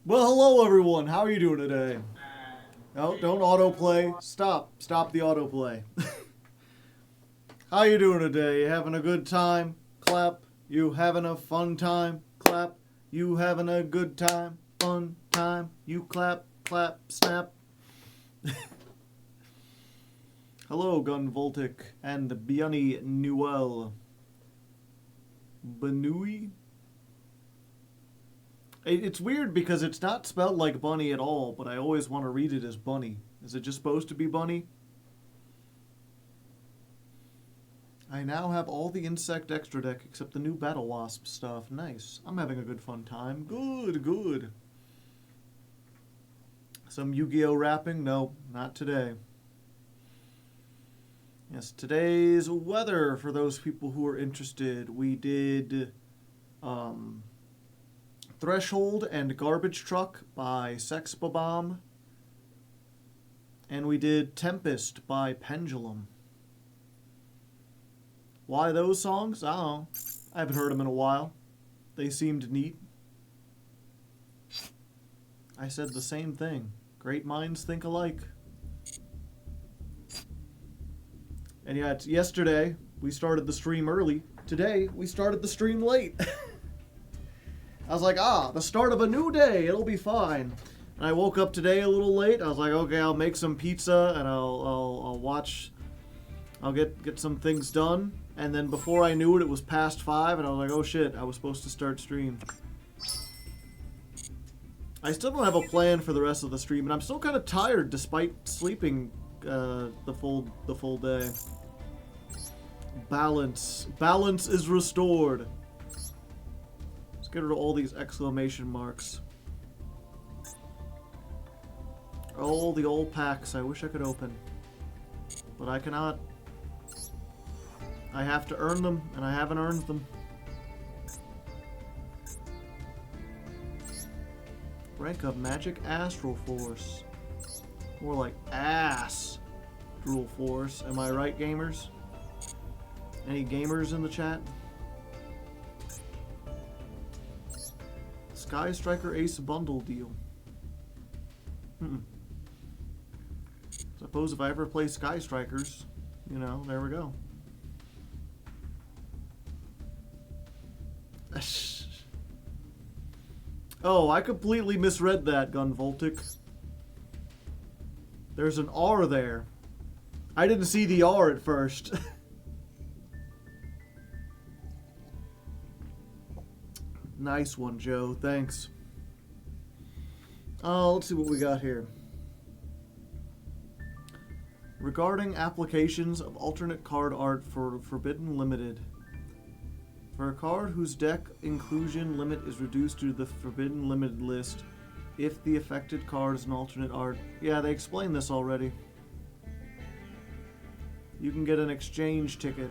Well, hello everyone. How are you doing today? No, don't autoplay. Stop. Stop the autoplay. How you doing today? You having a good time? Clap. You having a fun time? Clap. You having a good time? Fun time. You clap, clap, snap. Hello, Gun Voltic and Biani Newell. Banui? It's weird because it's not spelled like bunny at all, but I always want to read it as bunny. Is it just supposed to be bunny? I now have all the insect extra deck except the new Battle Wasp stuff. Nice. I'm having a good fun time. Good, good. Some Yu-Gi-Oh! Rapping? No, not today. Yes, today's weather, for those people who are interested. We did Threshold and Garbage Truck by Sexbabomb. And we did Tempest by Pendulum. Why those songs? I don't know. I haven't heard them in a while. They seemed neat. I said the same thing. Great minds think alike. And yeah, it's yesterday we started the stream early. Today we started the stream late. I was like, the start of a new day. It'll be fine. And I woke up today a little late. I was like, okay, I'll make some pizza and I'll watch. I'll get some things done. And then before I knew it, it was past 5, and I was like, oh shit, I was supposed to start stream. I still don't have a plan for the rest of the stream, and I'm still kind of tired despite sleeping the full day. Balance is restored. Let's get rid of all these exclamation marks. All the old packs I wish I could open, but I cannot. I have to earn them, and I haven't earned them. Rank up Magic Astral Force. More like Astral Force. Am I right, gamers? Any gamers in the chat? Sky Striker Ace Bundle Deal. Suppose if I ever play Sky Strikers, you know, there we go. Oh, I completely misread that, Gun Voltic. There's an R there. I didn't see the R at first. Nice one, Joe. Thanks. Let's see what we got here. Regarding applications of alternate card art for Forbidden Limited. For a card whose deck inclusion limit is reduced to the Forbidden Limited list, if the affected card is an alternate art. Yeah, they explained this already. You can get an exchange ticket.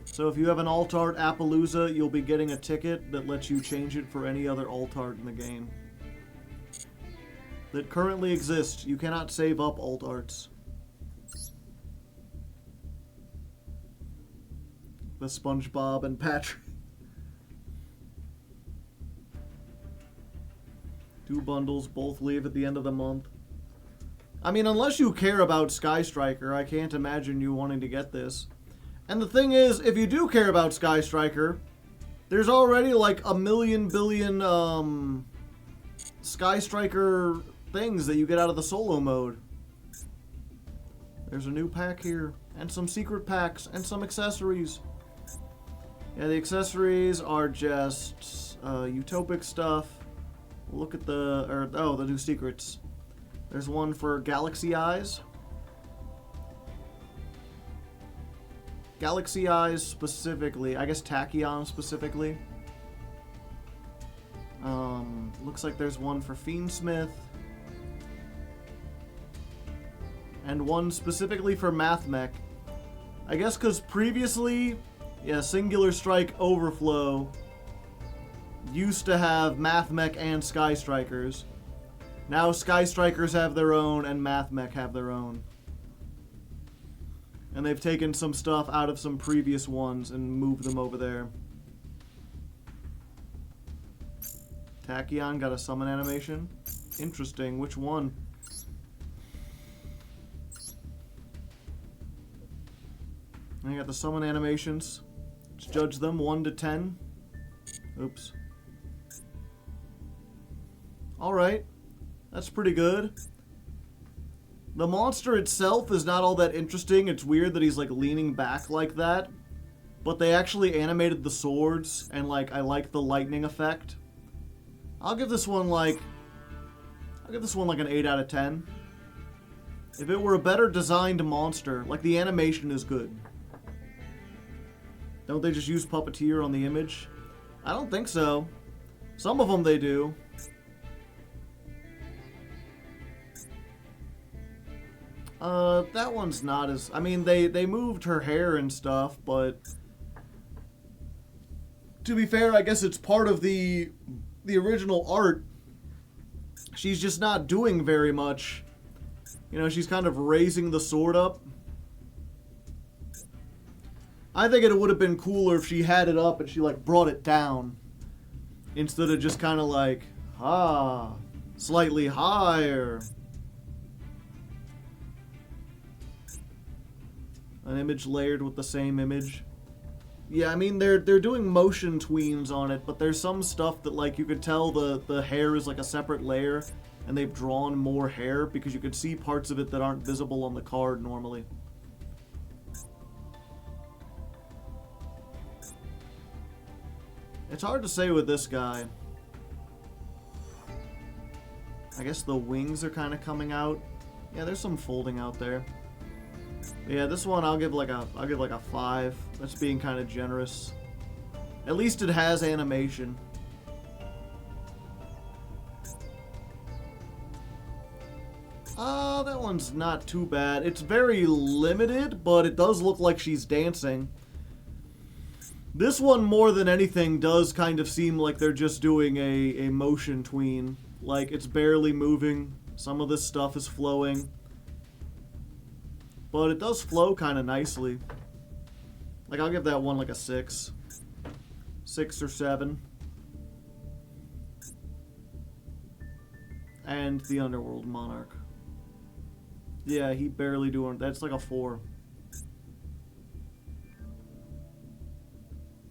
So if you have an alt art Appaloosa, you'll be getting a ticket that lets you change it for any other alt art in the game. That currently exists. You cannot save up alt arts. The SpongeBob and Patrick. 2 bundles, both leave at the end of the month. I mean, unless you care about Sky Striker, I can't imagine you wanting to get this. And the thing is, if you do care about Sky Striker, there's already like a million billion Sky Striker things that you get out of the solo mode. There's a new pack here, and some secret packs, and some accessories. Yeah, the accessories are just utopic stuff. Look at the new secrets. There's one for Galaxy Eyes. Galaxy Eyes specifically, I guess Tachyon specifically. Looks like there's one for Fiendsmith. And one specifically for Mathmech. I guess because previously, yeah, Singular Strike Overflow used to have Mathmech and Sky Strikers. Now Sky Strikers have their own and Mathmech have their own. And they've taken some stuff out of some previous ones and moved them over there. Tachyon got a summon animation. Interesting. Which one? I got the summon animations. Let's judge them 1 to 10. Oops. Alright. That's pretty good. The monster itself is not all that interesting. It's weird that he's like leaning back like that. But they actually animated the swords, and like I like the lightning effect. I'll give this one like an 8 out of 10. If it were a better designed monster, like the animation is good. Don't they just use Puppeteer on the image? I don't think so. Some of them they do. That one's not as... I mean, they moved her hair and stuff, but... To be fair, I guess it's part of the original art. She's just not doing very much. You know, she's kind of raising the sword up. I think it would have been cooler if she had it up and she, like, brought it down. Instead of just kind of like, slightly higher. An image layered with the same image. Yeah, I mean, they're doing motion tweens on it, but there's some stuff that, like, you could tell the hair is, like, a separate layer, and they've drawn more hair, because you could see parts of it that aren't visible on the card normally. It's hard to say with this guy. I guess the wings are kind of coming out. Yeah, there's some folding out there. Yeah, this one I'll give like a 5. That's being kind of generous. At least it has animation. That one's not too bad. It's very limited, but it does look like she's dancing. This one, more than anything, does kind of seem like they're just doing a motion tween. Like, it's barely moving. Some of this stuff is flowing. But it does flow kind of nicely. Like, I'll give that one like a 6. 6 or 7. And the Underworld Monarch. Yeah, he barely doing... That's like a 4.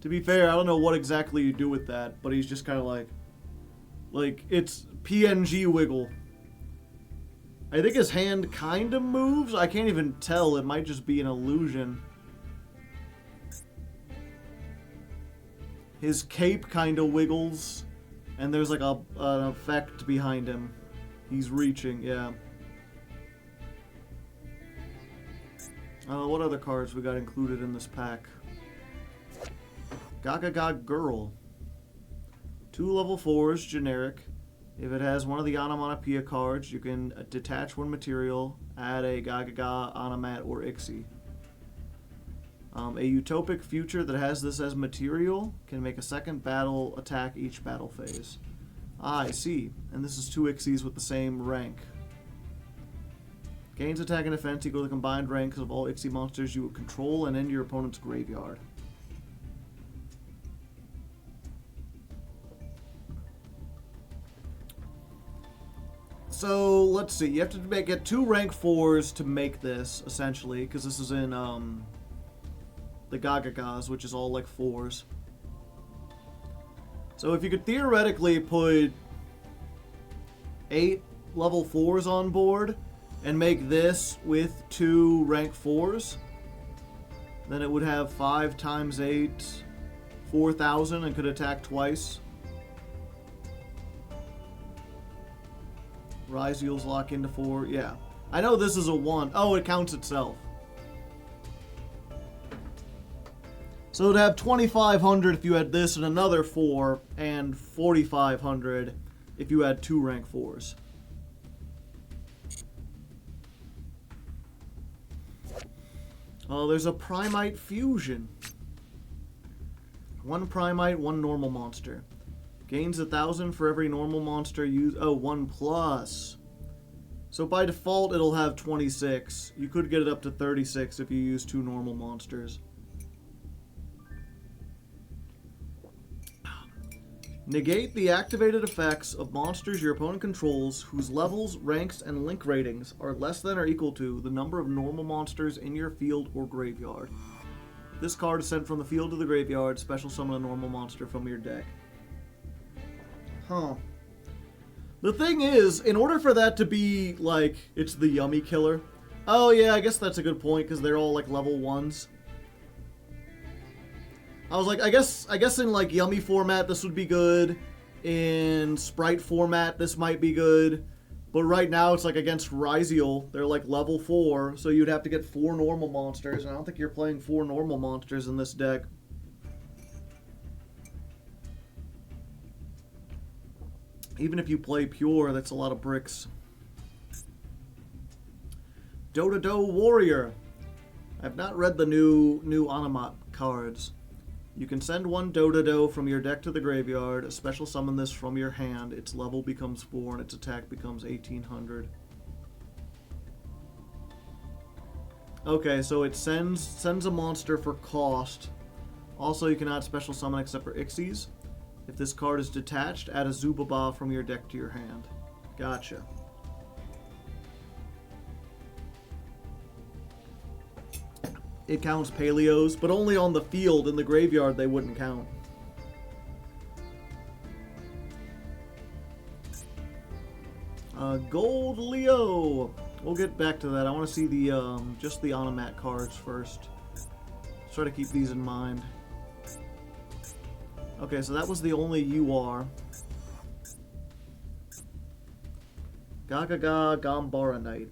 To be fair, I don't know what exactly you do with that, but he's just kind of like... Like, it's PNG wiggle. I think his hand kind of moves. I can't even tell. It might just be an illusion. His cape kind of wiggles, and there's like an effect behind him. He's reaching, yeah. What other cards we got included in this pack? Gaga Girl. 2 level 4s, generic. If it has one of the Onomatopoeia cards, you can detach one material, add a Gaga, Onomat, or Ixie. A utopic future that has this as material can make a second battle attack each battle phase. I see. And this is 2 Ixies with the same rank. Gains attack and defense equal to the combined ranks of all Ixie monsters you control and end your opponent's graveyard. So, let's see. You have to get 2 rank 4s to make this, essentially, because this is in the Gagagas, which is all like 4s. So if you could theoretically put 8 level 4s on board and make this with 2 rank 4s, then it would have 5 times 8, 4,000, and could attack twice. Rise yields lock into 4. Yeah. I know this is a 1. Oh, it counts itself. So it'd have 2,500 if you had this and another 4, and 4,500 if you had 2 rank 4s. Oh, there's a Primite Fusion. 1 Primite, 1 normal monster. Gains 1,000 for every normal monster used. Oh, 1 plus. So by default, it'll have 26. You could get it up to 36 if you use 2 normal monsters. Negate the activated effects of monsters your opponent controls whose levels, ranks, and link ratings are less than or equal to the number of normal monsters in your field or graveyard. If this card is sent from the field to the graveyard, special summon a normal monster from your deck. Huh. The thing is, in order for that to be, like, it's the yummy killer... Oh yeah, I guess that's a good point, because they're all, like, level 1s. I was like, I guess in, like, yummy format, this would be good. In sprite format, this might be good. But right now, it's, like, against Ryziel. They're, like, level 4, so you'd have to get 4 normal monsters, and I don't think you're playing 4 normal monsters in this deck. Even if you play pure, that's a lot of bricks. Do Warrior. I've not read the new Onomat cards. You can send one Do from your deck to the graveyard, special summon this from your hand, its level becomes 4 and its attack becomes 1800. Okay, so it sends a monster for cost. Also, you cannot special summon except for Ixies. If this card is detached, add a Zubaba from your deck to your hand. Gotcha. It counts Paleos, but only on the field. In the graveyard, they wouldn't count. Gold Leo. We'll get back to that. I want to see the just the Onomat cards first. Let's try to keep these in mind. Okay, so that was the only UR. Gagaga Gambara Knight.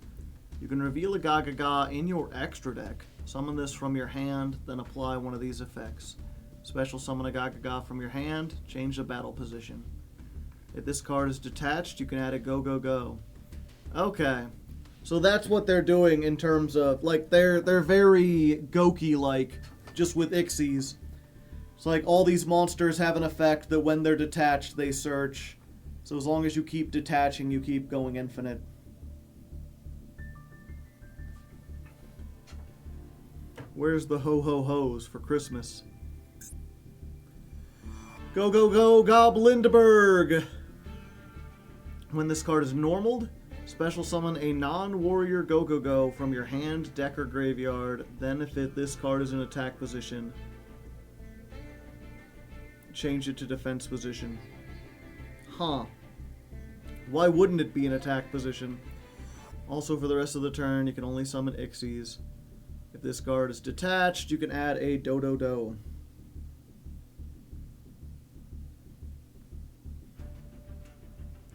You can reveal a Gagaga in your extra deck. Summon this from your hand, then apply one of these effects. Special summon a Gagaga from your hand, change the battle position. If this card is detached, you can add a Go. Okay. So that's what they're doing in terms of, like, they're very Goki-like, just with Ixies. It's like all these monsters have an effect that when they're detached, they search. So as long as you keep detaching, you keep going infinite. Where's the ho-ho-hos for Christmas? Go, Goblindeberg! When this card is normaled, special summon a non-warrior Go from your hand, deck, or graveyard. Then if this card is in attack position, change it to defense position. Huh. Why wouldn't it be in attack position? Also, for the rest of the turn, you can only summon Ixies. If this card is detached, you can add a Do.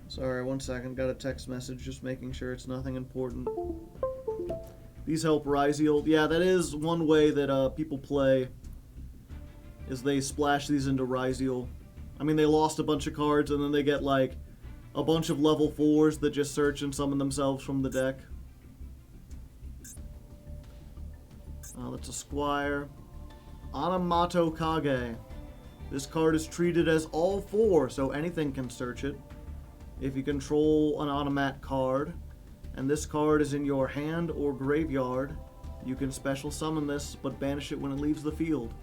Sorry, one second. Got a text message, just making sure it's nothing important. These help Ryziel. Yeah, that is one way that people play, is they splash these into Ryziel. I mean, they lost a bunch of cards, and then they get, like, a bunch of level 4s that just search and summon themselves from the deck. That's a Squire. Anamato Kage. This card is treated as all 4, so anything can search it. If you control an Onomat card, and this card is in your hand or graveyard, you can special summon this, but banish it when it leaves the field.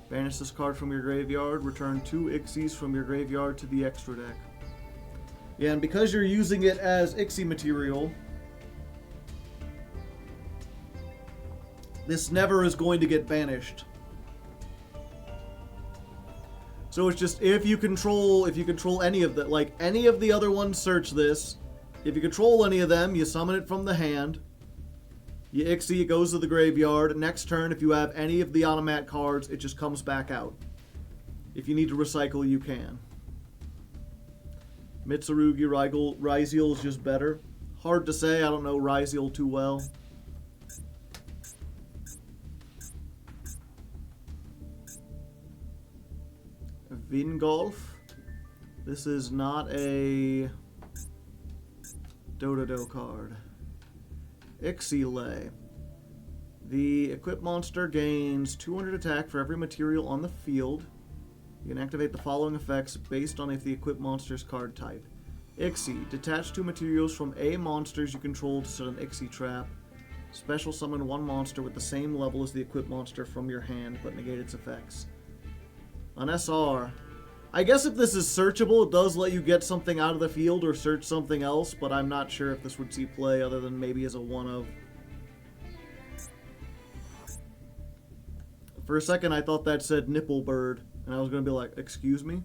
Banish this card from your graveyard, return 2 Ixies from your graveyard to the extra deck. Yeah, and because you're using it as Ixie material, this never is going to get banished. So it's just, if you control any of the, like, any of the other ones search this. If you control any of them, you summon it from the hand. You Ixie, it goes to the graveyard. Next turn, if you have any of the Onomat cards, it just comes back out. If you need to recycle, you can. Mitsurugi Ryziel is just better. Hard to say, I don't know Ryziel too well. Vingolf. This is not a Do card. Ixile. The equipped monster gains 200 attack for every material on the field. You can activate the following effects based on if the equipped monster's card type. Ixie. Detach 2 materials from A monsters you control to set an Ixie trap. Special summon 1 monster with the same level as the equipped monster from your hand, but negate its effects. On SR, I guess if this is searchable, it does let you get something out of the field or search something else, but I'm not sure if this would see play other than maybe as a one-of. For a second, I thought that said nipple bird, and I was going to be like, excuse me?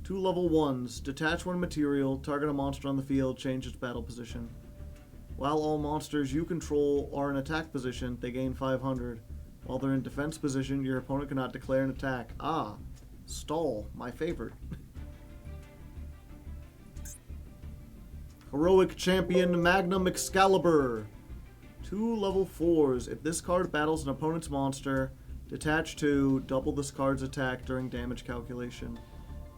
2 level 1s. Detach one material, target a monster on the field, change its battle position. While all monsters you control are in attack position, they gain 500. While they're in defense position, your opponent cannot declare an attack. Ah, stall, my favorite. Heroic Champion Magnum Excalibur. 2 level 4s. If this card battles an opponent's monster, detach 2, double this card's attack during damage calculation.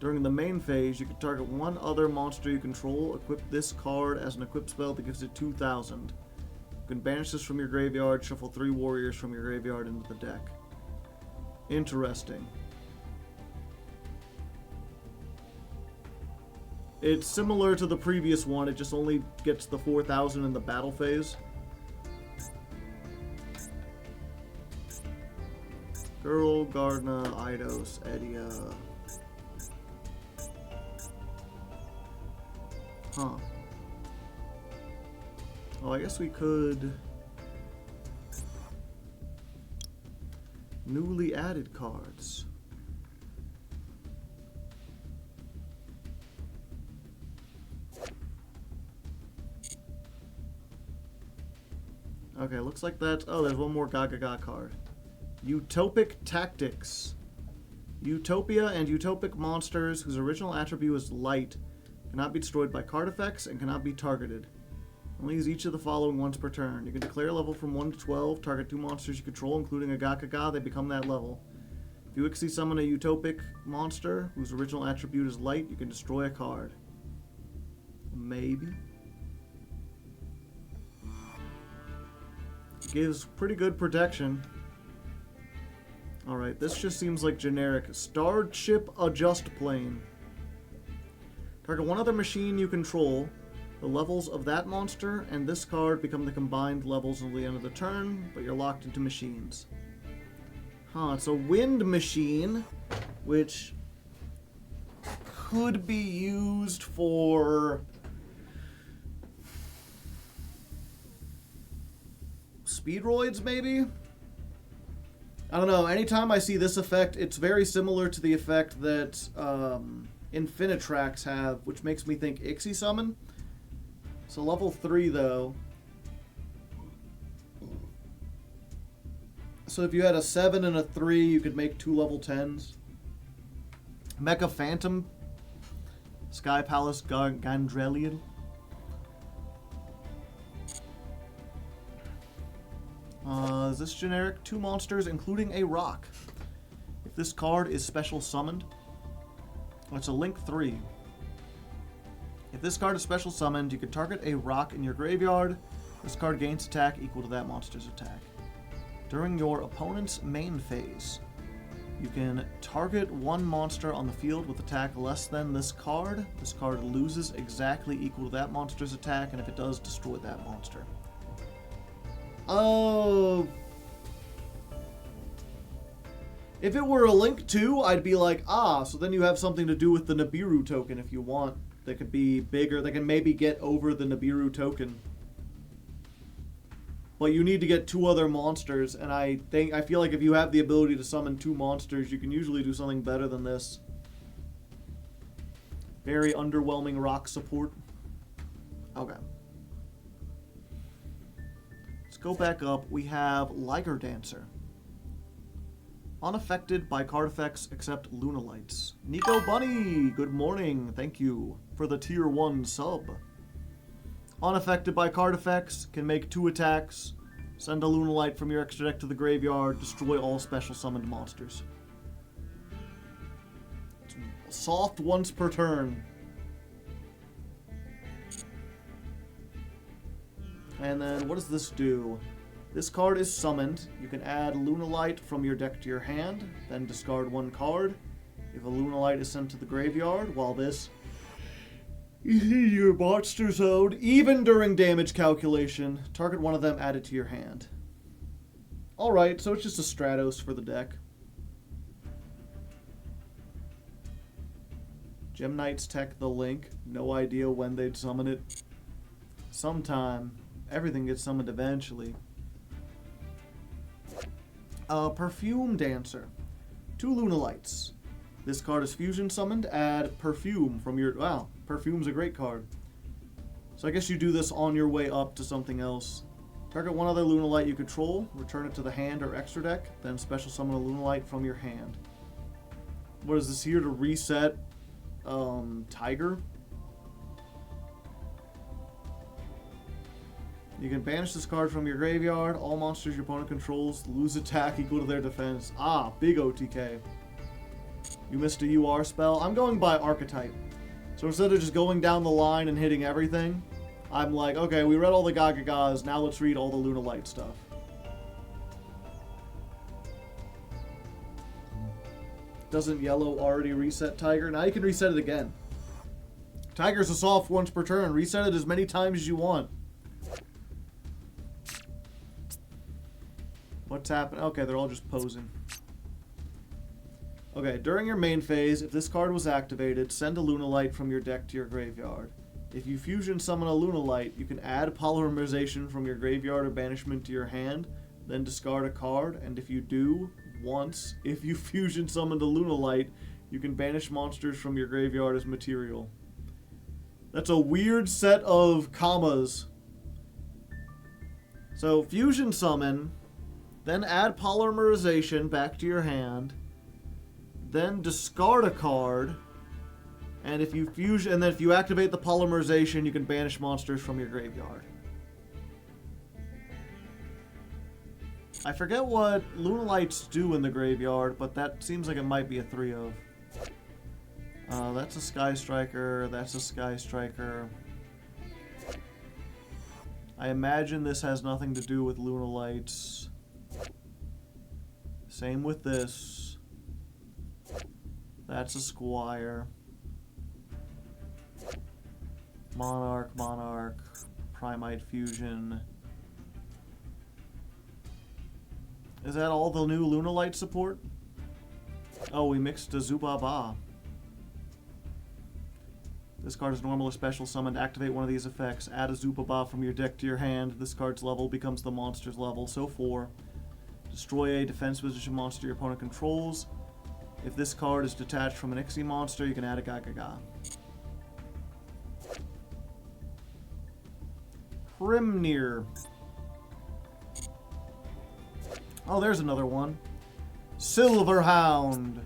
During the main phase, you can target one other monster you control, equip this card as an equipped spell that gives it 2,000. You can banish this from your graveyard, shuffle 3 warriors from your graveyard into the deck. Interesting. It's similar to the previous one, it just only gets the 4,000 in the battle phase. Girl, Gardna, Eidos, Edia. Huh. Oh, I guess we could... Newly added cards. Okay, looks like that's... Oh, there's one more Gaga card. Utopic Tactics. Utopia and utopic monsters whose original attribute is light cannot be destroyed by card effects and cannot be targeted. Only use each of the following once per turn. You can declare a level from 1 to 12, target 2 monsters you control, including a Gakaga, they become that level. If you Ixie summon a utopic monster whose original attribute is light, you can destroy a card. Maybe. It gives pretty good protection. Alright, this just seems like generic. Starred Ship Adjust Plane. Target one other machine you control. The levels of that monster and this card become the combined levels until the end of the turn, but you're locked into machines. Huh, it's a wind machine, which could be used for speedroids, maybe? I don't know, anytime I see this effect, it's very similar to the effect that Infinitrax have, which makes me think Ixie Summon. So level 3 though. So if you had a 7 and a 3, you could make 2 level 10s. Mecha Phantom. Sky Palace Gandrelian. Is this generic? 2 monsters, including a rock. If this card is special summoned, it's a Link 3. If this card is special summoned, you can target a rock in your graveyard. This card gains attack equal to that monster's attack. During your opponent's main phase, you can target one monster on the field with attack less than this card. This card loses exactly equal to that monster's attack, and if it does, destroy that monster. Oh. If it were a Link 2, I'd be like, ah, so then you have something to do with the Nibiru token if you want. That could be bigger. They can maybe get over the Nibiru token. But you need to get 2 other monsters, and I feel like if you have the ability to summon 2 monsters, you can usually do something better than this. Very underwhelming rock support. Okay. Let's go back up. We have Liger Dancer. Unaffected by card effects except Lunalights. Nico Bunny, good morning. Thank you for the tier 1 sub. Unaffected by card effects, can make 2 attacks, send a Lunalight from your extra deck to the graveyard, destroy all special summoned monsters. It's soft once per turn. And then what does this do? This card is summoned. You can add Lunalight from your deck to your hand, then discard 1 card. If a Lunalight is sent to the graveyard, while this is in your monster zone, even during damage calculation, target one of them added to your hand. Alright, so it's just a Stratos for the deck. Gem Knights tech the Link. No idea when they'd summon it. Sometime. Everything gets summoned eventually. Perfume Dancer. 2 Lunalights. This card is fusion summoned. Add Perfume from your... Wow, Perfume's a great card. So I guess you do this on your way up to something else. Target one other Lunalight you control. Return it to the hand or extra deck. Then special summon a Lunalight from your hand. What is this here to reset... Tiger. You can banish this card from your graveyard. All monsters your opponent controls lose attack equal to their defense. Ah, big OTK. You missed a UR spell. I'm going by archetype. So instead of just going down the line and hitting everything, I'm like, okay, we read all the Gagagas, now let's read all the Lunalight stuff. Doesn't yellow already reset Tiger? Now you can reset it again. Tiger's a soft once per turn. Reset it as many times as you want. What's happening? Okay, they're all just posing. Okay, during your main phase, if this card was activated, send a Lunalight from your deck to your graveyard. If you fusion summon a Lunalight, you can add Polymerization from your graveyard or banishment to your hand, then discard a card, and if you do... Once, if you fusion summoned a Lunalight, you can banish monsters from your graveyard as material. That's a weird set of commas. So, fusion summon, then add Polymerization back to your hand, then discard a card, and if you fusion, and then if you activate the Polymerization, you can banish monsters from your graveyard. I forget what Lunalights do in the graveyard, but that seems like it might be a 3 of. That's a Sky Striker, that's a Sky Striker. I imagine this has nothing to do with Lunalights. Same with this. That's a Squire. Monarch, Monarch, Primite Fusion. Is that all the new Lunalight support? Oh, we mixed a Zubaba. This card is normal or special summoned. Activate one of these effects. Add a Zubaba from your deck to your hand. This card's level becomes the monster's level. So 4. Destroy a defense position monster your opponent controls. If this card is detached from an Ixie monster, you can add a Gagaga. Primnir. Oh, there's another one. Silverhound.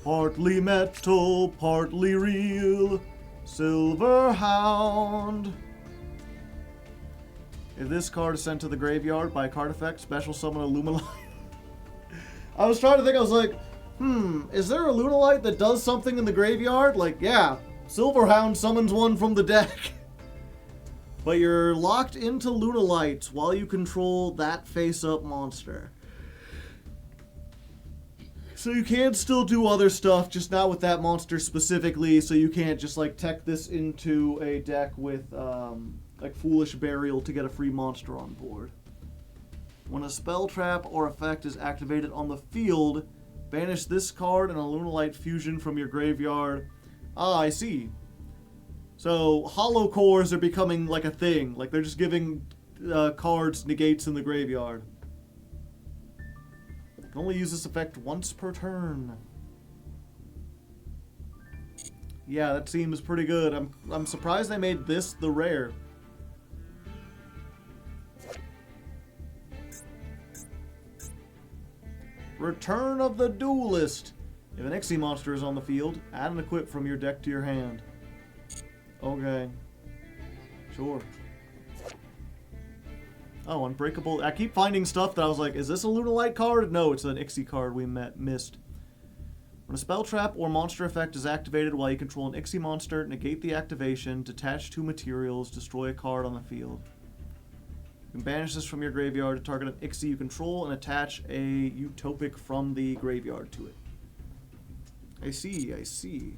Partly metal, partly real. Silverhound. If this card is sent to the graveyard by a card effect, special summon a Lunalight. I was trying to think, I was like, is there a Lunalight that does something in the graveyard? Like, yeah, Silverhound summons one from the deck. But you're locked into Lunalights while you control that face-up monster. So you can still do other stuff, just not with that monster specifically, so you can't just, like, tech this into a deck with, like, Foolish Burial to get a free monster on board. When a spell trap or effect is activated on the field, banish this card and a Lunalight fusion from your graveyard. Ah, I see. So, hollow cores are becoming like a thing. Like, they're just giving cards negates in the graveyard. You can only use this effect once per turn. Yeah, that seems pretty good. I'm surprised they made this the rare. Return of the Duelist. If an Ixie monster is on the field, add an equip from your deck to your hand. Okay. Sure. Oh, Unbreakable. I keep finding stuff that I was like, is this a Lunalight card? No, it's an Ixie card we missed. When a spell trap or monster effect is activated while you control an Ixie monster, negate the activation, detach 2 materials, destroy a card on the field. You can banish this from your graveyard to target an Ixie you control and attach a Utopic from the graveyard to it. I see, I see.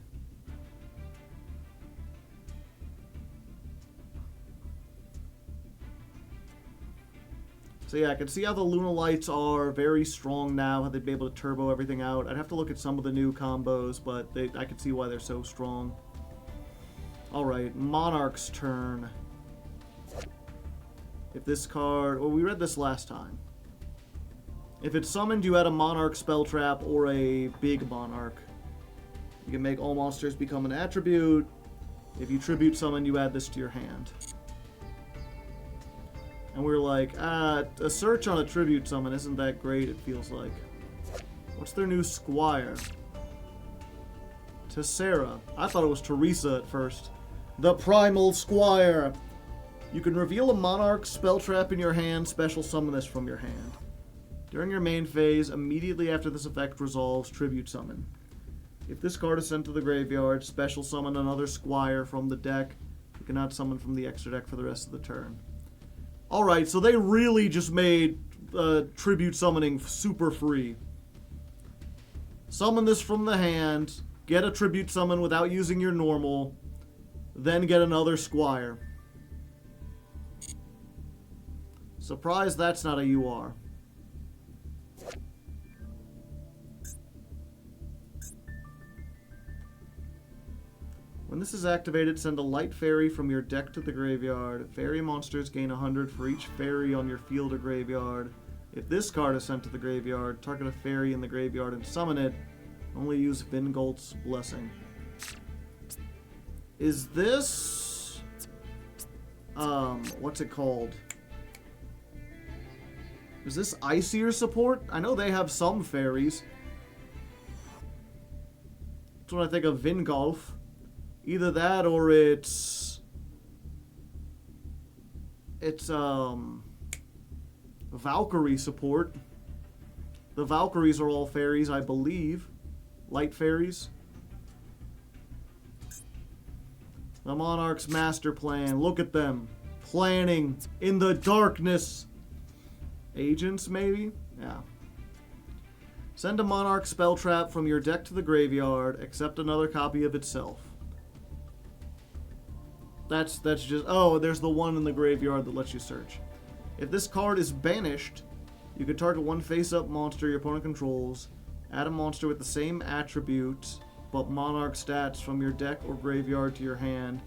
So yeah, I can see how the Lunalights are very strong now, how they'd be able to turbo everything out. I'd have to look at some of the new combos, but I can see why they're so strong. Alright, Monarch's turn. If this card... Well, we read this last time. If it's summoned, you add a Monarch spell trap or a big Monarch. You can make all monsters become an attribute. If you tribute summon, you add this to your hand. And we're like, a search on a tribute summon isn't that great, it feels like. What's their new Squire? Tessera. I thought it was Teresa at first. The Primal Squire. You can reveal a Monarch spell trap in your hand, special summon this from your hand. During your main phase, immediately after this effect resolves, tribute summon. If this card is sent to the graveyard, special summon another Squire from the deck. You cannot summon from the extra deck for the rest of the turn. Alright, so they really just made tribute summoning super free. Summon this from the hand, get a tribute summon without using your normal, then get another Squire. Surprised that's not a UR. When this is activated, send a light fairy from your deck to the graveyard. Fairy monsters gain 100 for each fairy on your field or graveyard. If this card is sent to the graveyard, target a fairy in the graveyard and summon it. Only use Vingolt's Blessing. Is this... what's it called? Is this Icier support? I know they have some fairies. That's when I think of Vingolf. Either that or it's Valkyrie support. The Valkyries are all fairies, I believe. Light fairies. The Monarch's master plan. Look at them. Planning in the darkness. Agents, maybe? Yeah. Send a Monarch spell trap from your deck to the graveyard, except another copy of itself. That's just... Oh, there's the one in the graveyard that lets you search. If this card is banished, you can target one face-up monster your opponent controls, add a monster with the same attribute, but Monarch stats from your deck or graveyard to your hand,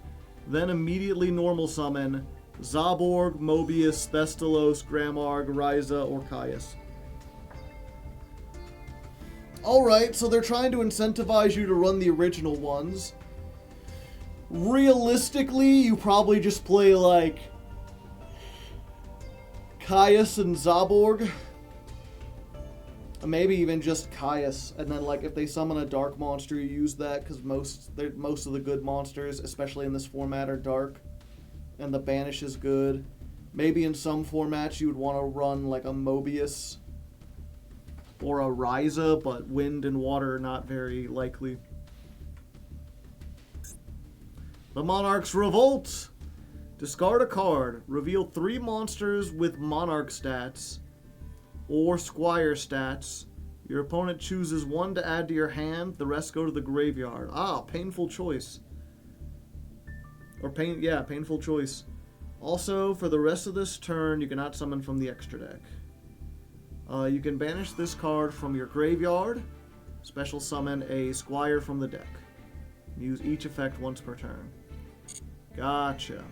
then immediately normal summon Zaborg, Mobius, Thestalos, Gramarg, Ryza, or Caius. Alright, so they're trying to incentivize you to run the original ones. Realistically, you probably just play, like, Caius and Zaborg. Maybe even just Caius. And then, like, if they summon a dark monster, you use that, because most of the good monsters, especially in this format, are dark. And the Banish is good. Maybe in some formats you would want to run, like, a Mobius or a Ryza, but wind and water are not very likely. The Monarch's Revolt. Discard a card. Reveal 3 monsters with Monarch stats or Squire stats. Your opponent chooses 1 to add to your hand. The rest go to the graveyard. Ah, painful choice. Or painful choice. Also, for the rest of this turn, you cannot summon from the extra deck. You can banish this card from your graveyard. Special summon a Squire from the deck. Use each effect once per turn. Gotcha.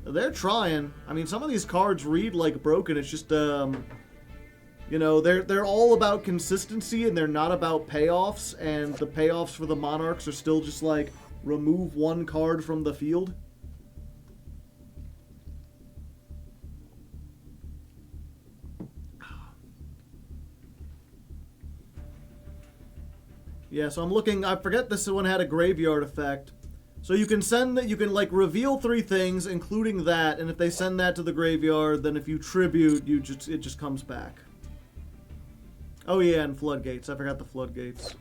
They're trying. I mean, some of these cards read like broken. It's just, you know, they're all about consistency and they're not about payoffs. And the payoffs for the Monarchs are still just like, remove 1 card from the field. Yeah, so I'm looking, I forget this one had a graveyard effect. So you can send that, you can like reveal 3 things, including that, and if they send that to the graveyard, then if you tribute, it just comes back. Oh yeah, and Floodgates. I forgot the Floodgates.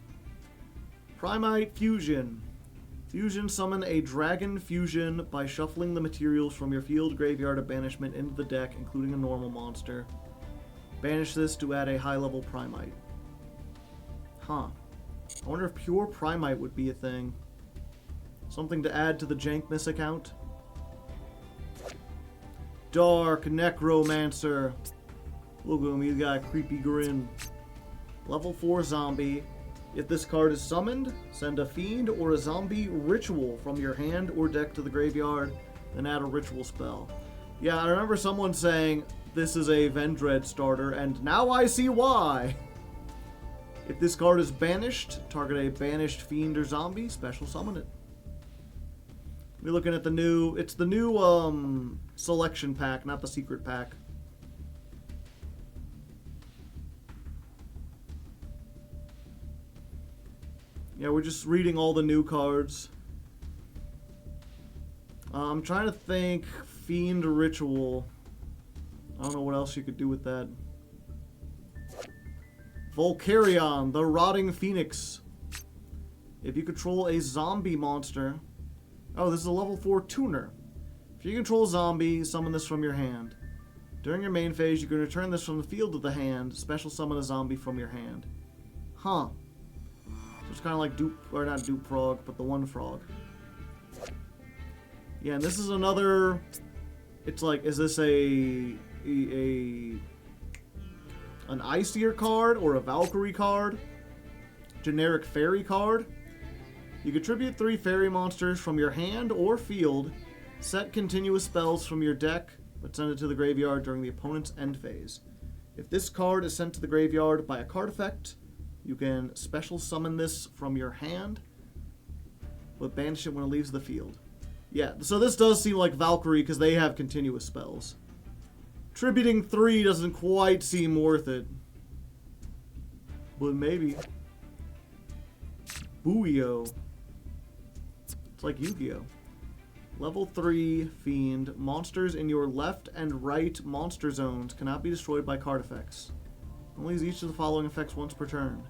Primite Fusion. Fusion summon a Dragon Fusion by shuffling the materials from your field, graveyard, or banishment into the deck, including a normal monster. Banish this to add a high-level Primite. Huh. I wonder if pure Primite would be a thing. Something to add to the Jankness account. Dark Necromancer. Look at him, he's got a creepy grin. Level 4 zombie. If this card is summoned, send a fiend or a zombie ritual from your hand or deck to the graveyard, then add a ritual spell. Yeah, I remember someone saying this is a Vendread starter, and now I see why. If this card is banished, target a banished fiend or zombie, special summon it. We're looking at the new, it's the new selection pack, not the secret pack. Yeah, we're just reading all the new cards. I'm trying to think. Fiend Ritual. I don't know what else you could do with that. Volcarion, the Rotting Phoenix. If you control a zombie monster... Oh, this is a level 4 tuner. If you control a zombie, summon this from your hand. During your main phase, you can return this from the field to the hand. Special summon a zombie from your hand. Huh. So it's kind of like Dupe... Or not Dupe Frog, but the One Frog. Yeah, and this is another... It's like, is this an Icier card or a Valkyrie card? Generic fairy card? You contribute 3 fairy monsters from your hand or field, set continuous spells from your deck, but send it to the graveyard during the opponent's end phase. If this card is sent to the graveyard by a card effect, you can special summon this from your hand, but banish it when it leaves the field. Yeah, so this does seem like Valkyrie because they have continuous spells. Tributing 3 doesn't quite seem worth it. But maybe. Booyah. It's like Yu-Gi-Oh! Level 3 Fiend. Monsters in your left and right monster zones cannot be destroyed by card effects. Only use each of the following effects once per turn.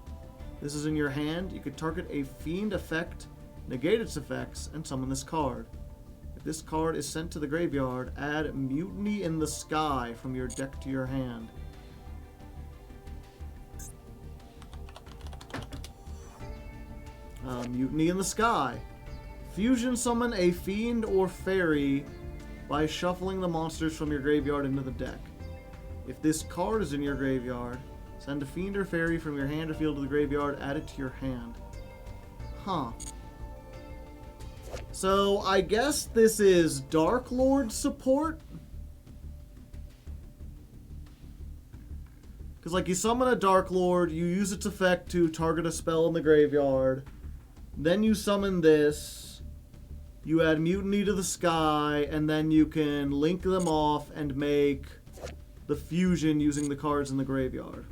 This is in your hand. You could target a Fiend effect, negate its effects, and summon this card. If this card is sent to the graveyard, add Mutiny in the Sky from your deck to your hand. Mutiny in the Sky. Fusion summon a fiend or fairy by shuffling the monsters from your graveyard into the deck. If this card is in your graveyard, send a fiend or fairy from your hand or field to the graveyard, add it to your hand. Huh. So, I guess this is Dark Lord support? Because, like, you summon a Dark Lord, you use its effect to target a spell in the graveyard. Then you summon this. You add Mutiny to the Sky, and then you can link them off and make the fusion using the cards in the graveyard.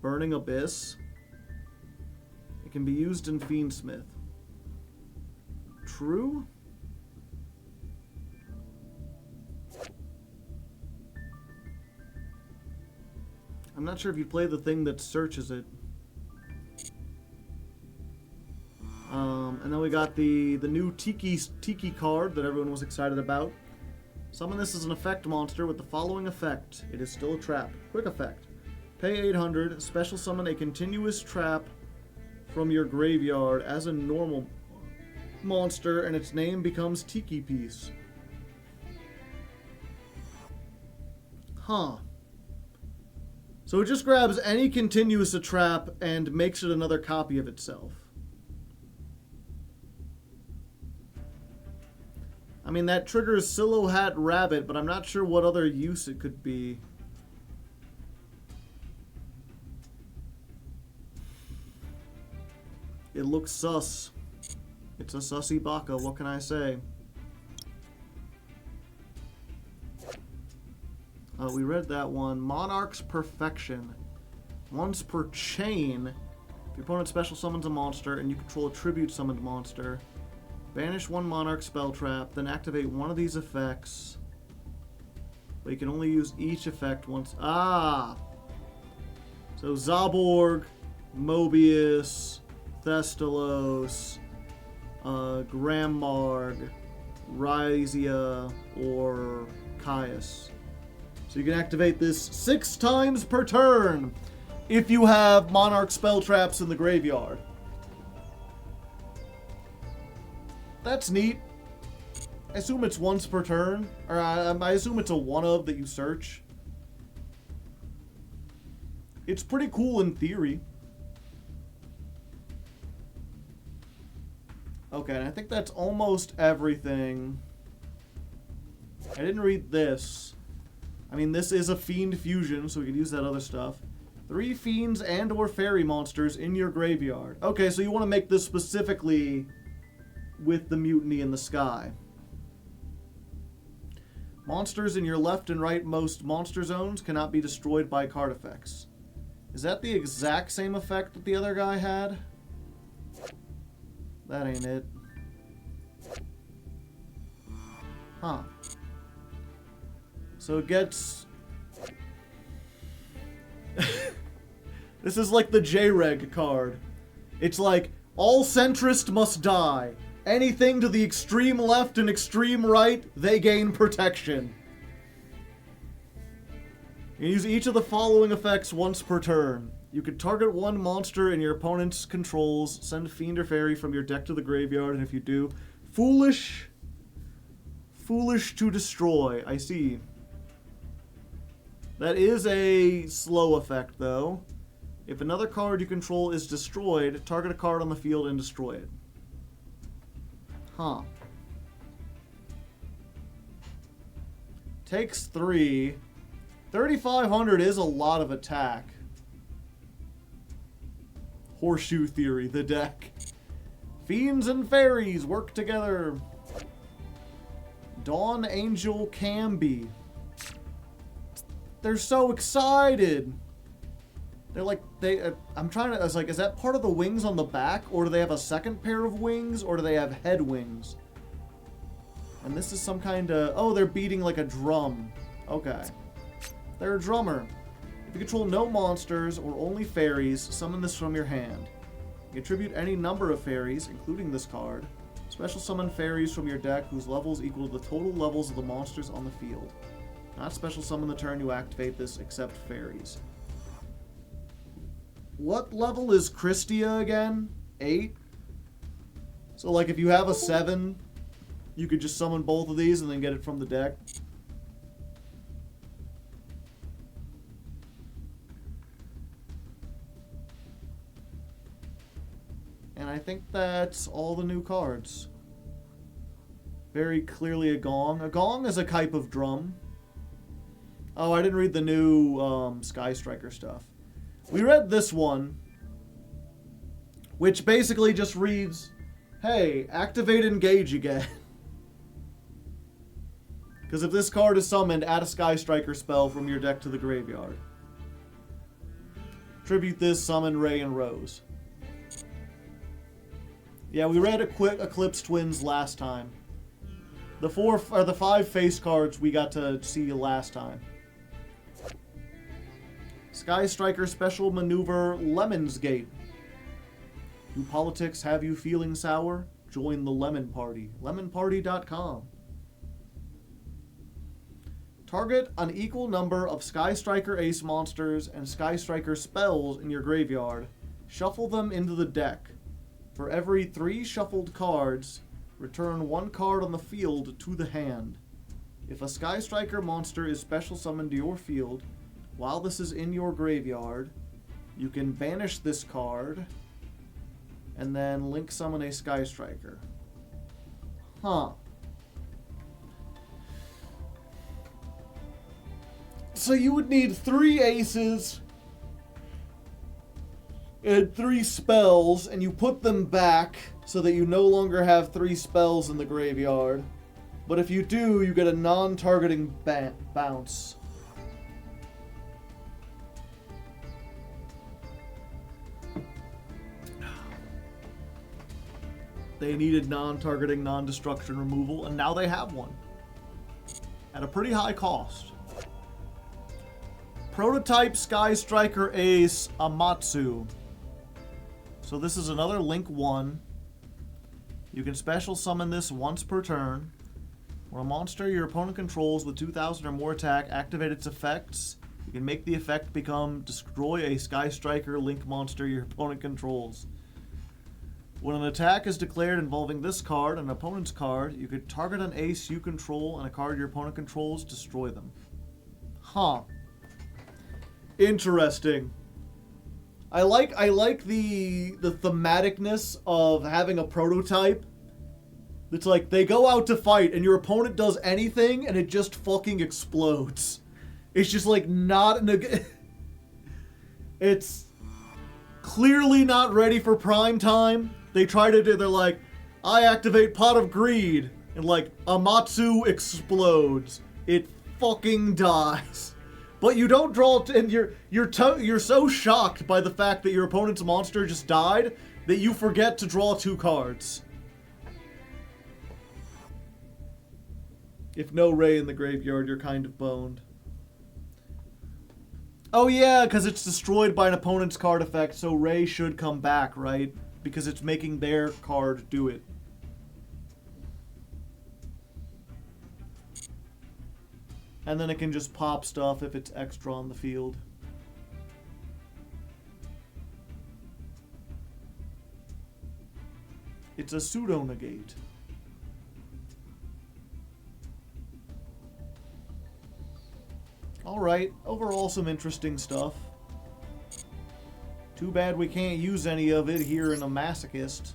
Burning Abyss. It can be used in Fiendsmith. True? I'm not sure if you play the thing that searches it. And then we got the new Tiki card that everyone was excited about. Summon this as an effect monster with the following effect. It is still a trap. Quick effect. Pay 800, special summon a continuous trap from your graveyard as a normal monster, and its name becomes Tiki Piece. Huh. So it just grabs any continuous a trap and makes it another copy of itself. I mean, that triggers Silhouette Rabbit, but I'm not sure what other use it could be. It looks sus. It's a sussy baka, what can I say? We read that one. Monarch's Perfection. Once per chain, if your opponent special summons a monster and you control a tribute summoned monster, banish one Monarch spell trap, then activate one of these effects. But you can only use each effect once. Ah! So Zaborg, Mobius, Thestalos, Grammarg, Ryzia, or Caius. So you can activate this 6 times per turn if you have Monarch spell traps in the graveyard. That's neat. I assume it's once per turn. Or I assume it's a one-of that you search. It's pretty cool in theory. Okay, and I think that's almost everything. I didn't read this. I mean, this is a Fiend Fusion, so we could use that other stuff. 3 Fiends and or Fairy monsters in your graveyard. Okay, so you want to make this specifically with the Mutiny in the Sky. Monsters in your left and rightmost monster zones cannot be destroyed by card effects. Is that the exact same effect that the other guy had? That ain't it. Huh. So it gets... This is like the J-Reg card. It's like, all centrist must die. Anything to the extreme left and extreme right, they gain protection. You use each of the following effects once per turn. You can target one monster in your opponent's controls, send Fiend or Fairy from your deck to the graveyard, and if you do, Foolish to destroy. I see. That is a slow effect, though. If another card you control is destroyed, target a card on the field and destroy it. Huh. Takes 3. 3,500 is a lot of attack. Horseshoe Theory, the deck. Fiends and Fairies work together. Dawn Angel Camby. They're so excited. They're like, I'm trying to, I was like, is that part of the wings on the back? Or do they have a second pair of wings? Or do they have head wings? And this is some kind of, oh, they're beating like a drum. Okay. They're a drummer. If you control no monsters or only fairies, summon this from your hand. You attribute any number of fairies, including this card. Special summon fairies from your deck whose levels equal the total levels of the monsters on the field. Not special summon the turn you activate this, except fairies. What level is Christia again? 8? So like if you have a 7, you could just summon both of these and then get it from the deck. And I think that's all the new cards. Very clearly a gong. A gong is a type of drum. Oh, I didn't read the new Sky Striker stuff. We read this one, which basically just reads, hey, activate Engage again. Because if this card is summoned, add a Sky Striker spell from your deck to the graveyard. Tribute this, summon Ray and Rose. Yeah, we read Eclipse Twins last time. The 5 face cards we got to see last time. Sky Striker Special Maneuver Lemon's Gate. Do politics have you feeling sour? Join the Lemon Party. LemonParty.com. Target an equal number of Sky Striker Ace monsters and Sky Striker spells in your graveyard. Shuffle them into the deck. For every 3 shuffled cards, return 1 card on the field to the hand. If a Sky Striker monster is special summoned to your field, while this is in your graveyard, you can banish this card and then link summon a Sky Striker. Huh. So you would need 3 aces and 3 spells, and you put them back so that you no longer have 3 spells in the graveyard. But if you do, you get a non-targeting bounce. They needed non-targeting, non-destruction removal, and now they have one. At a pretty high cost. Prototype Sky Striker Ace Amatsu. So this is another Link 1. You can special summon this once per turn. When a monster your opponent controls with 2,000 or more attack activate its effects, you can make the effect become destroy a Sky Striker Link monster your opponent controls. When an attack is declared involving this card and an opponent's card, you could target an ace you control and a card your opponent controls, destroy them. Huh. Interesting. I like the thematicness of having a prototype. It's like they go out to fight and your opponent does anything and it just fucking explodes. It's just like not it's clearly not ready for prime time. They try to do, they're like, I activate Pot of Greed, and like, Amatsu explodes. It fucking dies. But you don't draw, and you're so shocked by the fact that your opponent's monster just died that you forget to draw 2 cards. If no Ray in the graveyard, you're kind of boned. Oh yeah, because it's destroyed by an opponent's card effect, so Ray should come back, right? Because it's making their card do it. And then it can just pop stuff if it's extra on the field. It's a pseudo-negate. Alright, overall some interesting stuff. Too bad we can't use any of it here in a Masochist.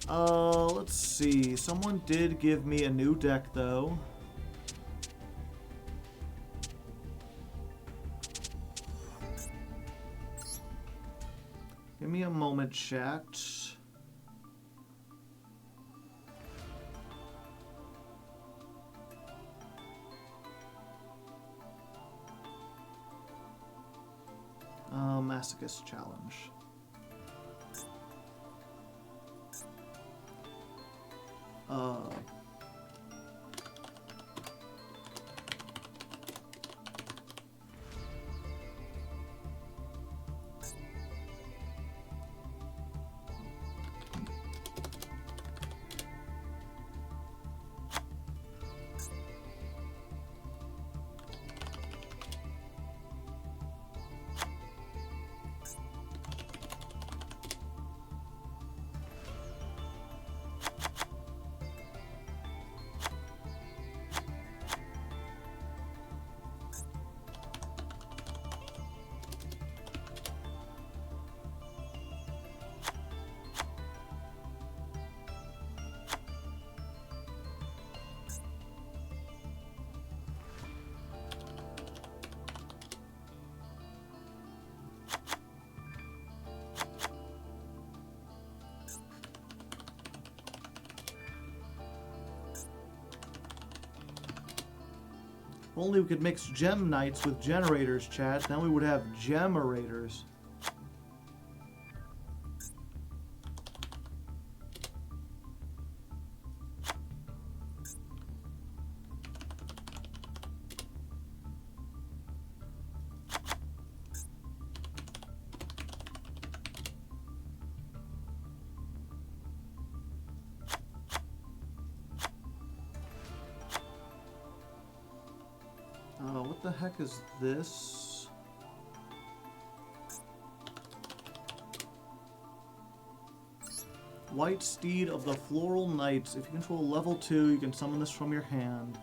Let's see. Someone did give me a new deck, though. Give me a moment, chat. Masochist challenge. If only we could mix Gem Knights with Generators, chat. Then we would have Gemerators. What the heck is this? White Steed of the Floral Knights. If you control level 2, you can summon this from your hand.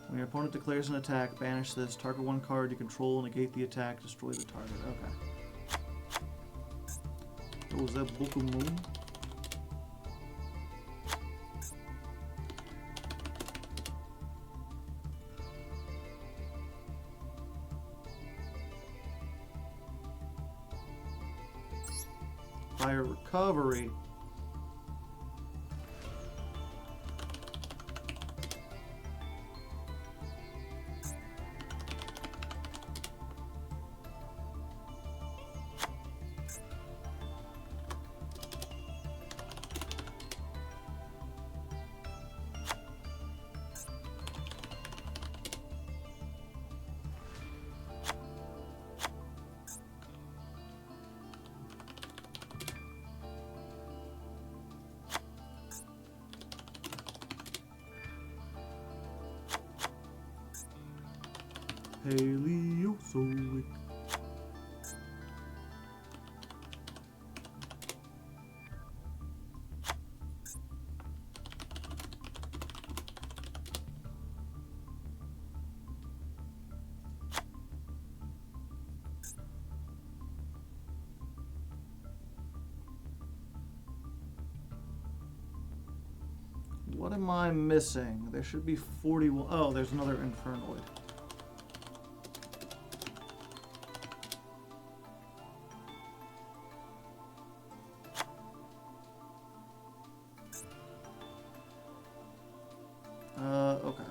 When your opponent declares an attack, banish this. Target 1 card you control, negate the attack, destroy the target. Okay. Oh, is that Boku Moon? Fire recovery. Paleozoic. What am I missing? There should be 41. Oh, there's another Infernoid. Okay.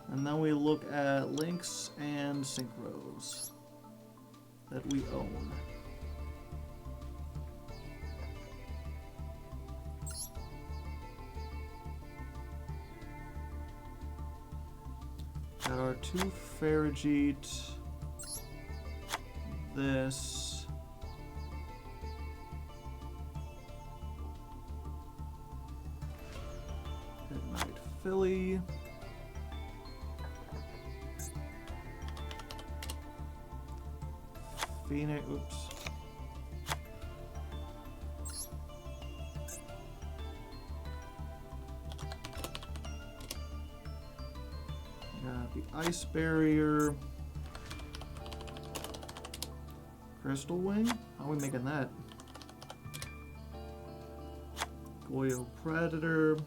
And then we look at links and synchros that we own. Got our 2 Farigite. This. Midnight Philly. Phoenix. Oops. Got the Ice Barrier. Crystal Wing? How are we making that? Goyo Predator.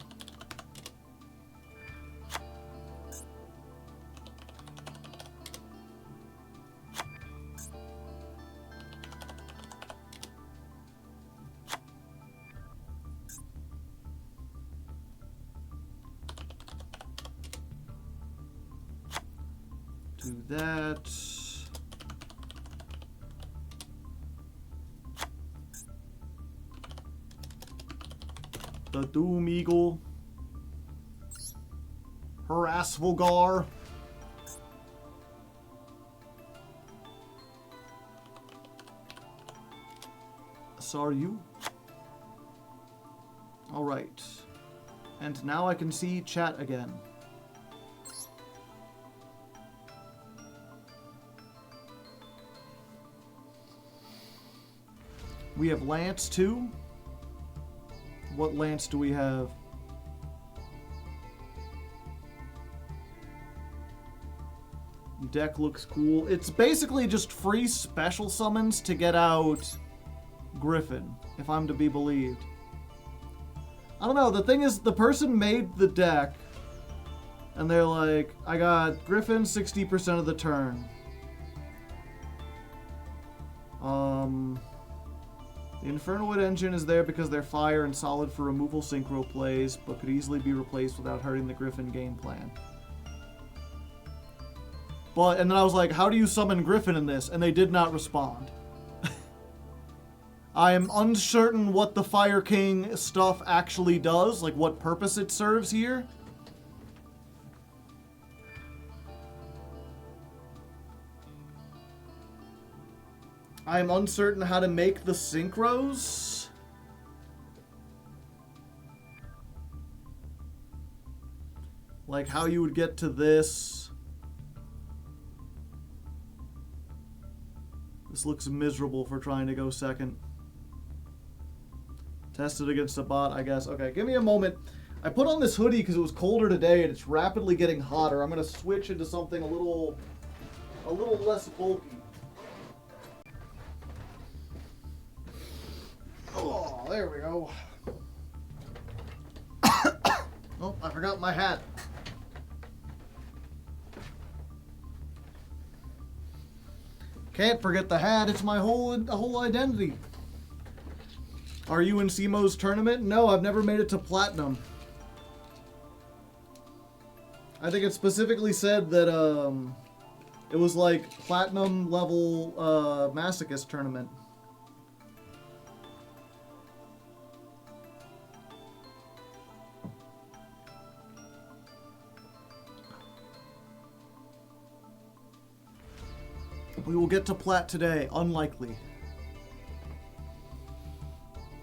Do that. The Doom Eagle. Harassvulgar. Saryu. Alright. And now I can see chat again. We have Lance too. What Lance do we have? Deck looks cool. It's basically just free special summons to get out Griffin, if I'm to be believed. I don't know, the thing is, the person made the deck, and they're like, I got Griffin 60% of the turn. The Infernoid engine is there because they're fire and solid for removal synchro plays, but could easily be replaced without hurting the Griffin game plan. And then I was like, how do you summon Griffin in this? And they did not respond. I am uncertain what the Fire King stuff actually does, like what purpose it serves here. I am uncertain how to make the synchros. Like how you would get to this. This looks miserable for trying to go second. Test it against a bot, I guess. Okay, give me a moment. I put on this hoodie because it was colder today and it's rapidly getting hotter. I'm going to switch into something a little less bulky. Oh, there we go. Oh, I forgot my hat. Can't forget the hat. It's my whole identity. Are you in Simo's tournament? No, I've never made it to Platinum. I think it specifically said that it was like Platinum level Masochist tournament. We will get to Plat today. Unlikely.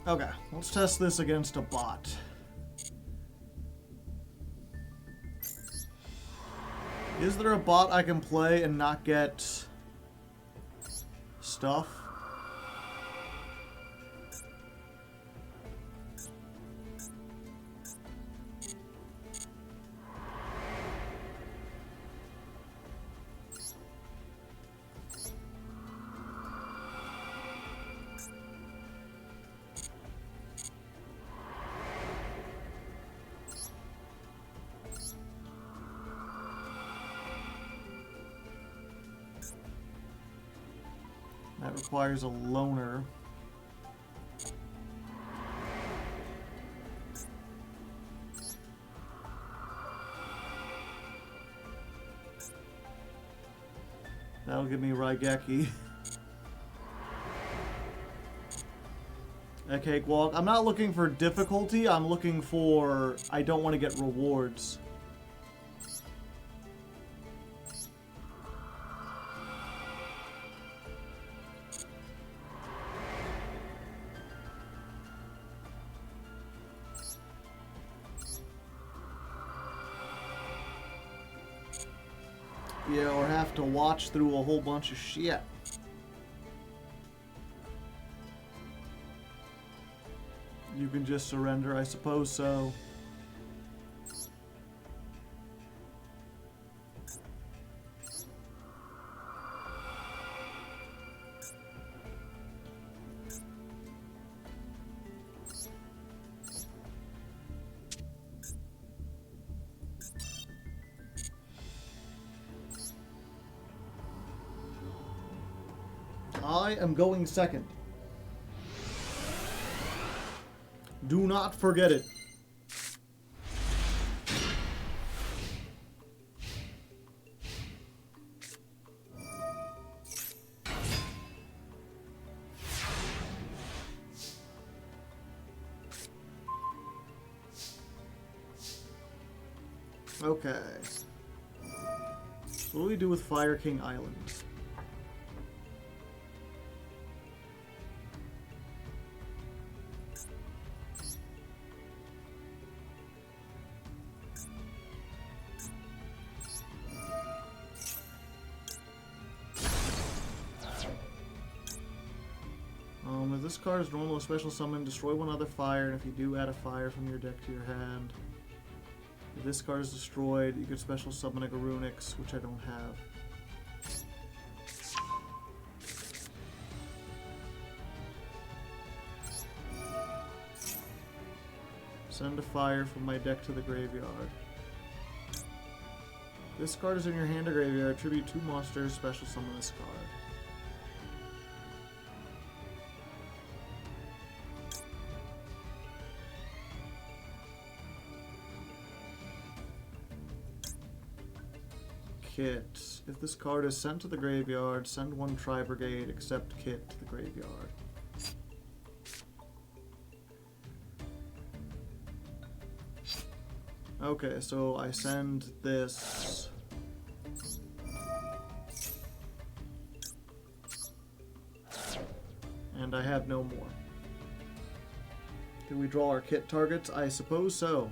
Okay, let's test this against a bot. Is there a bot I can play and not get stuff? That requires a loner. That'll give me Raigeki. A cakewalk. I'm not looking for difficulty, I'm looking for... I don't want to get rewards. Yeah, or have to watch through a whole bunch of shit. You can just surrender, I suppose so. I am going second. Do not forget it. Okay. What do we do with Fire King Island? If this card is normal, a special summon, destroy one other fire, and if you do, add a fire from your deck to your hand. If this card is destroyed, you could special summon a Garunix, which I don't have. Send a fire from my deck to the graveyard. This card is in your hand or graveyard. Tribute 2 monsters, special summon this card. Kit. If this card is sent to the graveyard, send 1 Tri-Brigade, except Kit to the graveyard. Okay, so I send this. And I have no more. Do we draw our Kit targets? I suppose so.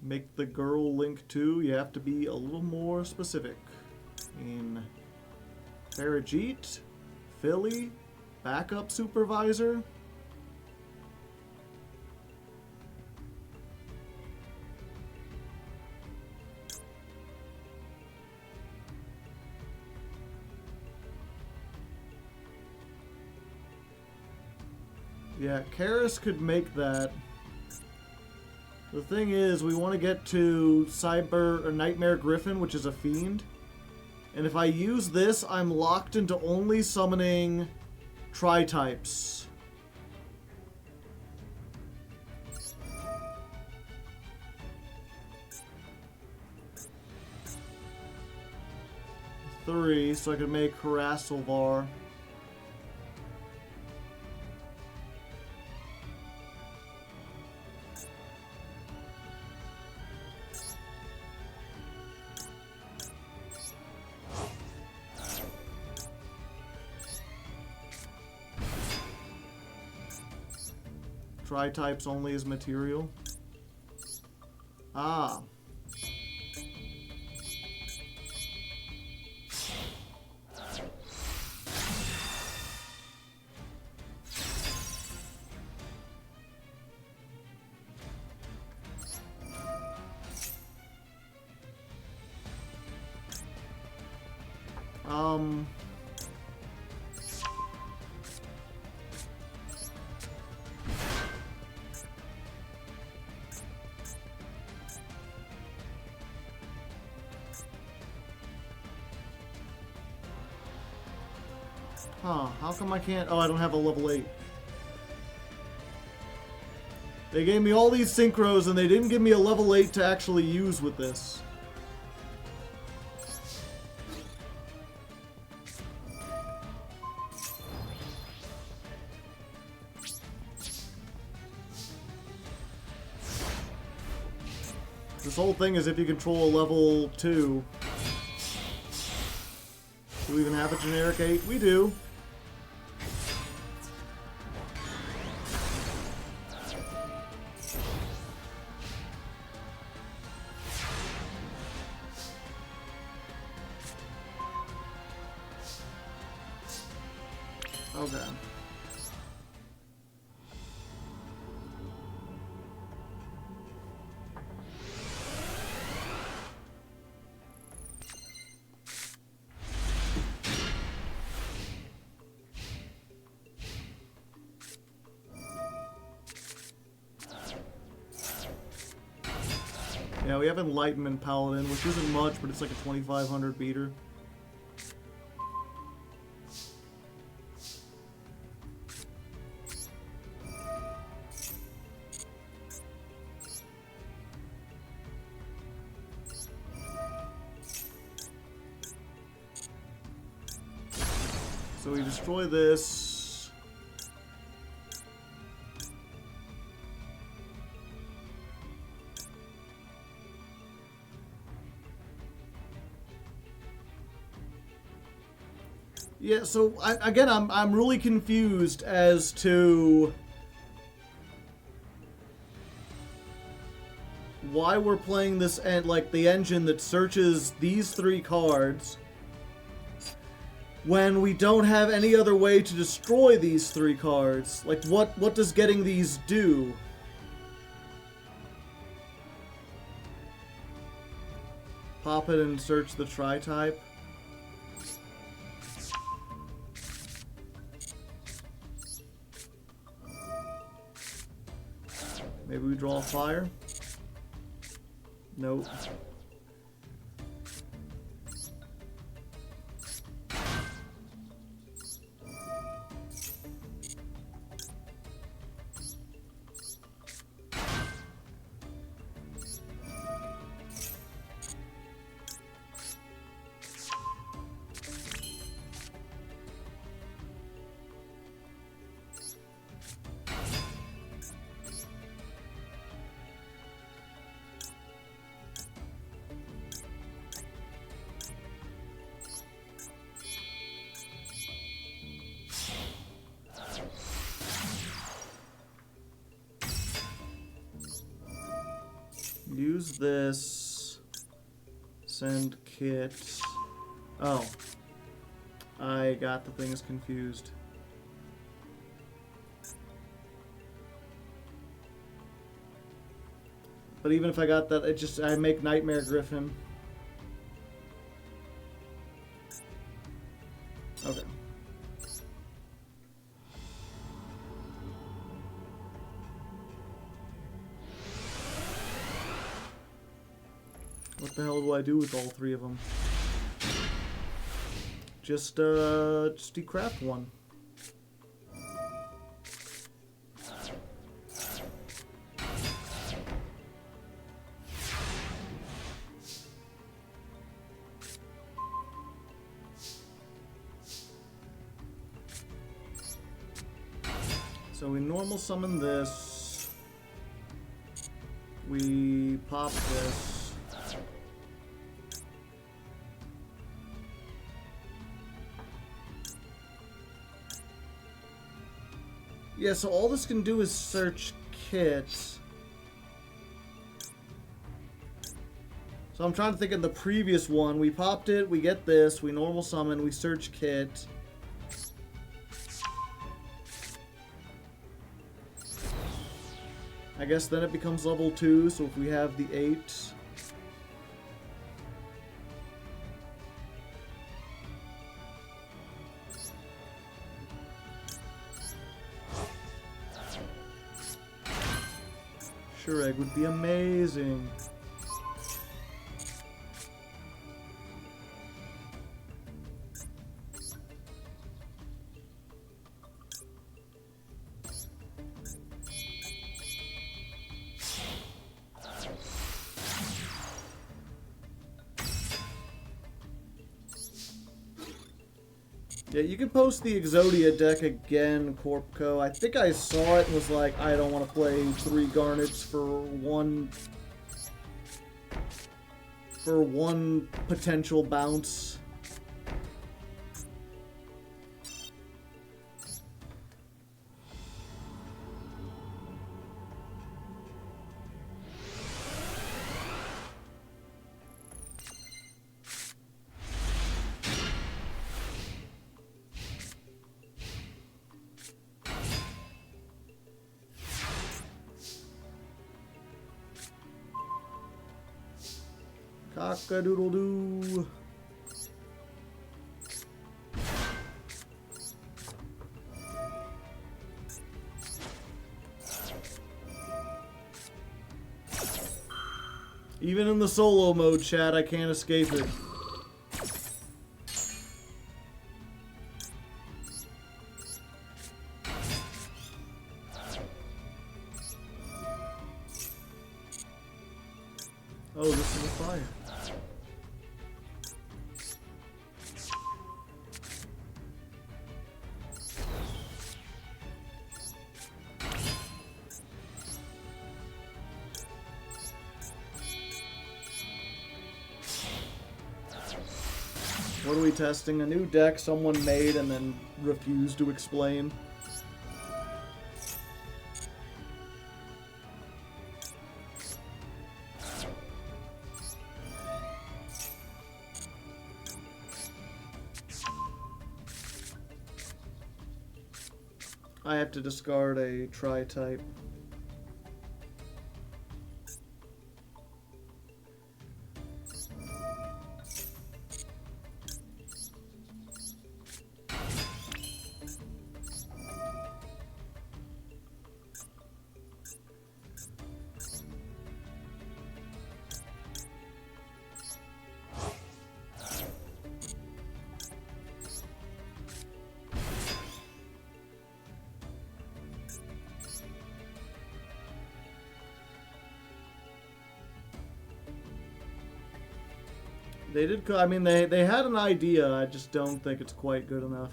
Make the girl link too. You have to be a little more specific. In Farajit, Philly, backup supervisor. Yeah, Karis could make that. The thing is, we want to get to Nightmare Griffin, which is a fiend. And if I use this, I'm locked into only summoning Tri-types. Three, so I can make Harassylvar. Tri-types only as material. Ah. Huh, how come I can't... Oh, I don't have a level 8. They gave me all these synchros and they didn't give me a level 8 to actually use with this. This whole thing is if you control a level 2. Do we even have a generic 8? We do. Okay. Yeah, we have Enlightenment Paladin, which isn't much, but it's like a 2500 beater. So we destroy this. Yeah, so I'm really confused as to why we're playing this and like the engine that searches these 3 cards when we don't have any other way to destroy these 3 cards. Like what does getting these do? Pop it and search the tri-type. Maybe we draw a fire? Nope. Use this. Send kit. Oh. I got the things confused. But even if I got that, I make Nightmare Griffin. Okay. What the hell do I do with all 3 of them? Just decraft one. So we normal summon this. We pop this. Yeah, so all this can do is search kit. So I'm trying to think of the previous one. We popped it, we get this, we normal summon, we search kit. I guess then it becomes level 2, so if we have the 8... Capture Egg would be amazing. Yeah, you can post the Exodia deck again, Corpco. I think I saw it and was like, I don't want to play 3 Garnets for one potential bounce. Cock-a-doodle-doo. Even in the solo mode, chat, I can't escape it. Oh, this is a fire. What are we testing? A new deck someone made and then refused to explain? I have to discard a tri-type. They did, I mean, they had an idea, I just don't think it's quite good enough.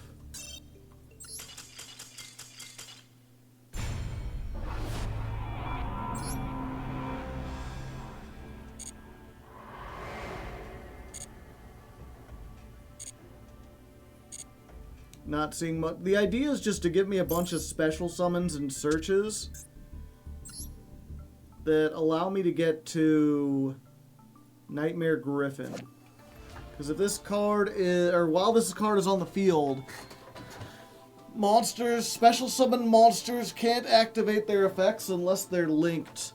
Not seeing much. The idea is just to give me a bunch of special summons and searches that allow me to get to Nightmare Griffin. Because if this card is, or while this card is on the field, monsters, special summon monsters can't activate their effects unless they're linked.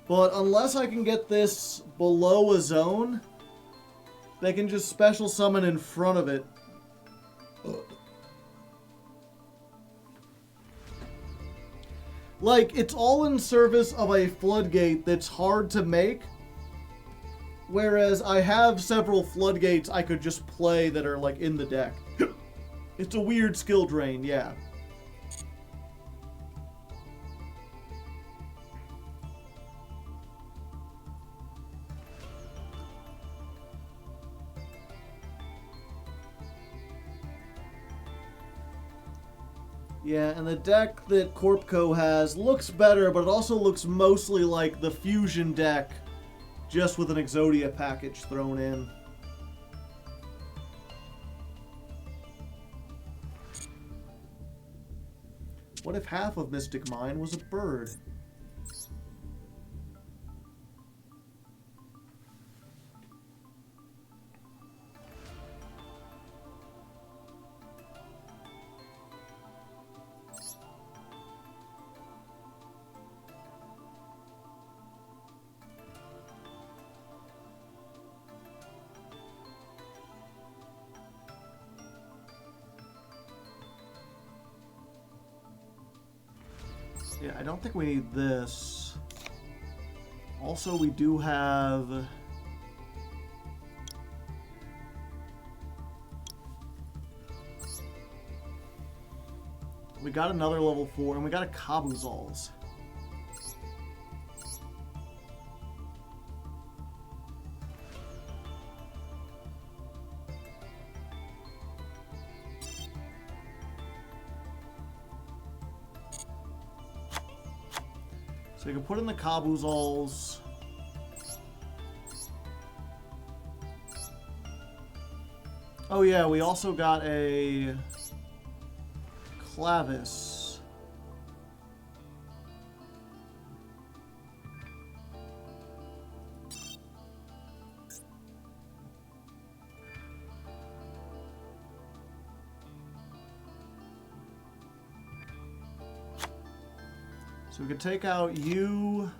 But unless I can get this below a zone, they can just special summon in front of it. Like, it's all in service of a floodgate that's hard to make. Whereas I have several floodgates I could just play that are, like, in the deck. It's a weird skill drain, yeah. Yeah, and the deck that Corpco has looks better, but it also looks mostly like the Fusion deck, just with an Exodia package thrown in. What if half of Mystic Mine was a bird? Yeah, I don't think we need this. Also, we do have... We got another level 4, and we got a Kabuzals. So you can put in the Kabuzals. Oh yeah, we also got a Clavis. So we could take out you,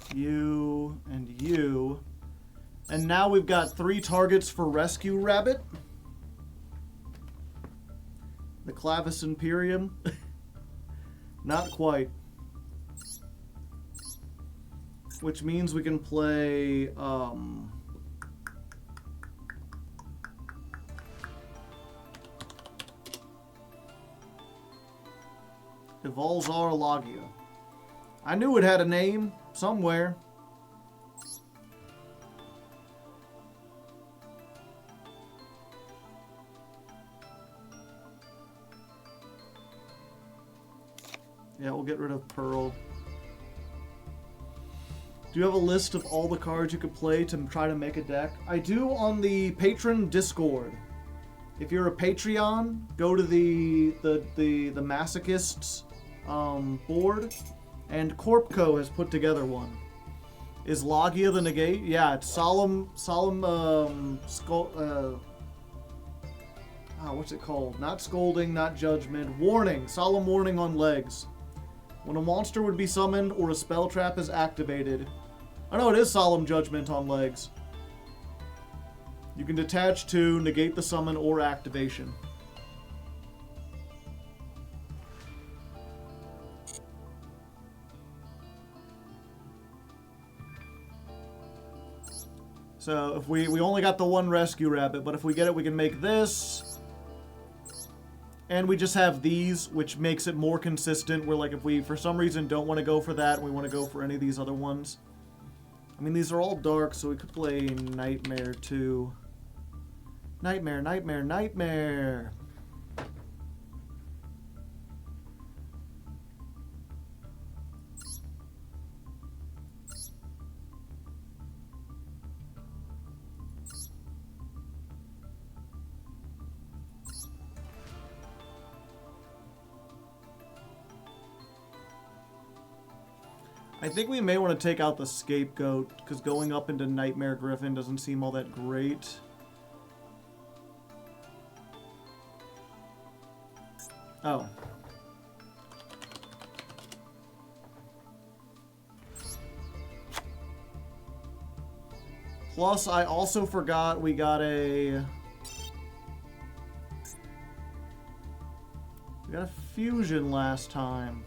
and you. And now we've got 3 targets for Rescue Rabbit. The Clavis Imperium. Not quite. Which means we can play, Evolzar Logia. I knew it had a name somewhere. Yeah, we'll get rid of Pearl. Do you have a list of all the cards you could play to try to make a deck? I do on the Patron Discord. If you're a Patreon, go to the Masochists board, and Corpco has put together one. Is Logia the negate? Yeah, it's what's it called? Not scolding, not judgment. Warning, solemn warning on legs. When a monster would be summoned or a spell trap is activated. I know it is solemn judgment on legs. You can detach to negate the summon or activation. So if we only got the 1 Rescue Rabbit, but if we get it, we can make this. And we just have these, which makes it more consistent, where like if we for some reason don't want to go for that, we want to go for any of these other ones. I mean, these are all dark, so we could play Nightmare too. Nightmare, Nightmare, Nightmare! I think we may want to take out the Scapegoat, because going up into Nightmare Griffin doesn't seem all that great. Oh. Plus, I also forgot we got a fusion last time.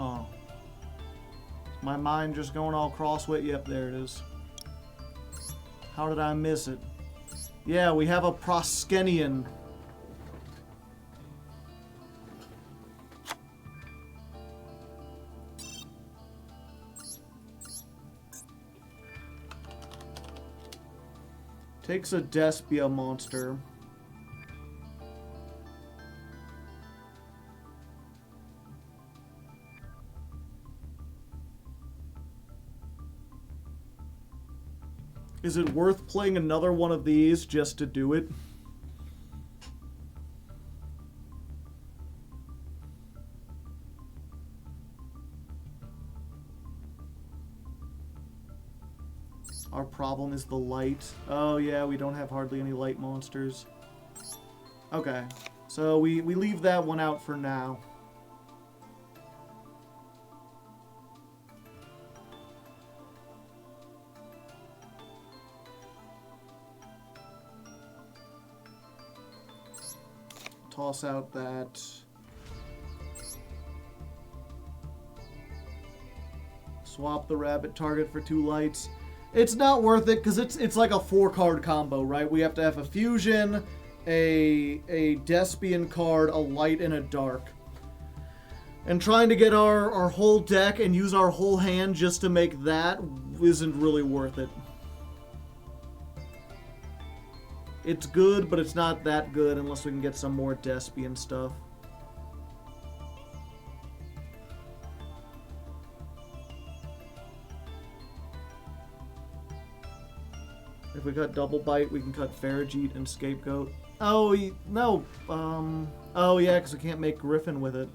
Oh. My mind just going all crosswit. Yep, there it is. How did I miss it? Yeah, we have a Proskenian. Takes a Despia monster. Is it worth playing another one of these just to do it? Our problem is the light. Oh yeah, we don't have hardly any light monsters. Okay. So we leave that one out for now. Toss out that. Swap the rabbit target for 2 lights. It's not worth it because it's like a 4-card combo, right? We have to have a fusion, a Despian card, a light, and a dark. And trying to get our whole deck and use our whole hand just to make that isn't really worth it. It's good, but it's not that good unless we can get some more Despian stuff. If we cut Double Bite, we can cut Farragut and Scapegoat. Oh, no. Oh, yeah, because we can't make Griffin with it.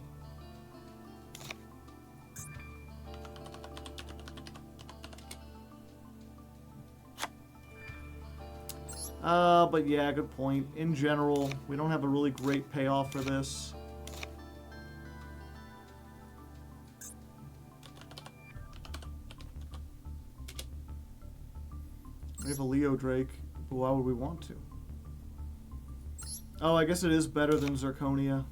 But yeah, good point. In general, we don't have a really great payoff for this. We have a Leo Drake, but why would we want to? Oh, I guess it is better than Zirconia.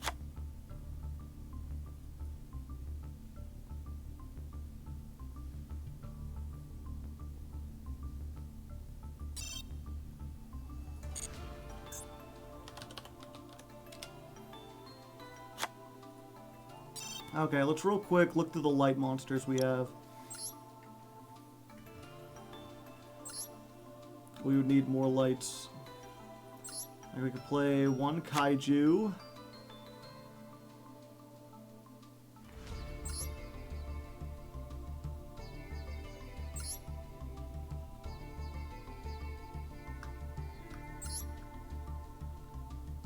Okay, let's real quick look through the light monsters we have. We would need more lights. We could play 1 Kaiju.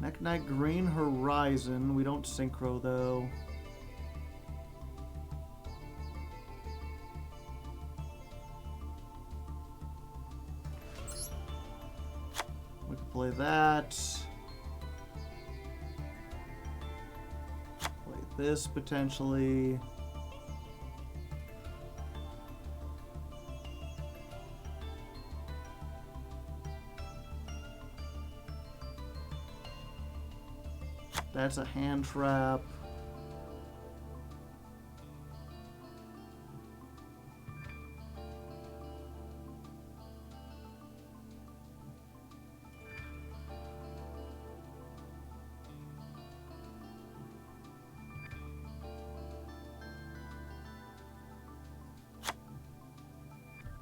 Mekk-Knight Green Horizon. We don't synchro though. Play that. Play this potentially. That's a hand trap.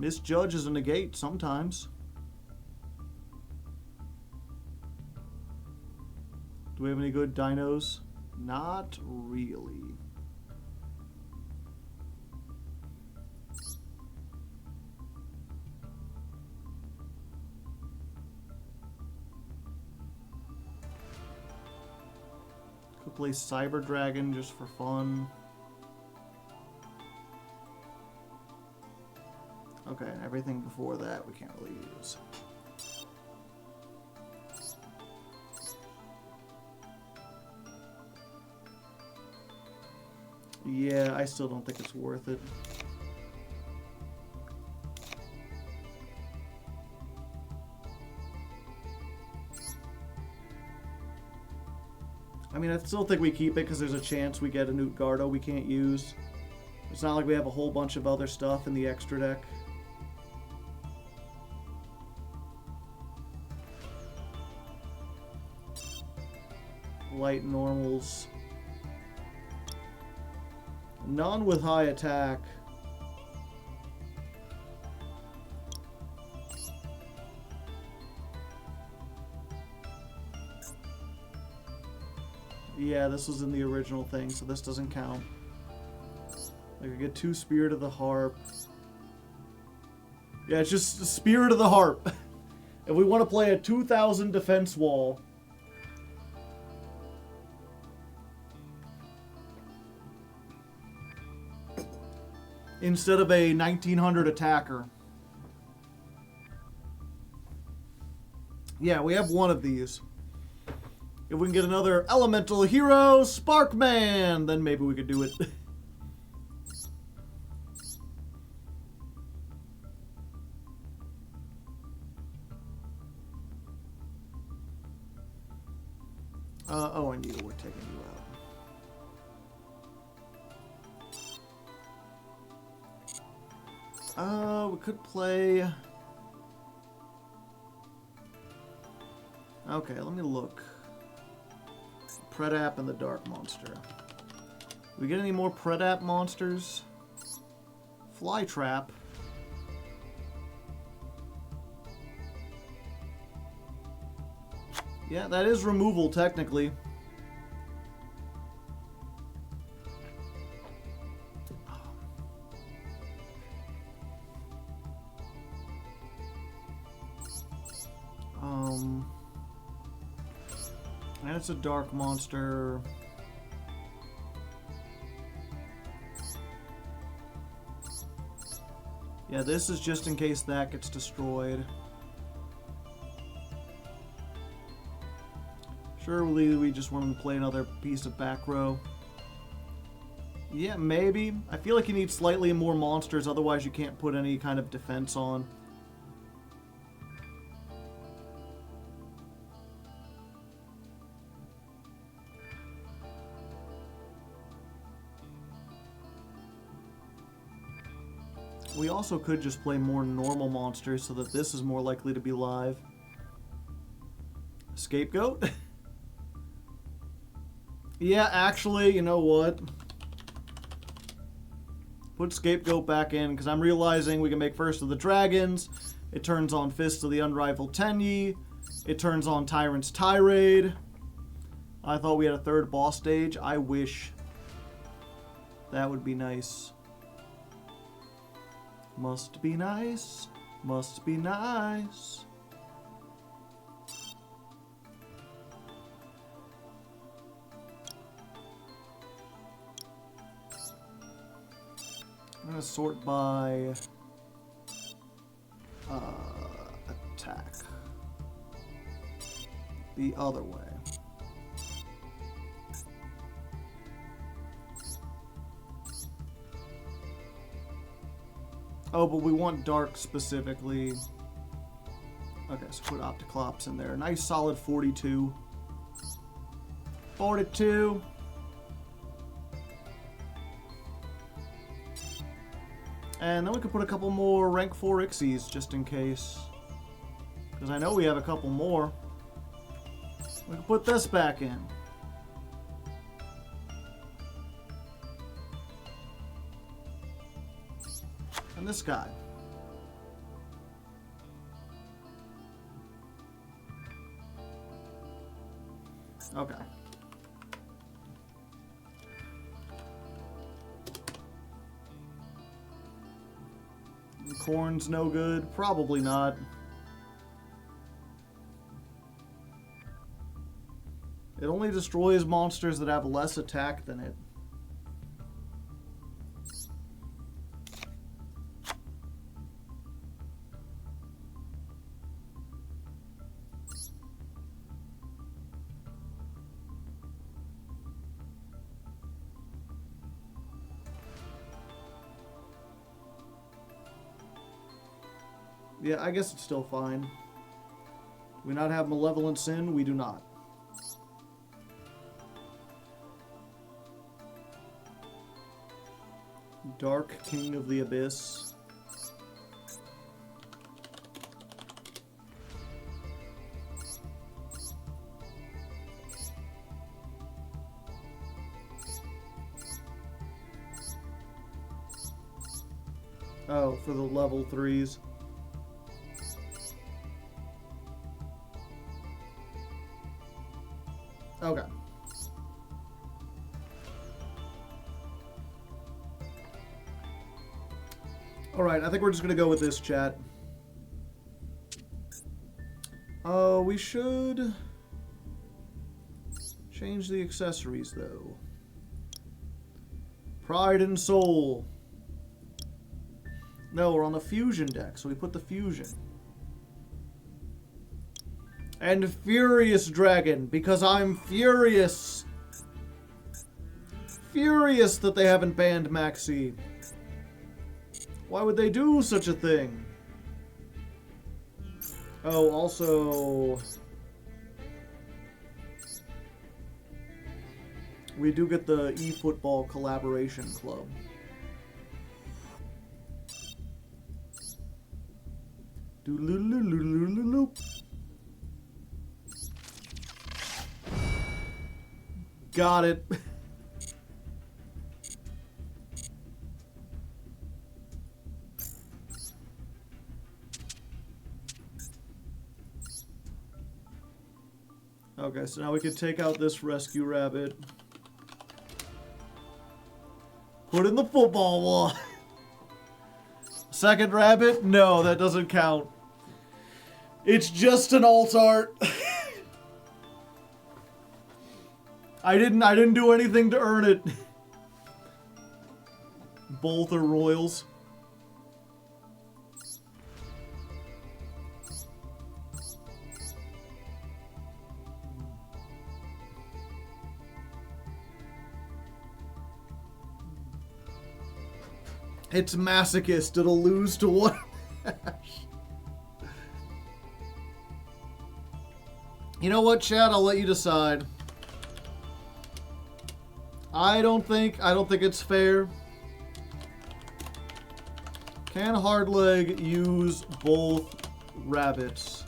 Misjudge is a negate sometimes. Do we have any good dinos? Not really. Could play Cyber Dragon just for fun. Okay, everything before that we can't really use. Yeah, I still don't think it's worth it. I mean, I still think we keep it because there's a chance we get a Newt Gardo we can't use. It's not like we have a whole bunch of other stuff in the extra deck. Light normals. None with high attack. Yeah, this was in the original thing, so this doesn't count. I could get 2 Spirit of the Harp. Yeah, it's just the Spirit of the Harp. If we want to play a 2,000 defense wall. Instead of a 1900 attacker. Yeah, we have one of these. If we can get another elemental hero, Sparkman, then maybe we could do it. Oh, and we're taking you out. We could play... Okay, let me look. Predap and the Dark Monster. We get any more Predap monsters? Flytrap. Yeah, that is removal, technically. And it's a dark monster. Yeah, this is just in case that gets destroyed. Surely we just want to play another piece of back row. Yeah, maybe. I feel like you need slightly more monsters, otherwise you can't put any kind of defense on. We also could just play more normal monsters so that this is more likely to be live. Scapegoat? Yeah, actually, you know what? Put Scapegoat back in, because I'm realizing we can make First of the Dragons. It turns on Fist of the Unrivaled Tenyi. It turns on Tyrant's Tirade. I thought we had a third boss stage. I wish. That would be nice. Must be nice. Must be nice. I'm going to sort by attack. The other way. Oh, but we want dark specifically. Okay, so put Opticlops in there. Nice solid 42. 42. And then we could put a couple more rank 4 Ixies just in case. Because I know we have a couple more. We can put this back in. And this guy. Okay. Corn's no good. Probably not. It only destroys monsters that have less attack than it. Yeah, I guess it's still fine. Do we not have Malevolent Sin? We do not. Dark King of the Abyss. Oh, for the level 3s. Okay. Alright, I think we're just going to go with this, chat. We should change the accessories, though. Pride and Soul. No, we're on the Fusion deck, so we put the Fusion. And Furious Dragon, because I'm furious. Furious that they haven't banned Maxi. Why would they do such a thing? Oh, also... we do get the eFootball Collaboration Club. Doodle-loo-loo-loo-loo-loo-loo. Got it. Okay, so now we can take out this rescue rabbit. Put in the football wall. Second rabbit? No, that doesn't count. It's just an alt art. I didn't do anything to earn it. Both are royals. It's Masochist. It'll lose to one match. You know what, Chad? I'll let you decide. I don't think it's fair. Can Hardleg use both rabbits?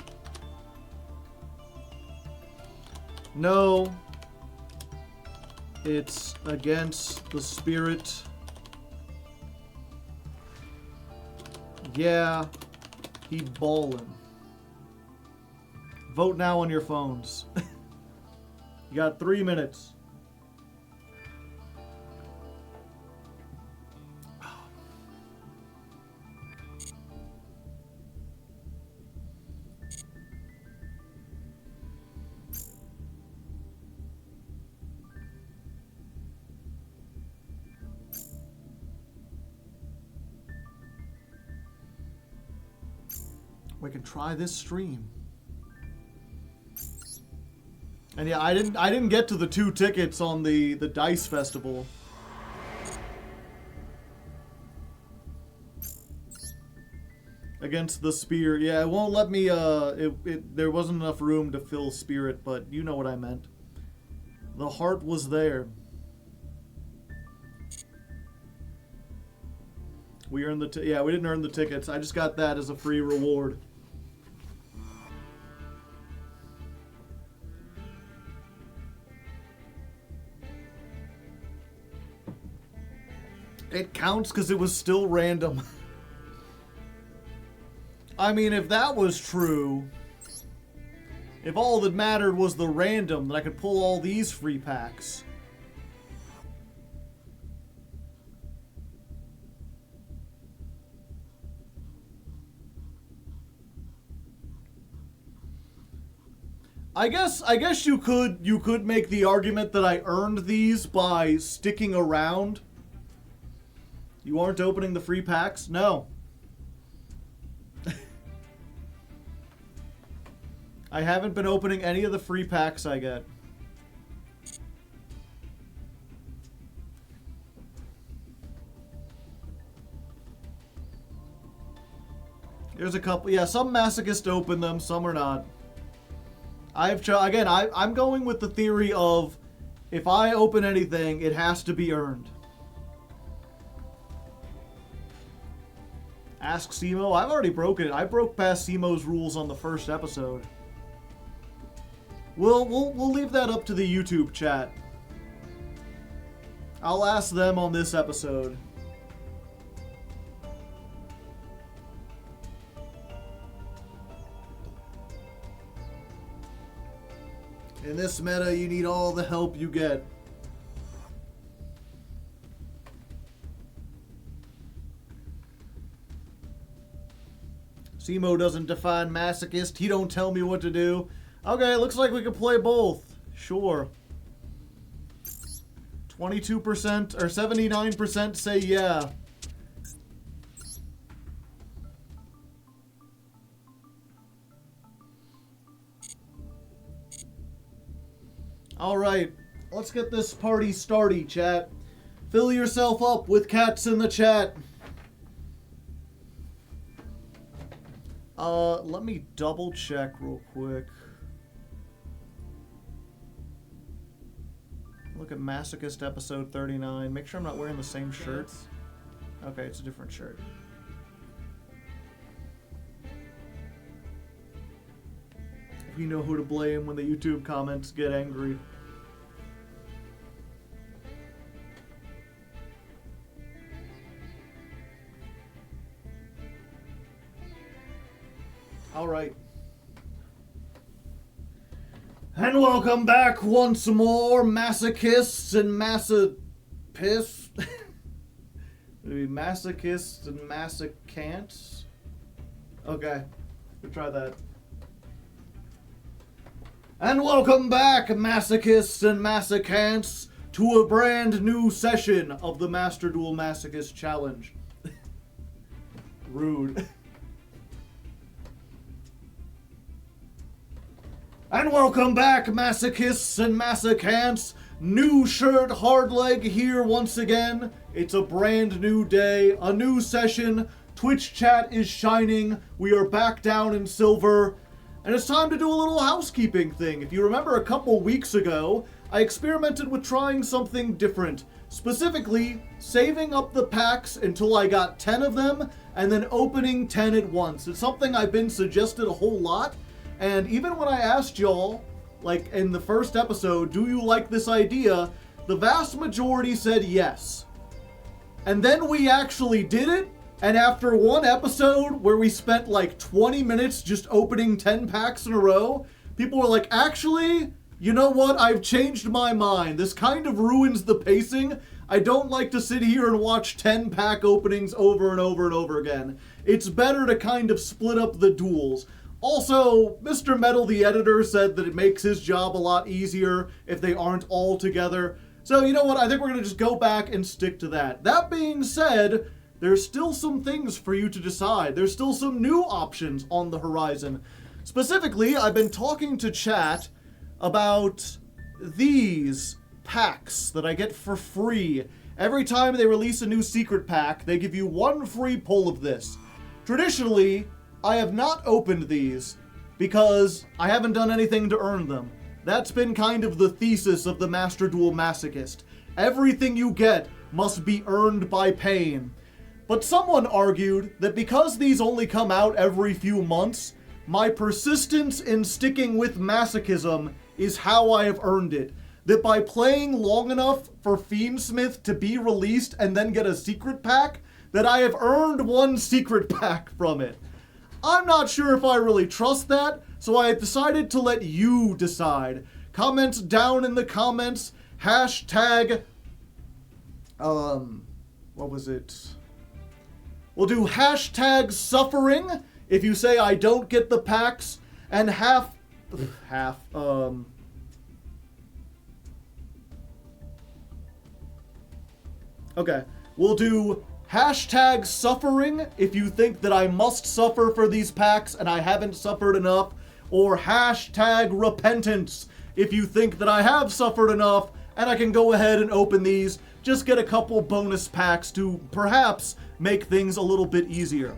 No. It's against the spirit. Yeah, he ballin'. Vote now on your phones. You got 3 minutes. We can try this stream. And yeah, I didn't get to the 2 tickets on the Dice Festival. Against the spear. Yeah, it won't let me there wasn't enough room to fill spirit, but you know what I meant. The heart was there. We earned the yeah, we didn't earn the tickets. I just got that as a free reward. It counts because it was still random. I mean, if that was true, if all that mattered was the random, then I could pull all these free packs. I guess you could make the argument that I earned these by sticking around. You aren't opening the free packs? No. I haven't been opening any of the free packs I get. There's a couple. Yeah, some masochists open them, some are not. I'm going with the theory of if I open anything, it has to be earned. Ask Simo. I've already broken it. I broke past Simo's rules on the first episode. We'll leave that up to the YouTube chat. I'll ask them on this episode. In this meta, you need all the help you get. Simo doesn't define masochist. He don't tell me what to do. Okay, looks like we can play both. Sure. 22% or 79% say yeah. Alright, let's get this party starty, chat. Fill yourself up with cats in the chat. Let me double check real quick. Look at Masochist episode 39. Make sure I'm not wearing the same shirt. Okay, it's a different shirt. You know who to blame when the YouTube comments get angry. Alright. And welcome back once more, masochists and masochists. Maybe masochists and masochants? Okay, we'll try that. And welcome back, masochists and masochants, to a brand new session of the Master Duel Masochist Challenge. Rude. And welcome back, masochists and masochants. New shirt, Hardleg here once again. It's a brand new day, a new session. Twitch chat is shining. We are back down in silver. And it's time to do a little housekeeping thing. If you remember a couple weeks ago, I experimented with trying something different. Specifically, saving up the packs until I got 10 of them, and then opening 10 at once. It's something I've been suggested a whole lot. And even when I asked y'all, like in the first episode, do you like this idea? The vast majority said yes. And then we actually did it. And after one episode where we spent like 20 minutes just opening 10 packs in a row, people were like, actually, you know what? I've changed my mind. This kind of ruins the pacing. I don't like to sit here and watch 10 pack openings over and over and over again. It's better to kind of split up the duels. Also, Mr. Metal, the editor, said that it makes his job a lot easier if they aren't all together. So, you know what? I think we're going to just go back and stick to that. That being said, there's still some things for you to decide. There's still some new options on the horizon. Specifically, I've been talking to chat about these packs that I get for free. Every time they release a new secret pack, they give you one free pull of this. Traditionally, I have not opened these because I haven't done anything to earn them. That's been kind of the thesis of the Master Duel Masochist. Everything you get must be earned by pain. But someone argued that because these only come out every few months, my persistence in sticking with masochism is how I have earned it. That by playing long enough for Fiendsmith to be released and then get a secret pack, that I have earned one secret pack from it. I'm not sure if I really trust that, so I have decided to let you decide. Comment down in the comments, hashtag, what was it? We'll do hashtag suffering if you say I don't get the packs, and okay, we'll do hashtag suffering if you think that I must suffer for these packs and I haven't suffered enough, or hashtag repentance if you think that I have suffered enough and I can go ahead and open these, just get a couple bonus packs to perhaps make things a little bit easier.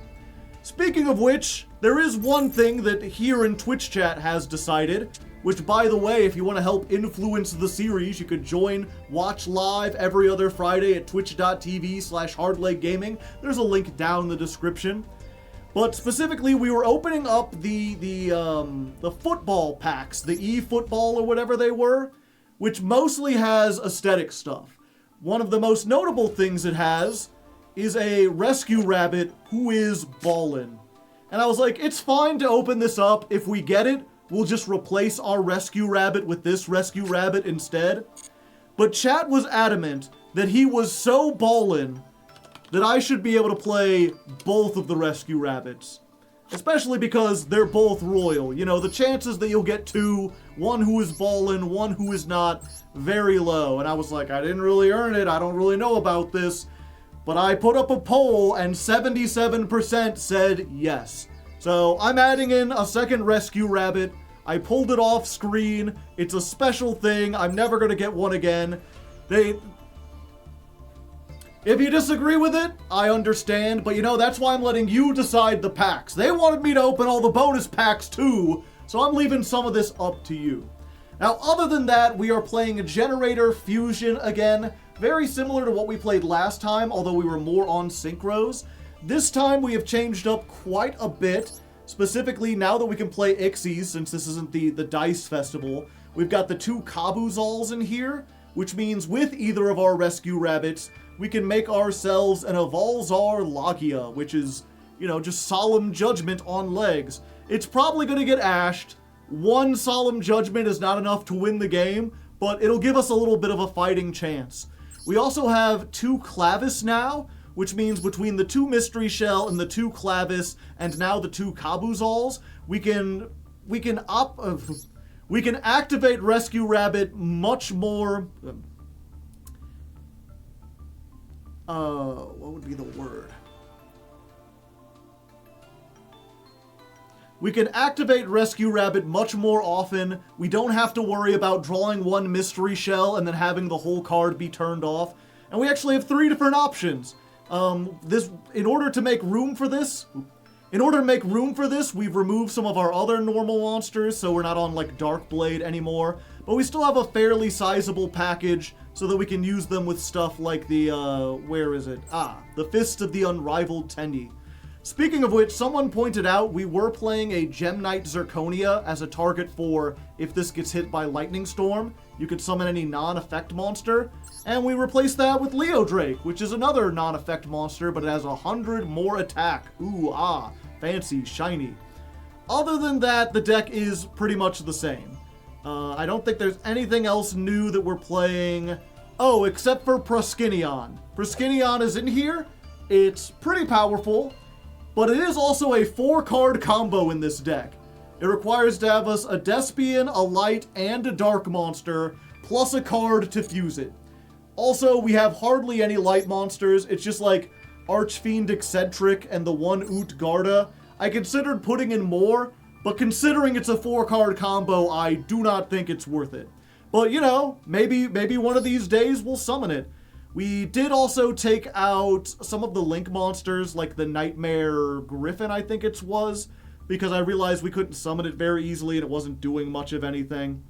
Speaking of which, there is one thing that here in Twitch chat has decided, which, by the way, if you want to help influence the series, you could watch live every other Friday at twitch.tv/hardleggaming. There's a link down in the description. But specifically, we were opening up the football packs, the eFootball or whatever they were, which mostly has aesthetic stuff. One of the most notable things it has is a rescue rabbit who is ballin'. And I was like, it's fine to open this up. If we get it, we'll just replace our rescue rabbit with this rescue rabbit instead. But chat was adamant that he was so ballin' that I should be able to play both of the rescue rabbits. Especially because they're both royal. You know, the chances that you'll get two, one who is ballin', one who is not, very low. And I was like, I didn't really earn it, I don't really know about this. But I put up a poll and 77% said yes. So I'm adding in a second rescue rabbit. I pulled it off screen. It's a special thing. I'm never going to get one again. If you disagree with it, I understand. But, you know, that's why I'm letting you decide the packs. They wanted me to open all the bonus packs, too. So I'm leaving some of this up to you. Now, other than that, we are playing a Generator Fusion again. Very similar to what we played last time, although we were more on synchros. This time, we have changed up quite a bit. Specifically, now that we can play Ixies, since this isn't the Dice Festival, we've got the 2 Kabuzals in here, which means with either of our Rescue Rabbits, we can make ourselves an Evolzar Logia, which is, you know, just Solemn Judgment on legs. It's probably going to get ashed. One Solemn Judgment is not enough to win the game, but it'll give us a little bit of a fighting chance. We also have 2 Clavis now, which means between the 2 Mystery Shell and the 2 Clavis, and now the 2 Kabuzals, we can activate Rescue Rabbit much more. What would be the word? We can activate Rescue Rabbit much more often. We don't have to worry about drawing 1 Mystery Shell and then having the whole card be turned off. And we actually have 3 different options. In order to make room for this, we've removed some of our other normal monsters, so we're not on like Darkblade anymore. But we still have a fairly sizable package so that we can use them with stuff like the, the Fist of the Unrivaled Tenyi. Speaking of which, someone pointed out we were playing a Gem Knight Zirconia as a target for if this gets hit by Lightning Storm, you could summon any non-effect monster, and we replaced that with Leo Drake, which is another non-effect monster, but it has 100 more attack. Ooh, ah, fancy, shiny. Other than that, the deck is pretty much the same. I don't think there's anything else new that we're playing. Oh, except for Proskinion. Proskinion is in here. It's pretty powerful. But it is also a 4-card combo in this deck. It requires to have us a Despian, a Light, and a Dark monster, plus a card to fuse it. Also, we have hardly any Light monsters. It's just like Archfiend Eccentric and the 1 Utgarda. I considered putting in more, but considering it's a 4-card combo, I do not think it's worth it. But, you know, maybe one of these days we'll summon it. We did also take out some of the Link monsters, like the Nightmare Griffin, I think it was, because I realized we couldn't summon it very easily and it wasn't doing much of anything.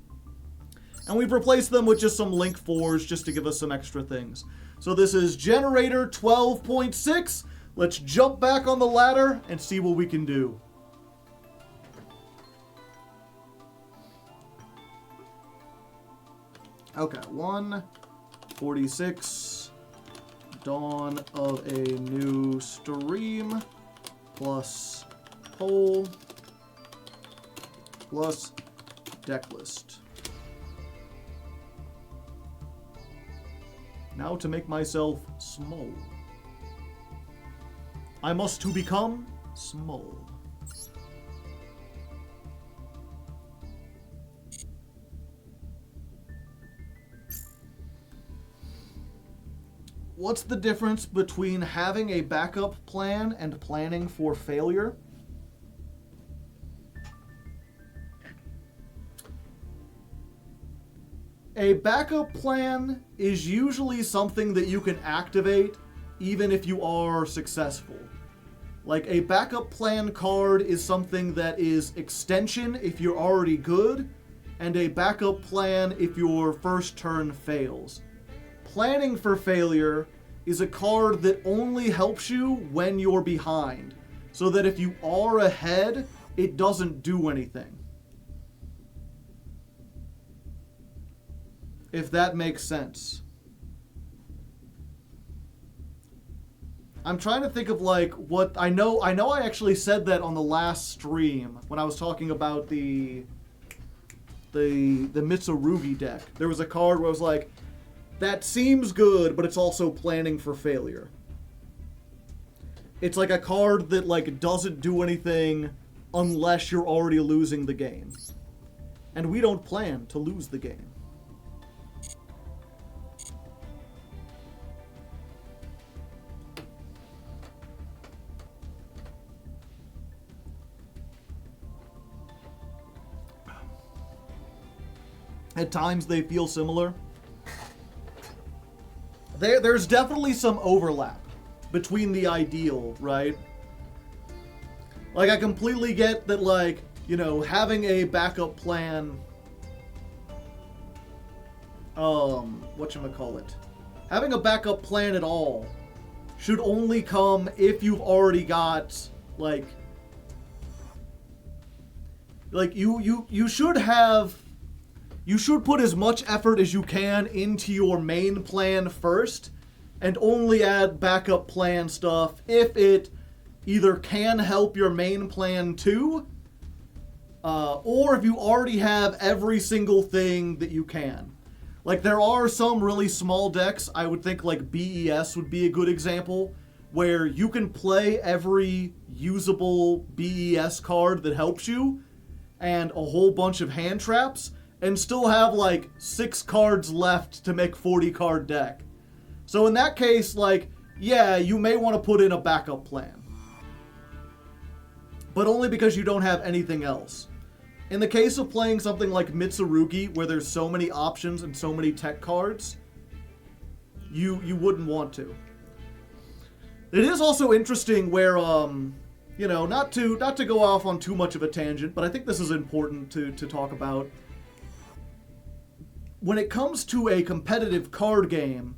And we've replaced them with just some Link 4s just to give us some extra things. So this is Generator 12.6. Let's jump back on the ladder and see what we can do. Okay, 146. Dawn of a new stream plus poll plus deck list. Now to make myself small. I must to become small. What's the difference between having a backup plan and planning for failure? A backup plan is usually something that you can activate even if you are successful. Like a backup plan card is something that is extension if you're already good, and a backup plan if your first turn fails. Planning for failure is a card that only helps you when you're behind, so that if you are ahead, it doesn't do anything. If that makes sense. I'm trying to think of like what I know I actually said that on the last stream when I was talking about the Mitsurugi deck. There was a card where I was like, that seems good, but it's also planning for failure. It's like a card that like doesn't do anything unless you're already losing the game. And we don't plan to lose the game. At times they feel similar. There's definitely some overlap between the ideal, right? Like, I completely get that, like, you know, having a backup plan, whatchamacallit, having a backup plan at all should only come if you've already got, like you should put as much effort as you can into your main plan first, and only add backup plan stuff if it either can help your main plan too, or if you already have every single thing that you can. Like, there are some really small decks, I would think like BES would be a good example, where you can play every usable BES card that helps you, and a whole bunch of hand traps, and still have like 6 cards left to make 40 card deck. So in that case, like, yeah, you may want to put in a backup plan. But only because you don't have anything else. In the case of playing something like Mitsurugi, where there's so many options and so many tech cards, you wouldn't want to. It is also interesting where, you know, not to go off on too much of a tangent, but I think this is important to talk about. When it comes to a competitive card game,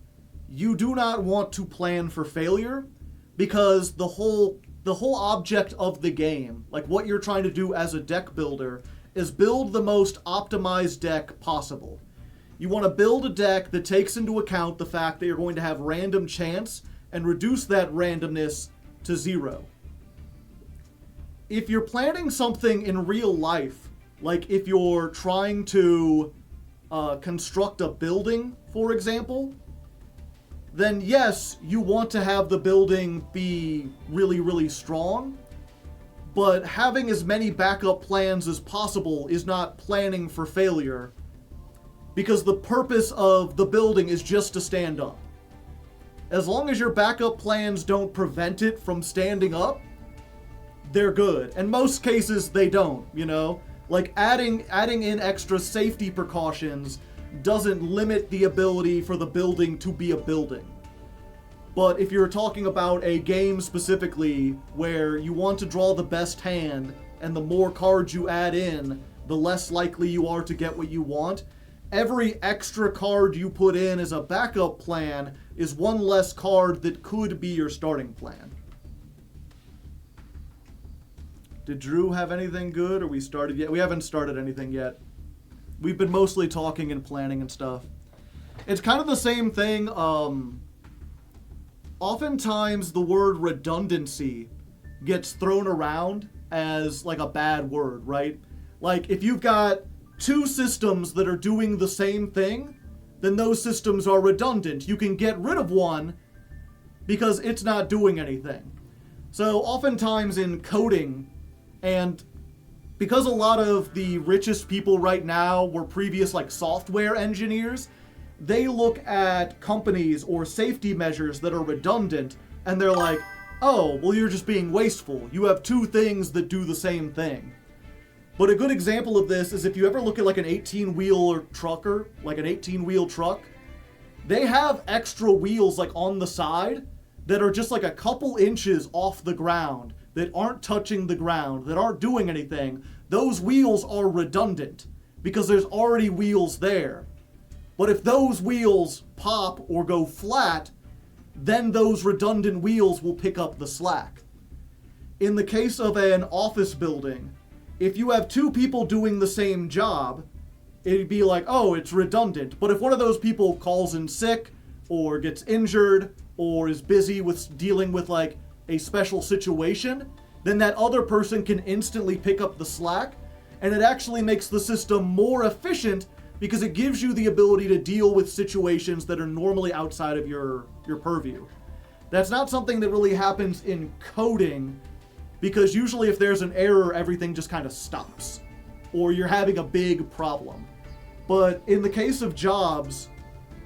you do not want to plan for failure, because the whole object of the game, like what you're trying to do as a deck builder, is build the most optimized deck possible. You want to build a deck that takes into account the fact that you're going to have random chance and reduce that randomness to 0. If you're planning something in real life, like if you're trying to construct a building, for example, then yes, you want to have the building be really, really strong, but having as many backup plans as possible is not planning for failure, because the purpose of the building is just to stand up. As long as your backup plans don't prevent it from standing up, they're good. In most cases, they don't, you know? Like, adding in extra safety precautions doesn't limit the ability for the building to be a building. But if you're talking about a game specifically where you want to draw the best hand, and the more cards you add in, the less likely you are to get what you want, every extra card you put in as a backup plan is one less card that could be your starting plan. Did Drew have anything good, or we started yet? We haven't started anything yet. We've been mostly talking and planning and stuff. It's kind of the same thing. Oftentimes the word redundancy gets thrown around as like a bad word, right? Like, if you've got 2 systems that are doing the same thing, then those systems are redundant. You can get rid of one because it's not doing anything. So oftentimes in coding, and because a lot of the richest people right now were previous like software engineers, they look at companies or safety measures that are redundant, and they're like, oh, well, you're just being wasteful. You have 2 things that do the same thing. But a good example of this is if you ever look at like an 18-wheel trucker, like an 18-wheel truck, they have extra wheels like on the side that are just like a couple inches off the ground, that aren't touching the ground, that aren't doing anything. Those wheels are redundant because there's already wheels there. But if those wheels pop or go flat, then those redundant wheels will pick up the slack. In the case of an office building, if you have 2 people doing the same job, it'd be like, oh, it's redundant. But if one of those people calls in sick, or gets injured, or is busy with dealing with like a special situation, then that other person can instantly pick up the slack, and it actually makes the system more efficient because it gives you the ability to deal with situations that are normally outside of your purview. That's not something that really happens in coding, because usually if there's an error, everything just kind of stops, or you're having a big problem. But in the case of jobs,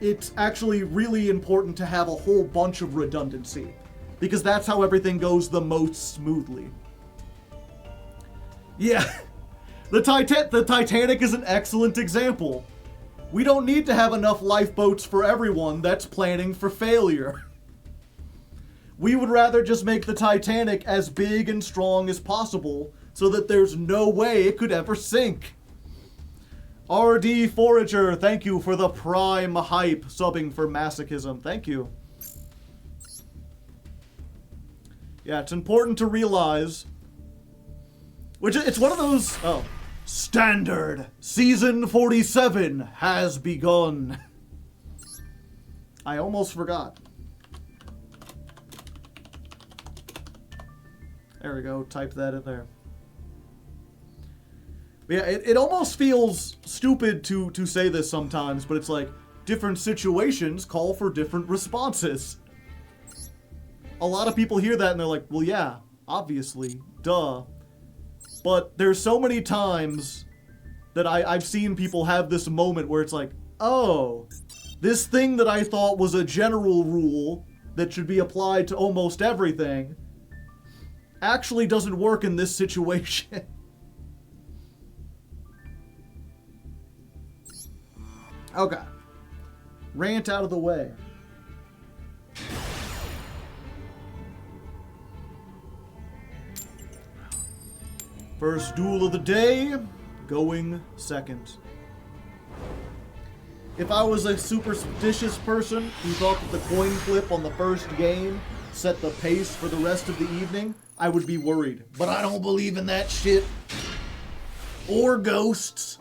it's actually really important to have a whole bunch of redundancy, because that's how everything goes the most smoothly. Yeah, the Titanic is an excellent example. We don't need to have enough lifeboats for everyone. That's planning for failure. We would rather just make the Titanic as big and strong as possible so that there's no way it could ever sink. RD Forager, thank you for the prime hype, subbing for Masochism. Thank you. Yeah, it's important to realize, which it's one of those, standard season 47 has begun. I almost forgot. There we go, type that in there. But yeah, it almost feels stupid to say this sometimes, but it's like, different situations call for different responses. A lot of people hear that and they're like, well, yeah, obviously, duh. But there's so many times that I've seen people have this moment where it's like, oh, this thing that I thought was a general rule that should be applied to almost everything actually doesn't work in this situation. Okay. Rant out of the way. First duel of the day, going second. If I was a superstitious person who thought that the coin flip on the first game set the pace for the rest of the evening, I would be worried. But I don't believe in that shit. Or ghosts.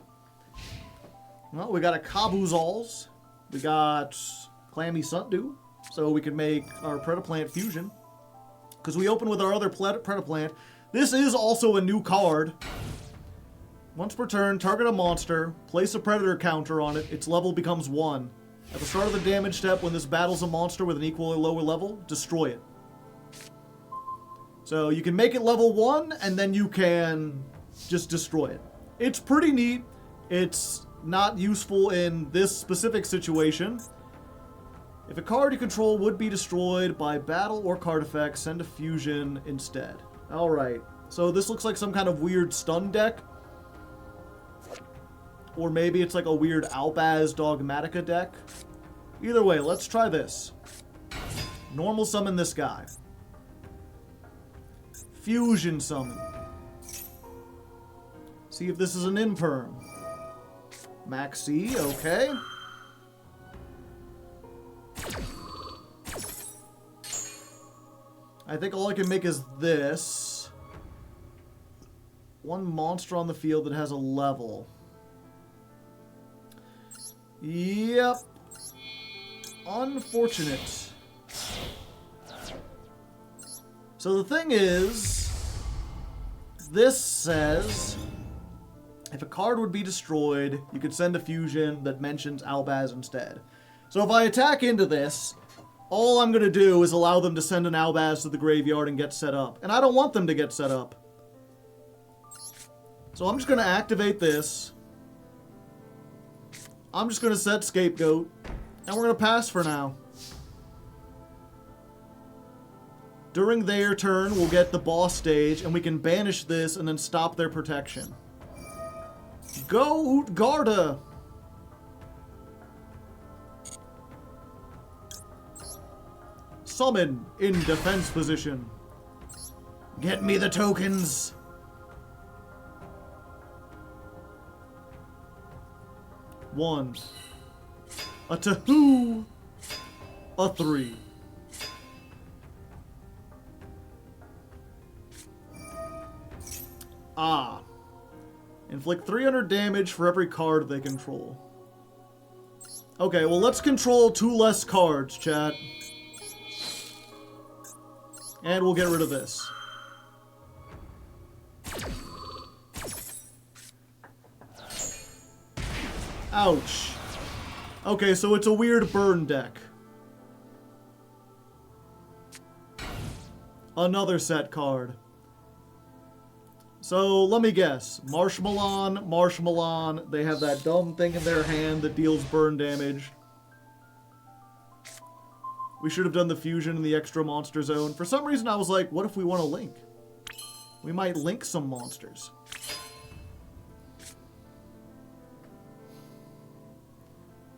Well, we got a Kabuzals. We got Clammy Sundew. So we can make our Predaplant fusion. Because we open with our other Predaplant. This is also a new card. Once per turn, target a monster, place a predator counter on it, its level becomes 1. At the start of the damage step, when this battles a monster with an equal or lower level, destroy it. So you can make it level 1, and then you can just destroy it. It's pretty neat. It's not useful in this specific situation. If a card you control would be destroyed by battle or card effect, send a fusion instead. Alright, so this looks like some kind of weird stun deck. Or maybe it's like a weird Albaz Dogmatica deck. Either way, let's try this. Normal summon this guy. Fusion summon. See if this is an Imperm. Maxi, okay. I think all I can make is this. One monster on the field that has a level. Yep. Unfortunate. So the thing is, this says, if a card would be destroyed, you could send a fusion that mentions Albaz instead. So if I attack into this, all I'm going to do is allow them to send an Albaz to the graveyard and get set up. And I don't want them to get set up. So I'm just going to activate this. I'm just going to set Scapegoat. And we're going to pass for now. During their turn, we'll get the boss stage, and we can banish this and then stop their protection. Go, Utgarda! Summon in defense position. Get me the tokens. One. A 2. A 3. Ah. Inflict 300 damage for every card they control. Okay, well, let's control 2 less cards, chat. And we'll get rid of this. Ouch. Okay, so it's a weird burn deck. Another set card. So, let me guess. Marshmallow, they have that dumb thing in their hand that deals burn damage. We should have done the fusion in the extra monster zone. For some reason, I was like, what if we want to link? We might link some monsters.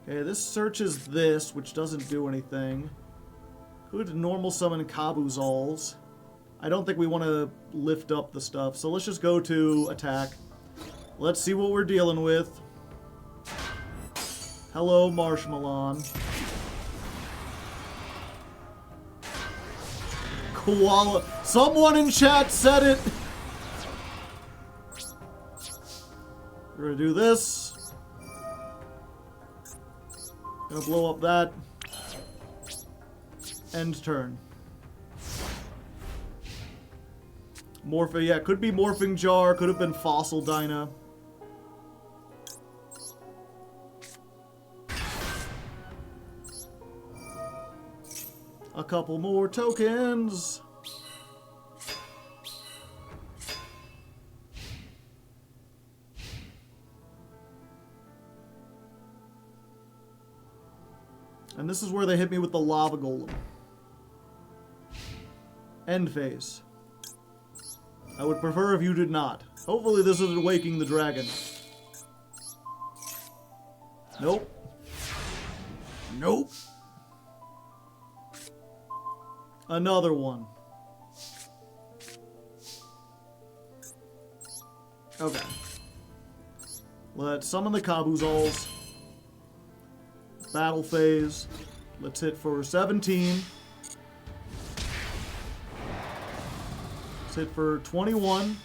Okay, this searches this, which doesn't do anything. Could normal summon Kabuzals. I don't think we want to lift up the stuff, so let's just go to attack. Let's see what we're dealing with. Hello, Marshmallow. Koala. Someone in chat said it! We're gonna do this. Gonna blow up that. End turn. Yeah, could be Morphing Jar, could have been Fossil Dyna. A couple more tokens. And this is where they hit me with the Lava Golem. End phase. I would prefer if you did not. Hopefully this isn't waking the dragon. Nope. Nope. Another one. Okay. Let's summon the Kabuzals. Battle phase. Let's hit for 17. Let's hit for 21.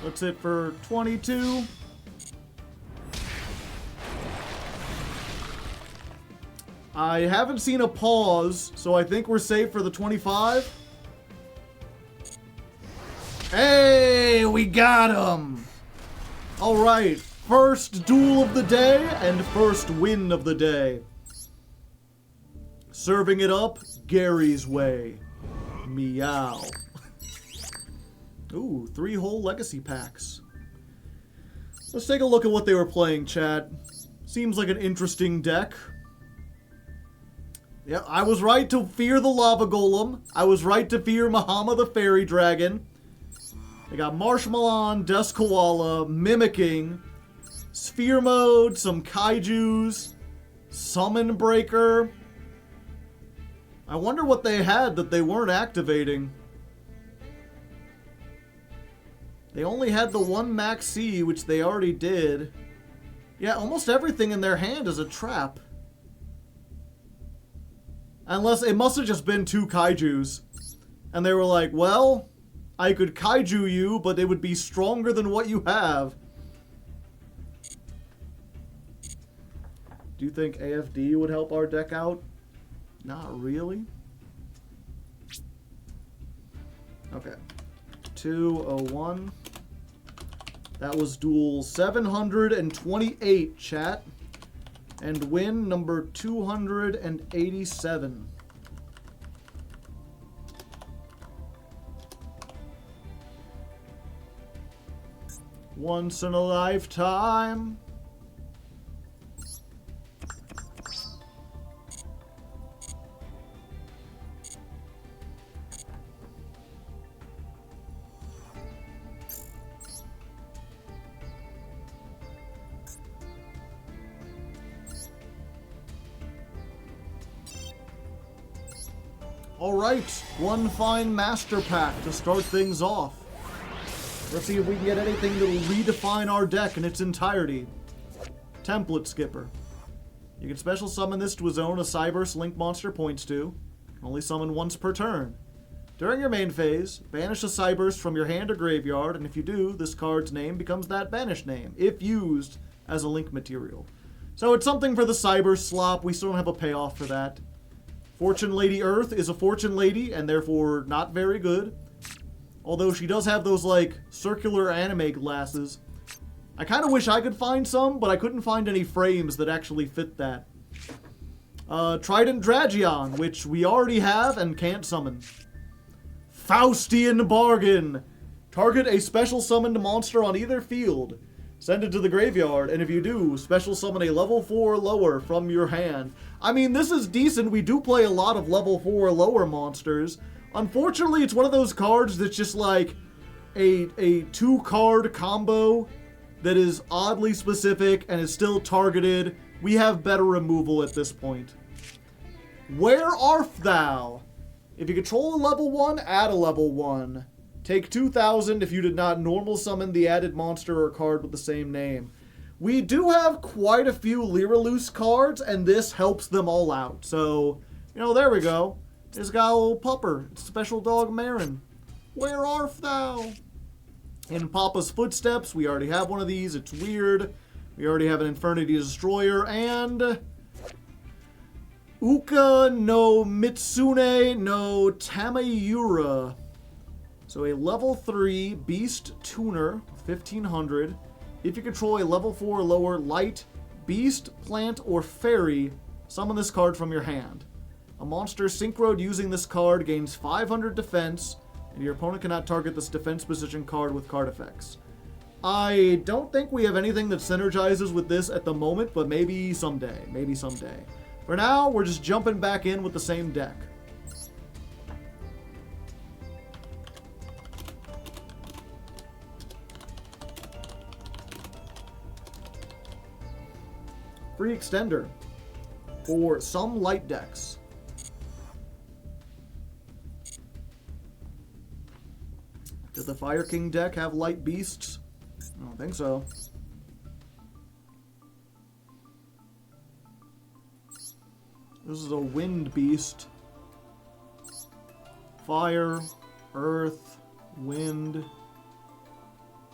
Let's hit for 22. I haven't seen a pause, so I think we're safe for the 25. Hey, we got him! Alright, first duel of the day and first win of the day. Serving it up Gary's way. Meow. Ooh, 3 whole legacy packs. Let's take a look at what they were playing, chat. Seems like an interesting deck. Yeah, I was right to fear the Lava Golem. I was right to fear Mahama the Fairy Dragon. They got Marshmallow, Death Koala, Mimicking, Sphere Mode, some Kaijus, Summon Breaker. I wonder what they had that they weren't activating. They only had the one Max C, which they already did. Yeah, almost everything in their hand is a trap. Unless it must have just been 2 Kaijus. And they were like, well, I could Kaiju you, but it would be stronger than what you have. Do you think AFD would help our deck out? Not really. Okay. 201. That was duel 728, chat. And win number 287. Once in a lifetime. Alright, one fine master pack to start things off. Let's see if we can get anything that will redefine our deck in its entirety. Template Skipper. You can special summon this to a zone a Cyberse Link monster points to. Only summon once per turn. During your main phase, banish a Cyberse from your hand or graveyard, and if you do, this card's name becomes that banished name, if used as a Link material. So it's something for the Cyberse slop. We still don't have a payoff for that. Fortune Lady Earth is a Fortune Lady, and therefore not very good. Although she does have those, like, circular anime glasses. I kind of wish I could find some, but I couldn't find any frames that actually fit that. Trident Dragion, which we already have and can't summon. Faustian Bargain. Target a special summoned monster on either field. Send it to the graveyard, and if you do, special summon a level 4 or lower from your hand. I mean, this is decent. We do play a lot of level 4 or lower monsters. Unfortunately, it's one of those cards that's just like a 2-card combo that is oddly specific and is still targeted, we have better removal at this point. Where art thou? If you control a level 1, add a level 1. Take 2,000 if you did not normal summon the added monster or card with the same name. We do have quite a few Lyraloose cards, and this helps them all out. So, you know, there we go. It's got a little pupper. It's Special Dog Marin. Where art thou? In Papa's Footsteps, we already have one of these. It's weird. We already have an Infernity Destroyer, and Uka no Mitsune no Tamayura. So a level 3 Beast Tuner, 1500. If you control a level 4 or lower Light, Beast, Plant, or Fairy, summon this card from your hand. A monster synchroed using this card gains 500 defense, and your opponent cannot target this defense position card with card effects. I don't think we have anything that synergizes with this at the moment, but maybe someday. Maybe someday. For now, we're just jumping back in with the same deck. Free extender for some light decks. Did the Fire King deck have light beasts? I don't think so. This is a wind beast. Fire, earth, wind.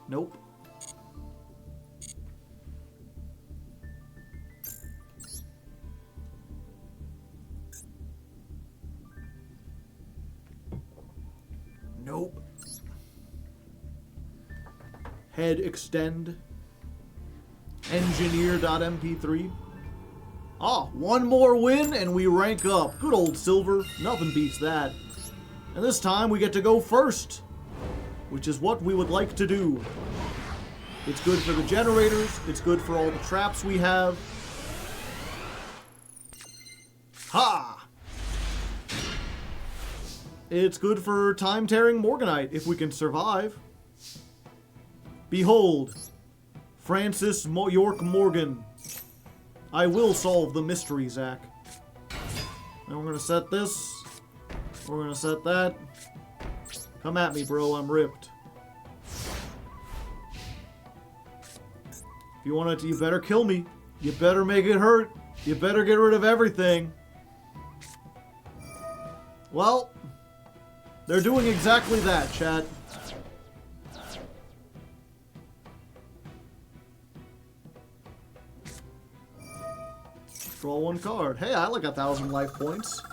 Nope. Nope. Head extend. Engineer.mp3. Ah, one more win and we rank up. Good old Silver. Nothing beats that. And this time we get to go first, which is what we would like to do. It's good for the generators. It's good for all the traps we have. Ha! It's good for time-tearing Morganite if we can survive. Behold, Francis York Morgan. I will solve the mystery, Zach. And we're going to set this. We're going to set that. Come at me, bro. I'm ripped. If you want it to, you better kill me. You better make it hurt. You better get rid of everything. Well, they're doing exactly that, chat. Draw one card. Hey, I like 1,000 life points.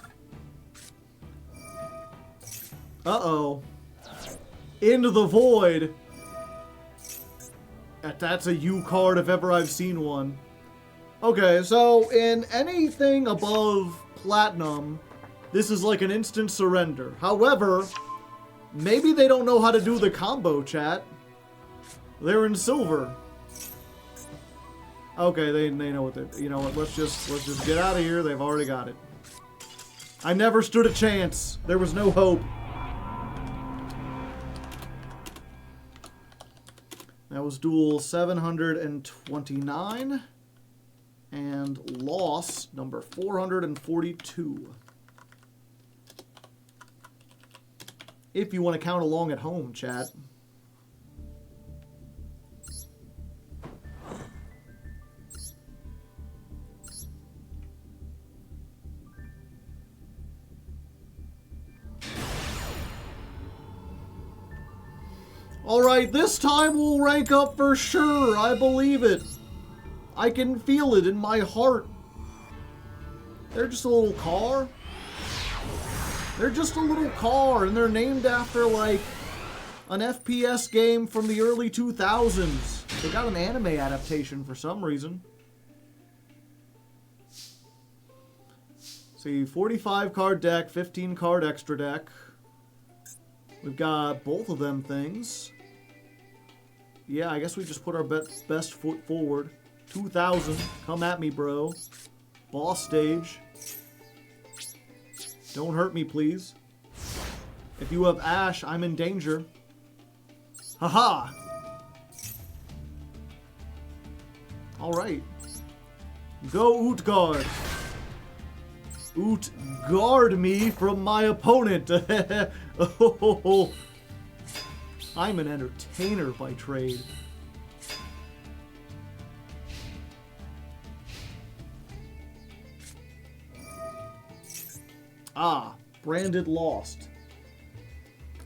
Uh-oh. Into the void. That's a U card if ever I've seen one. Okay, so in anything above platinum, this is like an instant surrender. However, maybe they don't know how to do the combo, chat. They're in silver. Okay, they know what they... You know what, let's just get out of here. They've already got it. I never stood a chance. There was no hope. That was duel 729. And loss number 442. If you want to count along at home, chat. Alright, this time we'll rank up for sure. I believe it. I can feel it in my heart. They're just a little car. They're just a little car, and they're named after, like, an FPS game from the early 2000s. They got an anime adaptation for some reason. See, 45 card deck, 15 card extra deck. We've got both of them things. Yeah, I guess we just put our best foot forward. 2,000. Come at me, bro. Boss stage. Don't hurt me, please. If you have Ash, I'm in danger. Haha! Alright. Go Utgard. Utgard me from my opponent. Oh, I'm an entertainer by trade. Ah, branded lost.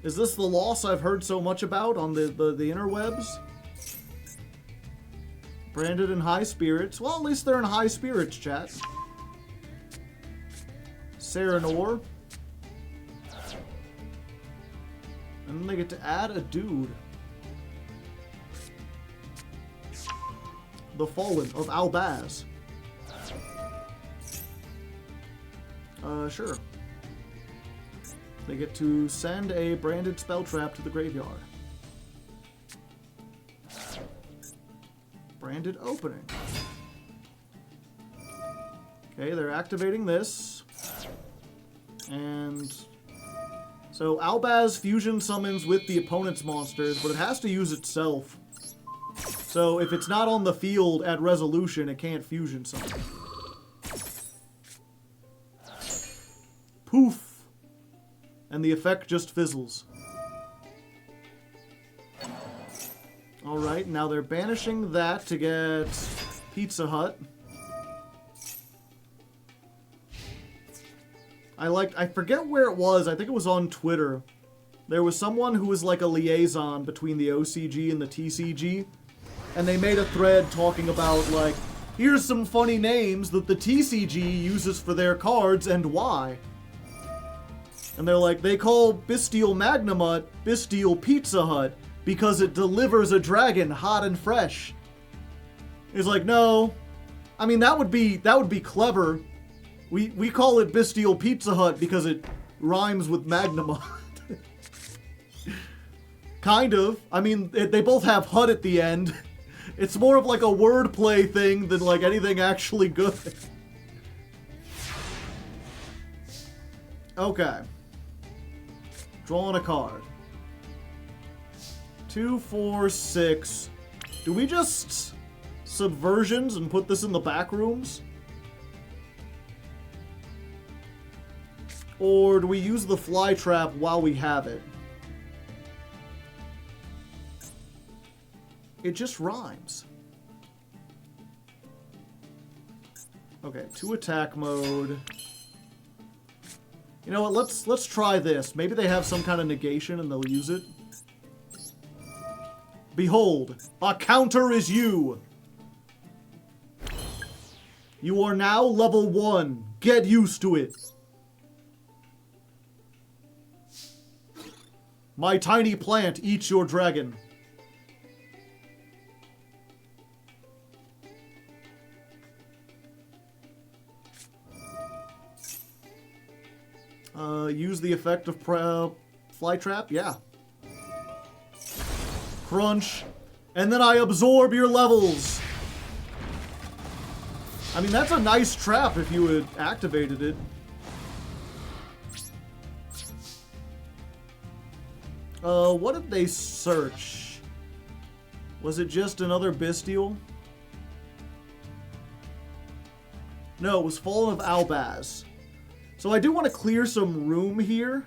Is this the loss I've heard so much about on the interwebs? Branded in high spirits. Well, at least they're in high spirits, chat. Serenor. And then they get to add a dude. The Fallen of Albaz. Sure. They get to send a branded spell trap to the graveyard. Branded opening. Okay, they're activating this. And so Albaz fusion summons with the opponent's monsters, but it has to use itself. So if it's not on the field at resolution, it can't fusion summon. Poof. And the effect just fizzles. Alright, now they're banishing that to get Pizza Hut. I forget where it was, I think it was on Twitter. There was someone who was like a liaison between the OCG and the TCG. And they made a thread talking about, like, here's some funny names that the TCG uses for their cards and why. And they're like, they call Bestial Magnamut Bestial Pizza Hut because it delivers a dragon hot and fresh. It's like, no. I mean, that would be clever. We call it Bestial Pizza Hut because it rhymes with Magnamut. Kind of. I mean, they both have hut at the end. It's more of like a wordplay thing than like anything actually good. Okay. Drawing a card. 2, 4, 6. Do we just subversions and put this in the back rooms? Or do we use the fly trap while we have it? It just rhymes. Okay, 2 attack mode. You know what, let's try this. Maybe they have some kind of negation and they'll use it. Behold, a counter is you! You are now level 1. Get used to it. My tiny plant eats your dragon. Use the effect of fly trap? Yeah. Crunch. And then I absorb your levels. I mean, that's a nice trap if you had activated it. What did they search? Was it just another Bestial? No, it was Fallen of Albaz. So I do want to clear some room here.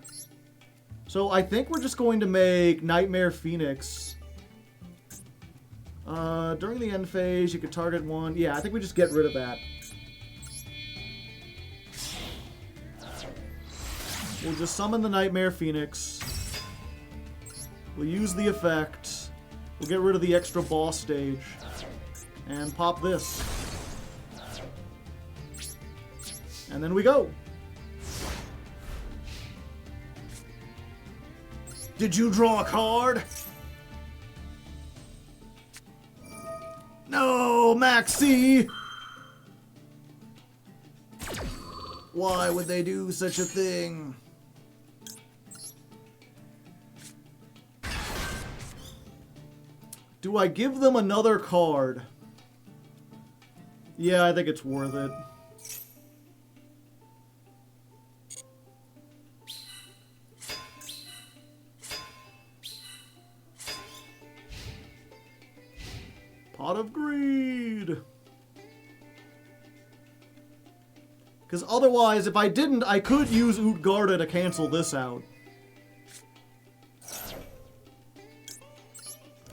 So I think we're just going to make Nightmare Phoenix. During the end phase, you could target one. Yeah, I think we just get rid of that. We'll just summon the Nightmare Phoenix. We'll use the effect. We'll get rid of the extra boss stage. And pop this. And then we go. Did you draw a card? No, Maxie! Why would they do such a thing? Do I give them another card? Yeah, I think it's worth it. Pot of Greed. Because otherwise, if I didn't, I could use Utgarda to cancel this out.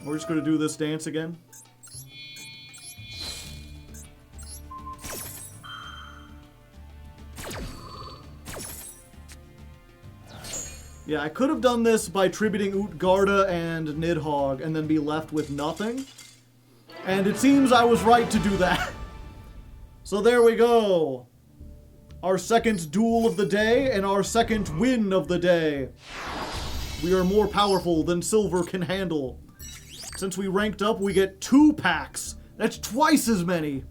We're just going to do this dance again. Yeah, I could have done this by tributing Utgarda and Nidhogg and then be left with nothing. And it seems I was right to do that. So there we go. Our second duel of the day and our second win of the day. We are more powerful than Silver can handle. Since we ranked up, we get 2 packs. That's twice as many.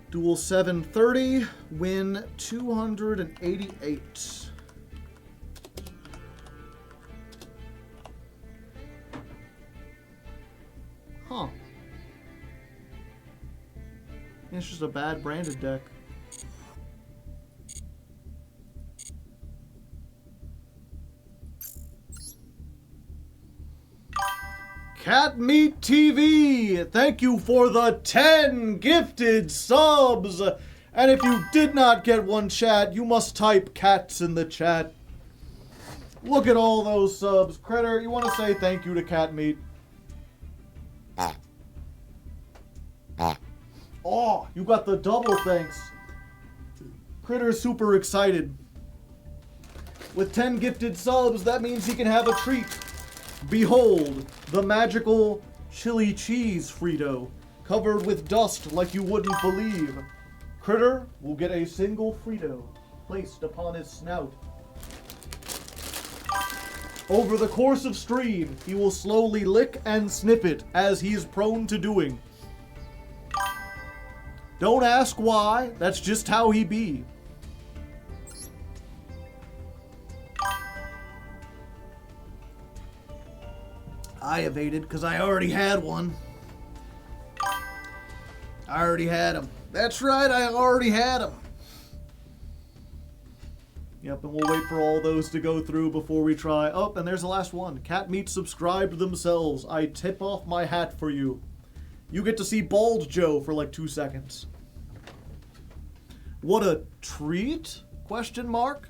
Duel 730, win 288. Huh. It's just a bad branded deck. Cat Meat TV, thank you for the 10 gifted subs. And if you did not get one, chat, you must type cats in the chat. Look at all those subs. Critter, you want to say thank you to Cat Meat? Oh, you got the double thanks. Critter's super excited. With 10 gifted subs, that means he can have a treat. Behold, the magical chili cheese Frito, covered with dust like you wouldn't believe. Critter will get a single Frito placed upon his snout. Over the course of stream, he will slowly lick and sniff it, as he is prone to doing. Don't ask why, that's just how he be. I evaded because I already had one. I already had him. That's right, I already had him. Yep, and we'll wait for all those to go through before we try. Oh, and there's the last one. Cat Meat subscribed themselves. I tip off my hat for you. You get to see Bald Joe for like 2 seconds. What a treat? Question mark.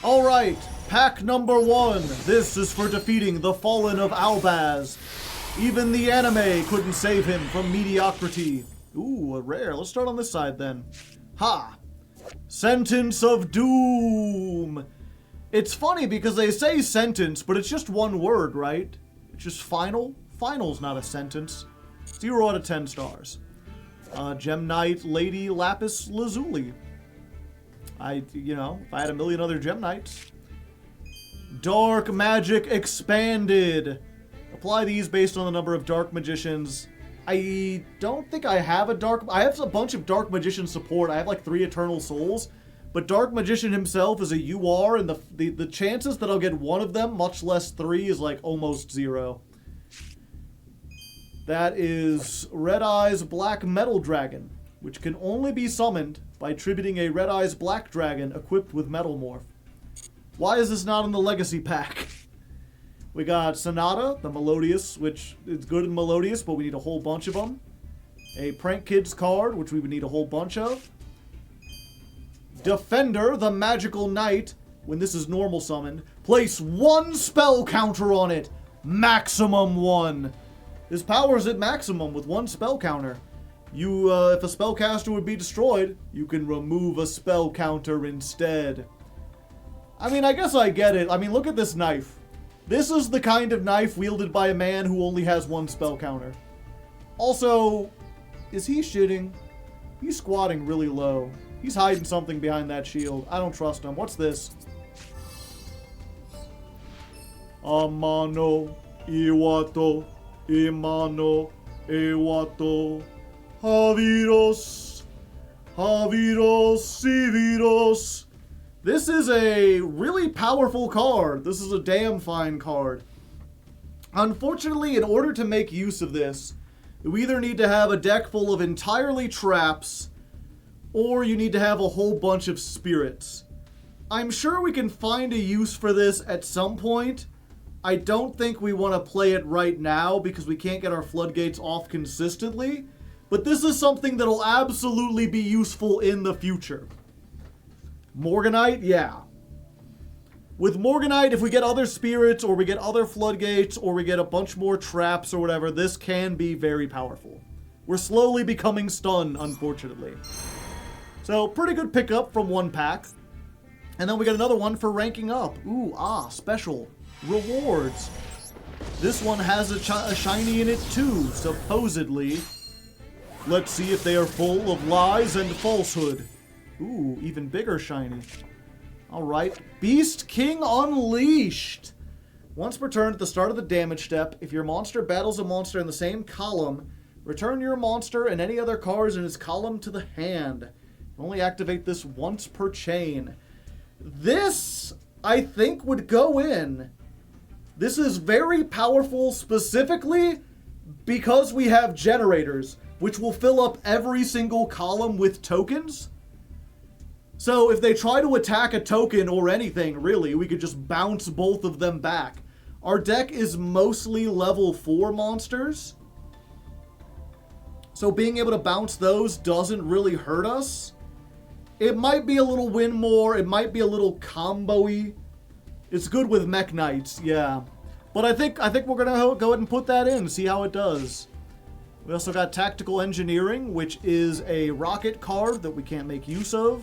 Alright, pack number 1. This is for defeating the Fallen of Albaz. Even the anime couldn't save him from mediocrity. Ooh, a rare. Let's start on this side then. Ha! Sentence of Doom. It's funny because they say sentence, but it's just one word, right? It's just final. Final's not a sentence. 0 out of 10 stars. Gem Knight Lady Lapis Lazuli. If I had a million other Gem Knights. Dark Magic Expanded. Apply these based on the number of Dark Magicians. I don't think I have I have a bunch of Dark Magician support. I have like 3 Eternal Souls. But Dark Magician himself is a UR, and the chances that I'll get one of them, much less 3, is like almost 0. That is Red Eyes Black Metal Dragon, which can only be summoned by tributing a Red Eyes Black Dragon equipped with Metal Morph. Why is this not in the Legacy pack? We got Sonata, the Melodious, which is good in Melodious, but we need a whole bunch of them. A Prank Kids card, which we would need a whole bunch of. Defender, the Magical Knight, when this is normal summoned, place 1 spell counter on it. Maximum 1. His power is at maximum with 1 spell counter. If a spellcaster would be destroyed, you can remove a spell counter instead. I mean, I guess I get it. I mean, look at this knife. This is the kind of knife wielded by a man who only has 1 spell counter. Also, is he shitting? He's squatting really low. He's hiding something behind that shield. I don't trust him. What's this? Amano, Iwato, Imano, Iwato. Haviros, Siviros. This is a really powerful card. This is a damn fine card. Unfortunately, in order to make use of this, we either need to have a deck full of entirely traps, or you need to have a whole bunch of spirits. I'm sure we can find a use for this at some point. I don't think we want to play it right now because we can't get our floodgates off consistently, but this is something that'll absolutely be useful in the future. Morganite, yeah. With Morganite, if we get other spirits, or we get other floodgates, or we get a bunch more traps or whatever, this can be very powerful. We're slowly becoming stunned, unfortunately. So, pretty good pickup from one pack. And then we got another one for ranking up. Ooh, special. Rewards. This one has a shiny in it too, supposedly. Let's see if they are full of lies and falsehood. Ooh, even bigger shiny. Alright, Beast King Unleashed. Once per turn at the start of the damage step, if your monster battles a monster in the same column, return your monster and any other cards in its column to the hand. Only activate this once per chain. This, I think, would go in. This is very powerful specifically because we have generators, which will fill up every single column with tokens. So if they try to attack a token or anything, really, we could just bounce both of them back. Our deck is mostly level 4 monsters. So being able to bounce those doesn't really hurt us. It might be a little win more. It might be a little combo-y. It's good with Mech Knights, yeah. But I think we're going to go ahead and put that in, see how it does. We also got Tactical Engineering, which is a rocket card that we can't make use of.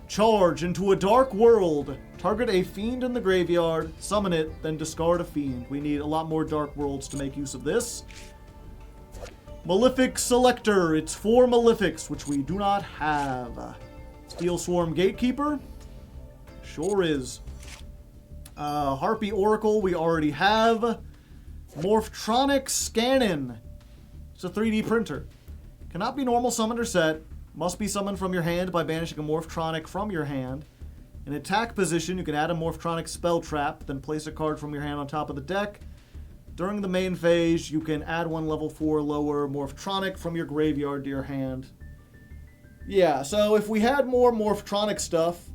Charge into a dark world. Target a fiend in the graveyard, summon it, then discard a fiend. We need a lot more dark worlds to make use of this. Malefic Selector. It's 4 Malefics, which we do not have. Steel Swarm Gatekeeper. Sure is. Harpy Oracle we already have. Morphtronic Scannon. It's a 3D printer. Cannot be normal summoned or set. Must be summoned from your hand by banishing a Morphtronic from your hand. In attack position, you can add a Morphtronic spell trap, then place a card from your hand on top of the deck. During the main phase, you can add one level 4 lower Morphtronic from your graveyard to your hand. Yeah, so if we had more Morphtronic stuff,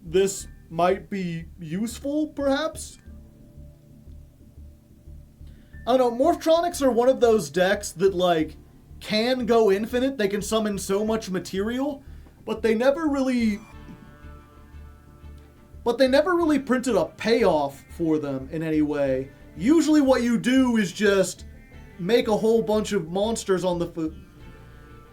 this might be useful, perhaps? I don't know, Morphtronics are one of those decks that, like, can go infinite. They can summon so much material, but they never really printed a payoff for them in any way. Usually what you do is just make a whole bunch of monsters on the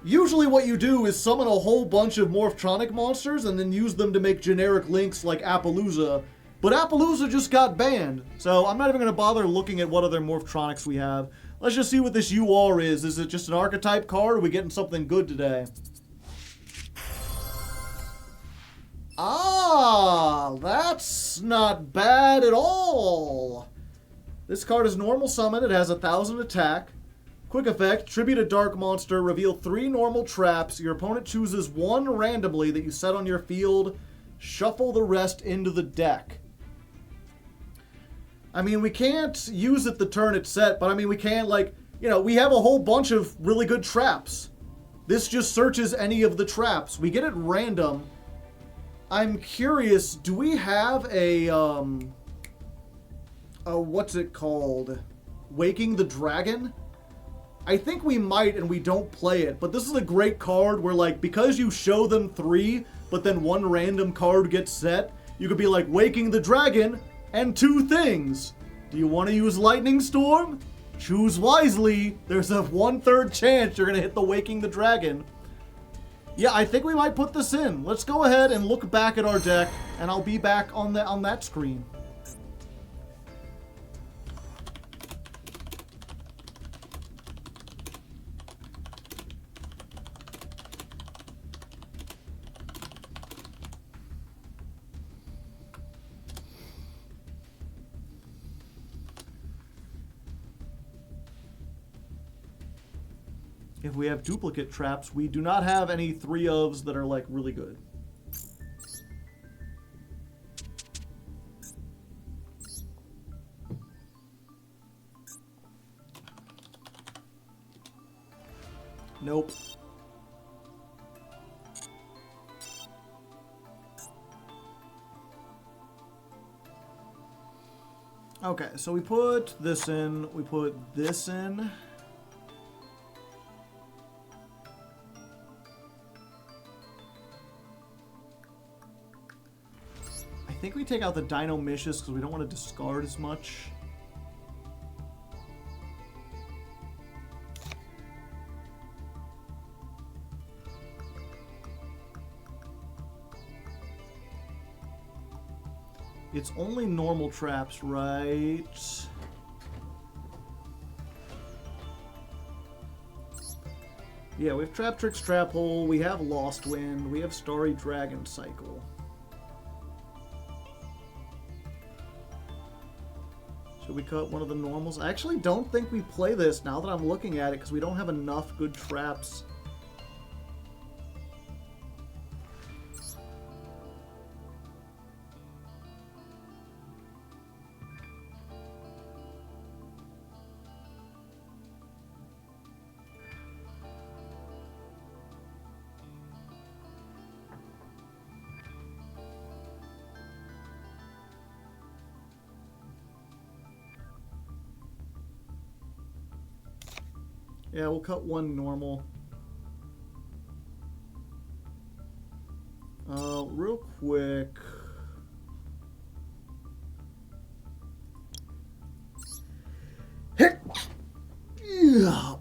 Usually what you do is summon a whole bunch of Morphtronic monsters and then use them to make generic links like Appaloosa. But Appaloosa just got banned, so I'm not even going to bother looking at what other Morphtronics we have. Let's just see what this UR is. Is it just an archetype card, or are we getting something good today? Ah, that's not bad at all. This card is normal summon. It has 1,000 attack. Quick effect, tribute a dark monster, reveal 3 normal traps. Your opponent chooses 1 randomly that you set on your field. Shuffle the rest into the deck. I mean, we can't use it the turn it's set, but I mean, we can, like, you know, we have a whole bunch of really good traps. This just searches any of the traps. We get it random. I'm curious, do we have a what's it called? Waking the Dragon? I think we might, and we don't play it, but this is a great card where, like, because you show them 3, but then 1 random card gets set, you could be like, Waking the Dragon, and 2 things. Do you want to use Lightning Storm? Choose wisely. There's a 1/3 chance you're going to hit the Waking the Dragon. Yeah, I think we might put this in. Let's go ahead and look back at our deck, and I'll be back on that screen. If we have duplicate traps, we do not have any 3-ofs that are, like, really good. Nope. Okay, so we put this in. We put this in. I think we take out the Dino Mischius because we don't want to discard as much. It's only normal traps, right? Yeah, we have Trap Tricks, Trap Hole, we have Lost Wind, we have Starry Dragon Cycle. Should we cut one of the normals? I actually don't think we play this now that I'm looking at it because we don't have enough good traps. Yeah, we'll cut one normal. Real quick.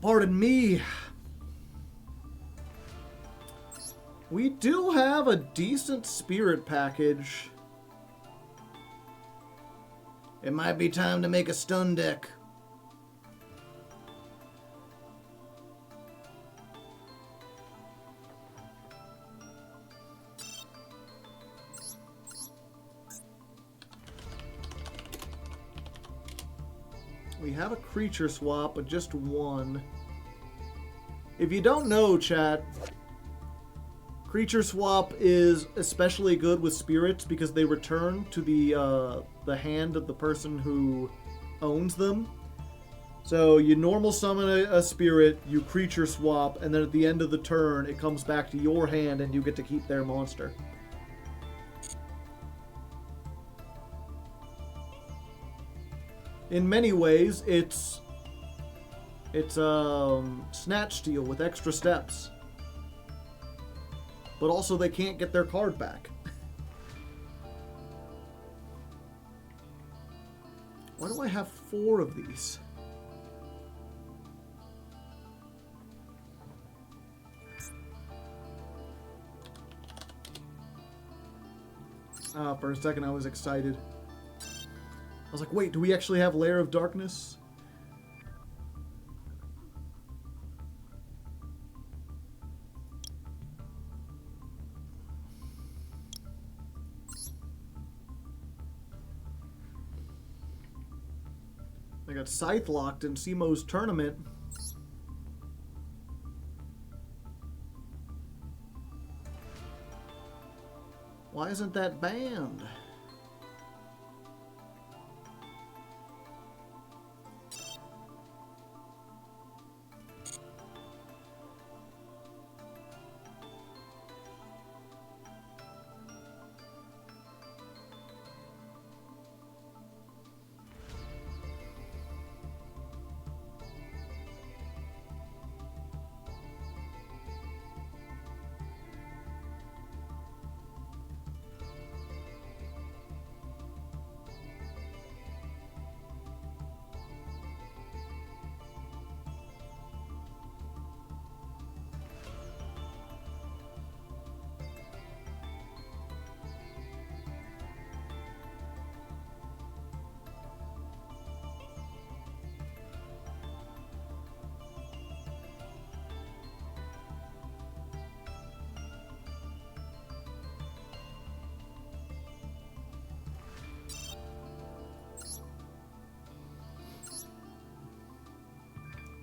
Pardon me. We do have a decent spirit package. It might be time to make a stun deck. We have a creature swap, but just one. If you don't know, chat, creature swap is especially good with spirits because they return to the hand of the person who owns them. So you normal summon a spirit, you creature swap, and then at the end of the turn, it comes back to your hand and you get to keep their monster. In many ways, it's Snatch Steal with extra steps. But also they can't get their card back. Why do I have 4 of these? For a second I was excited. I was like, wait, do we actually have Lair of Darkness? I got Scythe locked in Simo's tournament. Why isn't that banned?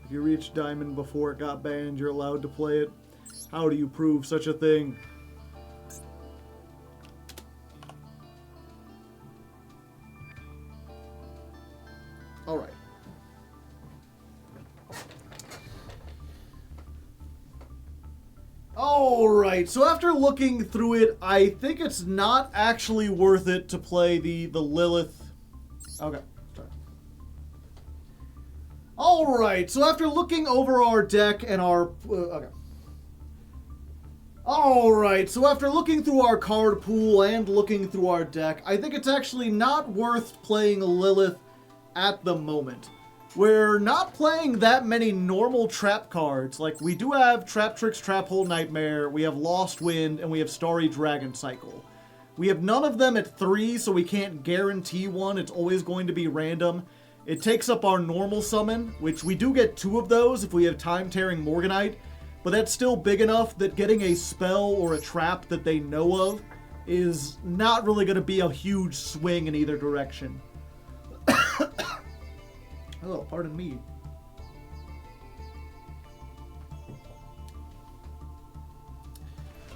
If you reached Diamond before it got banned, you're allowed to play it. How do you prove such a thing? Alright. Alright, so after looking through it, I think it's not actually worth it to play the Lilith. Okay, sorry. Alright, so after looking over our deck and our... okay. Alright, so after looking through our card pool and looking through our deck, I think it's actually not worth playing Lilith at the moment. We're not playing that many normal trap cards. Like, we do have Trap Tricks, Trap Hole Nightmare, we have Lost Wind, and we have Starry Dragon Cycle. We have none of them at 3, so we can't guarantee one. It's always going to be random. It takes up our normal summon, which we do get 2 of those if we have Time Tearing Morganite, but that's still big enough that getting a spell or a trap that they know of is not really going to be a huge swing in either direction. Oh, pardon me.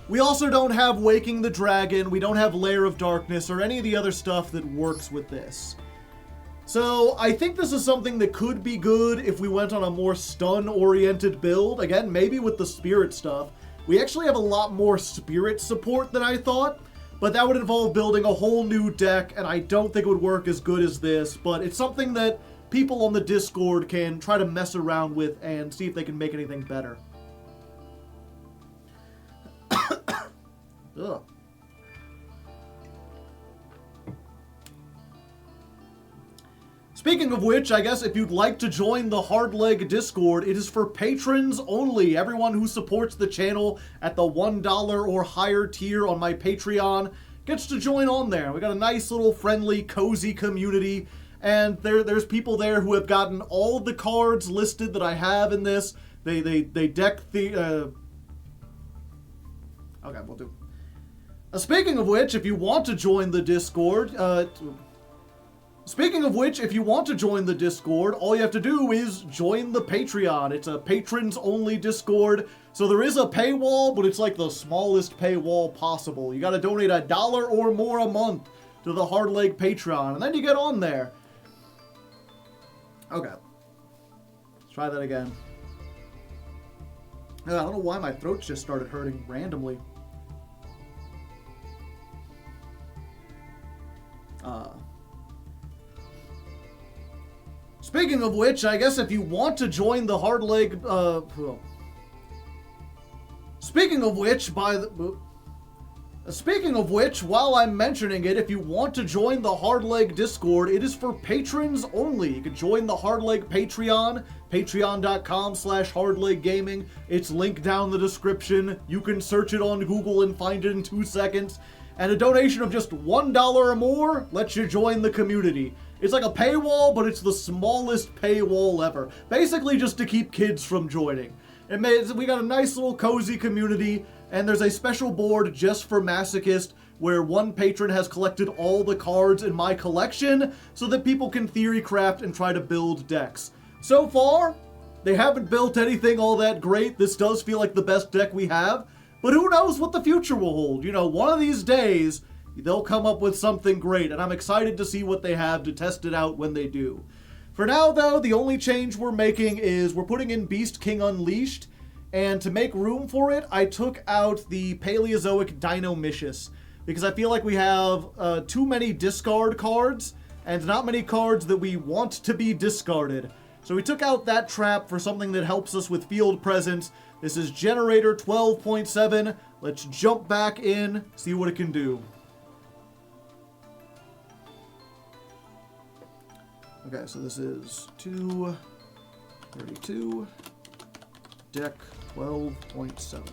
We also don't have Waking the Dragon, we don't have Lair of Darkness, or any of the other stuff that works with this. So, I think this is something that could be good if we went on a more stun-oriented build. Again, maybe with the spirit stuff. We actually have a lot more spirit support than I thought, but that would involve building a whole new deck, and I don't think it would work as good as this, but it's something that people on the Discord can try to mess around with and see if they can make anything better. Ugh. Speaking of which, I guess if you'd like to join the Hardleg Discord, it is for patrons only. Everyone who supports the channel at the $1 or higher tier on my Patreon gets to join on there. We got a nice little friendly, cozy community, and there's people there who have gotten all of the cards listed that I have in this. They deck the... Okay, we'll do. Speaking of which, if you want to join the Discord, all you have to do is join the Patreon. It's a patrons-only Discord, so there is a paywall, but it's like the smallest paywall possible. You gotta donate $1 or more a month to the Hardleg Patreon, and then you get on there. Okay. Let's try that again. I don't know why my throat just started hurting randomly. Speaking of which, I guess if you want to join the Hardleg, Speaking of which, while I'm mentioning it, if you want to join the Hardleg Discord, it is for patrons only. You can join the Hardleg Patreon, patreon.com/hardleggaming. It's linked down in the description. You can search it on Google and find it in 2 seconds. And a donation of just $1 or more lets you join the community. It's like a paywall, but it's the smallest paywall ever. Basically just to keep kids from joining. We got a nice little cozy community, and there's a special board just for Masochist, where one patron has collected all the cards in my collection, so that people can theory craft and try to build decks. So far, they haven't built anything all that great. This does feel like the best deck we have, but who knows what the future will hold. You know, one of these days, they'll come up with something great, and I'm excited to see what they have to test it out when they do. For now, though, the only change we're making is we're putting in Beast King Unleashed, and to make room for it, I took out the Paleozoic Dinomicious, because I feel like we have too many discard cards, and not many cards that we want to be discarded. So we took out that trap for something that helps us with field presence. This is Generator 12.7. Let's jump back in, see what it can do. Okay, so this is 232, deck 12.7.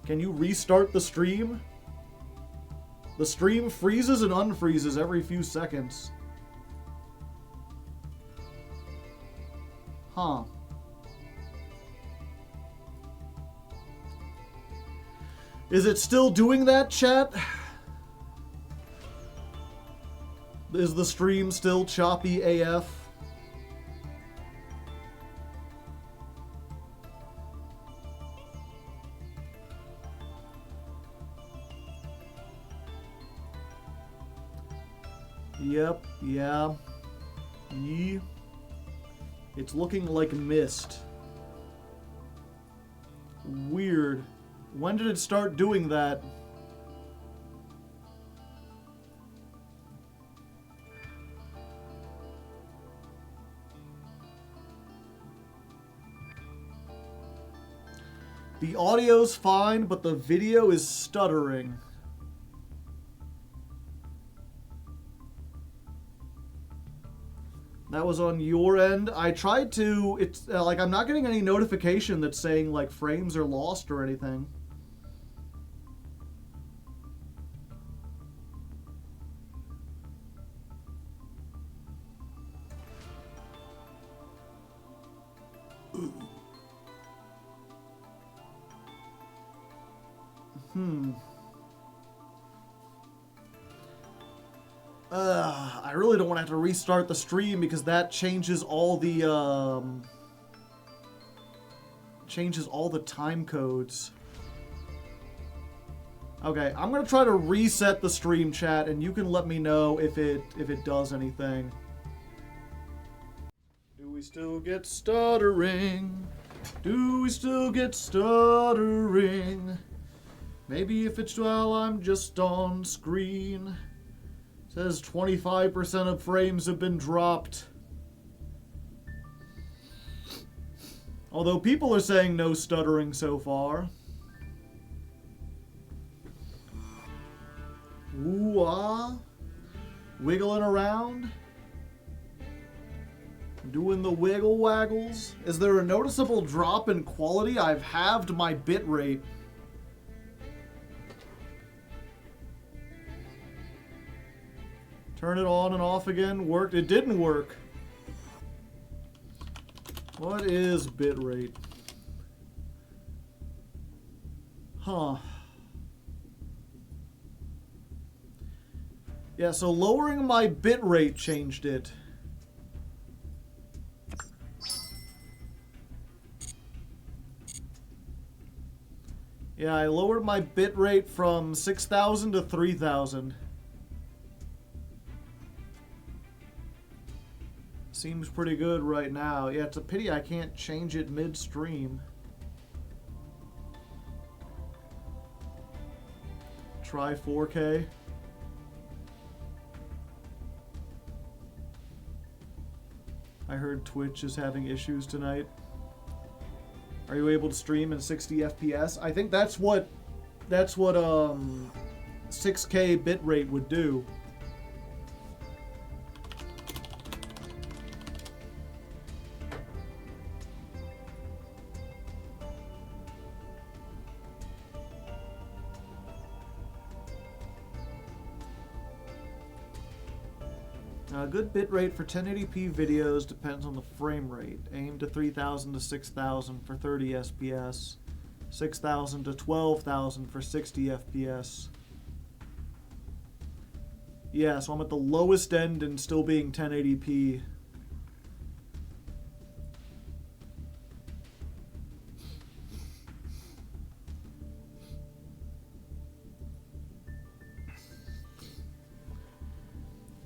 Can you restart the stream? The stream freezes and unfreezes every few seconds. Huh. Is it still doing that, chat? Is the stream still choppy AF? Yep, yeah. Yee. It's looking like mist. Weird. When did it start doing that? The audio's fine, but the video is stuttering. That was on your end. I tried to, it's like I'm not getting any notification that's saying like frames are lost or anything. I really don't want to have to restart the stream because that changes all the time codes. Okay, I'm gonna try to reset the stream chat, and you can let me know if it does anything. Do we still get stuttering? Do we still get stuttering? Maybe if it's while I'm just on screen. Says 25% of frames have been dropped. Although people are saying no stuttering so far. Ooh-ah. Wiggling around. Doing the wiggle waggles. Is there a noticeable drop in quality? I've halved my bit rate. Turn it on and off again. Worked. It didn't work. What is bitrate? Huh. Yeah, so lowering my bitrate changed it. Yeah, I lowered my bitrate from 6,000 to 3,000. Seems pretty good right now. Yeah, it's a pity I can't change it midstream. Try 4K. I heard Twitch is having issues tonight. Are you able to stream in 60 FPS? I think that's what 6K bitrate would do. A good bitrate for 1080p videos depends on the frame rate. Aim to 3000 to 6000 for 30 FPS, 6000 to 12,000 for 60 FPS. Yeah, so I'm at the lowest end and still being 1080p.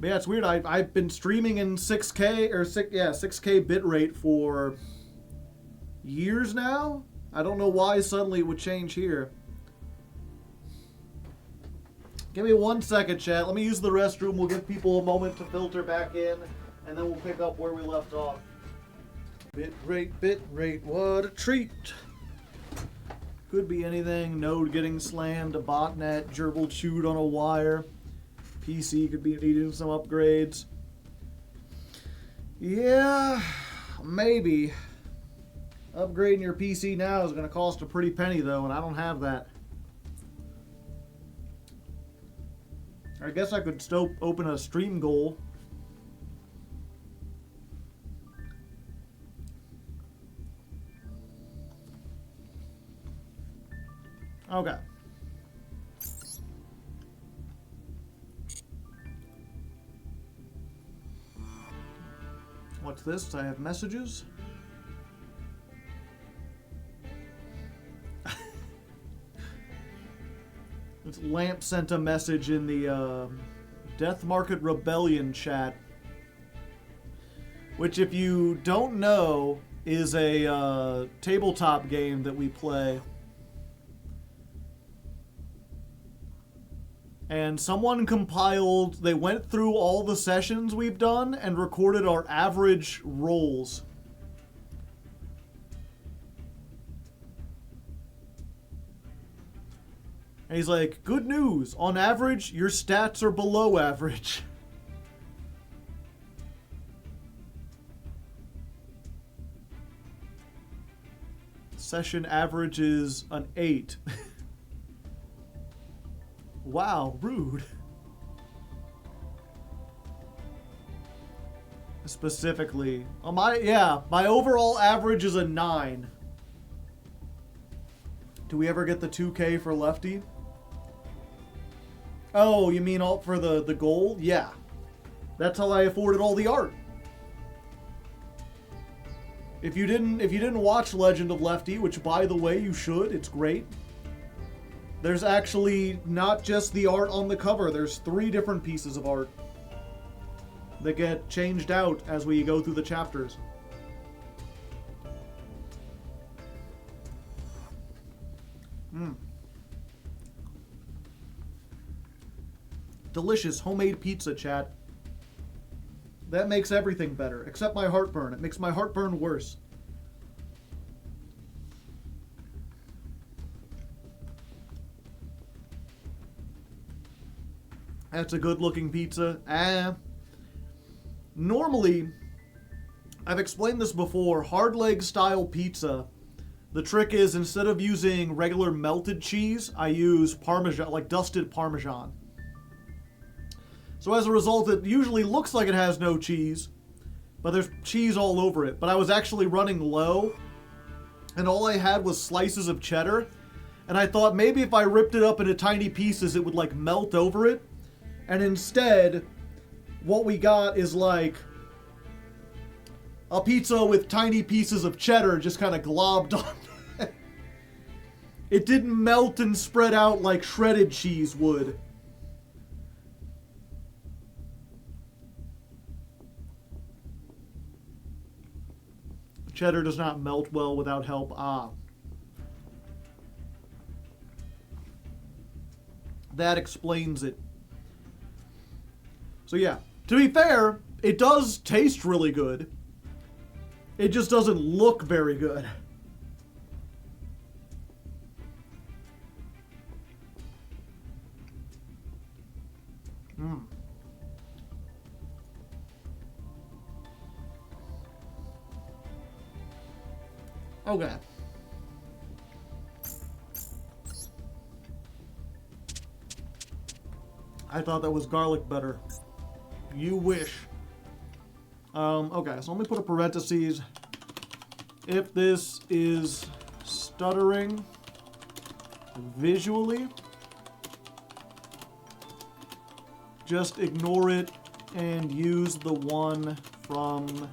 But yeah, it's weird. I've been streaming in 6K 6K bitrate for years now. I don't know why suddenly it would change here. Give me 1 second, chat. Let me use the restroom. We'll give people a moment to filter back in, and then we'll pick up where we left off. Bitrate, what a treat. Could be anything. Node getting slammed, a botnet, gerbil chewed on a wire. PC could be needing some upgrades. Yeah, maybe. Upgrading your PC now is going to cost a pretty penny, though, and I don't have that. I guess I could still open a stream goal. Okay. What's this? I have messages. Lamp sent a message in the Death Market Rebellion chat, which, if you don't know, is a tabletop game that we play. And someone compiled, they went through all the sessions we've done and recorded our average rolls. And he's like, good news. On average, your stats are below average. Session average is an 8. Wow, rude. Specifically. My overall average is a 9. Do we ever get the 2K for Lefty? Oh, you mean all for the goal? Yeah. That's how I afforded all the art. If you didn't watch Legend of Lefty, which by the way you should, it's great. There's actually not just the art on the cover, there's 3 different pieces of art that get changed out as we go through the chapters. Delicious homemade pizza, chat. That makes everything better, except my heartburn. It makes my heartburn worse. That's a good-looking pizza. Normally, I've explained this before, Hardleg style pizza, the trick is instead of using regular melted cheese, I use Parmesan, like dusted Parmesan. So as a result, it usually looks like it has no cheese, but there's cheese all over it. But I was actually running low, and all I had was slices of cheddar, and I thought maybe if I ripped it up into tiny pieces, it would like melt over it. And instead, what we got is like a pizza with tiny pieces of cheddar just kind of globbed on it. It didn't melt and spread out like shredded cheese would. Cheddar does not melt well without help. That explains it. So yeah, to be fair, it does taste really good. It just doesn't look very good. Okay. I thought that was garlic butter. You wish. Okay, so let me put a parentheses. If this is stuttering visually, just ignore it and use the one from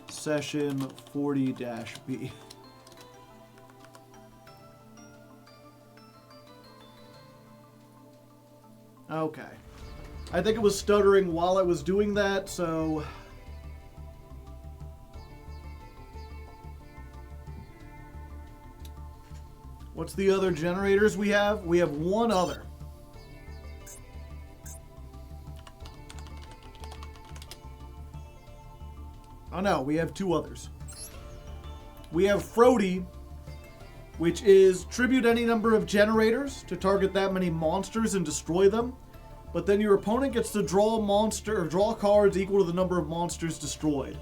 session 40-B. Okay. I think it was stuttering while I was doing that, so... What's the other generators we have? We have one other. Oh no, we have 2 others. We have Frody, which is tribute any number of generators to target that many monsters and destroy them. But then your opponent gets to draw a monster or draw cards equal to the number of monsters destroyed,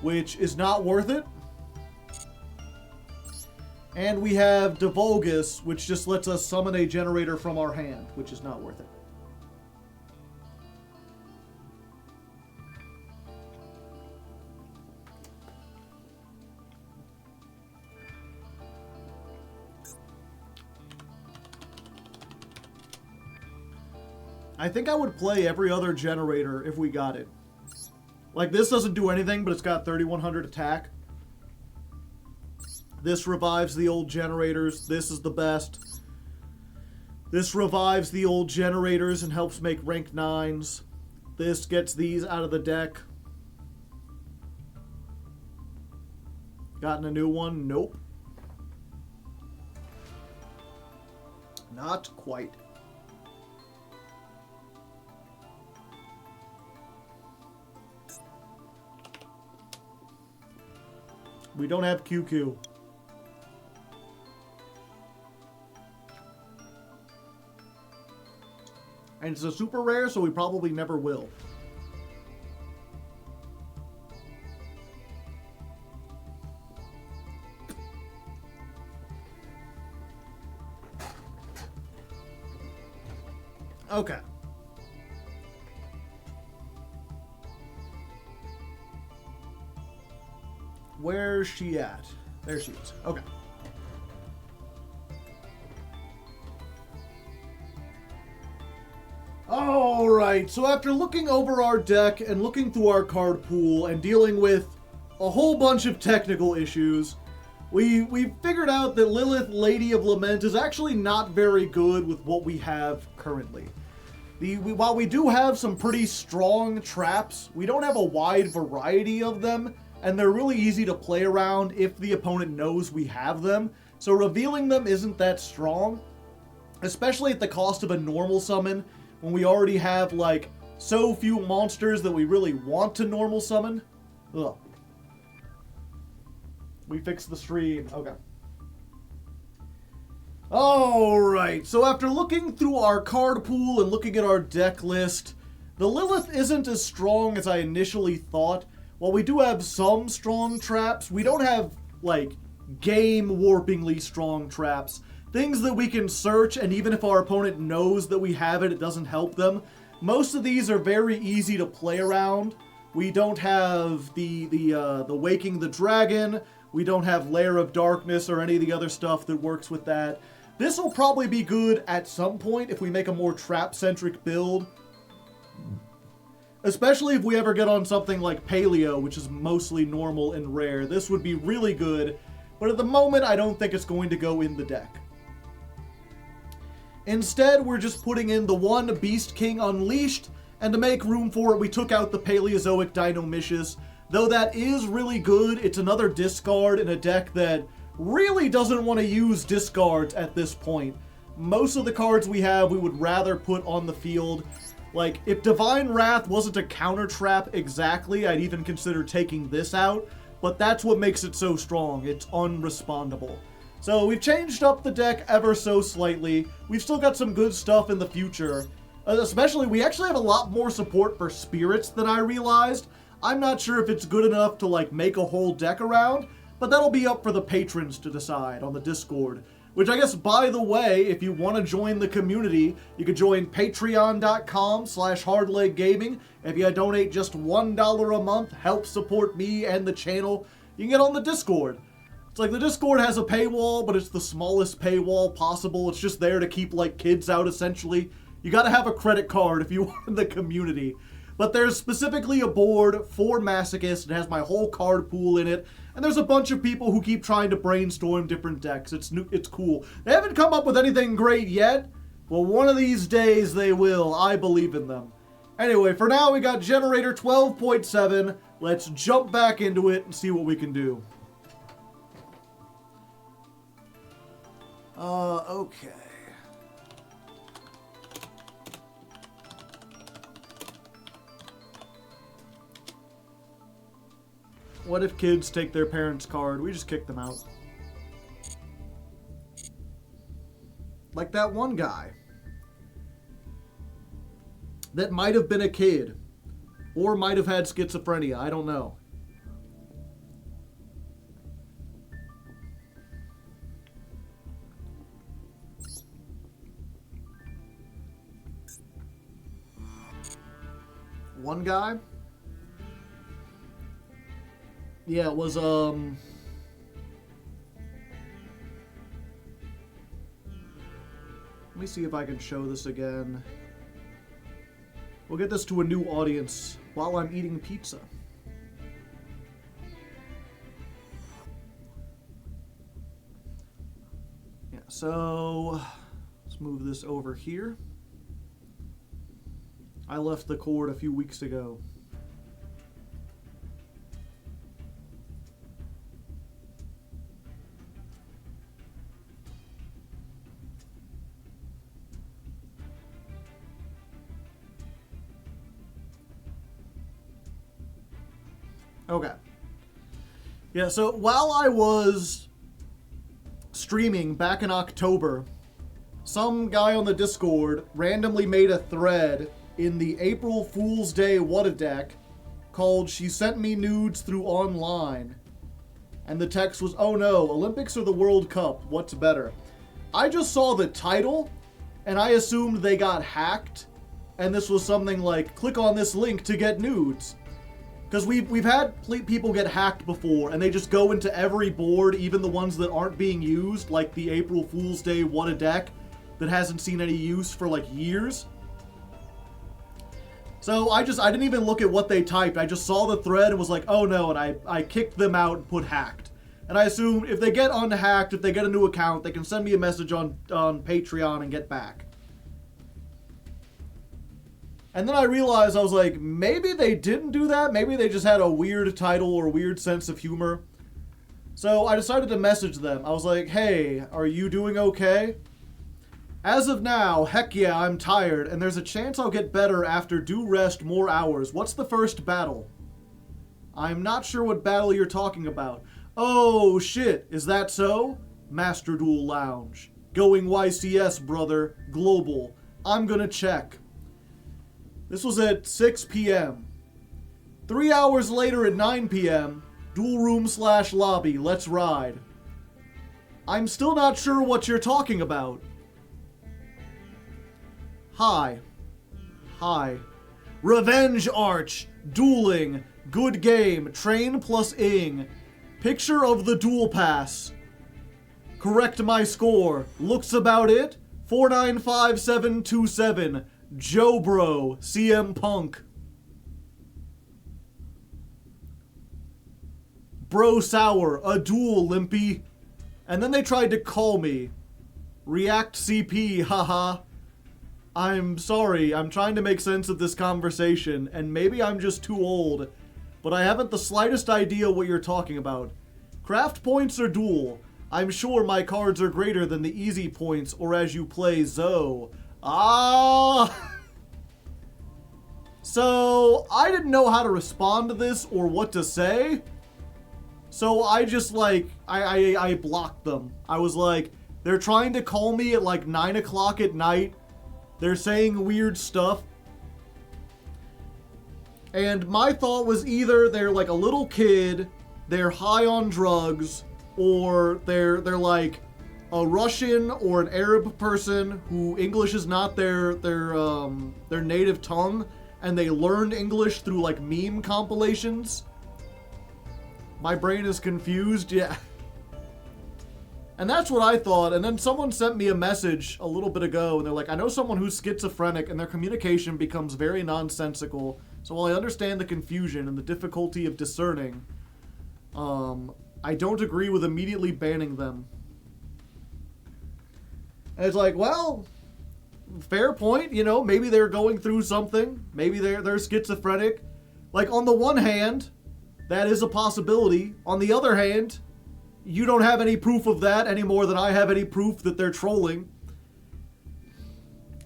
which is not worth it. And we have Divulgus, which just lets us summon a generator from our hand, which is not worth it. I think I would play every other generator if we got it. Like, this doesn't do anything, but it's got 3100 attack. This revives the old generators. This is the best. This revives the old generators and helps make rank 9s. This gets these out of the deck. Gotten a new one? Nope. Not quite. We don't have QQ. And it's a super rare, so we probably never will. Okay. Where's she at? There she is. Okay. Alright, so after looking over our deck and looking through our card pool and dealing with a whole bunch of technical issues, we figured out that Lilith, Lady of Lament, is actually not very good with what we have currently. While we do have some pretty strong traps, we don't have a wide variety of them, and they're really easy to play around if the opponent knows we have them. So revealing them isn't that strong, especially at the cost of a normal summon, when we already have, like, so few monsters that we really want to normal summon. Ugh. We fixed the stream. Okay. Alright, so after looking through our card pool and looking at our deck list, the Lilith isn't as strong as I initially thought. While we do have some strong traps, we don't have, like, game-warpingly strong traps. Things that we can search, and even if our opponent knows that we have it, it doesn't help them. Most of these are very easy to play around. We don't have the Waking the Dragon. We don't have Lair of Darkness or any of the other stuff that works with that. This will probably be good at some point if we make a more trap-centric build. Especially if we ever get on something like Paleo, which is mostly normal and rare. This would be really good, but at the moment I don't think it's going to go in the deck. Instead, we're just putting in the one Beast King Unleashed, and to make room for it, we took out the Paleozoic Dinomicious. Though that is really good, it's another discard in a deck that really doesn't want to use discards at this point. Most of the cards we have, we would rather put on the field. Like, if Divine Wrath wasn't a counter trap exactly, I'd even consider taking this out, but that's what makes it so strong. It's unrespondable. So we've changed up the deck ever so slightly. We've still got some good stuff in the future. Especially, we actually have a lot more support for spirits than I realized. I'm not sure if it's good enough to, like, make a whole deck around, but that'll be up for the patrons to decide on the Discord. Which I guess, by the way, if you want to join the community, you can join patreon.com/hardleggaming. If you donate just $1 a month, help support me and the channel, you can get on the Discord. It's like the Discord has a paywall, but it's the smallest paywall possible. It's just there to keep, like, kids out, essentially. You gotta have a credit card if you want in the community. But there's specifically a board for Masochist. It has my whole card pool in it. And there's a bunch of people who keep trying to brainstorm different decks. It's cool. They haven't come up with anything great yet. Well, one of these days they will. I believe in them. Anyway, for now we got Generator 12.7. Let's jump back into it and see what we can do. Okay. What if kids take their parents' card? We just kick them out. Like that one guy. That might have been a kid. Or might have had schizophrenia. I don't know. One guy? Yeah, it was, let me see if I can show this again. We'll get this to a new audience while I'm eating pizza. Yeah, so let's move this over here. I left the cord a few weeks ago. Okay. Yeah, so while I was streaming back in October, some guy on the Discord randomly made a thread in the April Fool's Day What-A-Deck called "She Sent Me Nudes Through Online." And the text was, "Oh no, Olympics or the World Cup, what's better?" I just saw the title, and I assumed they got hacked, and this was something like, click on this link to get nudes. Because we've had people get hacked before, and they just go into every board, even the ones that aren't being used, like the April Fool's Day What-A-Deck that hasn't seen any use for like years. So I didn't even look at what they typed. I just saw the thread and was like, oh no, and I kicked them out and put hacked. And I assume if they get unhacked, if they get a new account, they can send me a message on Patreon and get back. And then I realized, I was like, maybe they didn't do that. Maybe they just had a weird title or weird sense of humor. So I decided to message them. I was like, hey, are you doing okay? As of now, heck yeah, I'm tired, and there's a chance I'll get better after due rest more hours. What's the first battle? I'm not sure what battle you're talking about. Oh, shit, is that so? Master Duel Lounge. Going YCS, brother. Global. I'm gonna check. This was at 6 p.m. 3 hours later at 9 p.m., duel room/lobby, let's ride. I'm still not sure what you're talking about. Hi. Revenge Arch. Dueling. Good game. Train plus ing. Picture of the duel pass. Correct my score. Looks about it. 495727. Joe Bro. CM Punk. Bro Sour. A duel, Limpy. And then they tried to call me. React CP, haha. I'm sorry, I'm trying to make sense of this conversation, and maybe I'm just too old, but I haven't the slightest idea what you're talking about. Craft points or duel? I'm sure my cards are greater than the easy points, or as you play Zoe. Ah! So, I didn't know how to respond to this or what to say, so I just I blocked them. I was like, they're trying to call me at like 9 o'clock at night. They're saying weird stuff. And my thought was either they're like a little kid, they're high on drugs, or they're like a Russian or an Arab person who English is not their native tongue, and they learned English through like meme compilations. My brain is confused, yeah. And that's what I thought, and then someone sent me a message a little bit ago, and they're like, I know someone who's schizophrenic, and their communication becomes very nonsensical, so while I understand the confusion and the difficulty of discerning, I don't agree with immediately banning them. And it's like, well, fair point, you know, maybe they're going through something, maybe they're schizophrenic. Like, on the one hand, that is a possibility. On the other hand, you don't have any proof of that any more than I have any proof that they're trolling.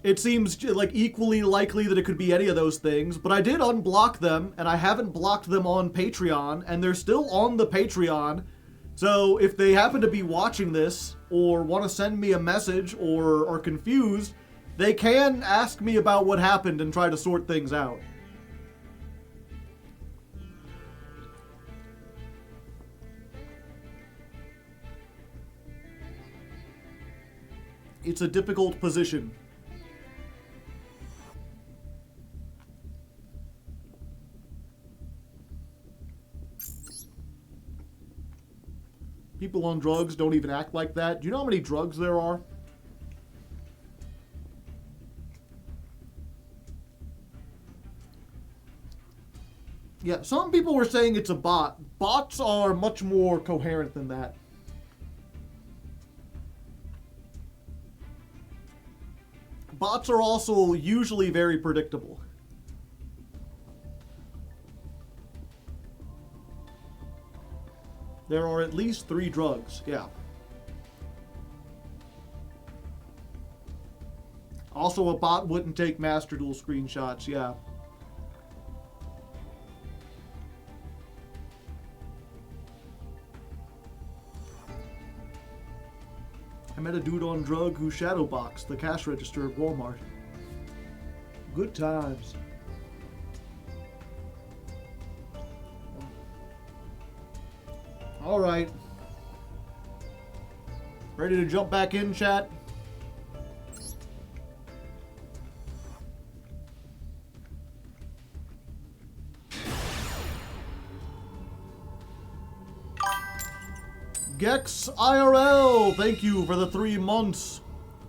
It seems like equally likely that it could be any of those things, but I did unblock them, and I haven't blocked them on Patreon, and they're still on the Patreon. So if they happen to be watching this, or want to send me a message, or are confused, they can ask me about what happened and try to sort things out. It's a difficult position. People on drugs don't even act like that. Do you know how many drugs there are? Yeah, some people were saying it's a bot. Bots are much more coherent than that. Bots are also usually very predictable. There are at least 3 drugs, yeah. Also, a bot wouldn't take Master Duel screenshots, yeah. met a dude on drug who shadowboxed the cash register at Walmart. Good times. Alright. Ready to jump back in, chat? Gex IRL, thank you for the 3 months.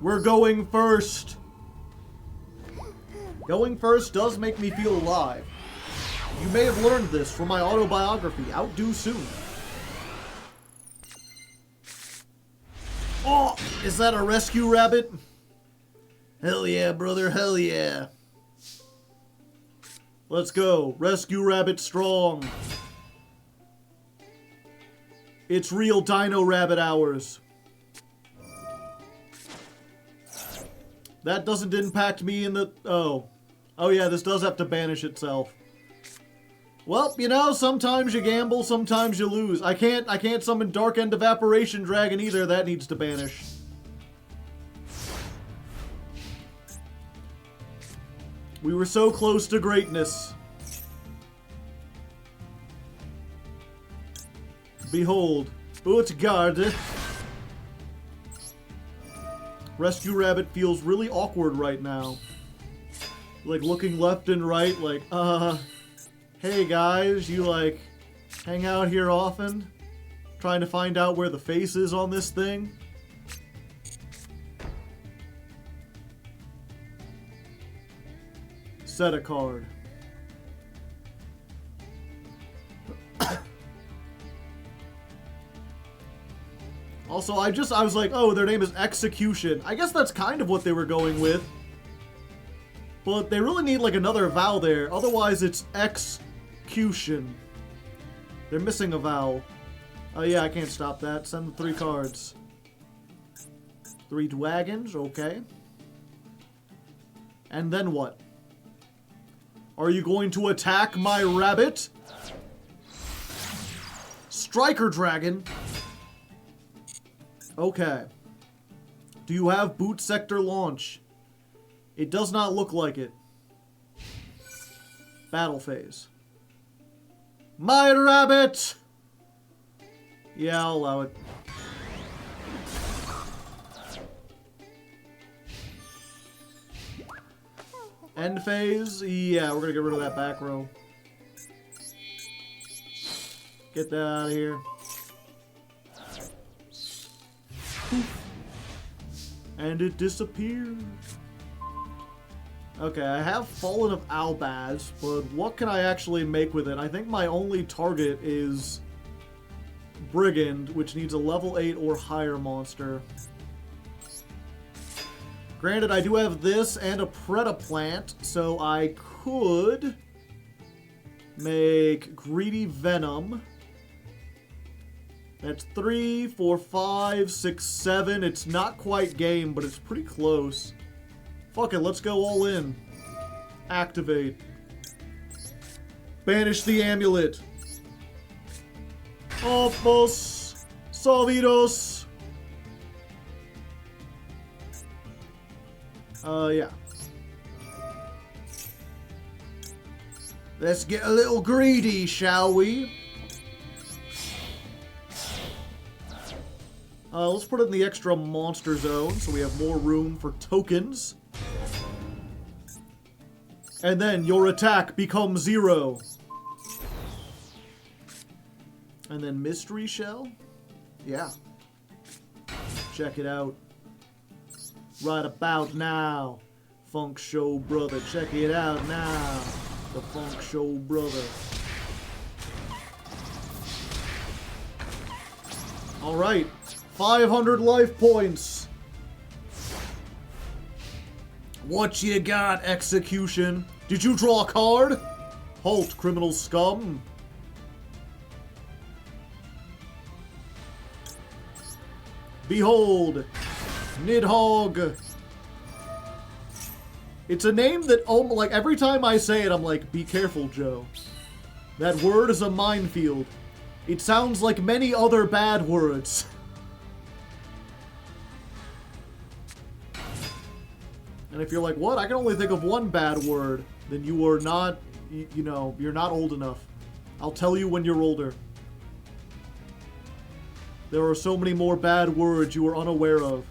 We're going first. Going first does make me feel alive. You may have learned this from my autobiography, out due soon. Oh, is that a rescue rabbit? Hell yeah, brother, hell yeah. Let's go, rescue rabbit strong. It's real Dino Rabbit hours. That doesn't impact me in the... Oh. Oh yeah, this does have to banish itself. Well, you know, sometimes you gamble, sometimes you lose. I can't summon Dark End Evaporation Dragon either. That needs to banish. We were so close to greatness. Behold, Utgard. Rescue Rabbit feels really awkward right now. Like looking left and right, like, hey guys, you like hang out here often? Trying to find out where the face is on this thing? Set a card. Also, I was like, oh, their name is Execution. I guess that's kind of what they were going with. But they really need like another vowel there. Otherwise, it's Execution. They're missing a vowel. Oh yeah, I can't stop that. Send 3 cards. 3 dragons, okay. And then what? Are you going to attack my rabbit? Striker Dragon. Okay. Do you have boot sector launch? It does not look like it. Battle phase. My rabbit! Yeah, I'll allow it. End phase? Yeah, we're gonna get rid of that back row. Get that out of here. And it disappears. Okay, I have Fallen of Albaz, but what can I actually make with it? I think my only target is Brigand, which needs a level 8 or higher monster. Granted, I do have this and a Predaplant, so I could make Greedy Venom. That's 3, 4, 5, 6, 7. It's not quite game, but it's pretty close. Fuck it, let's go all in. Activate. Banish the amulet. Opos. Salvidos. Yeah. Let's get a little greedy, shall we? Let's put it in the extra monster zone so we have more room for tokens. And then your attack becomes 0. And then Mystery Shell? Yeah. Check it out. Right about now. Funk Show Brother. Check it out now. The Funk Show Brother. Alright. 500 life points. What you got, Execution? Did you draw a card? Halt, criminal scum. Behold, Nidhogg. It's a name that, oh, like, every time I say it, I'm like, be careful, Joe. That word is a minefield. It sounds like many other bad words. And if you're like, what? I can only think of one bad word, then you are not, you know, you're not old enough. I'll tell you when you're older. There are so many more bad words you are unaware of.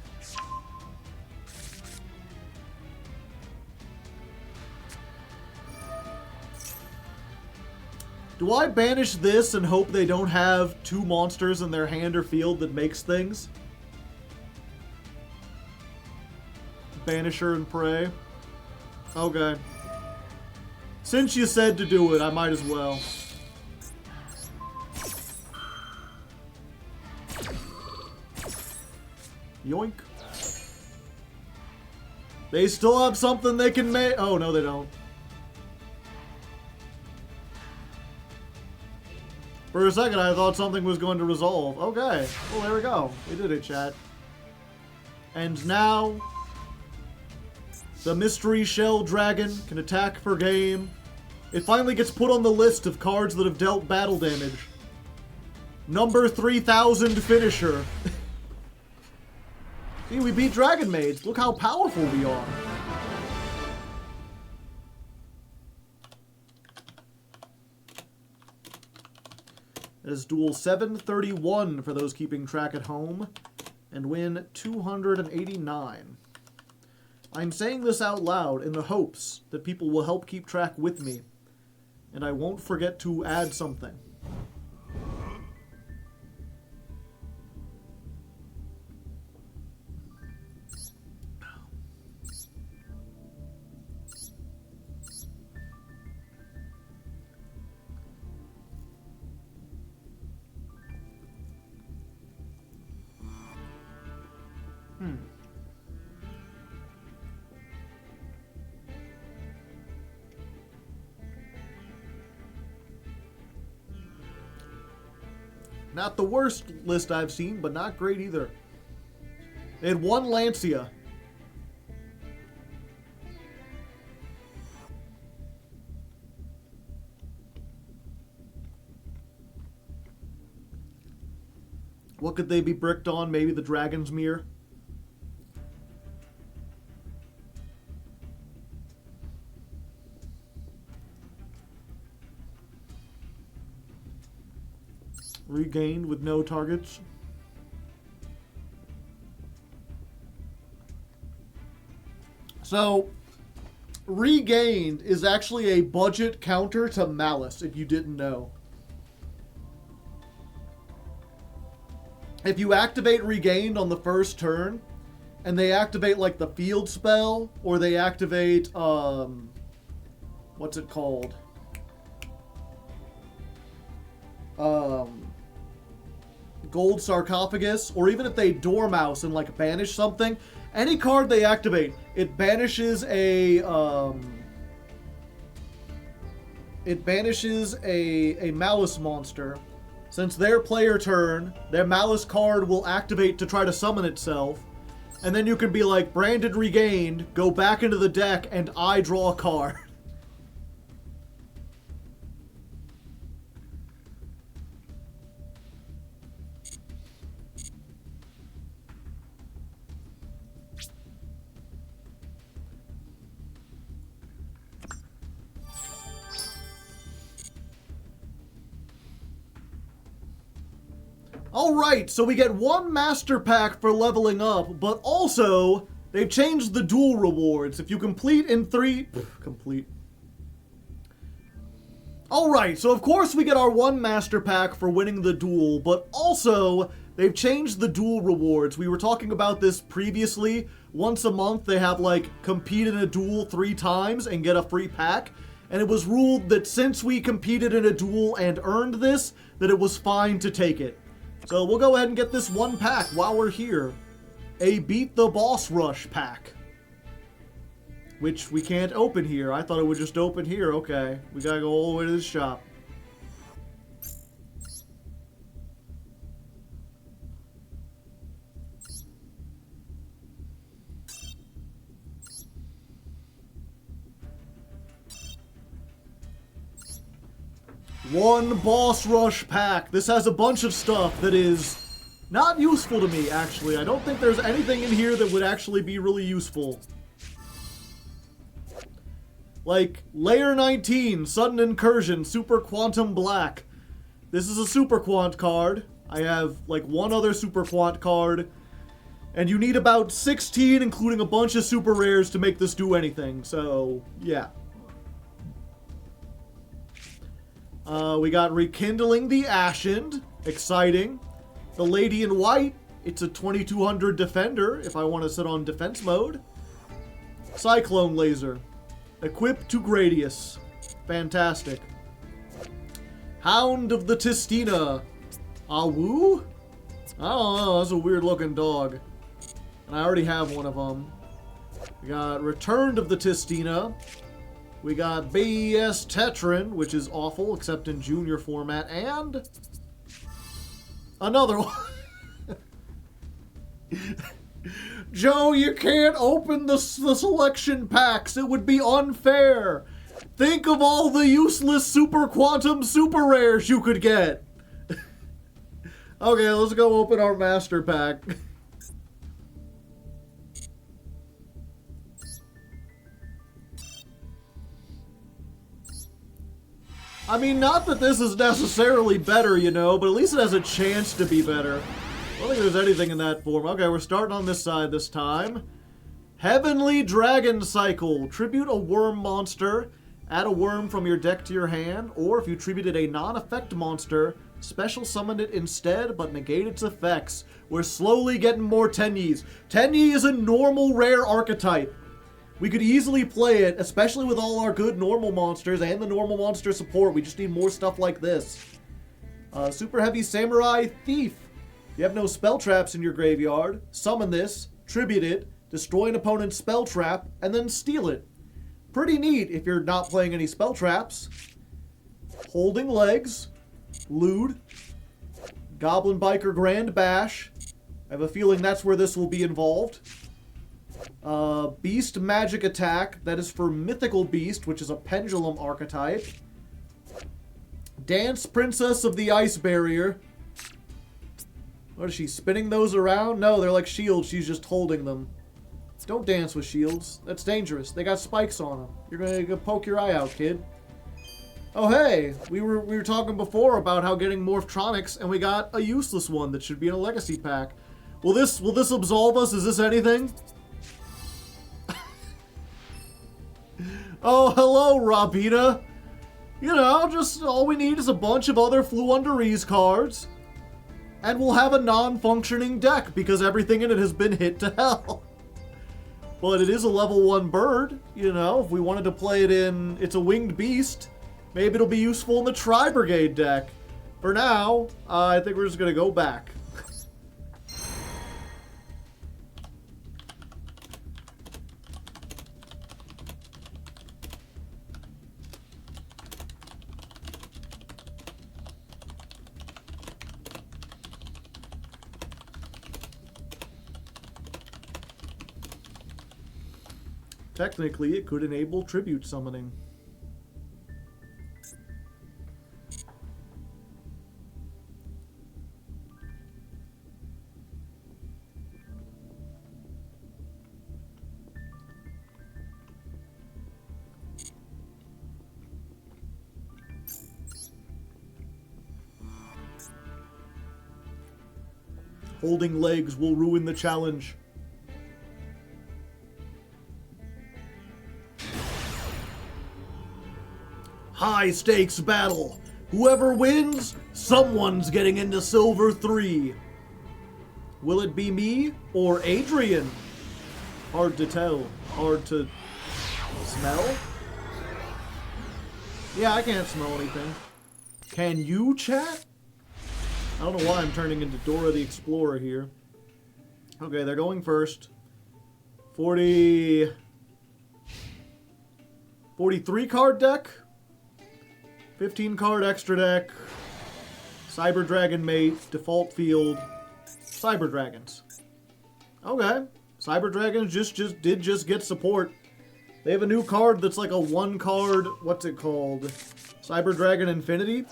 Do I banish this and hope they don't have 2 monsters in their hand or field that makes things? Banisher and Prey. Okay. Since you said to do it, I might as well. Yoink. They still have something they can make. Oh, no, they don't. For a second, I thought something was going to resolve. Okay. Well, there we go. We did it, chat. And now, the Mystery Shell Dragon can attack per game. It finally gets put on the list of cards that have dealt battle damage. Number 3000 finisher. See, we beat Dragon Maids. Look how powerful we are. That is duel 731 for those keeping track at home. And win 289. I'm saying this out loud in the hopes that people will help keep track with me. And I won't forget to add something. Not the worst list I've seen, but not great either. They had 1 Lancia. What could they be bricked on? Maybe the Dragon's Mirror? Regained with no targets. So, Regained is actually a budget counter to Malice, if you didn't know. If you activate Regained on the first turn, and they activate like the field spell, or they activate, what's it called? Gold Sarcophagus, or even if they Dormouse and like banish something, any card they activate, it banishes a Malice monster. Since their player turn, their Malice card will activate to try to summon itself, and then you can be like, branded Regained, go back into the deck, and I draw a card. Alright, so we get 1 Master Pack for leveling up, but also, they've changed the duel rewards. If you complete in 3... complete. Alright, so of course we get our 1 Master Pack for winning the duel, but also, they've changed the duel rewards. We were talking about this previously. Once a month, they have, like, compete in a duel 3 times and get a free pack. And it was ruled that since we competed in a duel and earned this, that it was fine to take it. So we'll go ahead and get this 1 pack while we're here. A Beat the Boss Rush pack. Which we can't open here. I thought it would just open here. Okay. We gotta go all the way to the shop. One Boss Rush pack. This has a bunch of stuff that is not useful to me, actually. I don't think there's anything in here that would actually be really useful. Like, Layer 19, Sudden Incursion, Super Quantum Black. This is a Super Quant card. I have, like, one other Super Quant card. And you need about 16, including a bunch of super rares, to make this do anything. So, yeah. We got Rekindling the Ashened. Exciting. The Lady in White. It's a 2200 defender, if I want to sit on defense mode. Cyclone Laser. Equipped to Gradius. Fantastic. Hound of the Tistina. Awu? I don't know, that's a weird looking dog. And I already have one of them. We got Returned of the Tistina. We got BS Tetran, which is awful, except in junior format. And another one. Joe, you can't open the selection packs. It would be unfair. Think of all the useless super quantum super rares you could get. Okay, let's go open our master pack. I mean, not that this is necessarily better, you know, but at least it has a chance to be better. I don't think there's anything in that form. Okay, we're starting on this side this time. Heavenly Dragon Cycle. Tribute a worm monster. Add a worm from your deck to your hand. Or if you tributed a non-effect monster, special summon it instead, but negate its effects. We're slowly getting more Tenyi. Tenyi is a normal rare archetype. We could easily play it, especially with all our good normal monsters and the normal monster support. We just need more stuff like this. Super Heavy Samurai Thief. You have no spell traps in your graveyard. Summon this, tribute it, destroy an opponent's spell trap, and then steal it. Pretty neat if you're not playing any spell traps. Holding Legs. Lewd. Goblin Biker Grand Bash. I have a feeling that's where this will be involved. Beast Magic Attack. That is for Mythical Beast, which is a Pendulum archetype. Dance Princess of the Ice Barrier. What is she, spinning those around? No, they're like shields. She's just holding them. Don't dance with shields. That's dangerous. They got spikes on them. You're gonna poke your eye out, kid. Oh, hey. We were talking before about how getting Morphtronics, and we got a useless one that should be in a legacy pack. Will this absolve us? Is this anything? Oh, hello, Robina. You know, just all we need is a bunch of other Flew Under Ease cards. And we'll have a non-functioning deck because everything in it has been hit to hell. But it is a level 1 bird, you know, if we wanted to play it in, it's a winged beast, maybe it'll be useful in the Tri-Brigade deck. For now, I think we're just going to go back. Technically, it could enable tribute summoning. Holding Legs will ruin the challenge. High stakes battle. Whoever wins, someone's getting into Silver 3. Will it be me or Adrian? Hard to tell. Hard to smell? Yeah, I can't smell anything. Can you, chat? I don't know why I'm turning into Dora the Explorer here. Okay, they're going first. 43 card deck. 15 card extra deck. Cyber Dragon Mate. Default field. Cyber Dragons. Okay. Cyber Dragons did just get support. They have a new card that's like a 1 card, what's it called? Cyber Dragon Infinity.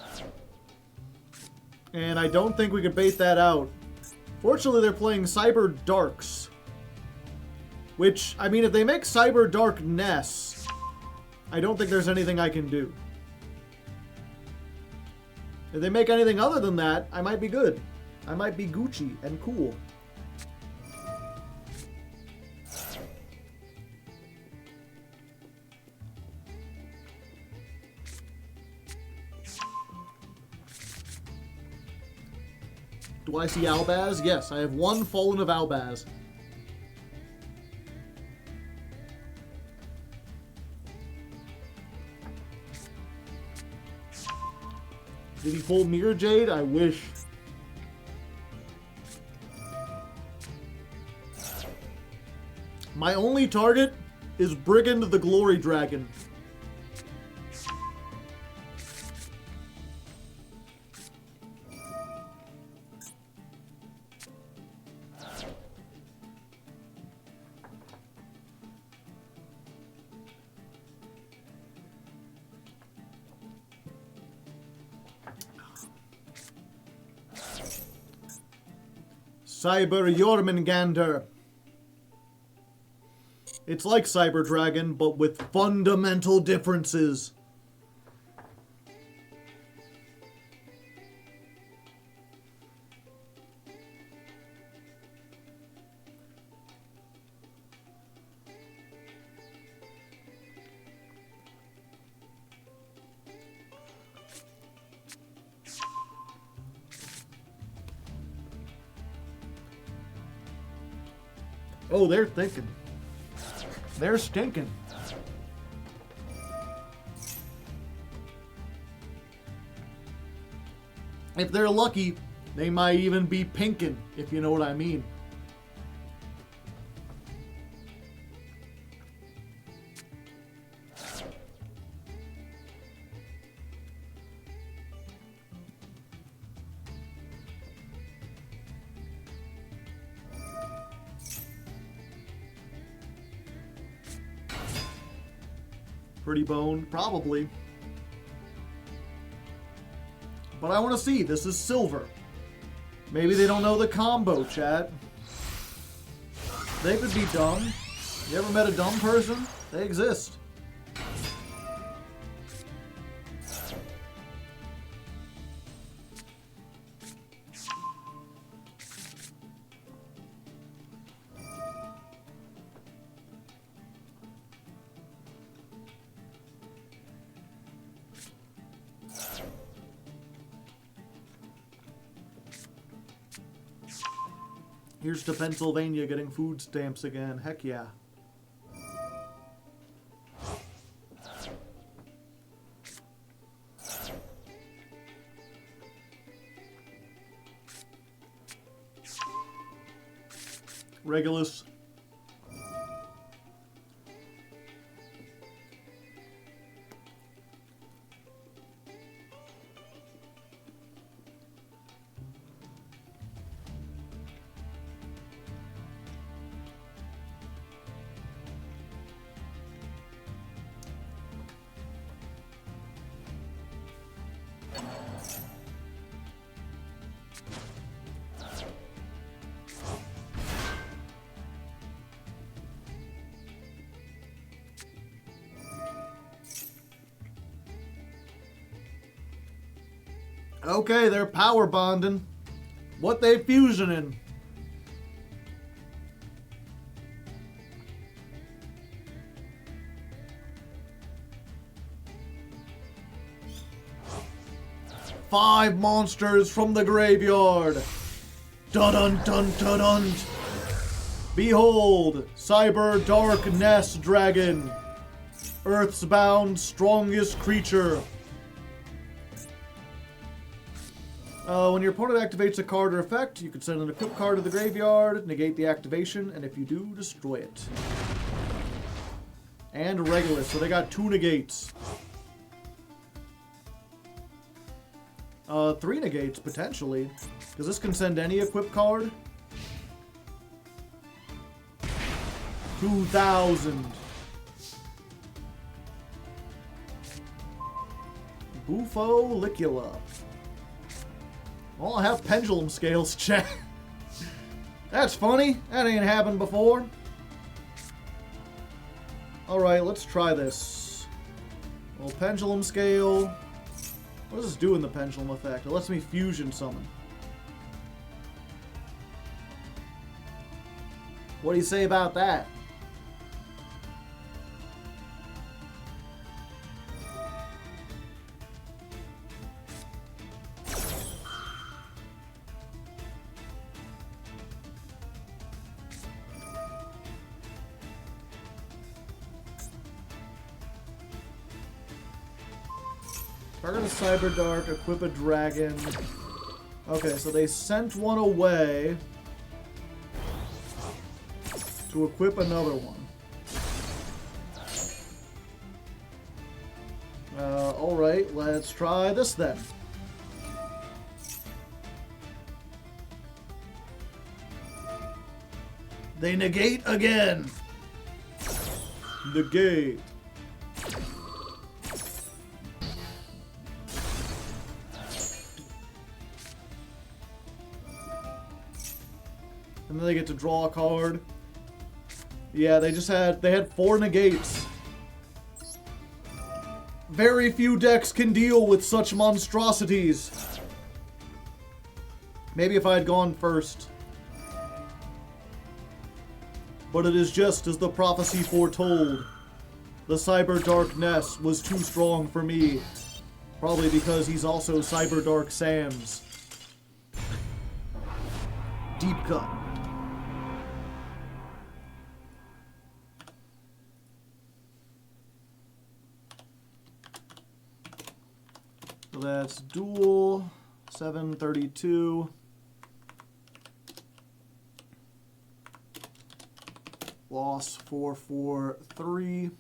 And I don't think we could bait that out. Fortunately, they're playing Cyber Darks. Which, I mean, if they make Cyber Dark Ness, I don't think there's anything I can do. If they make anything other than that, I might be good. I might be Gucci and cool. Do I see Albaz? Yes, I have one Fallen of Albaz. Did he pull Mirror Jade? I wish. My only target is Brigand the Glory Dragon. Cyber Jormungandr. It's like Cyber Dragon, but with fundamental differences. Oh, they're thinking. They're stinking. If they're lucky, they might even be pinking, if you know what I mean. Pretty Bone, probably. But I want to see. This is silver. Maybe they don't know the combo, chat. They could be dumb. You ever met a dumb person? They exist. Here's to Pennsylvania getting food stamps again. Heck yeah. Regulus. Okay, they're power bonding. What they fusioning? Five monsters from the graveyard. Dun dun dun dun. Behold, Cyber Dark Nest Dragon. Earth's bound strongest creature. When your opponent activates a card or effect, you can send an equipped card to the graveyard, negate the activation, and if you do, destroy it. And Regulus, so they got 2 negates. 3 negates, potentially. Because this can send any equipped card. 2,000. Bufolicula. Well, I have pendulum scales, chat. That's funny. That ain't happened before. Alright, let's try this. Well, pendulum scale. What does this do in the pendulum effect? It lets me fusion summon. What do you say about that? Target a Cyber Dark, equip a dragon. Okay, so they sent one away to equip another one. Alright, let's try this then. They negate again. Negate. And then they get to draw a card. Yeah, they had 4 negates. Very few decks can deal with such monstrosities. Maybe if I had gone first. But it is just as the prophecy foretold. The Cyber Dark Ness was too strong for me. Probably because he's also Cyber Dark Sans. Deep cut. So that's dual 732. Loss 443.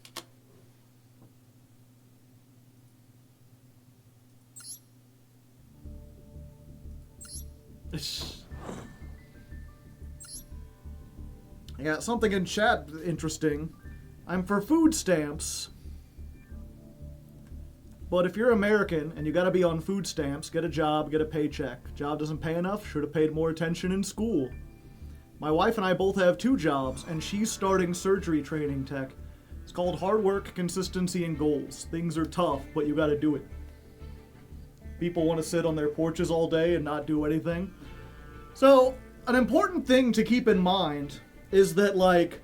I got something in chat interesting. I'm for food stamps. But if you're American and you gotta be on food stamps, get a job, get a paycheck. Job doesn't pay enough, should have paid more attention in school. My wife and I both have 2 jobs, and she's starting surgery training tech. It's called hard work, consistency, and goals. Things are tough, but you gotta do it. People want to sit on their porches all day and not do anything. So, an important thing to keep in mind is that, like,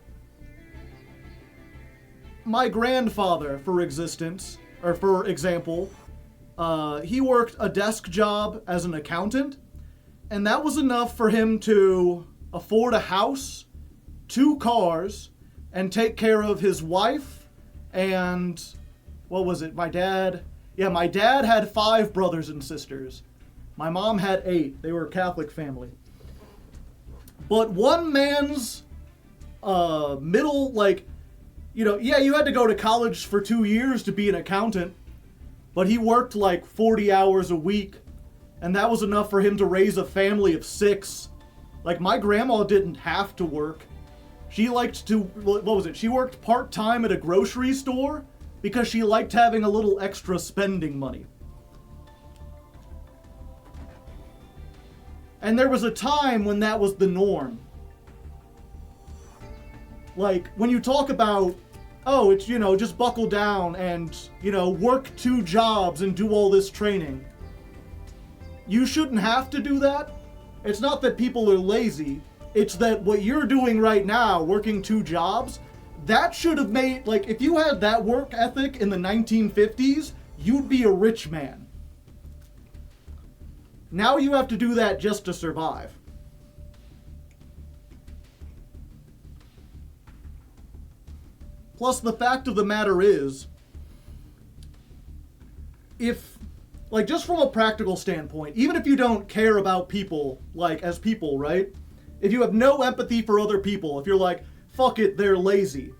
my grandfather, for example, he worked a desk job as an accountant, and that was enough for him to afford a house, 2 cars, and take care of his wife and, what was it, my dad? Yeah, my dad had 5 brothers and sisters. My mom had 8. They were a Catholic family. But one man's middle, like, you know, yeah, you had to go to college for 2 years to be an accountant, but he worked like 40 hours a week, and that was enough for him to raise a family of 6. Like, my grandma didn't have to work. She liked to, what was it? She worked part-time at a grocery store because she liked having a little extra spending money. And there was a time when that was the norm. Like, when you talk about, oh, it's, you know, just buckle down and, you know, work 2 jobs and do all this training. You shouldn't have to do that. It's not that people are lazy. It's that what you're doing right now, working 2 jobs, that should have made, like, if you had that work ethic in the 1950s, you'd be a rich man. Now you have to do that just to survive. Plus, the fact of the matter is, if, like, just from a practical standpoint, even if you don't care about people, like, as people, right? If you have no empathy for other people, if you're like, fuck it, they're lazy.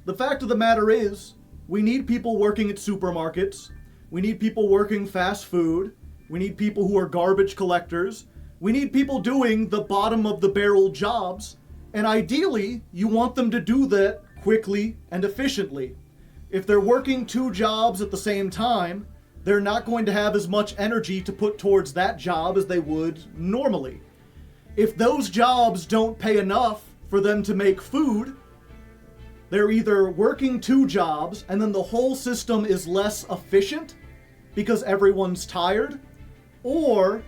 The fact of the matter is, we need people working at supermarkets. We need people working fast food. We need people who are garbage collectors. We need people doing the bottom of the barrel jobs. And ideally, you want them to do that quickly and efficiently. If they're working 2 jobs at the same time, they're not going to have as much energy to put towards that job as they would normally. If those jobs don't pay enough for them to make food, They're either working 2 jobs and then the whole system is less efficient because everyone's tired, or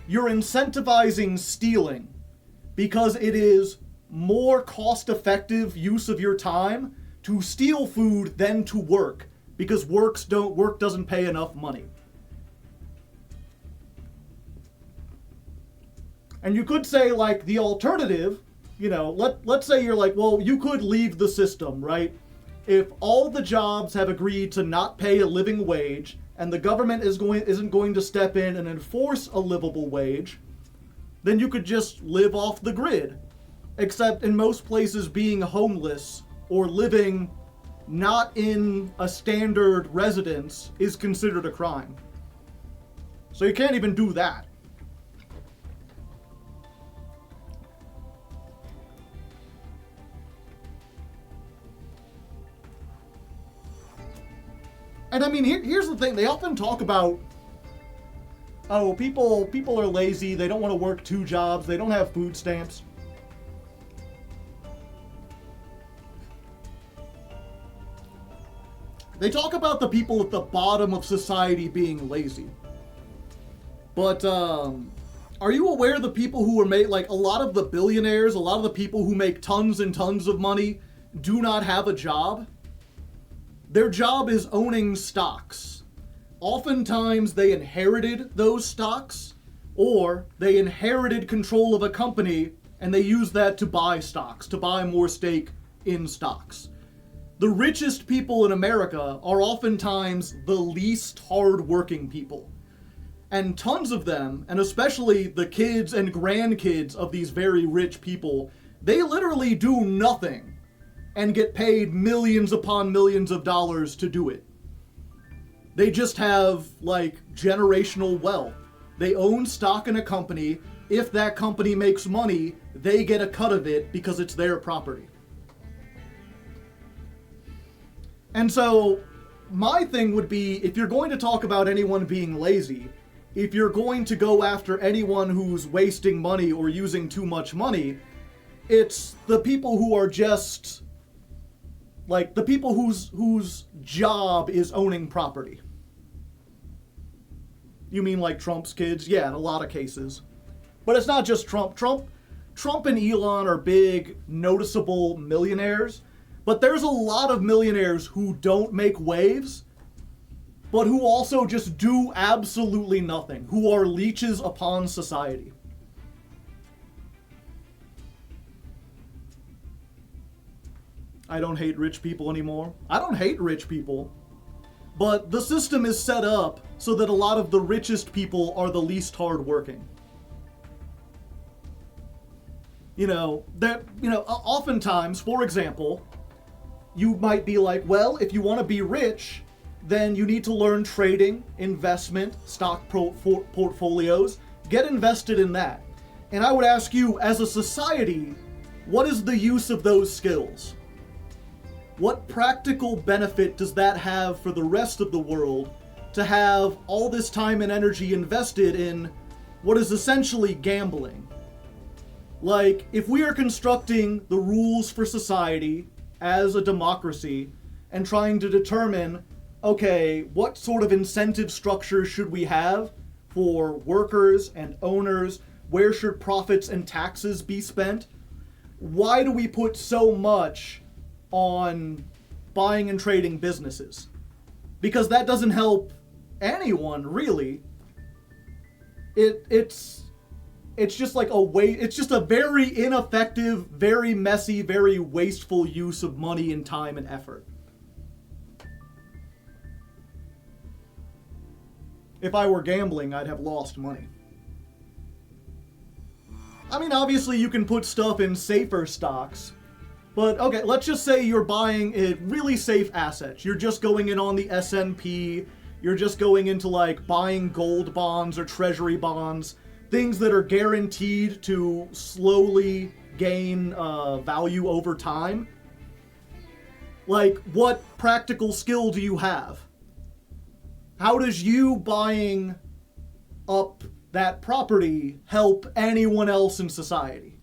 you're incentivizing stealing because it is more cost-effective use of your time to steal food than to work, because work doesn't pay enough money. And you could say, like, the alternative, you know, let's say you're like, well, you could leave the system, right? If all the jobs have agreed to not pay a living wage and the government isn't going to step in and enforce a livable wage, then you could just live off the grid. Except in most places, being homeless or living not in a standard residence is considered a crime. So you can't even do that. And I mean, here's the thing. They often talk about, oh, people are lazy. They don't want to work 2 jobs. They don't have food stamps. They talk about the people at the bottom of society being lazy. But are you aware of the people who are like a lot of the billionaires, a lot of the people who make tons and tons of money do not have a job? Their job is owning stocks. Oftentimes they inherited those stocks, or they inherited control of a company and they use that to buy stocks, to buy more stake in stocks. The richest people in America are oftentimes the least hard-working people. And tons of them, and especially the kids and grandkids of these very rich people, they literally do nothing and get paid millions upon millions of dollars to do it. They just have, like, generational wealth. They own stock in a company. If that company makes money, they get a cut of it because it's their property. And so, my thing would be, if you're going to talk about anyone being lazy, if you're going to go after anyone who's wasting money or using too much money, it's the people who are just, like, the people whose job is owning property. You mean like Trump's kids? Yeah, in a lot of cases. But it's not just Trump. Trump and Elon are big, noticeable millionaires. But there's a lot of millionaires who don't make waves, but who also just do absolutely nothing, who are leeches upon society. I don't hate rich people anymore. I don't hate rich people. But the system is set up so that a lot of the richest people are the least hardworking. Oftentimes, for example, you might be like, well, if you want to be rich, then you need to learn trading, investment, stock portfolios, get invested in that. And I would ask you, as a society, what is the use of those skills? What practical benefit does that have for the rest of the world to have all this time and energy invested in what is essentially gambling? Like, if we are constructing the rules for society as a democracy and trying to determine, okay, what sort of incentive structure should we have for workers and owners? Where should profits and taxes be spent? Why do we put so much on buying and trading businesses? Because that doesn't help anyone, really. It's just like it's just a very ineffective, very messy, very wasteful use of money and time and effort. If I were gambling, I'd have lost money. I mean, obviously you can put stuff in safer stocks, but okay, let's just say you're buying a really safe assets. You're just going in on the S&P, you're just going into like buying gold bonds or treasury bonds, things that are guaranteed to slowly gain value over time. Like, what practical skill do you have? How does you buying up that property help anyone else in society?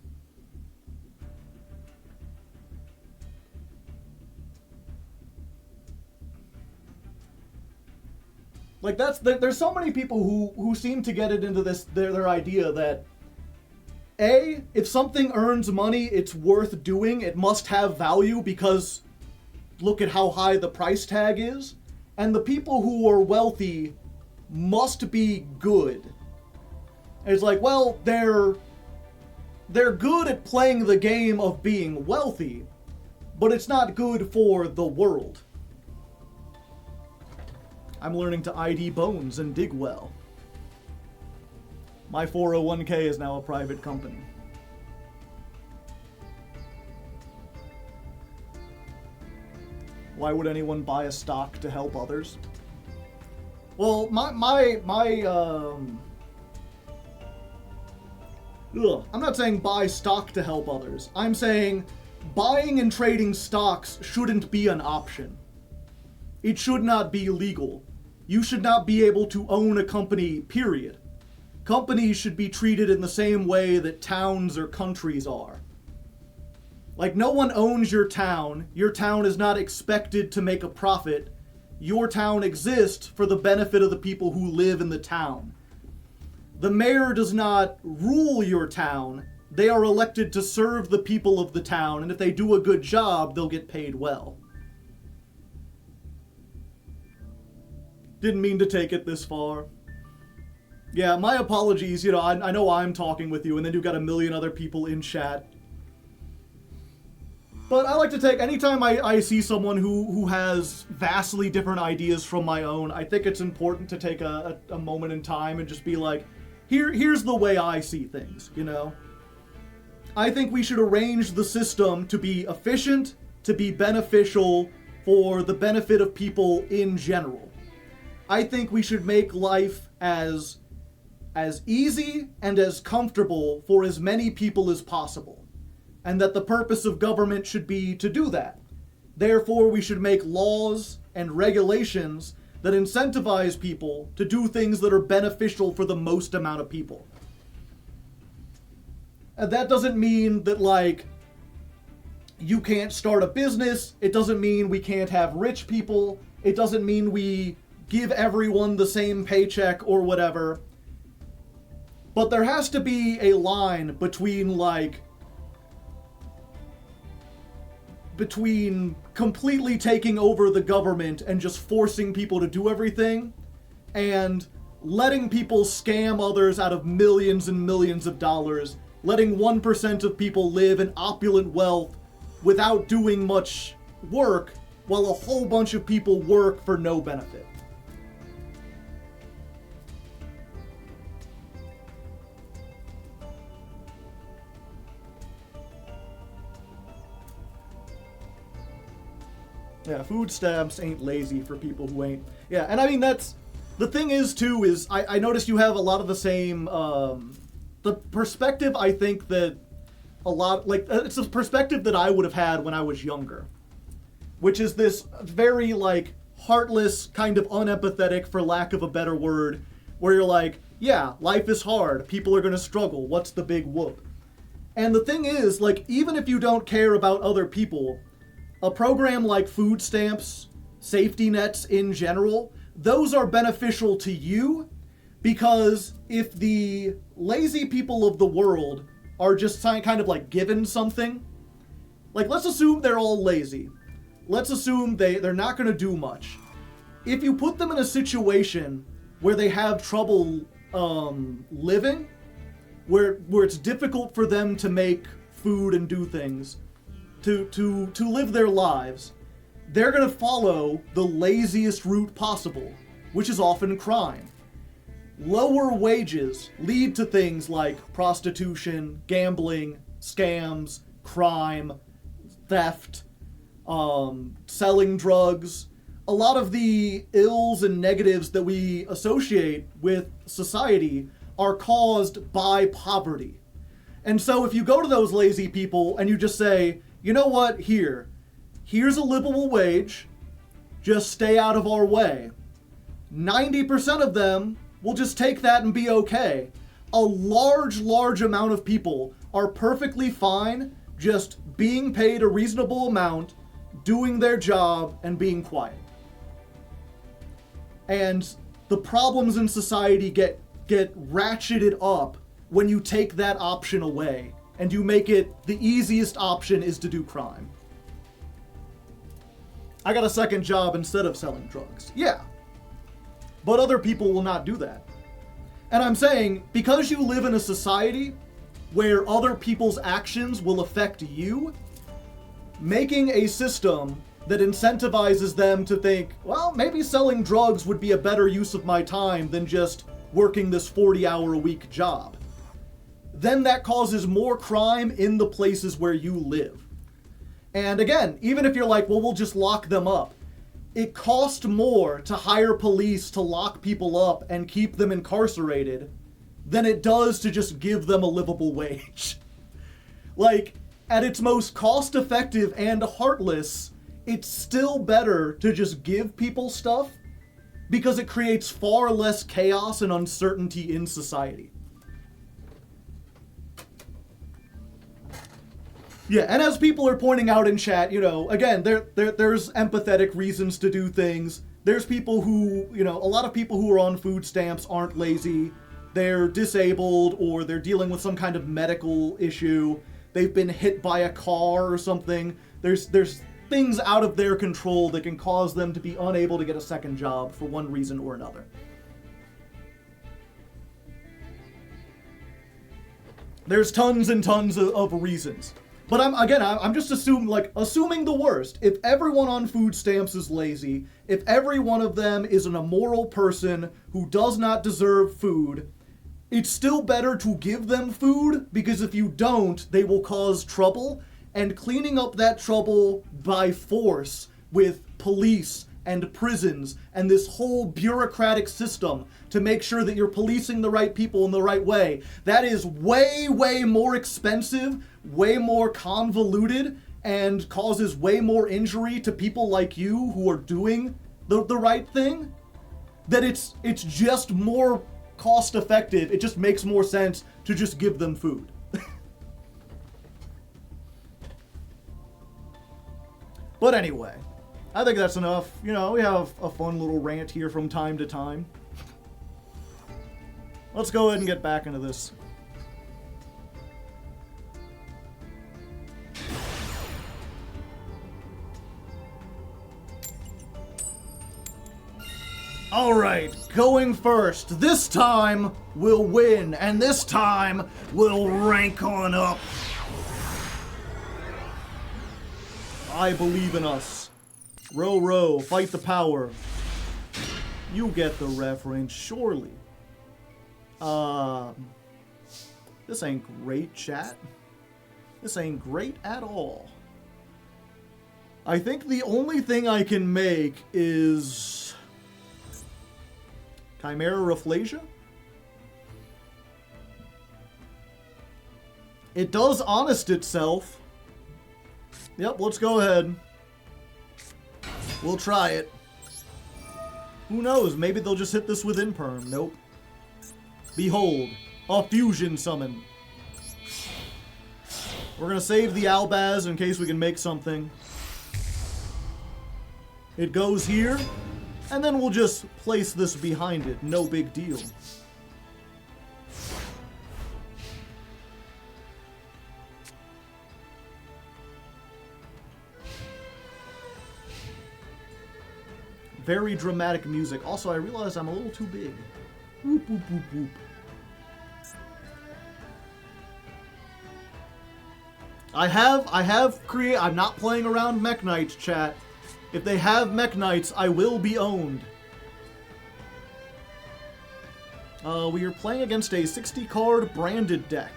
Like there's so many people who seem to get it into their idea that if something earns money, it's worth doing. It must have value because look at how high the price tag is. And the people who are wealthy must be good. And it's like, well, they're good at playing the game of being wealthy, but it's not good for the world. I'm learning to ID bones and dig well. My 401k is now a private company. Why would anyone buy a stock to help others? Well, I'm not saying buy stock to help others. I'm saying buying and trading stocks shouldn't be an option. It should not be legal. You should not be able to own a company, period. Companies should be treated in the same way that towns or countries are. Like, no one owns your town. Your town is not expected to make a profit. Your town exists for the benefit of the people who live in the town. The mayor does not rule your town. They are elected to serve the people of the town, and if they do a good job, they'll get paid well. Didn't mean to take it this far. Yeah, my apologies. You know, I know I'm talking with you, and then you've got a million other people in chat. But I like to take, anytime I see someone who has vastly different ideas from my own, I think it's important to take a moment in time and just be like, here's the way I see things, you know? I think we should arrange the system to be efficient, to be beneficial, for the benefit of people in general. I think we should make life as easy and as comfortable for as many people as possible. And that the purpose of government should be to do that. Therefore, we should make laws and regulations that incentivize people to do things that are beneficial for the most amount of people. And that doesn't mean that, like, you can't start a business. It doesn't mean we can't have rich people. It doesn't mean we give everyone the same paycheck or whatever. But there has to be a line between completely taking over the government and just forcing people to do everything, and letting people scam others out of millions and millions of dollars, letting 1% of people live in opulent wealth without doing much work, while a whole bunch of people work for no benefit. Yeah, food stamps ain't lazy for people who ain't. Yeah, and I mean, that's... The thing is, too, is I noticed you have a lot of the same... the perspective, I think, that a lot... Like, it's a perspective that I would have had when I was younger. Which is this very, like, heartless, kind of unempathetic, for lack of a better word, where you're like, yeah, life is hard, people are gonna struggle, what's the big whoop? And the thing is, like, even if you don't care about other people... A program like food stamps, safety nets in general, those are beneficial to you, because if the lazy people of the world are just kind of like given something, like, let's assume they're all lazy. Let's assume they're not going to do much. If you put them in a situation where they have trouble living, where it's difficult for them to make food and do things, to live their lives, they're going to follow the laziest route possible, which is often crime. Lower wages lead to things like prostitution, gambling, scams, crime, theft, selling drugs. A lot of the ills and negatives that we associate with society are caused by poverty. And so if you go to those lazy people and you just say, you know what, here's a livable wage, just stay out of our way, 90% of them will just take that and be okay. A large amount of people are perfectly fine just being paid a reasonable amount, doing their job, and being quiet. And the problems in society get ratcheted up when you take that option away and you make it the easiest option is to do crime. I got a second job instead of selling drugs. Yeah. But other people will not do that. And I'm saying, because you live in a society where other people's actions will affect you, making a system that incentivizes them to think, well, maybe selling drugs would be a better use of my time than just working this 40-hour-a-week job. Then that causes more crime in the places where you live. And again, even if you're like, well, we'll just lock them up, it costs more to hire police to lock people up and keep them incarcerated than it does to just give them a livable wage. Like, at its most cost-effective and heartless, it's still better to just give people stuff because it creates far less chaos and uncertainty in society. Yeah, and as people are pointing out in chat, you know, again, there's empathetic reasons to do things. There's people who, you know, a lot of people who are on food stamps aren't lazy. They're disabled or they're dealing with some kind of medical issue. They've been hit by a car or something. There's things out of their control that can cause them to be unable to get a second job for one reason or another. There's tons and tons of reasons. But I'm just assuming the worst. If everyone on food stamps is lazy, if every one of them is an immoral person who does not deserve food, it's still better to give them food, because if you don't, they will cause trouble, and cleaning up that trouble by force with police and prisons and this whole bureaucratic system to make sure that you're policing the right people in the right way, that is way, way more expensive, way more convoluted, and causes way more injury to people like you who are doing the right thing, that it's just more cost effective. It just makes more sense to just give them food. But anyway, I think that's enough. You know, we have a fun little rant here from time to time. Let's go ahead and get back into this. Alright, going first. This time, we'll win, and this time, we'll rank on up. I believe in us. Row, row, fight the power. You get the reference, surely. This ain't great, chat. This ain't great at all. I think the only thing I can make is Chimera Rafflesia? It does honest itself. Yep, let's go ahead. We'll try it. Who knows, maybe they'll just hit this with Imperm. Nope. Behold, a fusion summon. We're gonna save the Albaz in case we can make something. It goes here, and then we'll just place this behind it. No big deal. Very dramatic music. Also, I realize I'm a little too big. Whoop, whoop, whoop, whoop. I'm not playing around Mech Knights, chat. If they have Mech Knights, I will be owned. We are playing against a 60-card branded deck.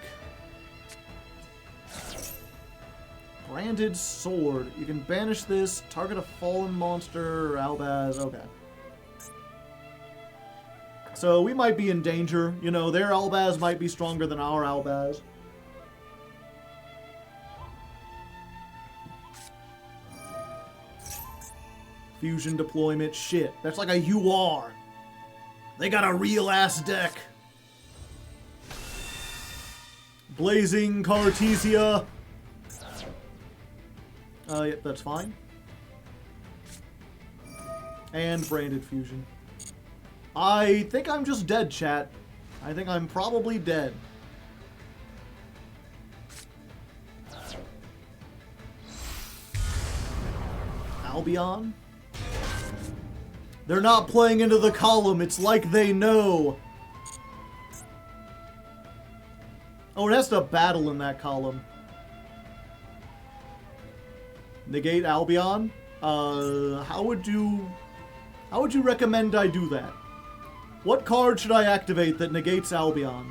Branded sword. You can banish this, target a fallen monster, or Albaz. Okay. So we might be in danger. You know, their Albaz might be stronger than our Albaz. Fusion deployment. Shit. That's like a UR. They got a real-ass deck. Blazing Cartesia. Yep, that's fine. And branded fusion. I think I'm just dead, chat. I think I'm probably dead. Albion? They're not playing into the column. It's like they know. Oh, it has to battle in that column. Negate Albion? How would you recommend I do that? What card should I activate that negates Albion?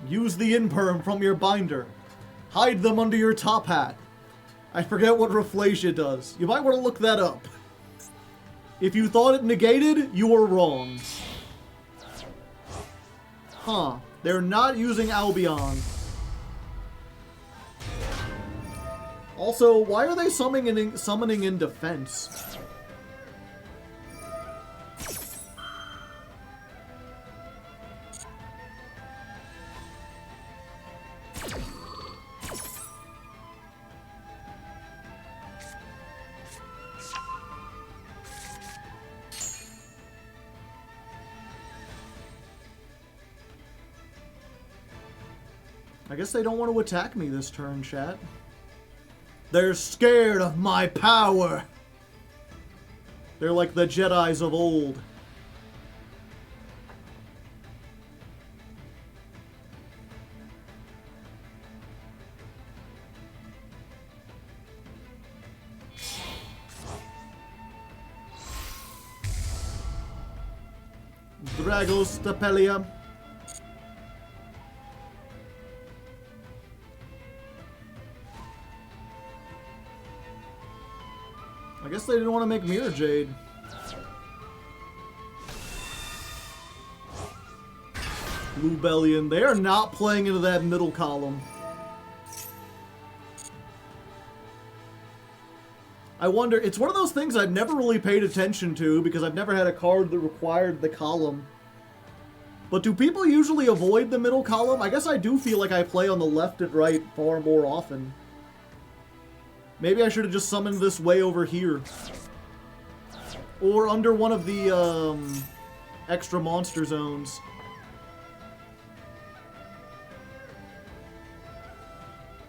Use the imperm from your binder. Hide them under your top hat. I forget what Rafflesia does. You might want to look that up. If you thought it negated, you were wrong. Huh. They're not using Albion. Also, why are they summoning in defense? I guess they don't want to attack me this turn, chat. They're scared of my power. They're like the Jedis of old. Dragos Tapelia. I guess they didn't want to make Mirror Jade. Blue Bellion. They are not playing into that middle column. I wonder, it's one of those things I've never really paid attention to because I've never had a card that required the column. But do people usually avoid the middle column? I guess I do feel like I play on the left and right far more often. Maybe I should have just summoned this way over here. Or under one of the extra monster zones.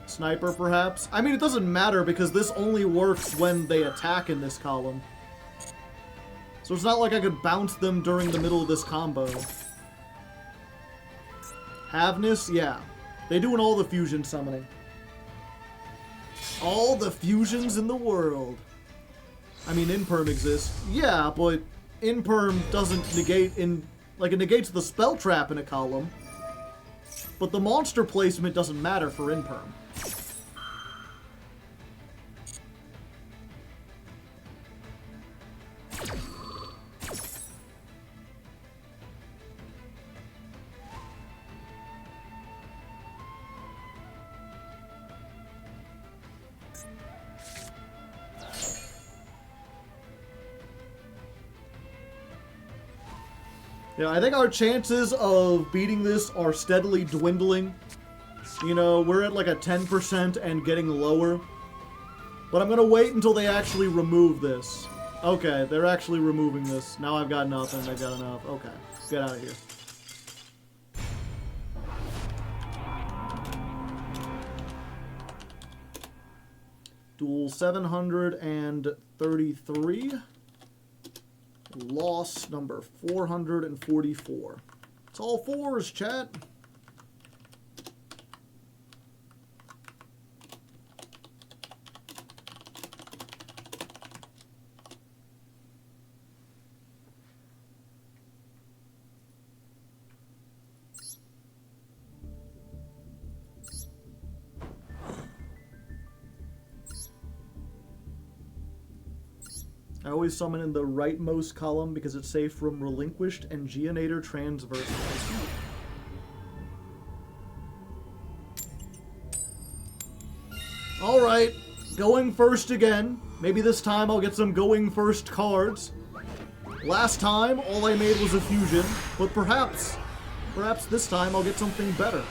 Sniper, perhaps? I mean, it doesn't matter because this only works when they attack in this column. So it's not like I could bounce them during the middle of this combo. Havness? Yeah. They doing all the fusion summoning. All the fusions in the world. I mean, Imperm exists. Yeah, but Imperm doesn't negate in... Like, it negates the spell trap in a column. But the monster placement doesn't matter for Imperm. Yeah, I think our chances of beating this are steadily dwindling. You know, we're at like a 10% and getting lower. But I'm gonna wait until they actually remove this. Okay, they're actually removing this. Now I've got nothing, I've got enough. Okay, get out of here. Duel 733. Loss number 444. It's all fours, chat. I always summon in the rightmost column because it's safe from Relinquished and Geonator Transversal. Alright, going first again. Maybe this time I'll get some going first cards. Last time, all I made was a fusion, but perhaps Perhaps this time I'll get something better.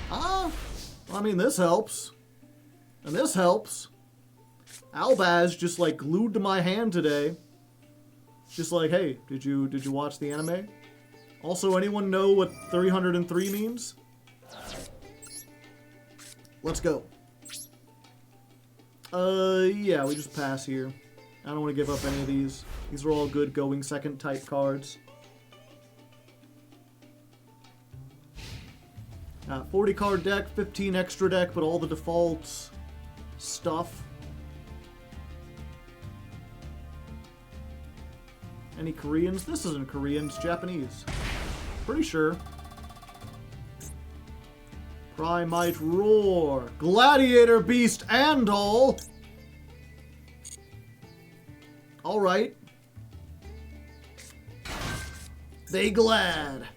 Ah, I mean, this helps. And this helps. Albaz just, like, glued to my hand today. Just like, hey, did you watch the anime? Also, anyone know what 303 means? Let's go. Yeah, we just pass here. I don't want to give up any of these. These are all good going second type cards. 40 card deck, 15 extra deck, but all the default stuff. Any Koreans? This isn't Korean, it's Japanese. Pretty sure. Primite Roar. Gladiator Beast and all. Alright. They glad.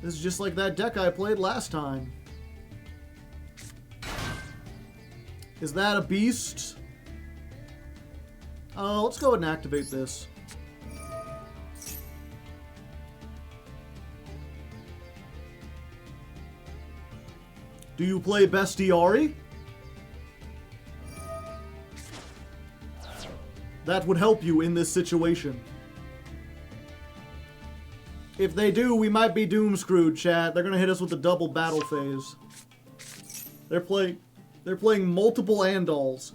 This is just like that deck I played last time. Is that a beast? Let's go ahead and activate this. Do you play Bestiari? That would help you in this situation. If they do, we might be doom screwed, chat. They're gonna hit us with a double battle phase. They're playing multiple Andals.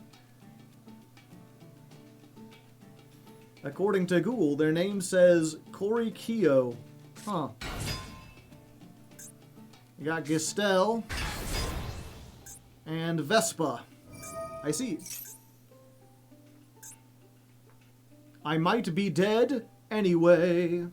According to Google, their name says Korikyo. Huh. You got Gistel. And Vespa. I see. I might be dead anyway.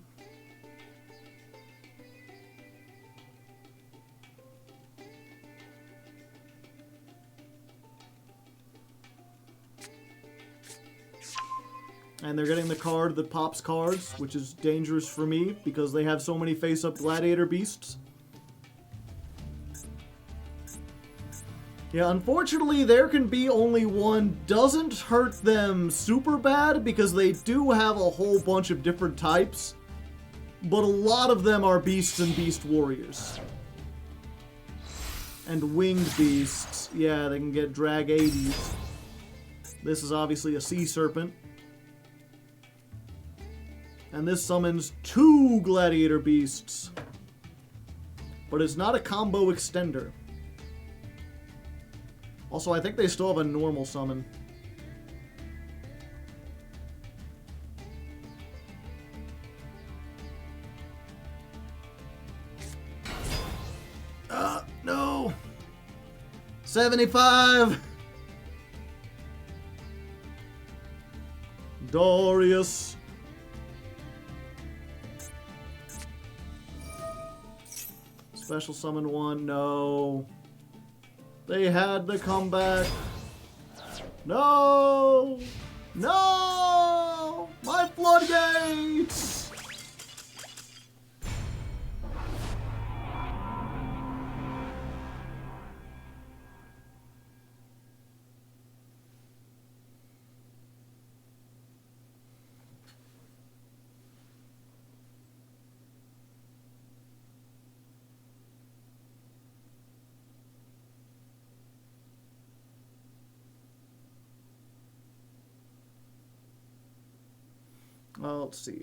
And they're getting the card that pops cards, which is dangerous for me because they have so many face-up gladiator beasts. Yeah, unfortunately, there can be only one. Doesn't hurt them super bad because they do have a whole bunch of different types. But a lot of them are beasts and beast warriors. And winged beasts. Yeah, they can get drag 80s. This is obviously a sea serpent. And this summons 2 gladiator beasts. But it's not a combo extender. Also, I think they still have a normal summon. No! 75! Darius. Special summon 1, no. They had the comeback. No! No! My floodgates! Well, let's see.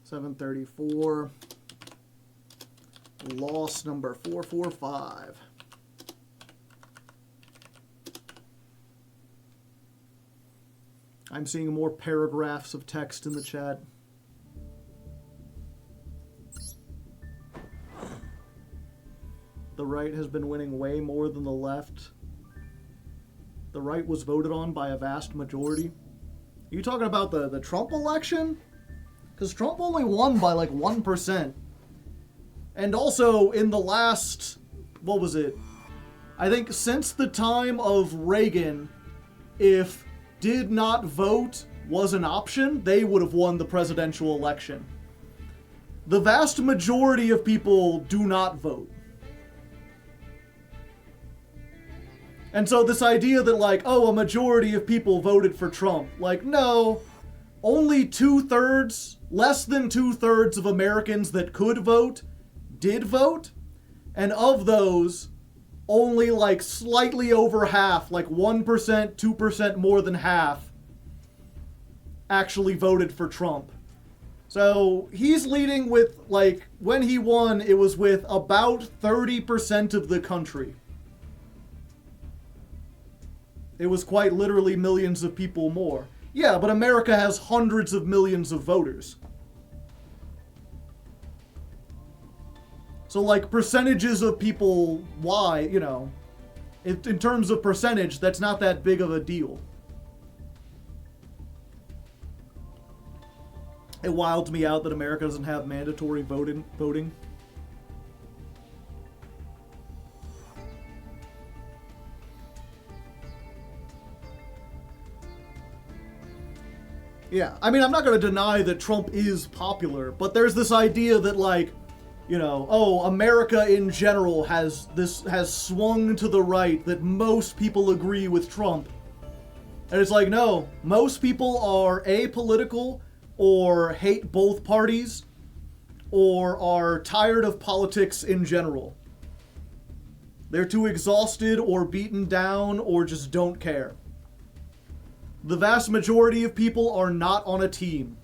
$734. Loss number 445. I'm seeing more paragraphs of text in the chat. The right has been winning way more than the left. The right was voted on by a vast majority. Are you talking about the Trump election? Because Trump only won by like 1%. And also in the last, what was it? I think since the time of Reagan, if did not vote was an option, they would have won the presidential election. The vast majority of people do not vote. And so this idea that like, oh, a majority of people voted for Trump. Like, no, only 2/3, less than 2/3 of Americans that could vote did vote. And of those, only like slightly over half, like 1%, 2% more than half, actually voted for Trump. So he's leading with, like, when he won, it was with about 30% of the country. It was quite literally millions of people more. Yeah, but America has hundreds of millions of voters. So, like, percentages of people, why, you know, in terms of percentage, that's not that big of a deal. It wilds me out that America doesn't have mandatory voting. Yeah, I mean, I'm not going to deny that Trump is popular, but there's this idea that, like, you know, oh, America in general has swung to the right, that most people agree with Trump. And it's like, no, most people are apolitical, or hate both parties, or are tired of politics in general. They're too exhausted or beaten down or just don't care. The vast majority of people are not on a team.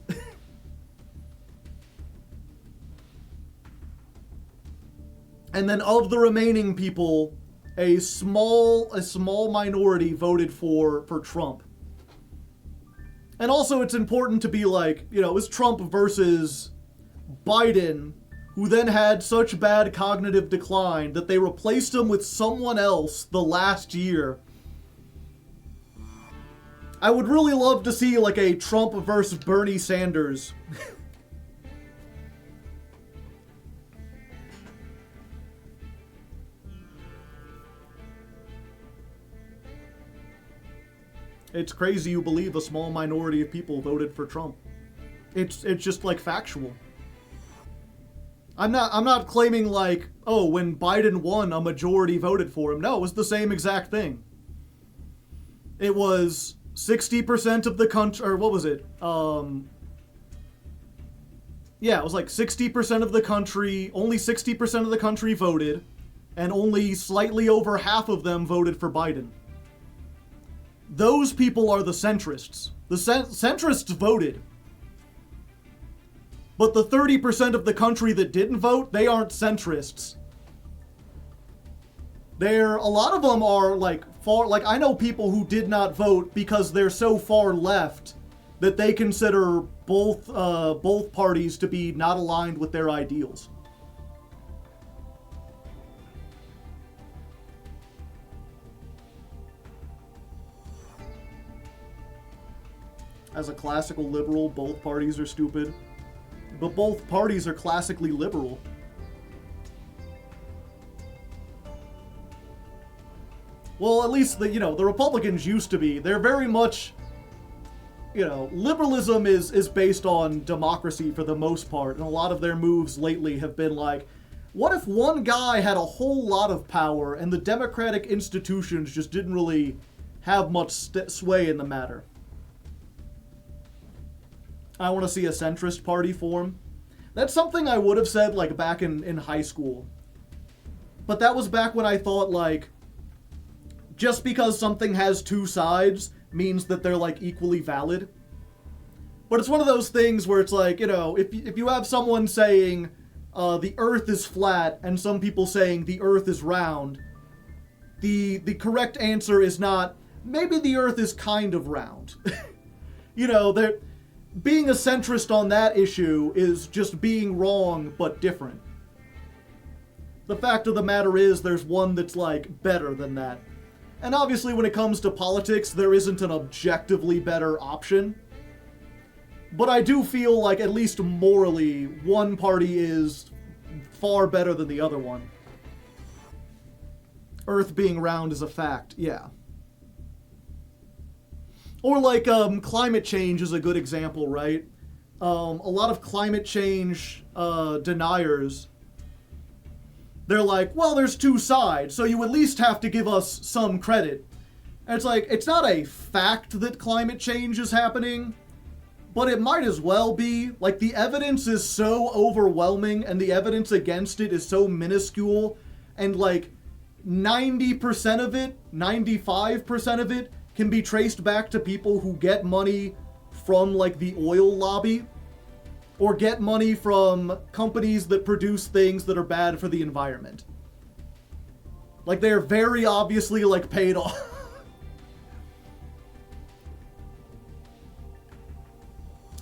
And then of the remaining people, a small minority voted for Trump. And also it's important to be like, you know, it was Trump versus Biden, who then had such bad cognitive decline that they replaced him with someone else the last year. I would really love to see like a Trump versus Bernie Sanders. It's crazy you believe a small minority of people voted for Trump. It's just like factual. I'm not claiming like, oh, when Biden won, a majority voted for him. No, it was the same exact thing. It was 60% of the country, or what was it? Yeah, it was like 60% of the country, only 60% of the country voted, and only slightly over half of them voted for Biden. Those people are the centrists. The centrists voted. But the 30% of the country that didn't vote, they aren't centrists. A lot of them are like far, like I know people who did not vote because they're so far left that they consider both parties to be not aligned with their ideals. As a classical liberal, both parties are stupid. But both parties are classically liberal. Well, at least the Republicans used to be. They're very much, liberalism is based on democracy for the most part, and a lot of their moves lately have been like, what if one guy had a whole lot of power and the democratic institutions just didn't really have much sway in the matter? I want to see a centrist party form. That's something I would have said, like, back in high school. But that was back when I thought, like, just because something has two sides means that they're, like, equally valid. But it's one of those things where it's like, if you have someone saying the earth is flat and some people saying the earth is round, the correct answer is not, maybe the earth is kind of round. Being a centrist on that issue is just being wrong, but different. The fact of the matter is, there's one that's, like, better than that. And obviously, when it comes to politics, there isn't an objectively better option. But I do feel like, at least morally, one party is far better than the other one. Earth being round is a fact, yeah. Or like climate change is a good example, right? A lot of climate change deniers they're like, well, there's two sides, so you at least have to give us some credit. And it's like, it's not a fact that climate change is happening, but it might as well be. Like, the evidence is so overwhelming, and the evidence against it is so minuscule, and like 90% of it, 95% of it can be traced back to people who get money from like the oil lobby, or get money from companies that produce things that are bad for the environment. Like, they're very obviously like paid off.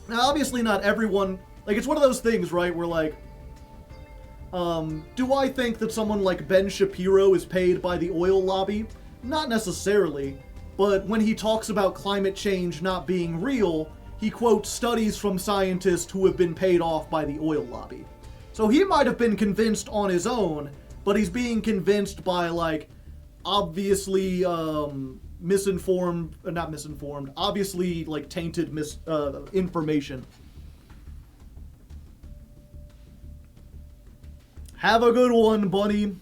Now, obviously not everyone, like, it's one of those things, right, where like, do I think that someone like Ben Shapiro is paid by the oil lobby? Not necessarily, but when he talks about climate change not being real, he quotes studies from scientists who have been paid off by the oil lobby. So he might have been convinced on his own, but he's being convinced by, like, obviously, obviously, like, tainted information. Have a good one, Bunny.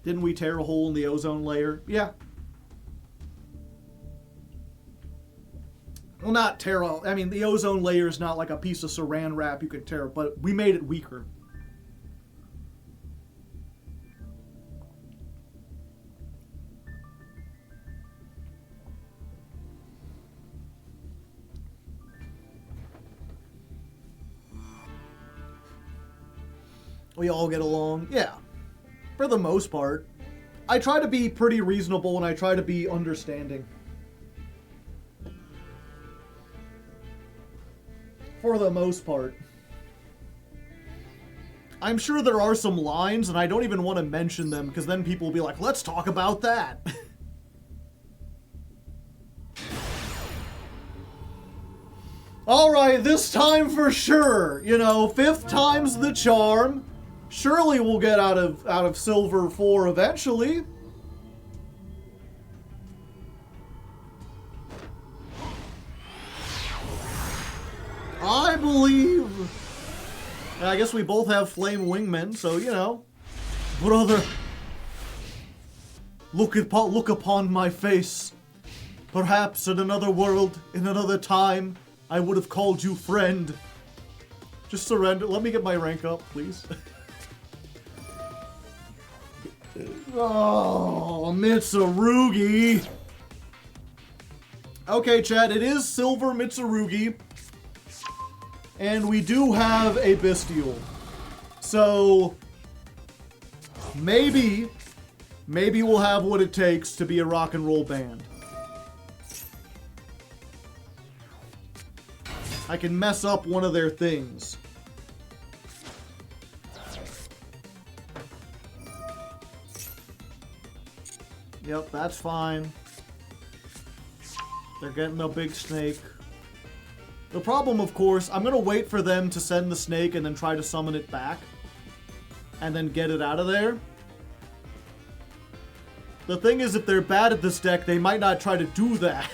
Didn't we tear a hole in the ozone layer? Yeah. Well, not tear a... I mean, the ozone layer is not like a piece of saran wrap you could tear, but we made it weaker. We all get along. Yeah. For the most part. I try to be pretty reasonable and I try to be understanding. For the most part. I'm sure there are some lines, and I don't even want to mention them, because then people will be like, let's talk about that. Alright, this time for sure. You know, 5th time's the charm. Surely we'll get out of Silver 4 eventually. I believe. I guess we both have flame wingmen, so, you know. Brother, look upon my face. Perhaps in another world, in another time, I would have called you friend. Just surrender. Let me get my rank up, please. Oh, Mitsurugi. Okay, chat, it is Silver Mitsurugi. And we do have a Bestial. So, maybe we'll have what it takes to be a rock and roll band. I can mess up one of their things. Yep, that's fine. They're getting a big snake. The problem, of course, I'm gonna wait for them to send the snake and then try to summon it back. And then get it out of there. The thing is, if they're bad at this deck, they might not try to do that.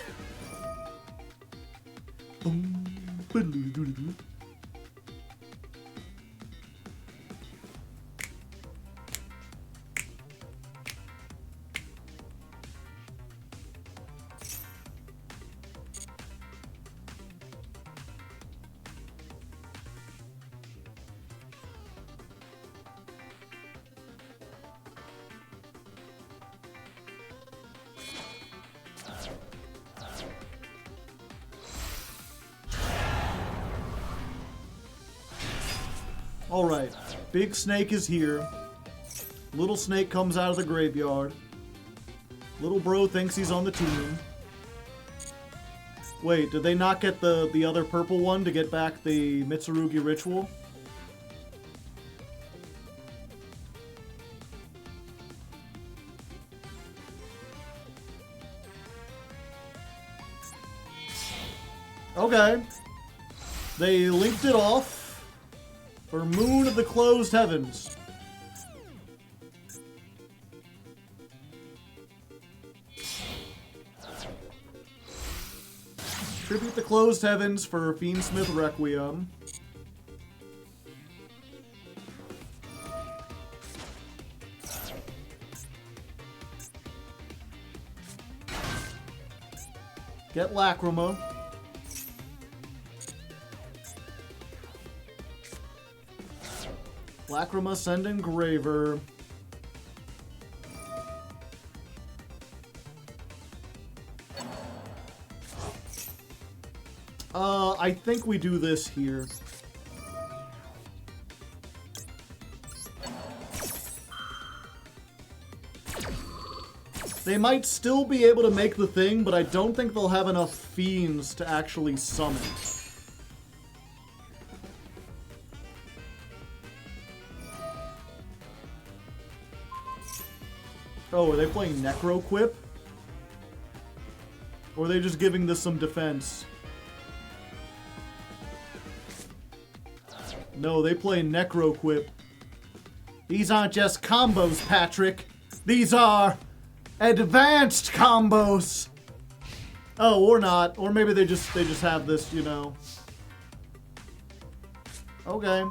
Alright, big snake is here. Little snake comes out of the graveyard. Little bro thinks he's on the team. Wait, did they not get the other purple one to get back the Mitsurugi ritual? Okay. They linked it off. For Moon of the Closed Heavens. Tribute the Closed Heavens for Fiendsmith Requiem. Get Lacrima. Lacrima, send Engraver. I think we do this here. They might still be able to make the thing, but I don't think they'll have enough fiends to actually summon. Oh, are they playing Necroquip? Or are they just giving this some defense? No, they play Necroquip. These aren't just combos, Patrick. These are advanced combos. Oh, or not. Or maybe they just have this, you know. Okay.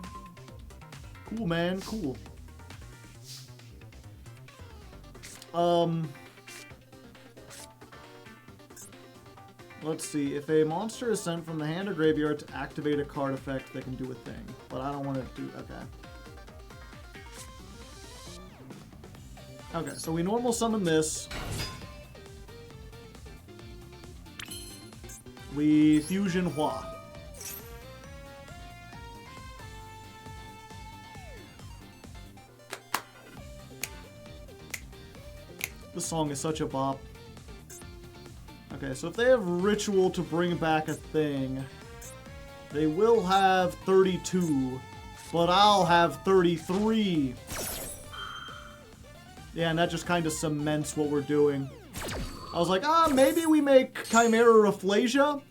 Cool, man. Cool. Let's see. If a monster is sent from the hand or graveyard to activate a card effect, they can do a thing. But I don't want to do... Okay. Okay, so we normal summon this. We fusion Hua. This song is such a bop. Okay, so if they have Ritual to bring back a thing, they will have 32, but I'll have 33. Yeah, and that just kind of cements what we're doing. I was like, maybe we make Chimera Rafflesia?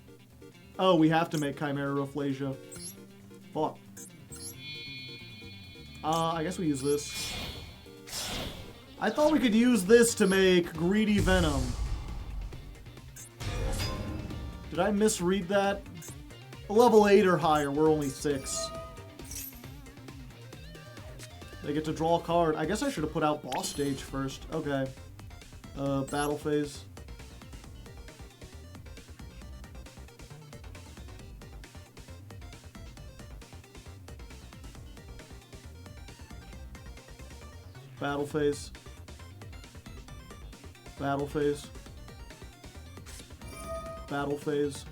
Oh, we have to make Chimera Rafflesia. Fuck. I guess we use this. I thought we could use this to make Greedy Venom. Did I misread that? Level 8 or higher, we're only 6. They get to draw a card. I guess I should have put out boss stage first. Okay. Battle phase. Battle phase. Battle phase. Battle phase.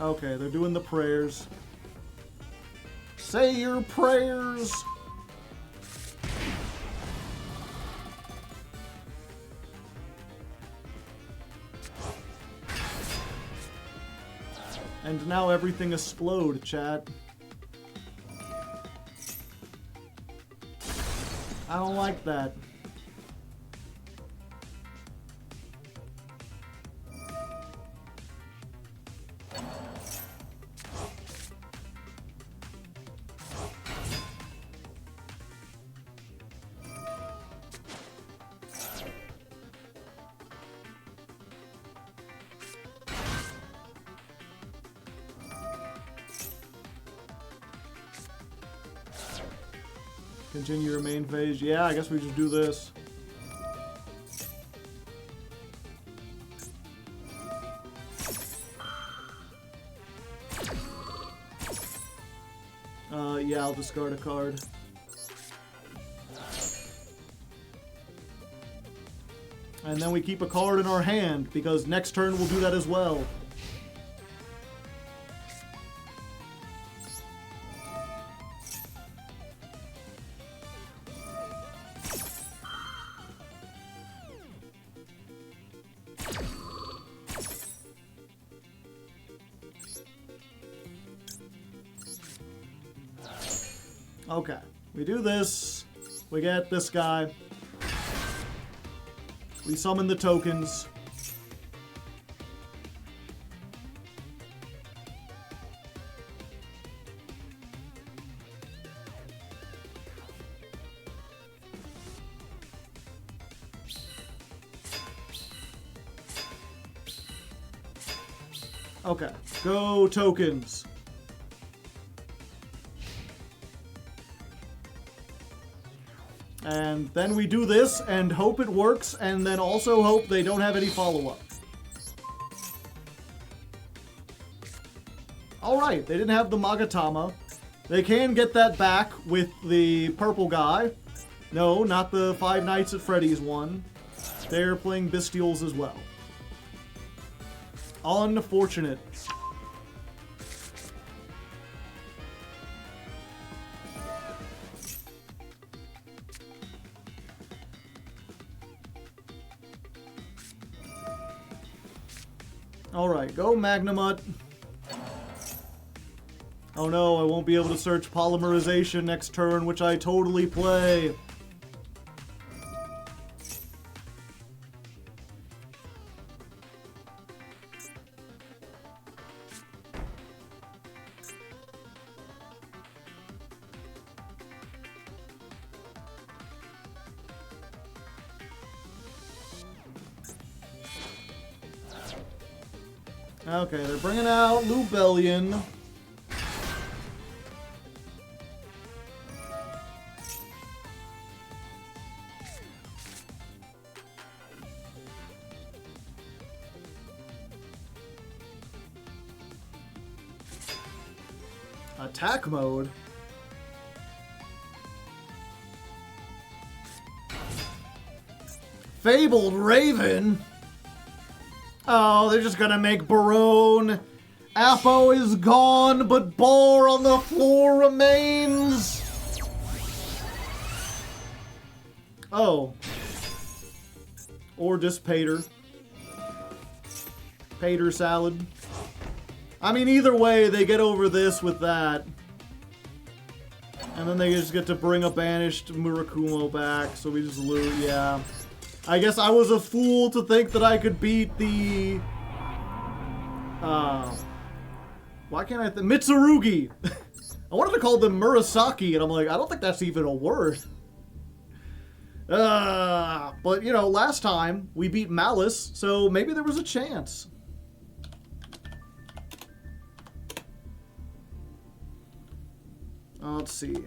Okay, they're doing the prayers. Say your prayers! And now everything explode, chat. I don't like that. Continue your main phase. Yeah, I guess we just do this. Yeah, I'll discard a card. And then we keep a card in our hand, because next turn we'll do that as well. Okay, we do this, we get this guy, we summon the tokens, okay, go tokens. And then we do this and hope it works, and then also hope they don't have any follow-up. Alright, they didn't have the Magatama. They can get that back with the purple guy. No, not the Five Nights at Freddy's one. They're playing Bestials as well. Unfortunate. Alright, go Magnamut. Oh no, I won't be able to search Polymerization next turn, which I totally play. Okay, they're bringing out Lubellion. Attack mode? Fabled Raven? Oh, they're just gonna make Barone. Apo is gone, but Bar on the floor remains. Oh. Or just Pater. Pater salad. I mean, either way, they get over this with that. And then they just get to bring a banished Murakumo back, so we just loot, yeah. I guess I was a fool to think that I could beat the... why can't I think... Mitsurugi! I wanted to call them Murasaki, and I'm like, I don't think that's even a word. But, you know, last time we beat Malice, so maybe there was a chance. Let's see.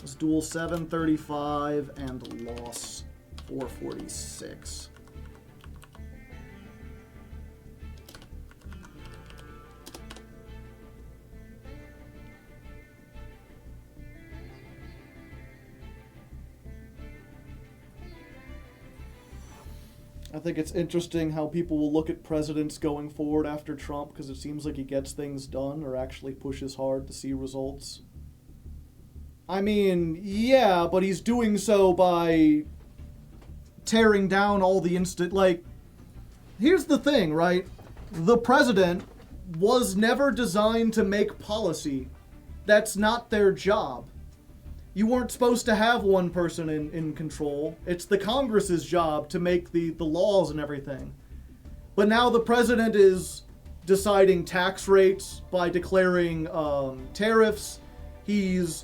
Let's duel 735 and loss 446. I think it's interesting how people will look at presidents going forward after Trump because it seems like he gets things done or actually pushes hard to see results. I mean, yeah, but he's doing so by tearing down all the like, here's the thing, right? The president was never designed to make policy. That's not their job. You weren't supposed to have one person in control. It's the Congress's job to make the laws and everything. But now the president is deciding tax rates by declaring tariffs. He's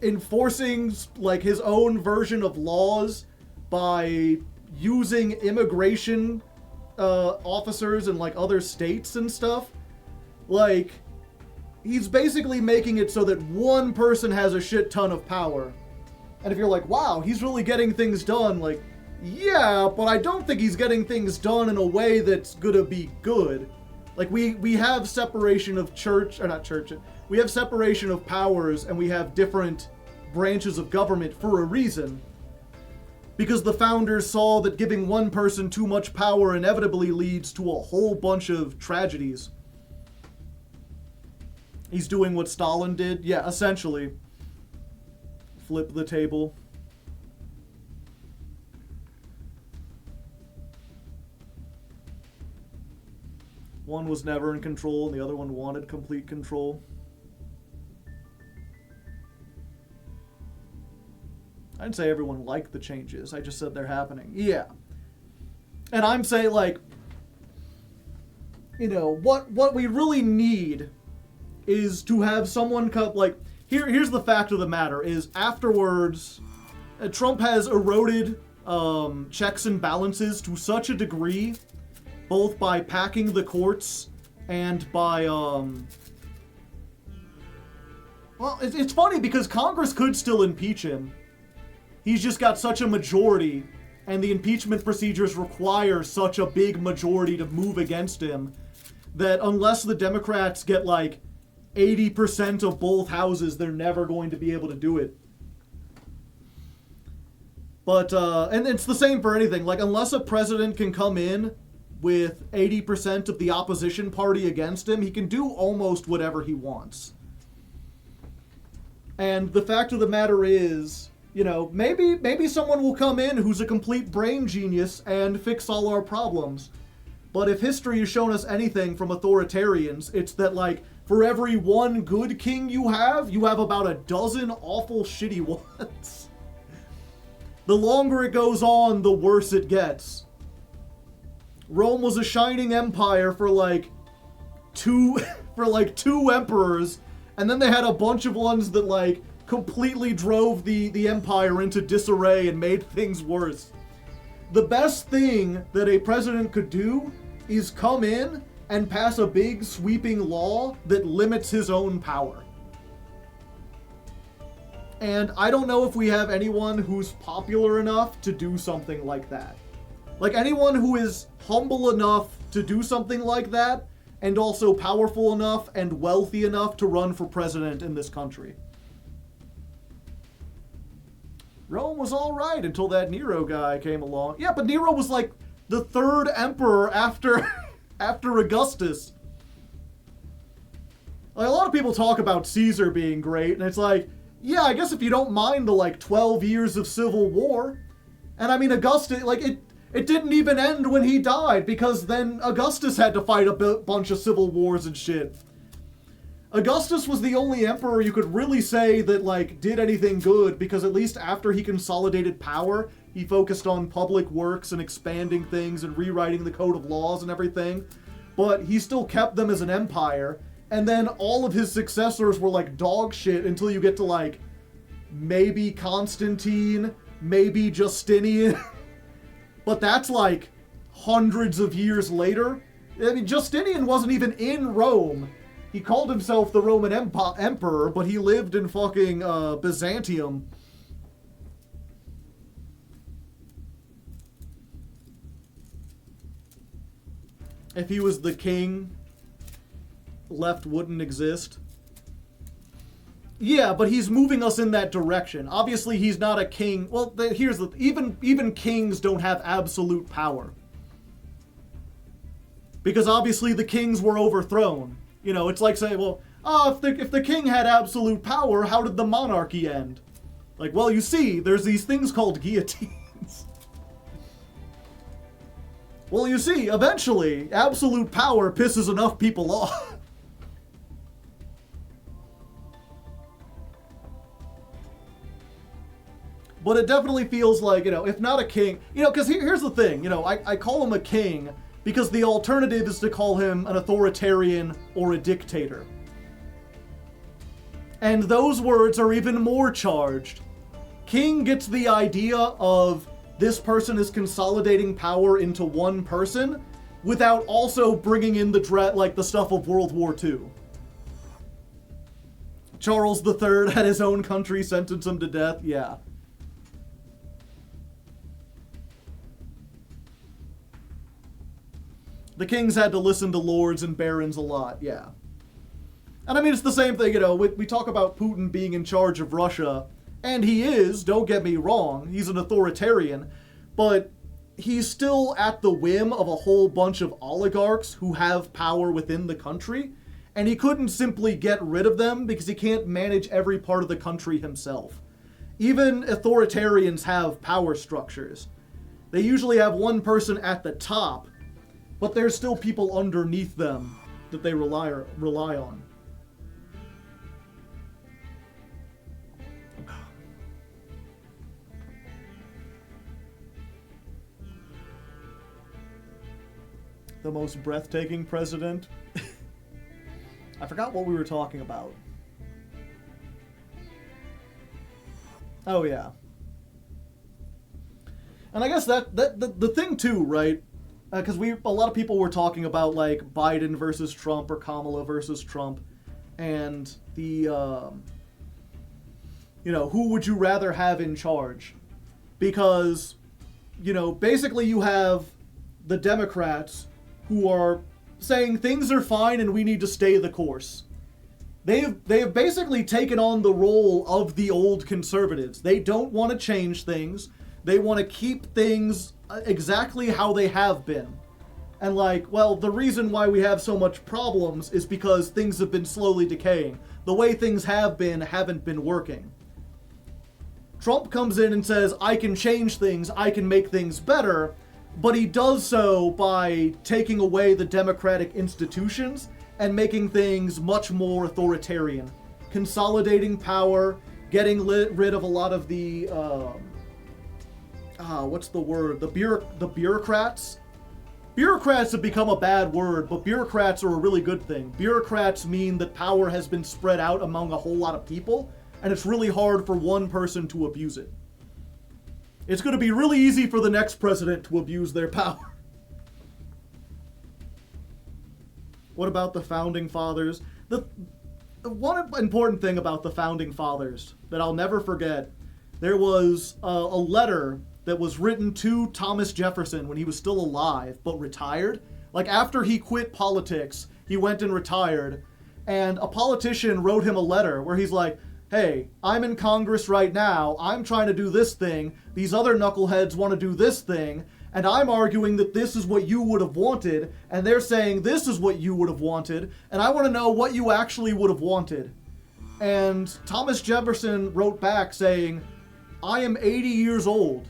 enforcing like his own version of laws by using immigration officers in like other states and stuff. Like, he's basically making it so that one person has a shit ton of power. And if you're like, wow, he's really getting things done, like, yeah, but I don't think he's getting things done in a way that's gonna be good. Like, we have separation of we have separation of powers, and we have different branches of government for a reason. Because the founders saw that giving one person too much power inevitably leads to a whole bunch of tragedies. He's doing what Stalin did? Yeah, essentially. Flip the table. One was never in control, and the other one wanted complete control. I didn't say everyone liked the changes. I just said they're happening. Yeah. And I'm saying, like, you know, what we really need is to have someone come, like, here's the fact of the matter, is afterwards, Trump has eroded checks and balances to such a degree, both by packing the courts and by Well, it's funny because Congress could still impeach him. He's just got such a majority, and the impeachment procedures require such a big majority to move against him, that unless the Democrats get like 80% of both houses, they're never going to be able to do it. But, and it's the same for anything. Like, unless a president can come in with 80% of the opposition party against him, he can do almost whatever he wants. And the fact of the matter is, you know, maybe someone will come in who's a complete brain genius and fix all our problems. But if history has shown us anything from authoritarians, it's that, like, for every one good king you have about a dozen awful shitty ones. The longer it goes on, the worse it gets. Rome was a shining empire for like two emperors, and then they had a bunch of ones that like completely drove the empire into disarray and made things worse. The best thing that a president could do is come in and pass a big sweeping law that limits his own power. And I don't know if we have anyone who's popular enough to do something like that. Like, anyone who is humble enough to do something like that, and also powerful enough and wealthy enough to run for president in this country. Rome was alright until that Nero guy came along. Yeah, but Nero was like the third emperor after Augustus. Like, a lot of people talk about Caesar being great, and it's like, yeah, I guess if you don't mind the, like, 12 years of civil war. And I mean, Augustus, like, it didn't even end when he died, because then Augustus had to fight a bunch of civil wars and shit. Augustus was the only emperor you could really say that, like, did anything good, because at least after he consolidated power, he focused on public works and expanding things and rewriting the code of laws and everything. But he still kept them as an empire. And then all of his successors were like dog shit until you get to like maybe Constantine, maybe Justinian. But that's like hundreds of years later. I mean, Justinian wasn't even in Rome. He called himself the Roman Emperor, but he lived in fucking Byzantium. If he was the king, left wouldn't exist. Yeah, but he's moving us in that direction. Obviously, he's not a king. Well, here's the even kings don't have absolute power, because obviously the kings were overthrown. You know, it's like saying, well, if the king had absolute power, how did the monarchy end? Like, well, you see, there's these things called guillotines. Well, you see, eventually, absolute power pisses enough people off. But it definitely feels like, you know, if not a king, you know, because here's the thing, you know, I call him a king because the alternative is to call him an authoritarian or a dictator. And those words are even more charged. King gets the idea of this person is consolidating power into one person without also bringing in the stuff of World War II. Charles III had his own country sentence him to death, yeah. The kings had to listen to lords and barons a lot, yeah. And I mean, it's the same thing, you know, we talk about Putin being in charge of Russia, and he is, don't get me wrong, he's an authoritarian, but he's still at the whim of a whole bunch of oligarchs who have power within the country, and he couldn't simply get rid of them because he can't manage every part of the country himself. Even authoritarians have power structures. They usually have one person at the top, but there's still people underneath them that they rely on. The most breathtaking president? I forgot what we were talking about. Oh yeah. And I guess that the thing too, right? Because a lot of people were talking about like Biden versus Trump or Kamala versus Trump, and the who would you rather have in charge? Because, basically you have the Democrats who are saying things are fine and we need to stay the course. They have basically taken on the role of the old conservatives. They don't want to change things. They want to keep things exactly how they have been. And the reason why we have so much problems is because things have been slowly decaying. The way things haven't been working. Trump comes in and says, I can change things, I can make things better, but he does so by taking away the democratic institutions and making things much more authoritarian. Consolidating power, getting rid of a lot of the, what's the word? The bureaucrats? Bureaucrats have become a bad word, but bureaucrats are a really good thing. Bureaucrats mean that power has been spread out among a whole lot of people, and it's really hard for one person to abuse it. It's going to be really easy for the next president to abuse their power. What about the Founding Fathers? The one important thing about the Founding Fathers that I'll never forget, there was a letter that was written to Thomas Jefferson when he was still alive, but retired. After he quit politics, he went and retired, and a politician wrote him a letter where he's like, hey, I'm in Congress right now, I'm trying to do this thing, these other knuckleheads want to do this thing, and I'm arguing that this is what you would have wanted, and they're saying this is what you would have wanted, and I want to know what you actually would have wanted. And Thomas Jefferson wrote back saying, I am 80 years old.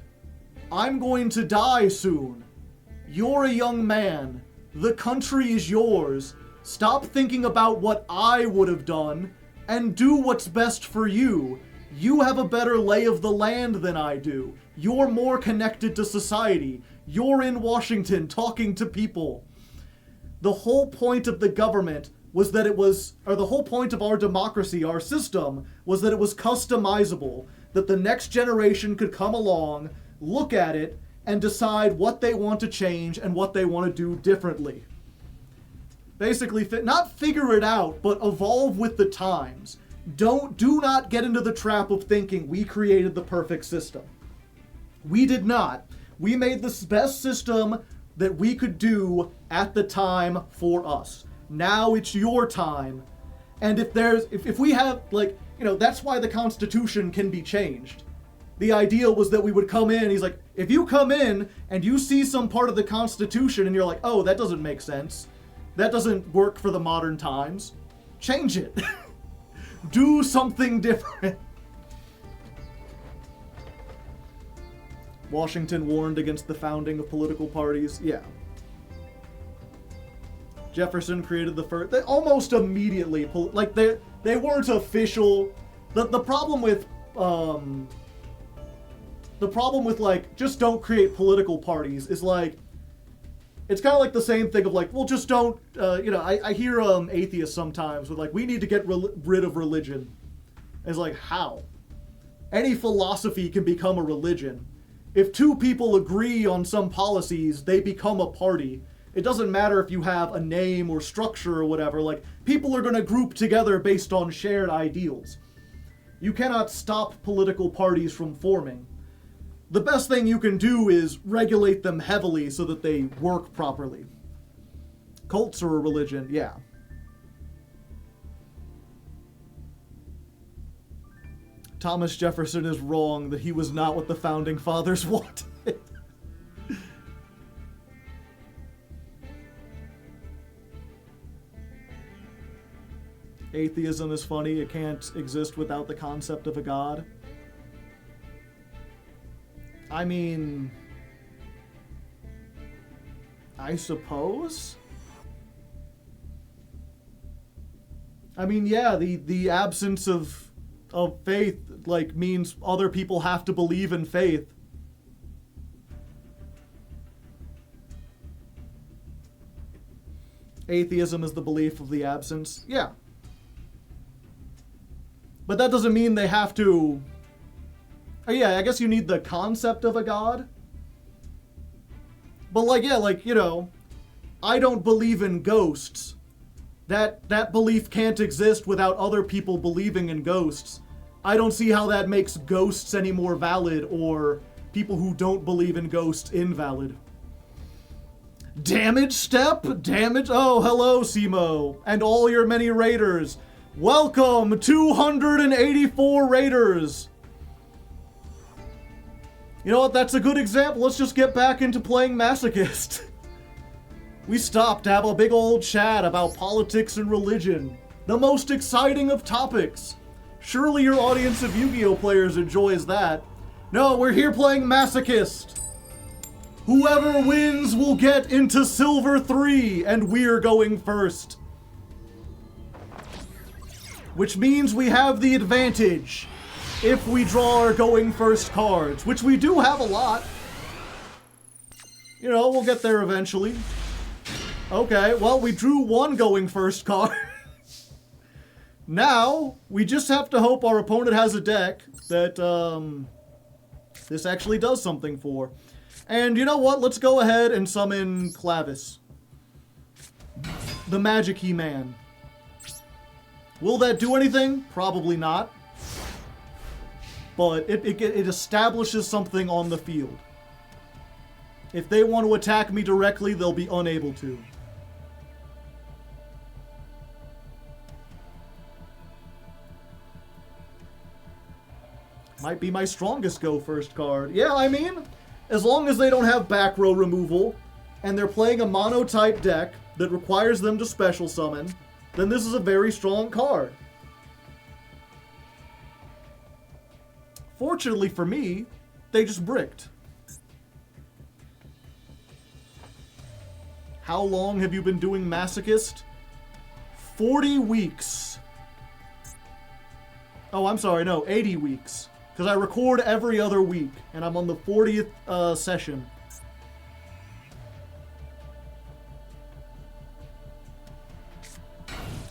I'm going to die soon. You're a young man. The country is yours. Stop thinking about what I would have done and do what's best for you. You have a better lay of the land than I do. You're more connected to society. You're in Washington talking to people. The whole point of the government was that the whole point of our democracy, our system, was that it was customizable, that the next generation could come along, look at it, and decide what they want to change and what they want to do differently. Basically, not figure it out, but evolve with the times. Do not get into the trap of thinking we created the perfect system. We did not. We made the best system that we could do at the time for us. Now it's your time. And if we have, that's why the Constitution can be changed. The idea was that we would come in, he's like, if you come in and you see some part of the Constitution and you're like, oh, that doesn't make sense. That doesn't work for the modern times. Change it. Do something different. Washington warned against the founding of political parties. Yeah. Jefferson created the first. They almost immediately, they weren't official. The problem with just don't create political parties is it's kind of like the same thing of well, just don't, I hear atheists sometimes with we need to get rid of religion. It's how? Any philosophy can become a religion. If two people agree on some policies, they become a party. It doesn't matter if you have a name or structure or whatever, people are going to group together based on shared ideals. You cannot stop political parties from forming. The best thing you can do is regulate them heavily so that they work properly. Cults are a religion, yeah. Thomas Jefferson is wrong that he was not what the Founding Fathers wanted. Atheism is funny. It can't exist without the concept of a god. I mean, I suppose? I mean, yeah, the absence of faith, means other people have to believe in faith. Atheism is the belief of the absence. Yeah. But that doesn't mean they have to... Oh, yeah, I guess you need the concept of a god. But, I don't believe in ghosts. That belief can't exist without other people believing in ghosts. I don't see how that makes ghosts any more valid or people who don't believe in ghosts invalid. Damage step? Damage? Oh, hello, Simo. And all your many raiders. Welcome, 284 raiders. You know what? That's a good example. Let's just get back into playing Masochist. We stopped to have a big old chat about politics and religion. The most exciting of topics. Surely your audience of Yu-Gi-Oh! Players enjoys that. No, we're here playing Masochist. Whoever wins will get into Silver 3, and we're going first. Which means we have the advantage if we draw our going first cards, which we do have a lot. You know, we'll get there eventually. Okay, well, we drew one going first card. Now, we just have to hope our opponent has a deck that this actually does something for. And you know what? Let's go ahead and summon Clavis. The Magic He-Man. Will that do anything? Probably not. But it establishes something on the field. If they want to attack me directly, they'll be unable to. Might be my strongest go first card. Yeah, I mean, as long as they don't have back row removal, and they're playing a mono type deck that requires them to special summon, then this is a very strong card. Fortunately for me, they just bricked. How long have you been doing Masochist? 40 weeks. Oh, I'm sorry, no, 80 weeks. Because I record every other week, and I'm on the 40th session.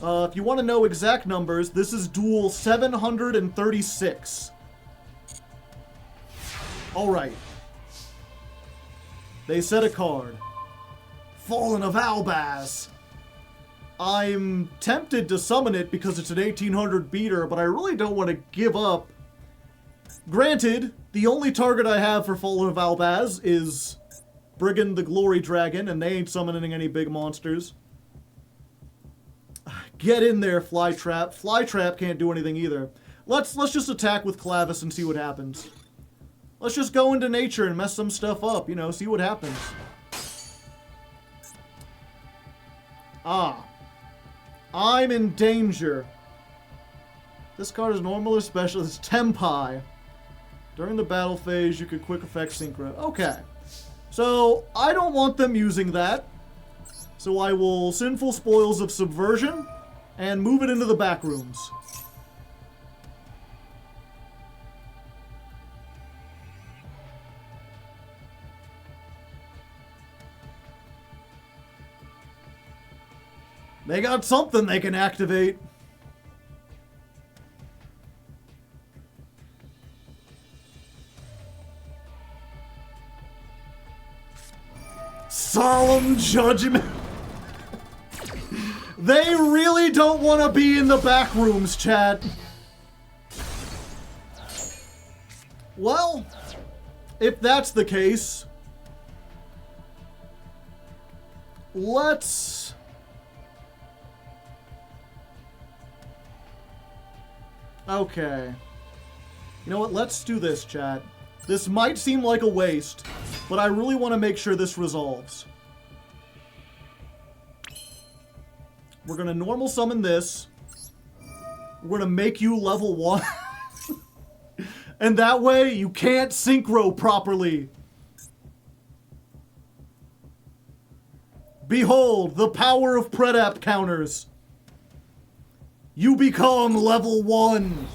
If you want to know exact numbers, this is duel 736. Alright. They set a card. Fallen of Albaz. I'm tempted to summon it because it's an 1800 beater, but I really don't want to give up. Granted, the only target I have for Fallen of Albaz is Brigand the Glory Dragon, and they ain't summoning any big monsters. Get in there, Flytrap. Flytrap can't do anything either. Let's just attack with Clavis and see what happens. Let's just go into nature and mess some stuff up, you know, see what happens. Ah. I'm in danger. This card is normal or special. It's Tempai. During the battle phase, you can quick effect synchro. Okay. So, I don't want them using that. So I will Sinful Spoils of Subversion and move it into the back rooms. They got something they can activate. Solemn Judgment. They really don't want to be in the back rooms, chat. Well, if that's the case, let's... Okay. You know what? Let's do this, chat. This might seem like a waste, but I really want to make sure this resolves. We're going to normal summon this. We're going to make you level 1. And that way, you can't synchro properly. Behold, the power of Predapt counters. You become level 1.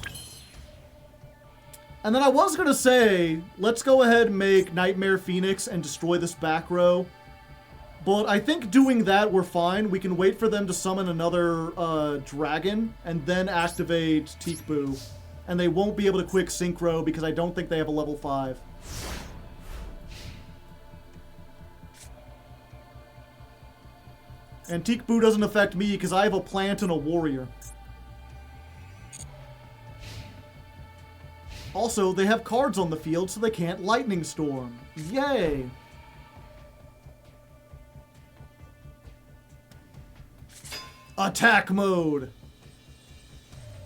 And then I was going to say, let's go ahead and make Nightmare Phoenix and destroy this back row. But I think doing that, we're fine. We can wait for them to summon another dragon and then activate Teekboo. And they won't be able to quick synchro because I don't think they have a level 5. And Teekboo doesn't affect me because I have a plant and a warrior. Also, they have cards on the field, so they can't Lightning Storm. Yay! Attack mode!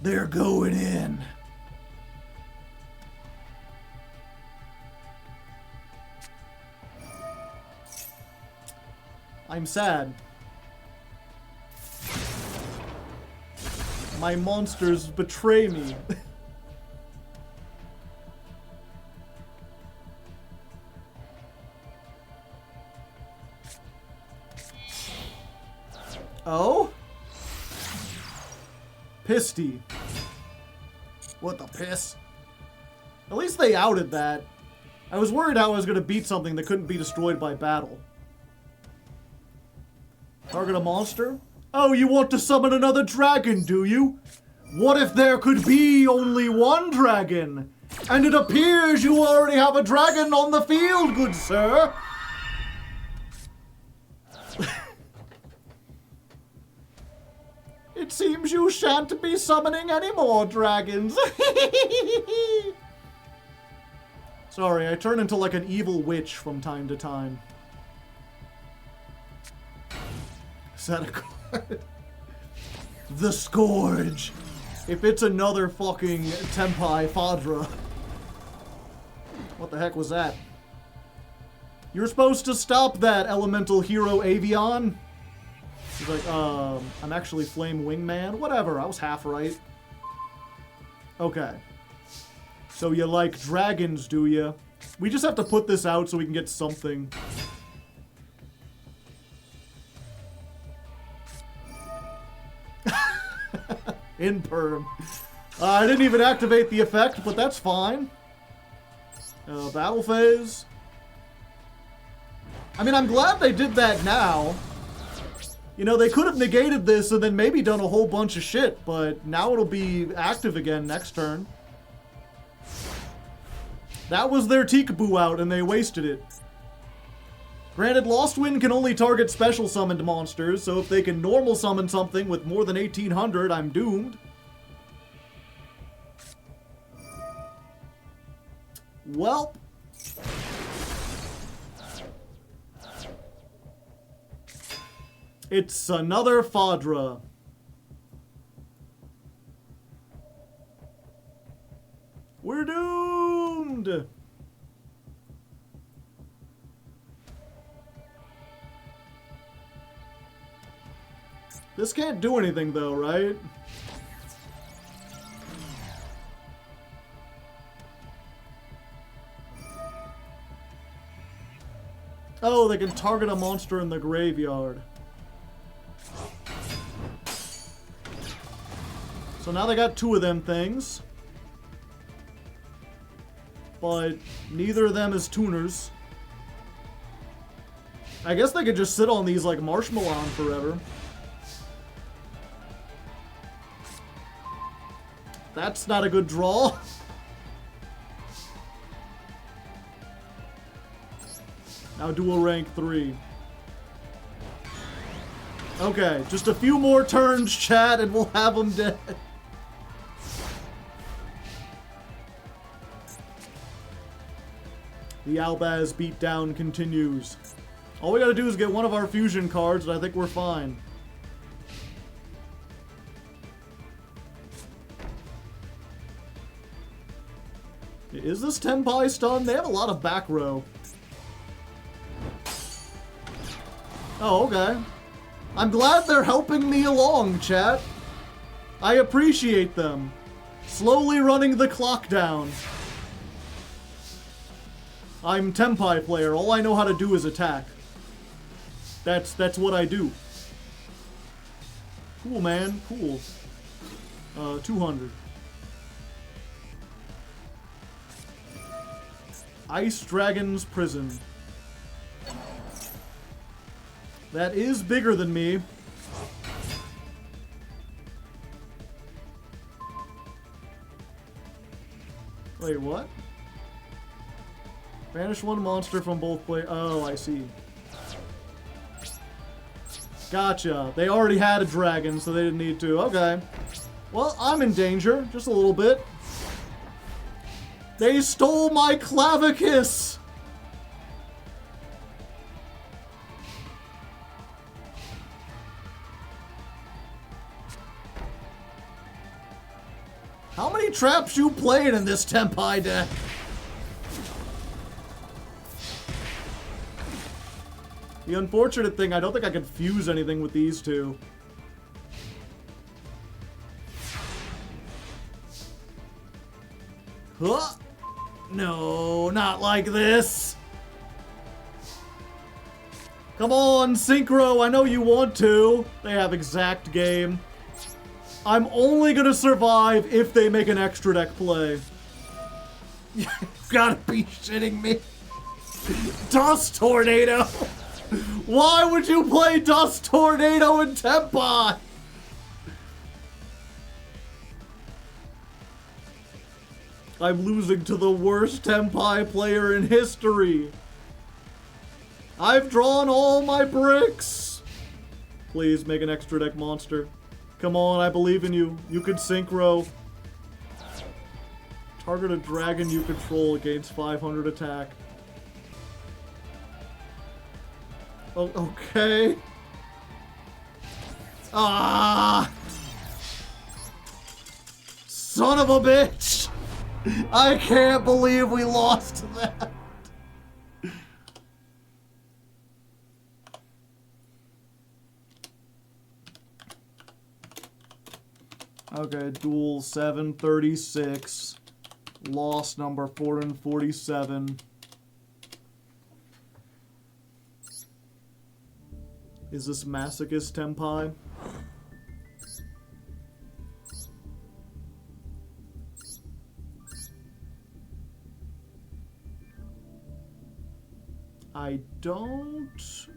They're going in. I'm sad. My monsters betray me. Oh? Pisty. What the piss? At least they outed that. I was worried how I was going to beat something that couldn't be destroyed by battle. Target a monster? Oh, you want to summon another dragon, do you? What if there could be only one dragon? And it appears you already have a dragon on the field, good sir. It seems you shan't be summoning any more dragons. Sorry, I turn into like an evil witch from time to time. Is that a card? The Scourge. If it's another fucking Tempai Fadra. What the heck was that? You're supposed to stop that, elemental hero Avion. He's like, I'm actually Flame Wingman. Whatever, I was half right. Okay. So you like dragons, do you? We just have to put this out so we can get something. Imperm. I didn't even activate the effect, but that's fine. Battle phase. I mean, I'm glad they did that now. You know, they could have negated this and then maybe done a whole bunch of shit, but now it'll be active again next turn. That was their Teekaboo out and they wasted it. Granted, Lost Wind can only target special summoned monsters, so if they can normal summon something with more than 1800, I'm doomed. Welp. It's another Fadra. We're doomed! This can't do anything though, right? Oh, they can target a monster in the graveyard. So now they got two of them things. But neither of them is tuners. I guess they could just sit on these like Marshmallow forever. That's not a good draw. Now dual rank 3. Okay, just a few more turns, chat, and we'll have them dead. The Albaz beatdown continues. All we gotta do is get one of our fusion cards, and I think we're fine. Is this Tenpai stun? They have a lot of back row. Oh, okay. I'm glad they're helping me along, chat. I appreciate them. Slowly running the clock down. I'm Tenpai player. All I know how to do is attack. That's what I do. Cool, man. Cool. 200. Ice Dragon's Prison. That is bigger than me. Wait, what? Banish one monster from both players. Oh, I see. Gotcha. They already had a dragon, so they didn't need to. Okay. Well, I'm in danger. Just a little bit. They stole my clavicus! How many traps you played in this Tempai deck? The unfortunate thing, I don't think I can fuse anything with these two. Huh? No, not like this. Come on, Synchro, I know you want to. They have exact game. I'm only gonna survive if they make an extra deck play. You gotta be shitting me. Dust Tornado! Why would you play Dust Tornado in Tempai? I'm losing to the worst Tempai player in history. I've drawn all my bricks. Please make an extra deck monster. Come on, I believe in you. You can Synchro. Target a dragon you control against 500 attack. Oh, okay. Ah! Son of a bitch! I can't believe we lost to that. Okay, duel 736. Loss number 447. Is this Masochist Tempai? I don't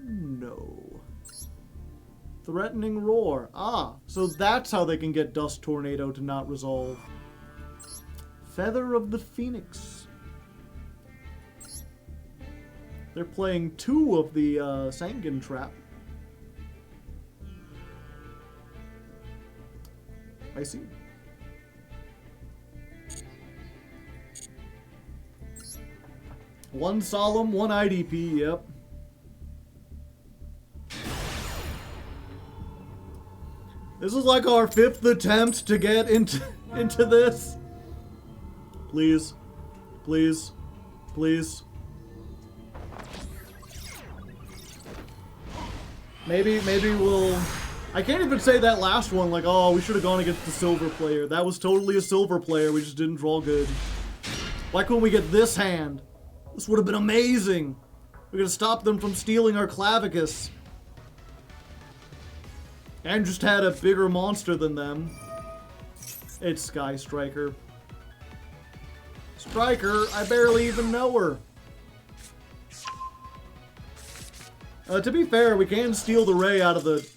know. Threatening Roar. Ah, so that's how they can get Dust Tornado to not resolve. Feather of the Phoenix. They're playing 2 of the Sanguine Trap. I see. One Solemn, one IDP, yep. This is like our 5th attempt to get into this. Please. Please. Please. Maybe we'll... I can't even say that last one, like, oh, we should have gone against the silver player. That was totally a silver player, we just didn't draw good. Why couldn't we get this hand? This would have been amazing. We're gonna stop them from stealing our clavicus. And just had a bigger monster than them. It's Sky Striker. Striker, I barely even know her. To be fair, we can steal the Ray out of the...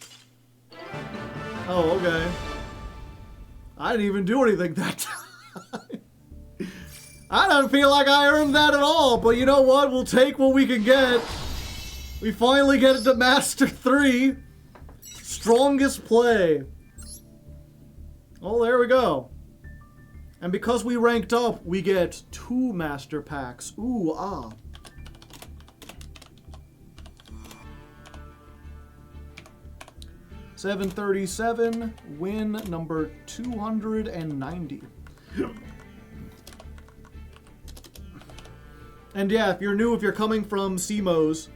Oh, okay. I didn't even do anything that time. I don't feel like I earned that at all, but you know what? We'll take what we can get. We finally get it to Master 3. Strongest play. Oh, there we go. And because we ranked up, we get 2 Master Packs. Ooh, ah. $737, win number 290. And yeah, if you're new, if you're coming from CMOs,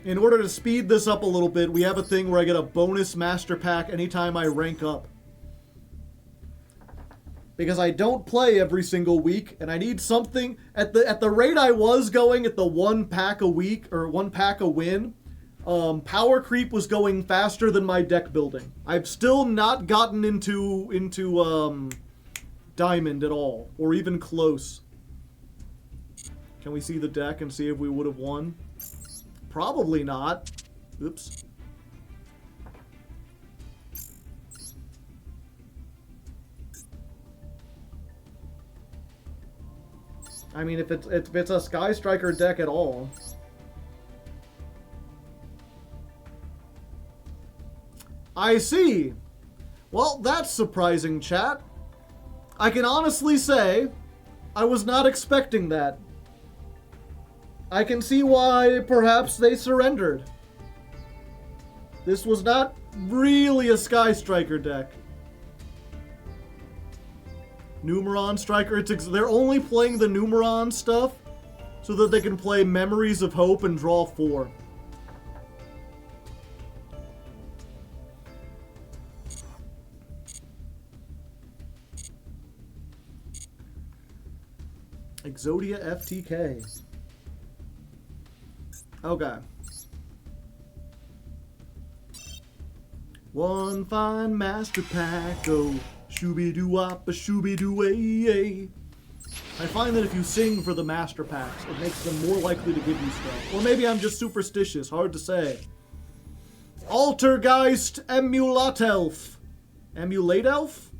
in order to speed this up a little bit, we have a thing where I get a bonus master pack anytime I rank up. Because I don't play every single week, and I need something at the rate I was going at the 1 pack a week or 1 pack a win. Power creep was going faster than my deck building. I've still not gotten into Diamond at all, or even close. Can we see the deck and see if we would have won? Probably not. Oops. I mean, if it's a Sky Striker deck at all. I see. Well, that's surprising, chat. I can honestly say I was not expecting that. I can see why perhaps they surrendered. This was not really a Sky Striker deck. Numeron Striker, they're only playing the Numeron stuff so that they can play Memories of Hope and draw 4. Exodia FTK. Okay. One fine master pack, oh, shooby-doo-wop, a shooby-doo-way. I find that if you sing for the master packs, it makes them more likely to give you stuff. Or maybe I'm just superstitious, hard to say. Altergeist Emulate Elf. Emulate Elf?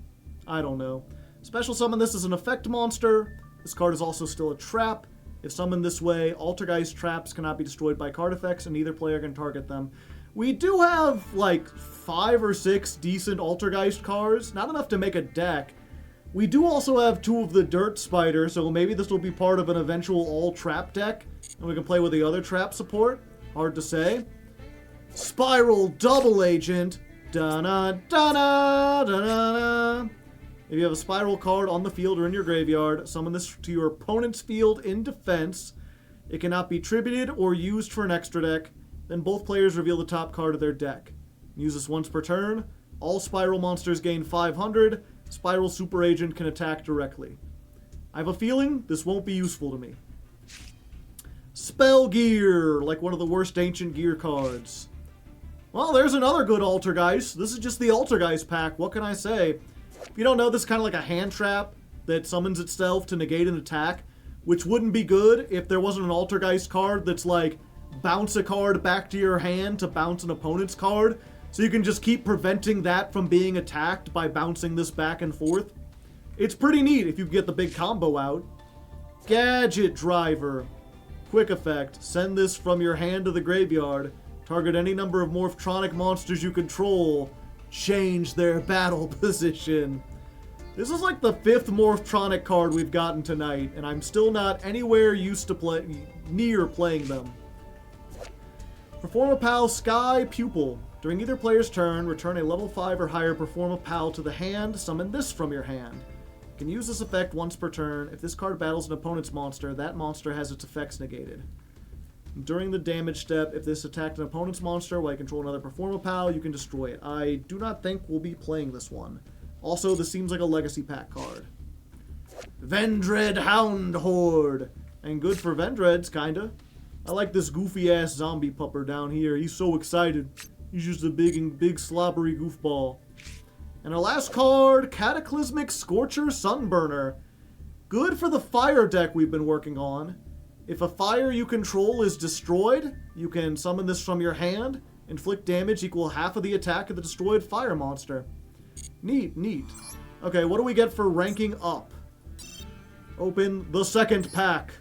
I don't know. Special summon this as an effect monster. This card is also still a trap. If summoned this way, Altergeist traps cannot be destroyed by card effects, and neither player can target them. We do have, like, 5 or 6 decent Altergeist cards. Not enough to make a deck. We do also have 2 of the Dirt Spider, so maybe this will be part of an eventual all-trap deck, and we can play with the other trap support. Hard to say. Spiral Double Agent. Da-na-da-na-da-na-na. If you have a Spiral card on the field or in your graveyard, summon this to your opponent's field in defense. It cannot be tributed or used for an extra deck. Then both players reveal the top card of their deck. Use this once per turn. All Spiral monsters gain 500. Spiral Super Agent can attack directly. I have a feeling this won't be useful to me. Spell Gear, like one of the worst Ancient Gear cards. Well, there's another good Altergeist. This is just the Altergeist pack. What can I say? If you don't know, this is kind of like a hand trap that summons itself to negate an attack, which wouldn't be good if there wasn't an Altergeist card that's like, bounce a card back to your hand to bounce an opponent's card, so you can just keep preventing that from being attacked by bouncing this back and forth. It's pretty neat if you get the big combo out. Gadget Driver. Quick effect. Send this from your hand to the graveyard. Target any number of Morphtronic monsters you control. Change their battle position. This is like the 5th Morphtronic card we've gotten tonight, and I'm still not anywhere used to near playing them. Perform a PAL Sky Pupil. During either player's turn, return a level 5 or higher Perform a PAL to the hand. Summon this from your hand. You can use this effect once per turn. If this card battles an opponent's monster, that monster has its effects negated. During the damage step, if this attacked an opponent's monster while you control another Perform a PAL, you can destroy it. I do not think we'll be playing this one. Also, this seems like a Legacy Pack card. Vendred Hound Horde. And good for Vendreds, kinda. I like this goofy-ass zombie pupper down here. He's so excited. He's just a big slobbery goofball. And our last card, Cataclysmic Scorcher Sunburner. Good for the fire deck we've been working on. If a fire you control is destroyed, you can summon this from your hand. Inflict damage equal half of the attack of the destroyed fire monster. Neat, neat. Okay, what do we get for ranking up? Open the second pack.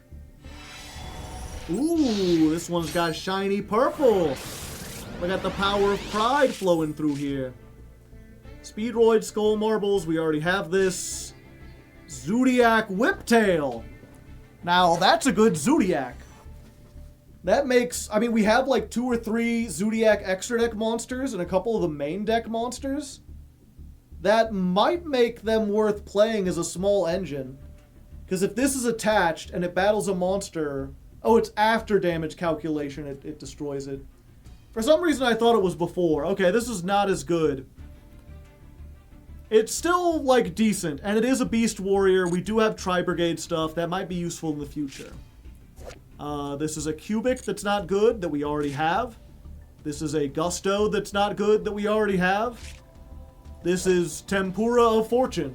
Ooh, this one's got shiny purple. We got the power of pride flowing through here. Speedroid Skull Marbles, we already have this. Zodiac Whiptail. Now, that's a good Zodiac. That makes, I mean, we have like 2 or 3 Zodiac extra deck monsters and a couple of the main deck monsters. That might make them worth playing as a small engine. Because if this is attached and it battles a monster, oh, it's after damage calculation, it destroys it. For some reason I thought it was before. Okay, this is not as good. It's still, like, decent, and it is a Beast Warrior. We do have Tri-Brigade stuff. That might be useful in the future. This is a Cubic that's not good, that we already have. This is a Gusto that's not good, that we already have. This is Tempura of Fortune.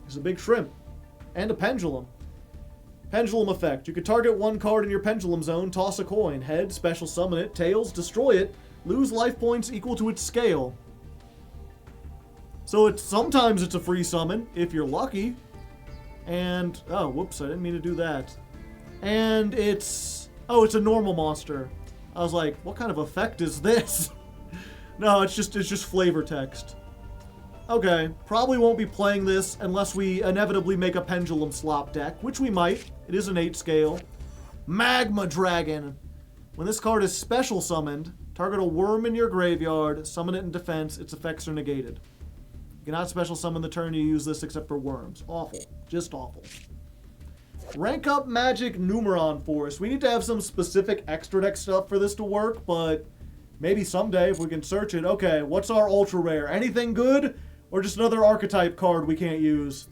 It's a big shrimp. And a Pendulum. Pendulum effect. You can target one card in your Pendulum zone, toss a coin. Head, special summon it. Tails, destroy it. Lose life points equal to its scale. So sometimes it's a free summon, if you're lucky. And, oh, whoops, I didn't mean to do that. And it's a normal monster. I was like, what kind of effect is this? No, it's just flavor text. Okay, probably won't be playing this unless we inevitably make a pendulum slop deck, which we might. It is an 8 scale. Magma Dragon. When this card is special summoned, target a worm in your graveyard, summon it in defense, its effects are negated. You cannot special summon the turn you use this except for worms. Awful. Just awful. Rank up Magic Numeron Force. We need to have some specific extra deck stuff for this to work, but maybe someday if we can search it. Okay, what's our ultra rare? Anything good? Or just another archetype card we can't use?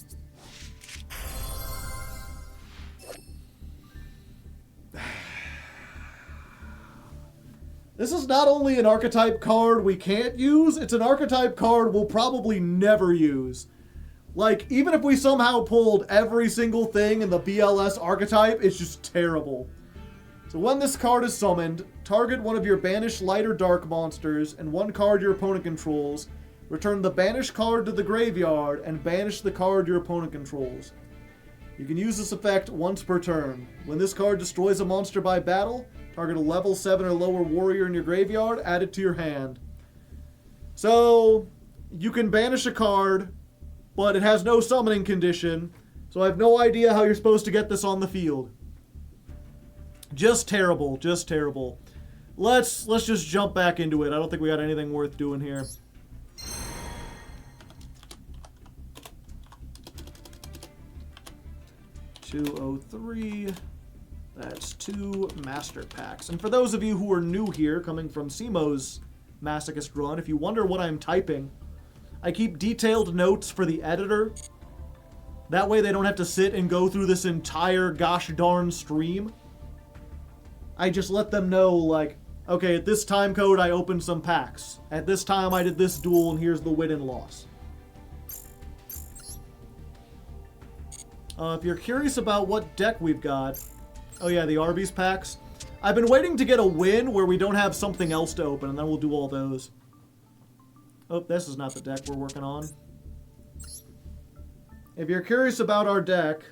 This is not only an archetype card we can't use, it's an archetype card we'll probably never use. Like, even if we somehow pulled every single thing in the BLS archetype, it's just terrible. So when this card is summoned, target one of your banished light or dark monsters and one card your opponent controls. Return the banished card to the graveyard and banish the card your opponent controls. You can use this effect once per turn. When this card destroys a monster by battle, target a level 7 or lower warrior in your graveyard, add it to your hand. So, you can banish a card, but it has no summoning condition, so I have no idea how you're supposed to get this on the field. Just terrible, just terrible. Let's just jump back into it. I don't think we got anything worth doing here. $203. That's 2 master packs. And for those of you who are new here, coming from Simo's Masochist run, if you wonder what I'm typing, I keep detailed notes for the editor. That way they don't have to sit and go through this entire gosh darn stream. I just let them know, like, okay, at this time code I opened some packs. At this time I did this duel and here's the win and loss. If you're curious about what deck we've got... Oh yeah, the Arby's packs. I've been waiting to get a win where we don't have something else to open, and then we'll do all those. Oh, this is not the deck we're working on. If you're curious about our deck,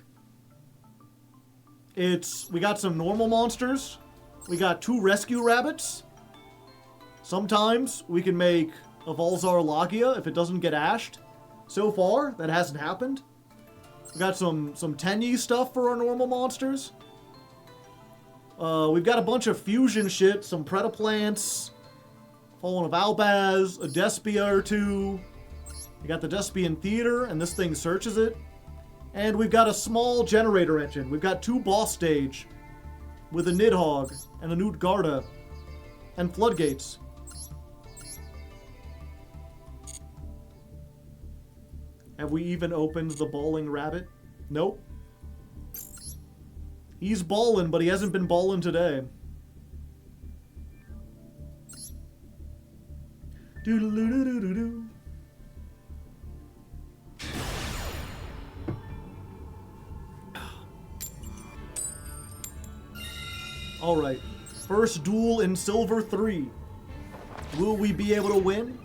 we got some normal monsters. We got 2 rescue rabbits. Sometimes we can make a Volzar Lagia if it doesn't get ashed. So far, that hasn't happened. We got some Tenyi stuff for our normal monsters. We've got a bunch of fusion shit, some Predaplants, Fallen of Albaz, a Despia or 2. We got the Despian Theater, and this thing searches it. And we've got a small generator engine. We've got 2 boss stage with a Nidhogg and a Newtgarda and floodgates. Have we even opened the Balling Rabbit? Nope. He's ballin', but he hasn't been ballin' today. Doo-doo-doo-doo-doo-doo. Alright. First duel in Silver 3. Will we be able to win?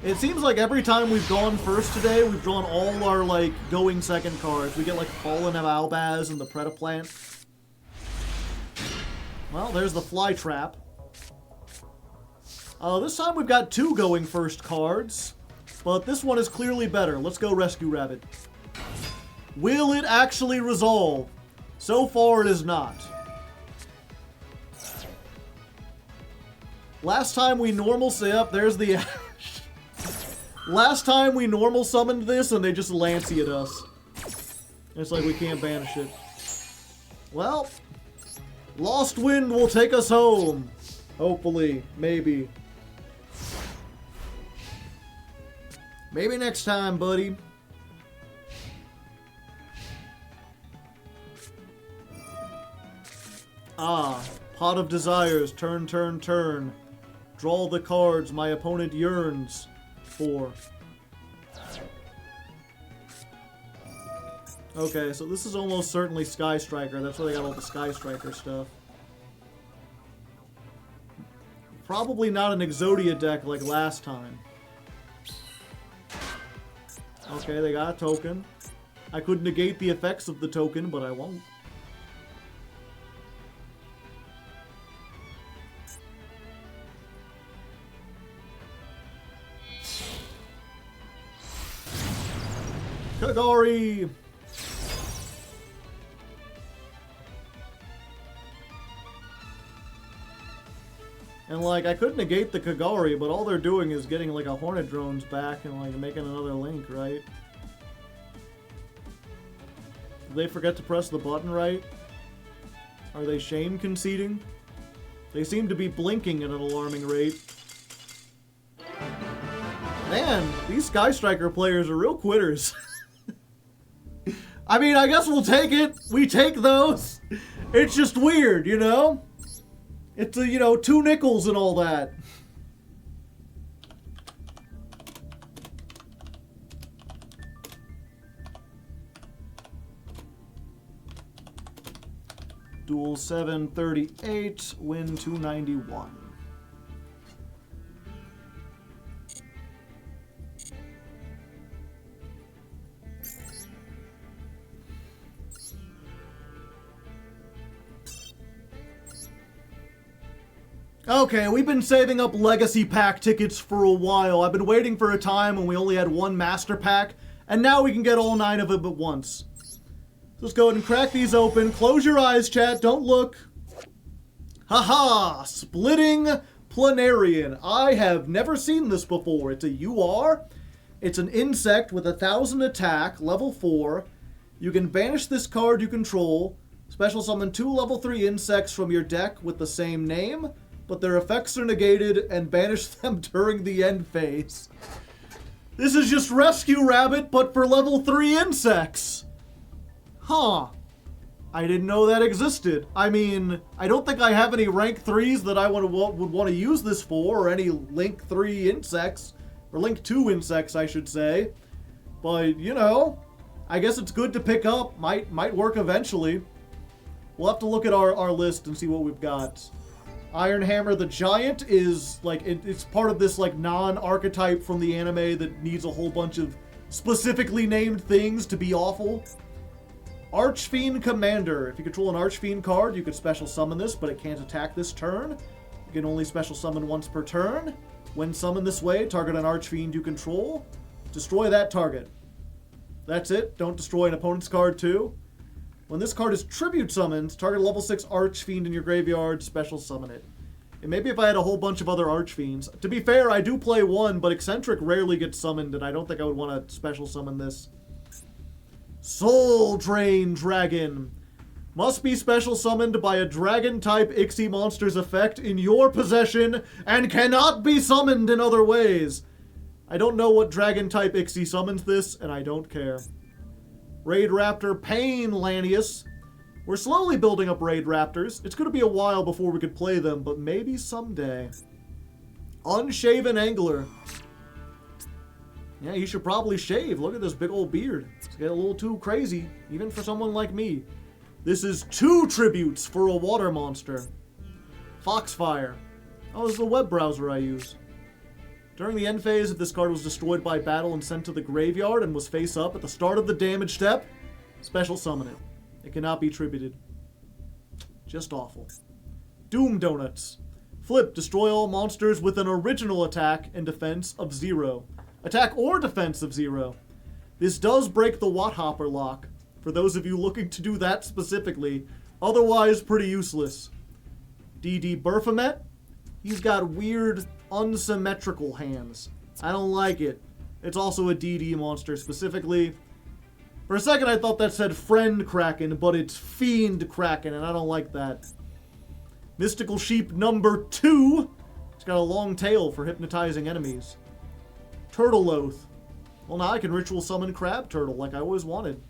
It seems like every time we've gone first today, we've drawn all our, like, going second cards. We get, like, Fallen of Albaz and the Predaplant. Well, there's the Fly Trap. This time we've got 2 going first cards, but this one is clearly better. Let's go Rescue Rabbit. Will it actually resolve? So far, it is not. Last time we normal say up, there's the... Last time we normal summoned this and they just Lancey-ed us. It's like we can't banish it. Well, Lost Wind will take us home. Hopefully. Maybe. Maybe next time, buddy. Ah, Pot of Desires. Turn, turn, turn. Draw the cards my opponent yearns for. Okay, so this is almost certainly Sky Striker. That's where they got all the Sky Striker stuff. Probably not an Exodia deck like last time. Okay, they got a token. I could negate the effects of the token, but I won't. Kagari! And, like, I could negate the Kagari, but all they're doing is getting, like, a Hornet Drones back and, like, making another Link, right? Did they forget to press the button right? Are they shame conceding? They seem to be blinking at an alarming rate. Man, these Sky Striker players are real quitters. I mean, I guess we'll take it. We take those. It's just weird, you know? It's, you know, 2 nickels and all that. Duel 738, win 291. Okay, we've been saving up Legacy Pack tickets for a while. I've been waiting for a time when we only had 1 Master Pack, and now we can get all 9 of them at once. Let's go ahead and crack these open. Close your eyes, chat. Don't look. Haha! Splitting Planarian. I have never seen this before. It's a UR. It's an insect with 1,000 attack, level 4. You can banish this card you control. Special summon 2 level 3 insects from your deck with the same name, but their effects are negated, and banish them during the end phase. This is just Rescue Rabbit, but for level 3 insects. Huh. I didn't know that existed. I mean, I don't think I have any rank 3s that I would want to use this for, or any Link 3 insects, or Link 2 insects, I should say. But, you know, I guess it's good to pick up. Might work eventually. We'll have to look at our list and see what we've got. Iron Hammer the Giant is, like, it's part of this, like, non-archetype from the anime that needs a whole bunch of specifically named things to be awful. Archfiend Commander. If you control an Archfiend card, you could special summon this, but it can't attack this turn. You can only special summon once per turn. When summoned this way, target an Archfiend you control. Destroy that target. That's it. Don't destroy an opponent's card, too. When this card is tribute summoned, target a level 6 Archfiend in your graveyard, special summon it. And maybe if I had a whole bunch of other Archfiends. To be fair, I do play 1, but Eccentric rarely gets summoned, and I don't think I would want to special summon this. Soul Drain Dragon. Must be special summoned by a Dragon-type Ixie monster's effect in your possession, and cannot be summoned in other ways. I don't know what Dragon-type Ixie summons this, and I don't care. Raid Raptor Pain Lanius. We're slowly building up Raid Raptors. It's going to be a while before we could play them, but maybe someday. Unshaven Angler. Yeah, you should probably shave. Look at this big old beard. It's getting a little too crazy, even for someone like me. This is 2 tributes for a water monster. Foxfire. Oh, this is the web browser I use. During the end phase, if this card was destroyed by battle and sent to the graveyard and was face up at the start of the damage step, special summon it. It cannot be tributed. Just awful. Doom Donuts. Flip, destroy all monsters with an original attack and defense of 0. Attack or defense of 0. This does break the Watthopper lock, for those of you looking to do that specifically. Otherwise, pretty useless. DD Berfomet. He's got weird, unsymmetrical hands. I don't like it. It's also a DD monster specifically. For a second I thought that said Friend Kraken, but it's Fiend Kraken, and I don't like that. Mystical Sheep number 2. It's got a long tail for hypnotizing enemies. Turtle Oath. Well, now I can ritual summon Crab Turtle like I always wanted.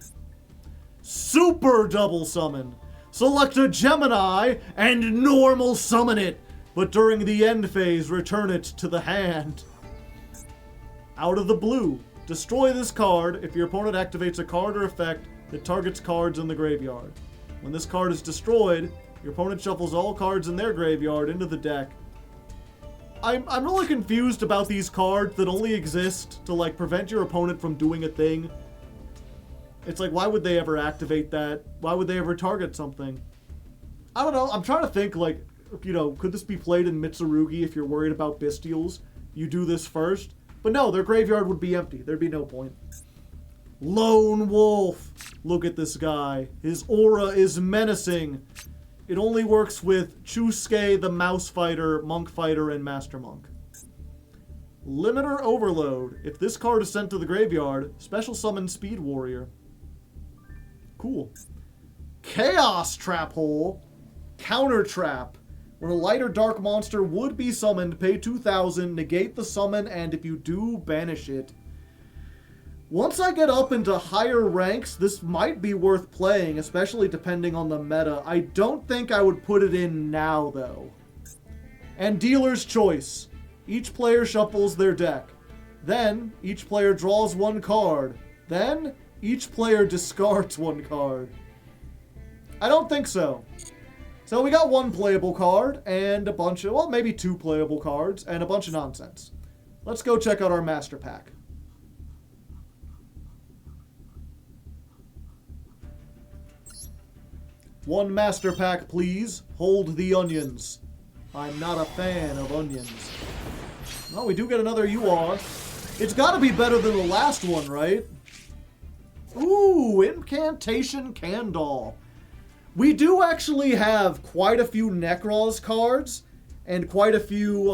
Super Double Summon. Select a Gemini and normal summon it. But during the end phase, return it to the hand. Out of the blue, destroy this card if your opponent activates a card or effect that targets cards in the graveyard. When this card is destroyed, your opponent shuffles all cards in their graveyard into the deck. I'm really confused about these cards that only exist to, like, prevent your opponent from doing a thing. It's like, why would they ever activate that? Why would they ever target something? I don't know. I'm trying to think, like, you know, could this be played in Mitsurugi if you're worried about Bestials? You do this first. But no, their graveyard would be empty. There'd be no point. Lone Wolf. Look at this guy. His aura is menacing. It only works with Chusuke, the Mouse Fighter, Monk Fighter, and Master Monk. Limiter Overload. If this card is sent to the graveyard, special summon Speed Warrior. Cool. Chaos Trap Hole. Counter Trap. When a light or dark monster would be summoned, pay 2,000, negate the summon, and if you do, banish it. Once I get up into higher ranks, this might be worth playing, especially depending on the meta. I don't think I would put it in now, though. And Dealer's Choice. Each player shuffles their deck. Then, each player draws one card. Then, each player discards one card. I don't think so. So we got one playable card and a bunch of, well, maybe two playable cards and a bunch of nonsense. Let's go check out our master pack. One master pack, please. Hold the onions. I'm not a fan of onions. Well, we do get another UR. It's got to be better than the last one, right? Ooh, Incantation Candle. We do actually have quite a few Necros cards and quite a few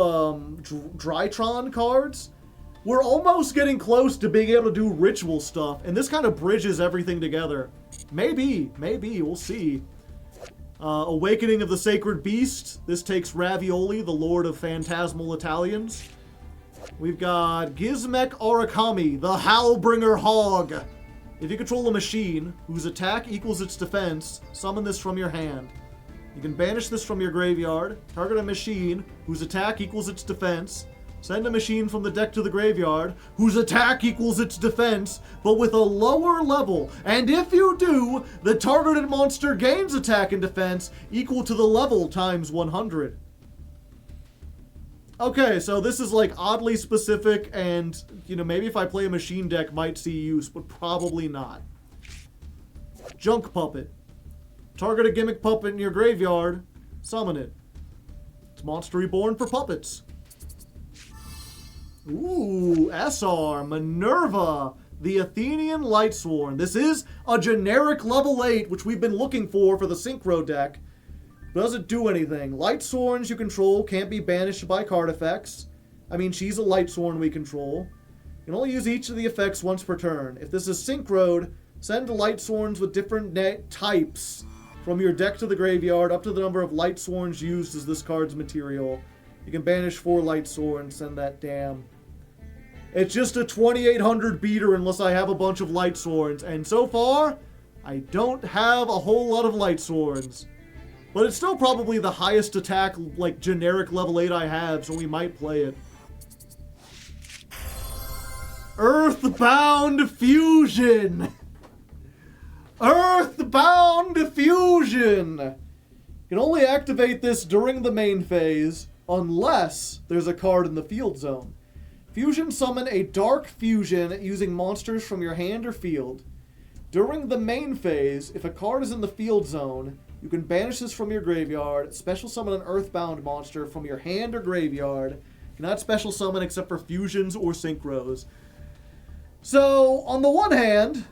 Drytron cards. We're almost getting close to being able to do ritual stuff, and this kind of bridges everything together. Maybe, we'll see. Awakening of the Sacred Beast. This takes Ravioli, the Lord of Phantasmal Italians. We've got Gizmek Arakami, the Howlbringer Hog. If you control a machine whose attack equals its defense, summon this from your hand. You can banish this from your graveyard, target a machine whose attack equals its defense, send a machine from the deck to the graveyard whose attack equals its defense, but with a lower level. And if you do, the targeted monster gains attack and defense equal to the level times 100. Okay, so this is like oddly specific and, you know, maybe if I play a machine deck might see use, but probably not. Junk Puppet. Target a gimmick puppet in your graveyard, summon it. It's Monster Reborn for puppets. Ooh, SR, Minerva, the Athenian Lightsworn. This is a generic level 8, which we've been looking for the Synchro deck. Doesn't do anything. Lightsworns you control can't be banished by card effects. I mean, she's a Lightsworn we control. You can only use each of the effects once per turn. If this is Synchroed, send Lightsworns with different types from your deck to the graveyard up to the number of Lightsworns used as this card's material. You can banish 4 Lightsworns, send that damn. It's just a 2800 beater unless I have a bunch of Lightsworns, and so far, I don't have a whole lot of Lightsworns. But it's still probably the highest attack, like, generic level 8 I have, so we might play it. Earthbound Fusion! Earthbound Fusion! You can only activate this during the main phase, unless there's a card in the field zone. Fusion summon a Dark Fusion using monsters from your hand or field. During the main phase, if a card is in the field zone, you can banish this from your graveyard, special summon an Earthbound monster from your hand or graveyard. You cannot special summon except for fusions or synchros. So, on the one hand,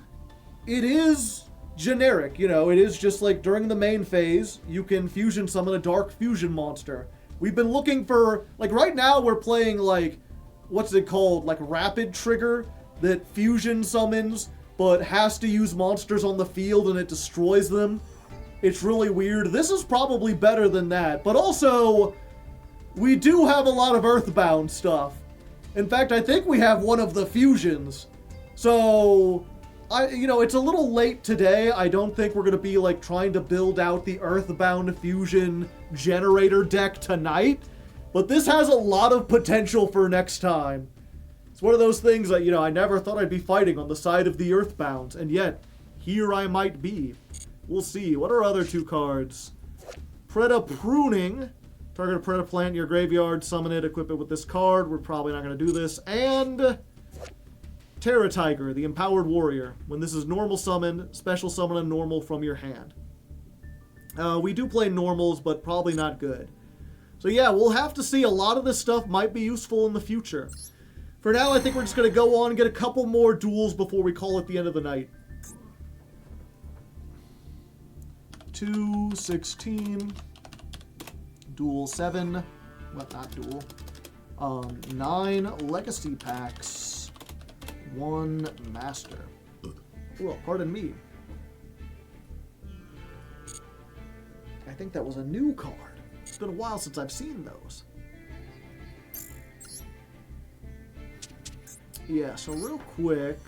it is generic, you know, it is just like during the main phase, you can fusion summon a Dark Fusion monster. We've been looking for, like right now we're playing like, what's it called, like Rapid Trigger, that fusion summons, but has to use monsters on the field and it destroys them. It's really weird. This is probably better than that, but also, we do have a lot of Earthbound stuff. In fact, I think we have one of the fusions. So, you know, it's a little late today. I don't think we're going to be, like, trying to build out the Earthbound Fusion generator deck tonight. But this has a lot of potential for next time. It's one of those things that, you know, I never thought I'd be fighting on the side of the Earthbounds. And yet, here I might be. We'll see. What are other 2 cards? Preda Pruning. Target a Preda plant in your graveyard, summon it, equip it with this card. We're probably not going to do this. And Terra Tiger, the Empowered Warrior. When this is normal summon, special summon a normal from your hand. We do play normals, but probably not good. So yeah, we'll have to see. A lot of this stuff might be useful in the future. For now, I think we're just going to go on and get a couple more duels before we call it the end of the night. 216. Duel 7. Well, not duel. 9 legacy packs. 1 master. Oh, pardon me. I think that was a new card. It's been a while since I've seen those. Yeah, so real quick.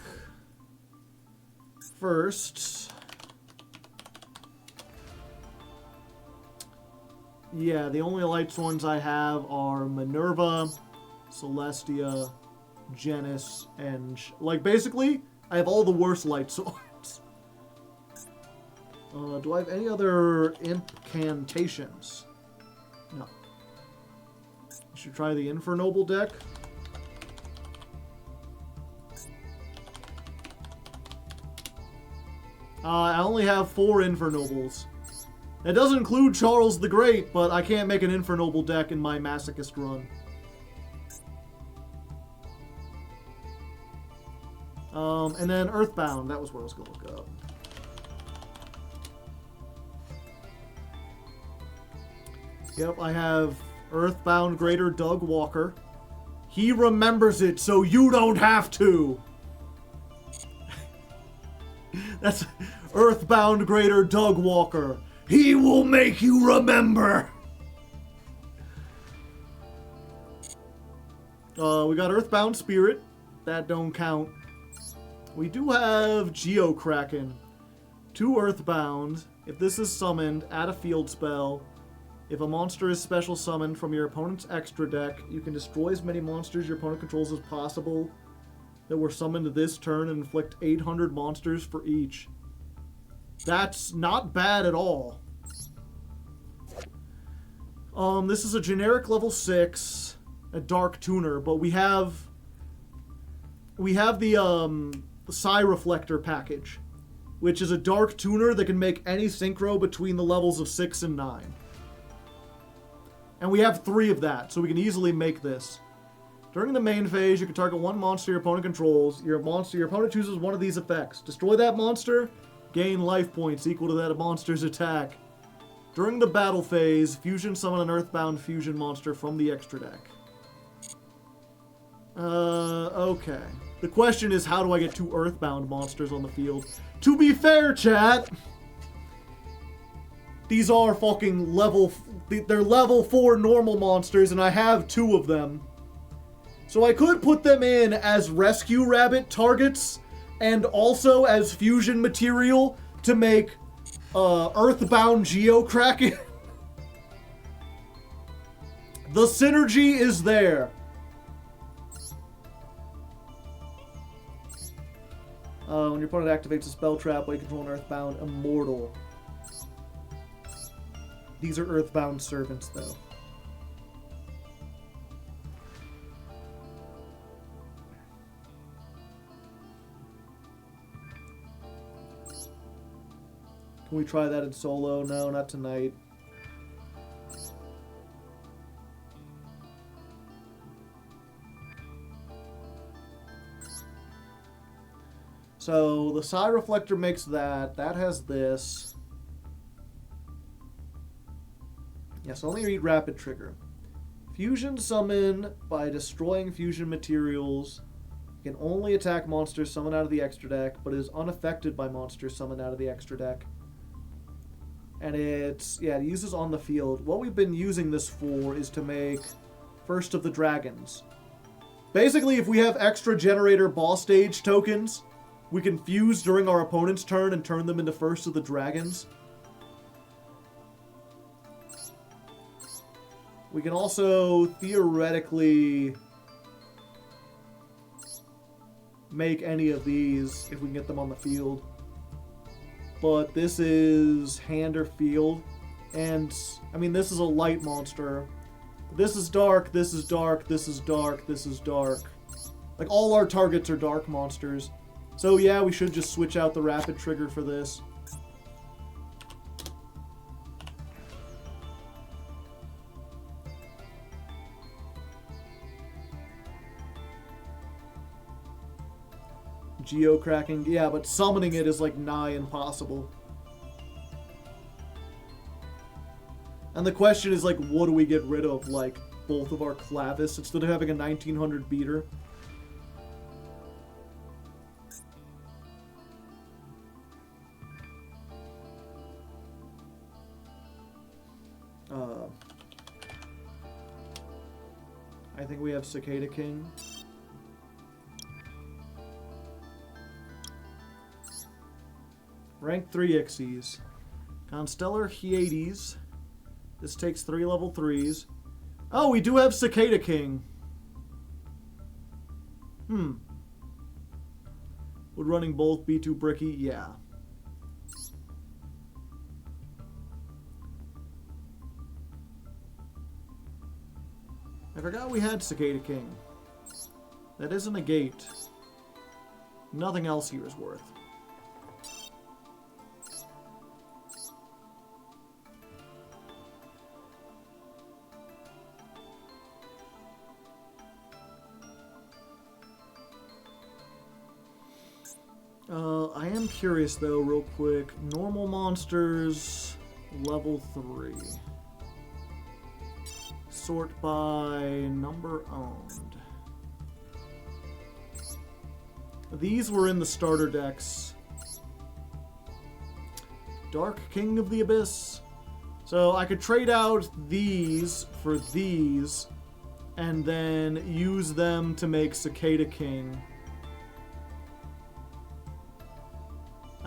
First. Yeah, the only lights ones I have are Minerva, Celestia, Genis, and... Like, basically, I have all the worst light swords. Do I have any other incantations? No. I should try the Infernoble deck. I only have 4 Infernobles. That doesn't include Charles the Great, but I can't make an Infernoble deck in my Masochist run. And then Earthbound, that was what I was going to look up. Yep, I have Earthbound Greater Doug Walker. He remembers it, so you don't have to! That's Earthbound Greater Doug Walker. He will make you remember! We got Earthbound Spirit. That don't count. We do have Geokraken. 2 Earthbound. If this is summoned, add a field spell. If a monster is special summoned from your opponent's extra deck, you can destroy as many monsters your opponent controls as possible that were summoned this turn and inflict 800 monsters for each. That's not bad at all. This is a generic level 6, a Dark Tuner, but we have the Psi Reflector package, which is a Dark Tuner that can make any synchro between the levels of 6 and 9. And we have 3 of that, so we can easily make this. During the main phase, you can target 1 monster your opponent controls. Your opponent chooses one of these effects. Destroy that monster, gain life points equal to that monster's attack. During the battle phase, fusion summon an Earthbound fusion monster from the extra deck. Okay. The question is, how do I get 2 Earthbound monsters on the field? To be fair, chat, these are fucking they're level 4 normal monsters, and I have 2 of them. So I could put them in as rescue rabbit targets, and also as fusion material to make Earthbound Geokraken. The synergy is there. When your opponent activates a spell trap while you control an Earthbound Immortal. These are Earthbound Servants, though. Can we try that in solo? No, not tonight. So, the Psi Reflector makes that. That has this. Yeah, so let me read Rapid Trigger. Fusion summon by destroying fusion materials. You can only attack monsters summoned out of the extra deck, but is unaffected by monsters summoned out of the extra deck. And it uses on the field. What we've been using this for is to make First of the Dragons. Basically, if we have extra generator boss stage tokens, we can fuse during our opponent's turn and turn them into First of the Dragons. We can also theoretically make any of these if we can get them on the field. But this is hand or field. And, I mean, this is a light monster. This is dark, this is dark, this is dark, this is dark. Like, all our targets are dark monsters. So, yeah, we should just switch out the Rapid Trigger for this. Geo-cracking. Yeah, but summoning it is like nigh impossible. And the question is like, what do we get rid of? Like, both of our Clavis instead of having a 1900 beater? I think we have Cicada King. Rank 3 Ixies. Constellar Hyades. This takes 3 level 3s. Oh, we do have Cicada King. Would running both be too bricky? Yeah. I forgot we had Cicada King. That isn't a gate. Nothing else here is worth. I am curious though, real quick. Normal monsters, level 3. Sort by number owned. These were in the starter decks. Dark King of the Abyss. So I could trade out these for these and then use them to make Cicada King.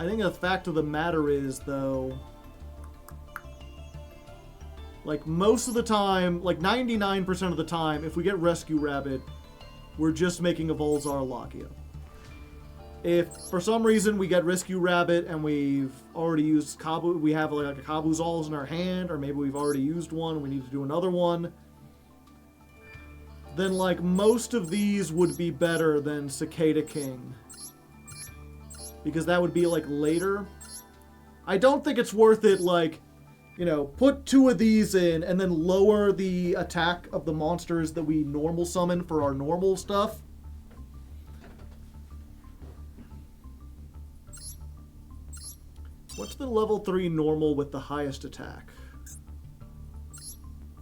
I think the fact of the matter is, though, like, most of the time, like 99% of the time, if we get Rescue Rabbit, we're just making a Volzar Lakia. If, for some reason, we get Rescue Rabbit and we've already used Kabu, we have, like, a Kabuzals in our hand, or maybe we've already used one and we need to do another one, then, like, most of these would be better than Cicada King. Because that would be, like, later. I don't think it's worth it, like, you know, put 2 of these in and then lower the attack of the monsters that we normal summon for our normal stuff. What's the level 3 normal with the highest attack?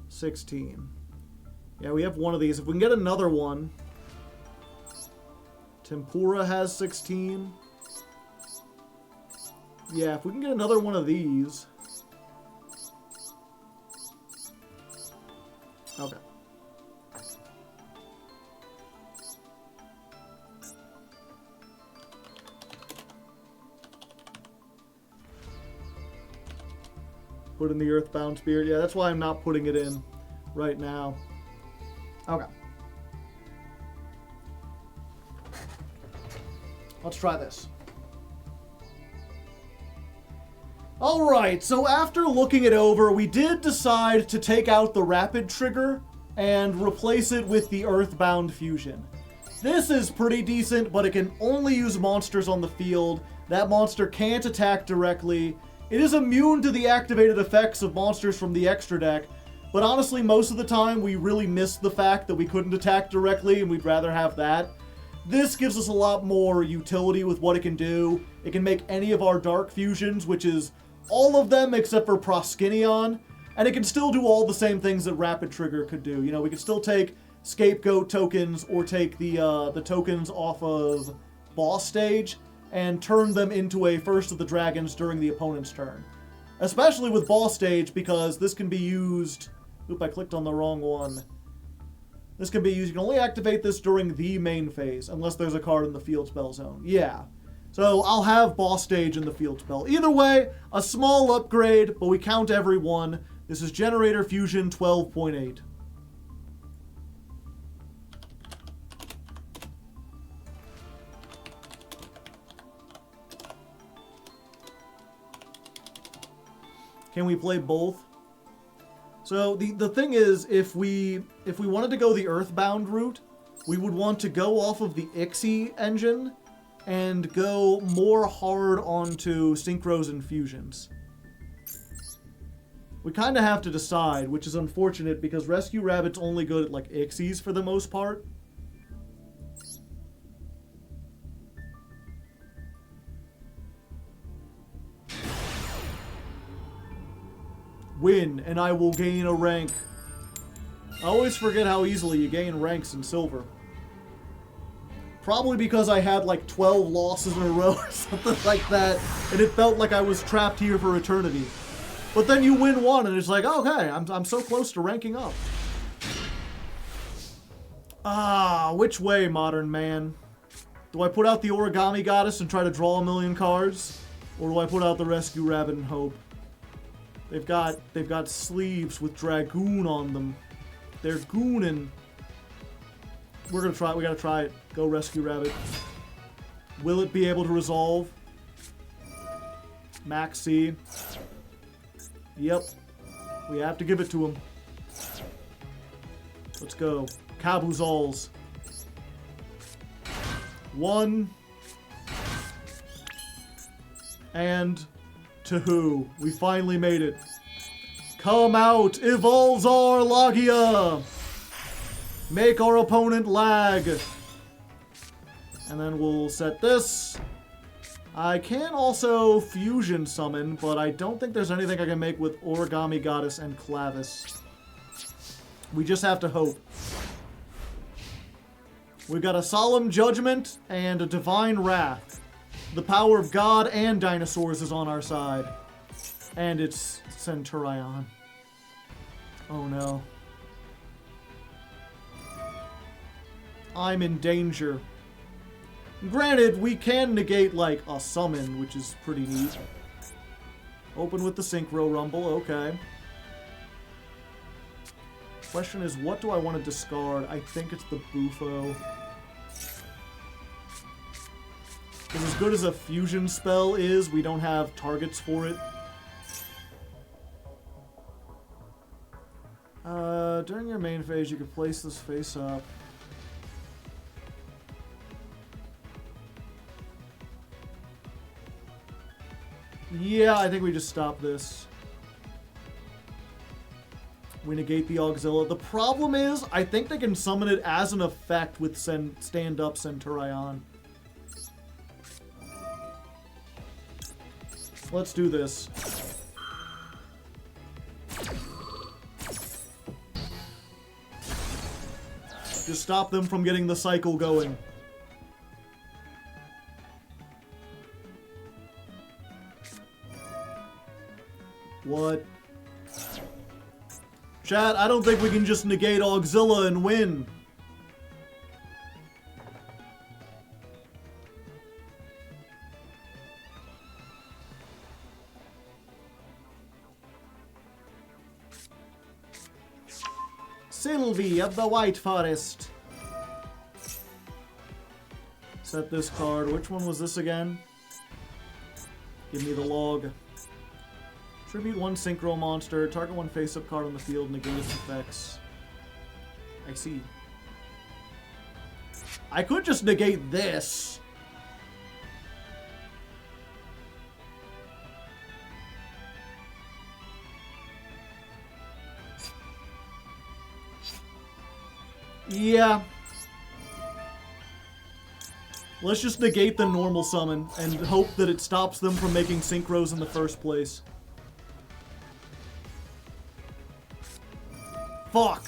16. Yeah, we have one of these. If we can get another one. Tempura has 16. Yeah, if we can get another one of these. Okay. Put in the Earthbound Spirit. Yeah, that's why I'm not putting it in right now. Okay. Let's try this. Alright, so after looking it over, we did decide to take out the Rapid Trigger and replace it with the Earthbound Fusion. This is pretty decent, but it can only use monsters on the field. That monster can't attack directly. It is immune to the activated effects of monsters from the extra deck, but honestly, most of the time, we really missed the fact that we couldn't attack directly, and we'd rather have that. This gives us a lot more utility with what it can do. It can make any of our Dark Fusions, which is all of them except for Proskinion, and it can still do all the same things that Rapid Trigger could do. You know, we could still take Scapegoat tokens or take the tokens off of Boss Stage and turn them into a First of the Dragons during the opponent's turn. Especially with Boss Stage, because this can be used... Oop, I clicked on the wrong one. This can be used... You can only activate this during the main phase, unless there's a card in the field spell zone. Yeah. So I'll have Boss Stage in the field spell. Either way, a small upgrade, but we count every one. This is Generator Fusion 12.8. Can we play both? So the thing is, if we wanted to go the Earthbound route, we would want to go off of the Ixie engine and go more hard onto Synchros and Fusions. We kind of have to decide, which is unfortunate because Rescue Rabbit's only good at, like, Ixies for the most part. Win, and I will gain a rank. I always forget how easily you gain ranks in Silver. Probably because I had like 12 losses in a row or something like that, and it felt like I was trapped here for eternity. But then you win one, and it's like, okay, I'm so close to ranking up. Ah, which way, modern man? Do I put out the Origami Goddess and try to draw a million cards? Or do I put out the Rescue Rabbit and hope? They've got sleeves with Dragoon on them. They're gooning. We're gonna try it. We gotta try it. Go Rescue Rabbit. Will it be able to resolve? Max C. Yep. We have to give it to him. Let's go. Kabuzals. 1. And to who? We finally made it. Come out, Evolzar Logia! Make our opponent lag. And then we'll set this. I can also fusion summon, but I don't think there's anything I can make with Origami Goddess and Clavis. We just have to hope. We've got a Solemn Judgment and a Divine Wrath. The power of God and dinosaurs is on our side. And it's Centurion. Oh no. I'm in danger. Granted, we can negate, like, a summon, which is pretty neat. Open with the Synchro Rumble, okay. Question is, what do I want to discard? I think it's the Bufo. Because as good as a fusion spell is, we don't have targets for it. During your main phase, you can place this face up. Yeah, I think we just stop this. We negate the Auxilla. The problem is, I think they can summon it as an effect with stand-up Centurion. Let's do this. Just stop them from getting the cycle going. What? Chat, I don't think we can just negate Auxilla and win. Sylvie of the White Forest. Set this card. Which one was this again? Give me the log. Tribute 1 Synchro monster. Target 1 face-up card on the field. Negate its effects. I see. I could just negate this. Yeah. Let's just negate the normal summon and hope that it stops them from making synchros in the first place. Fuck.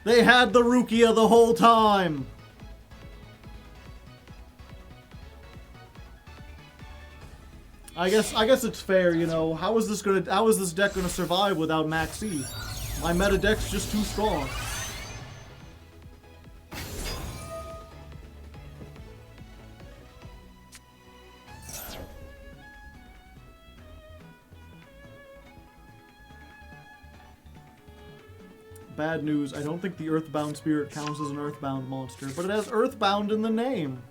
They had the Rukia the whole time. I guess it's fair, you know. How is this deck gonna survive without Max E? My meta deck's just too strong. Bad news, I don't think the Earthbound Spirit counts as an Earthbound monster, but it has Earthbound in the name.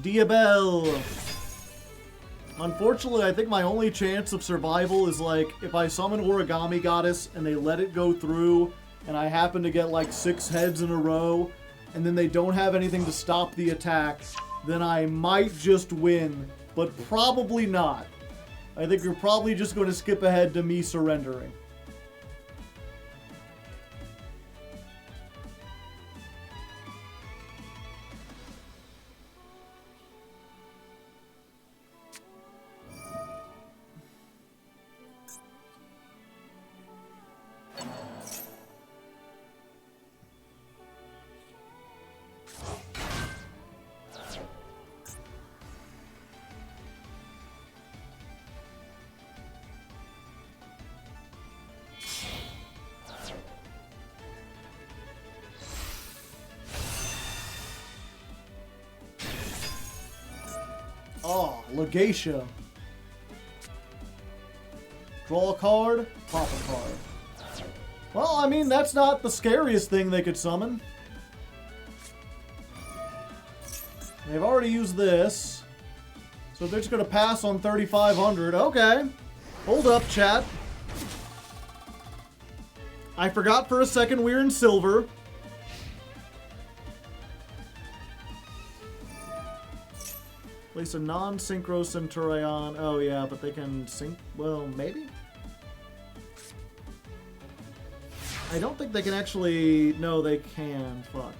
Diabelle. Unfortunately, I think my only chance of survival is, like, if I summon Origami Goddess and they let it go through, and I happen to get, like, 6 heads in a row, and then they don't have anything to stop the attack, then I might just win, but probably not. I think you're probably just going to skip ahead to me surrendering. Oh, Legatia. Draw a card, pop a card. Well, I mean, that's not the scariest thing they could summon. They've already used this. So they're just going to pass on 3,500. Okay. Hold up, chat. I forgot for a second we're in silver. Place a non-synchro Centurion. Oh, yeah, but they can sync. Well, maybe? I don't think they can actually. No, they can. Fuck.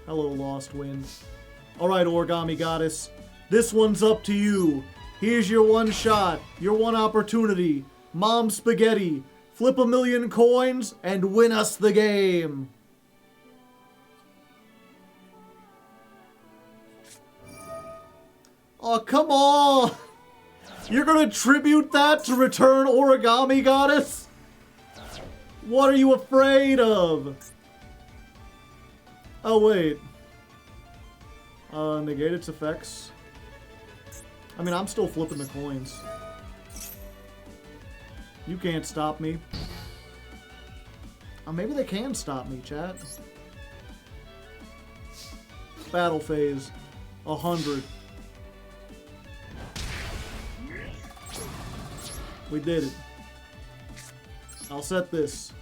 Hello, Lost Wind. Alright, Origami Goddess. This one's up to you. Here's your one shot. Your one opportunity. Mom Spaghetti. Flip 1,000,000 coins and win us the game. Oh, come on! You're gonna tribute that to return Origami Goddess? What are you afraid of? Oh, wait. Negate its effects. I mean, I'm still flipping the coins. You can't stop me. Oh, maybe they can stop me, chat. Battle phase. 100. We did it. I'll set this.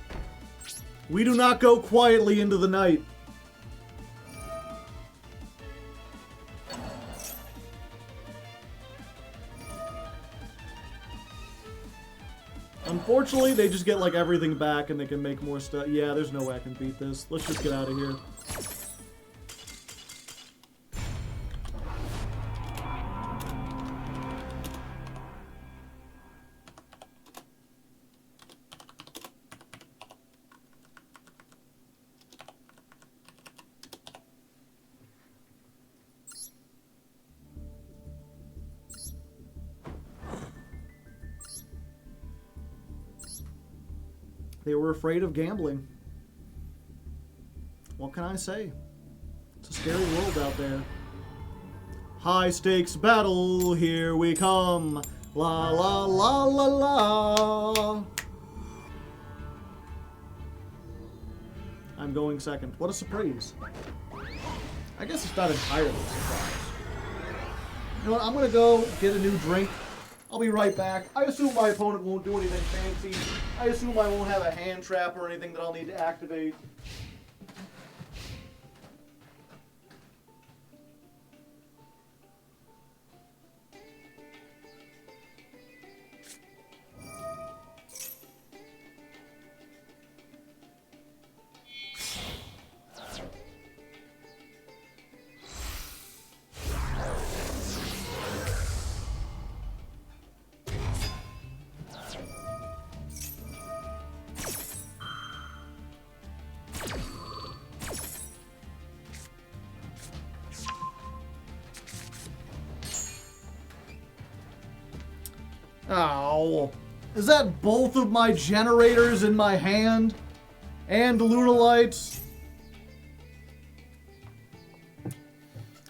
We do not go quietly into the night. Unfortunately, they just get like everything back and they can make more stuff. Yeah, there's no way I can beat this. Let's just get out of here. They were afraid of gambling. What can I say? It's a scary world out there. High stakes battle, here we come. La la la la la. I'm going second. What a surprise. I guess it's not entirely a surprise. You know what? I'm going to go get a new drink. I'll be right back. I assume my opponent won't do anything fancy. I assume I won't have a hand trap or anything that I'll need to activate. Ow. Is that both of my generators in my hand? And Lunalights?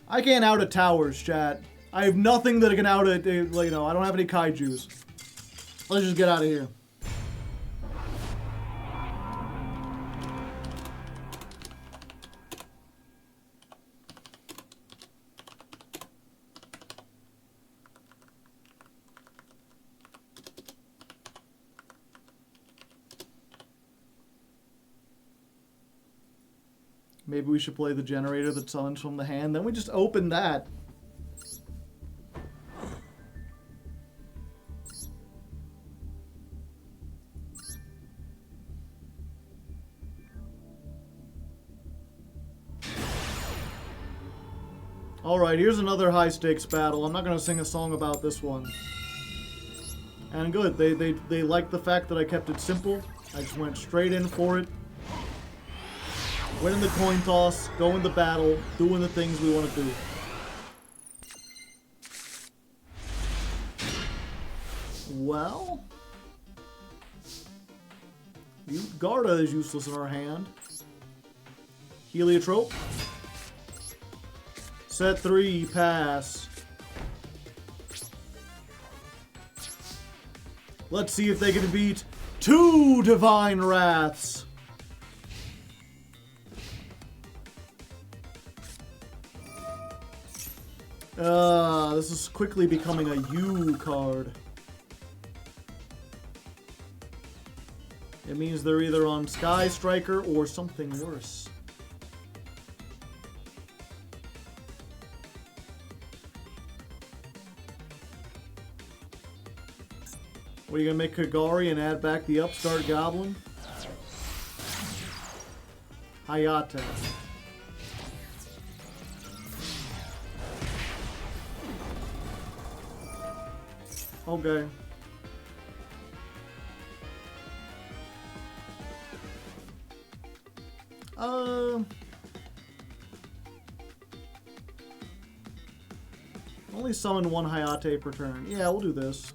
I can't out at towers, chat. I have nothing that can out at, you know, I don't have any kaijus. Let's just get out of here. Maybe we should play the generator that summons from the hand. Then we just open that. Alright, here's another high-stakes battle. I'm not going to sing a song about this one. And good, they liked the fact that I kept it simple. I just went straight in for it. Winning the coin toss, going to battle, doing the things we want to do. Well... Garda is useless in our hand. Heliotrope. Set 3, pass. Let's see if they can beat 2 Divine Wraths. This is quickly becoming a U card. It means they're either on Sky Striker or something worse. What, are you gonna make Kagari and add back the Upstart Goblin? Hayate. Okay. Only summon 1 Hayate per turn. Yeah, we'll do this.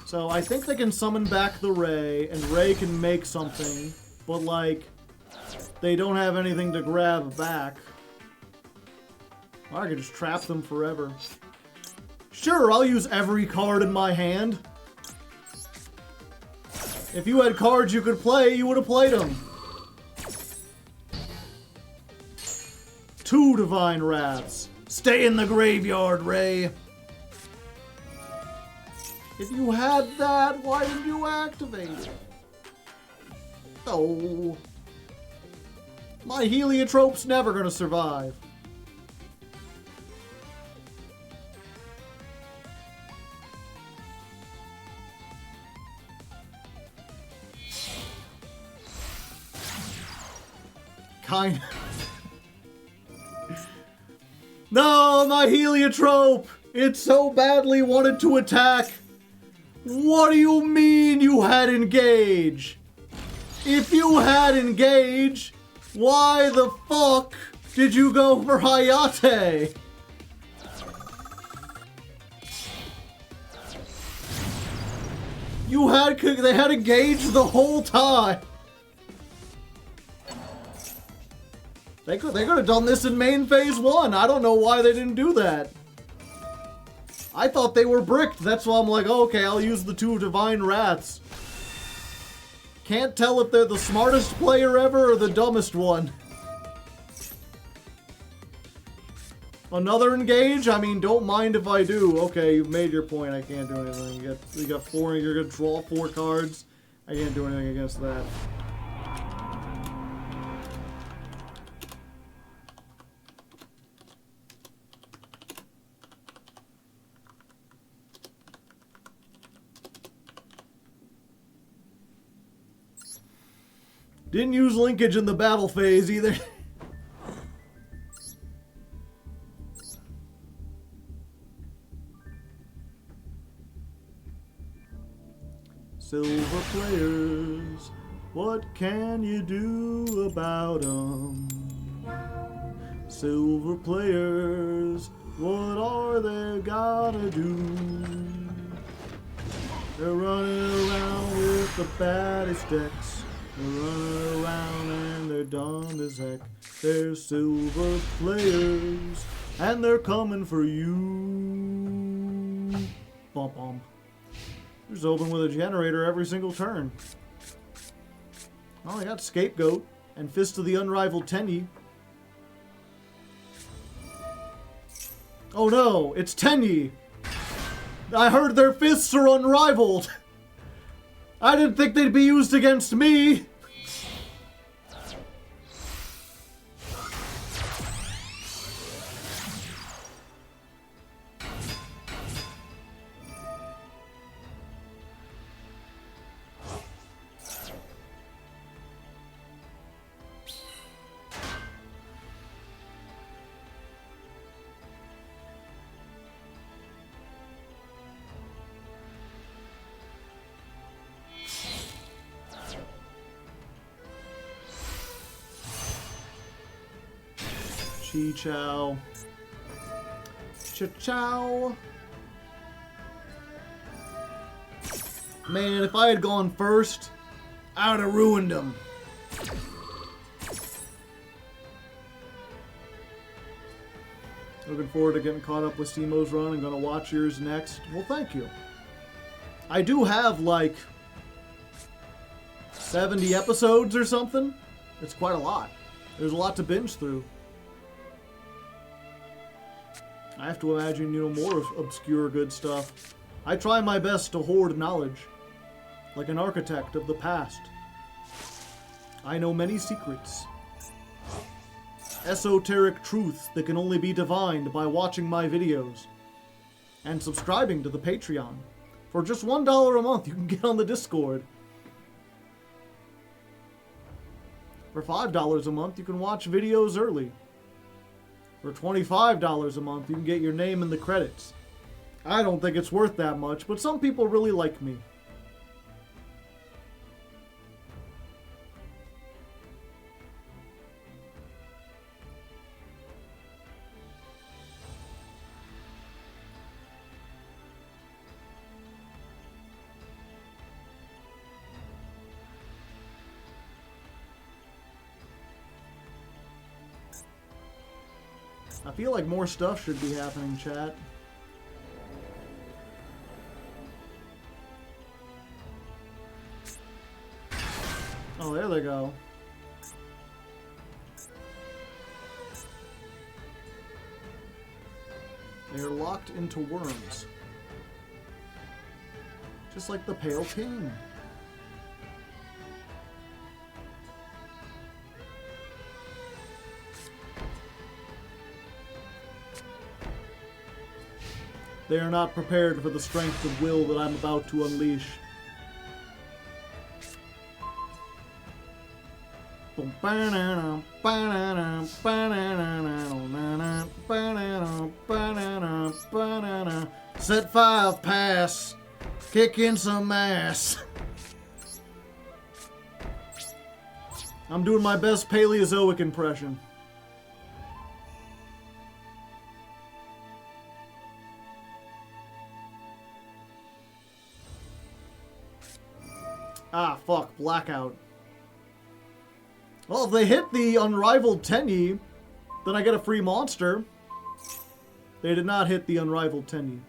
So I think they can summon back the Ray, and Ray can make something, but like, they don't have anything to grab back. Or I could just trap them forever. Sure, I'll use every card in my hand. If you had cards you could play, you would have played them. 2 Divine Wraths. Stay in the graveyard, Ray. If you had that, why didn't you activate it? Oh. My Heliotrope's never gonna survive. Kind of. No, my Heliotrope! It so badly wanted to attack. What do you mean you had Engage? If you had Engage, why the fuck did you go for Hayate? They had Engage the whole time. They could have done this in main phase 1. I don't know why they didn't do that. I thought they were bricked. That's why I'm like, oh, okay, I'll use the 2 Divine Wraths. Can't tell if they're the smartest player ever or the dumbest one. Another Engage? I mean, don't mind if I do. Okay, you've made your point. I can't do anything. You got 4, you're gonna draw 4 cards. I can't do anything against that. Didn't use linkage in the battle phase either. Silver players, what can you do about them? Silver players, what are they gonna do? They're running around with the baddest decks. They're running around and they're dumb as heck. They're silver players, and they're coming for you. Bump bump. Just open with a generator every single turn. Oh, I got Scapegoat and Fist of the Unrivaled Tenyi. Oh no, it's Tenyi! I heard their fists are unrivaled! I didn't think they'd be used against me! Chow. Chow. Man, if I had gone first, I would have ruined him. Looking forward to getting caught up with Stemo's run and gonna watch yours next. Well, thank you. I do have like 70 episodes or something. It's quite a lot. There's a lot to binge through. I have to imagine, you know, more obscure good stuff. I try my best to hoard knowledge, like an architect of the past. I know many secrets. Esoteric truths that can only be divined by watching my videos. And subscribing to the Patreon. For just $1 a month, you can get on the Discord. For $5 a month, you can watch videos early. For $25 a month, you can get your name in the credits. I don't think it's worth that much, but some people really like me. I feel like more stuff should be happening, chat. Oh, there they go. They're locked into worms. Just like the Pale King. They are not prepared for the strength of will that I'm about to unleash. Set 5 pass. Kick in some ass. I'm doing my best Paleozoic impression. Ah, fuck. Blackout. Well, if they hit the Unrivaled Tenyi, then I get a free monster. They did not hit the Unrivaled Tenyi.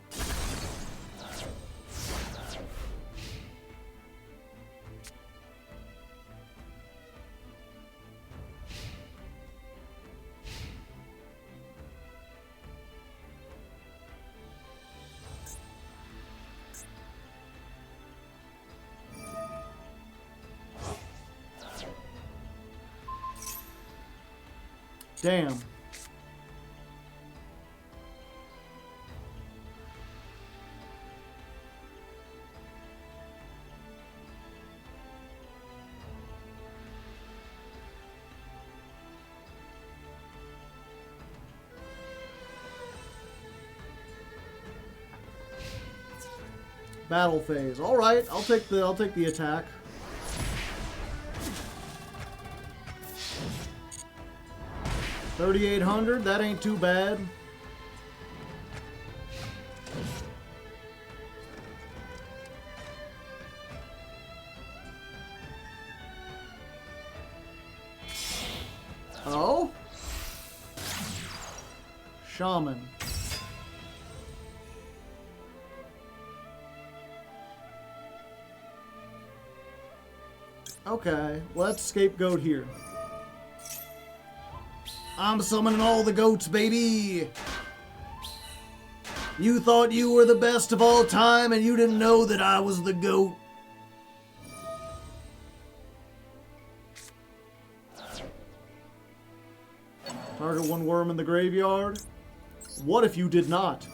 Damn. Battle phase. All right, I'll take the attack. $3,800, that ain't too bad. Oh? Shaman. Okay, let's scapegoat here. I'm summoning all the goats, baby! You thought you were the best of all time and you didn't know that I was the goat. one worm in the graveyard? What if you did not?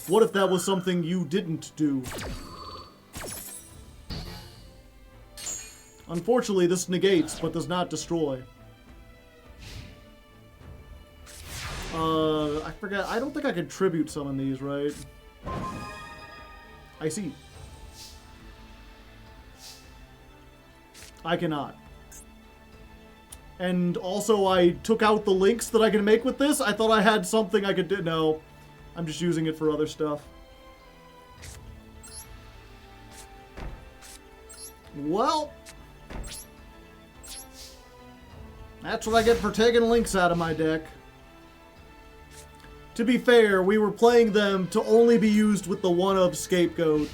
What if that was something you didn't do? Unfortunately, this negates, but does not destroy. I forget. I don't think I can tribute summon these, right? I see. I cannot. And also, I took out the links that I can make with this. I thought I had something I could do. No, I'm just using it for other stuff. Well, that's what I get for taking links out of my deck. To be fair, we were playing them to only be used with the one-of scapegoat,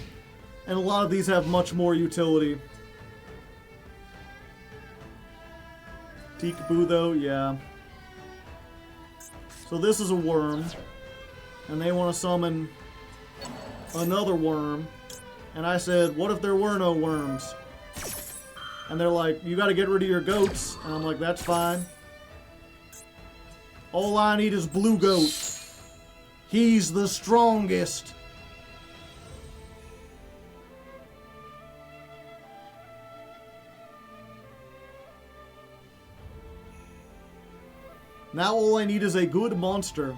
and a lot of these have much more utility. Peekaboo, though, yeah. So this is a worm, and they want to summon another worm, and I said, what if there were no worms? And they're like, you gotta get rid of your goats, and I'm like, that's fine. All I need is blue goat. He's the strongest. Now all I need is a good monster.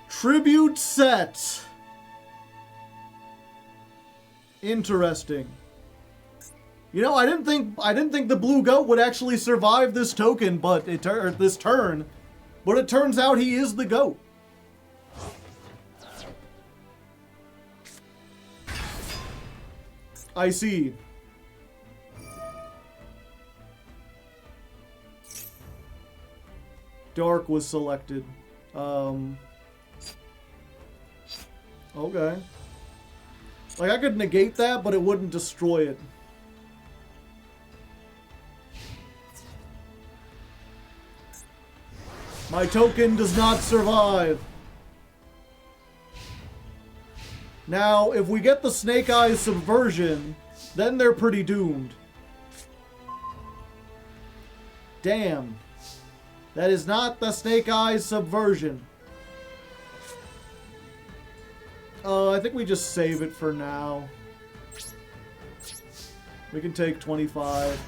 Tribute set. Interesting. You know, I didn't think the blue goat would actually survive this token, but this turn. But it turns out he is the goat. I see. Dark was selected. Okay. Like, I could negate that, but it wouldn't destroy it. My token does not survive. Now, if we get the Snake Eyes Subversion, then they're pretty doomed. Damn. That is not the Snake Eyes Subversion. I think we just save it for now. We can take 25.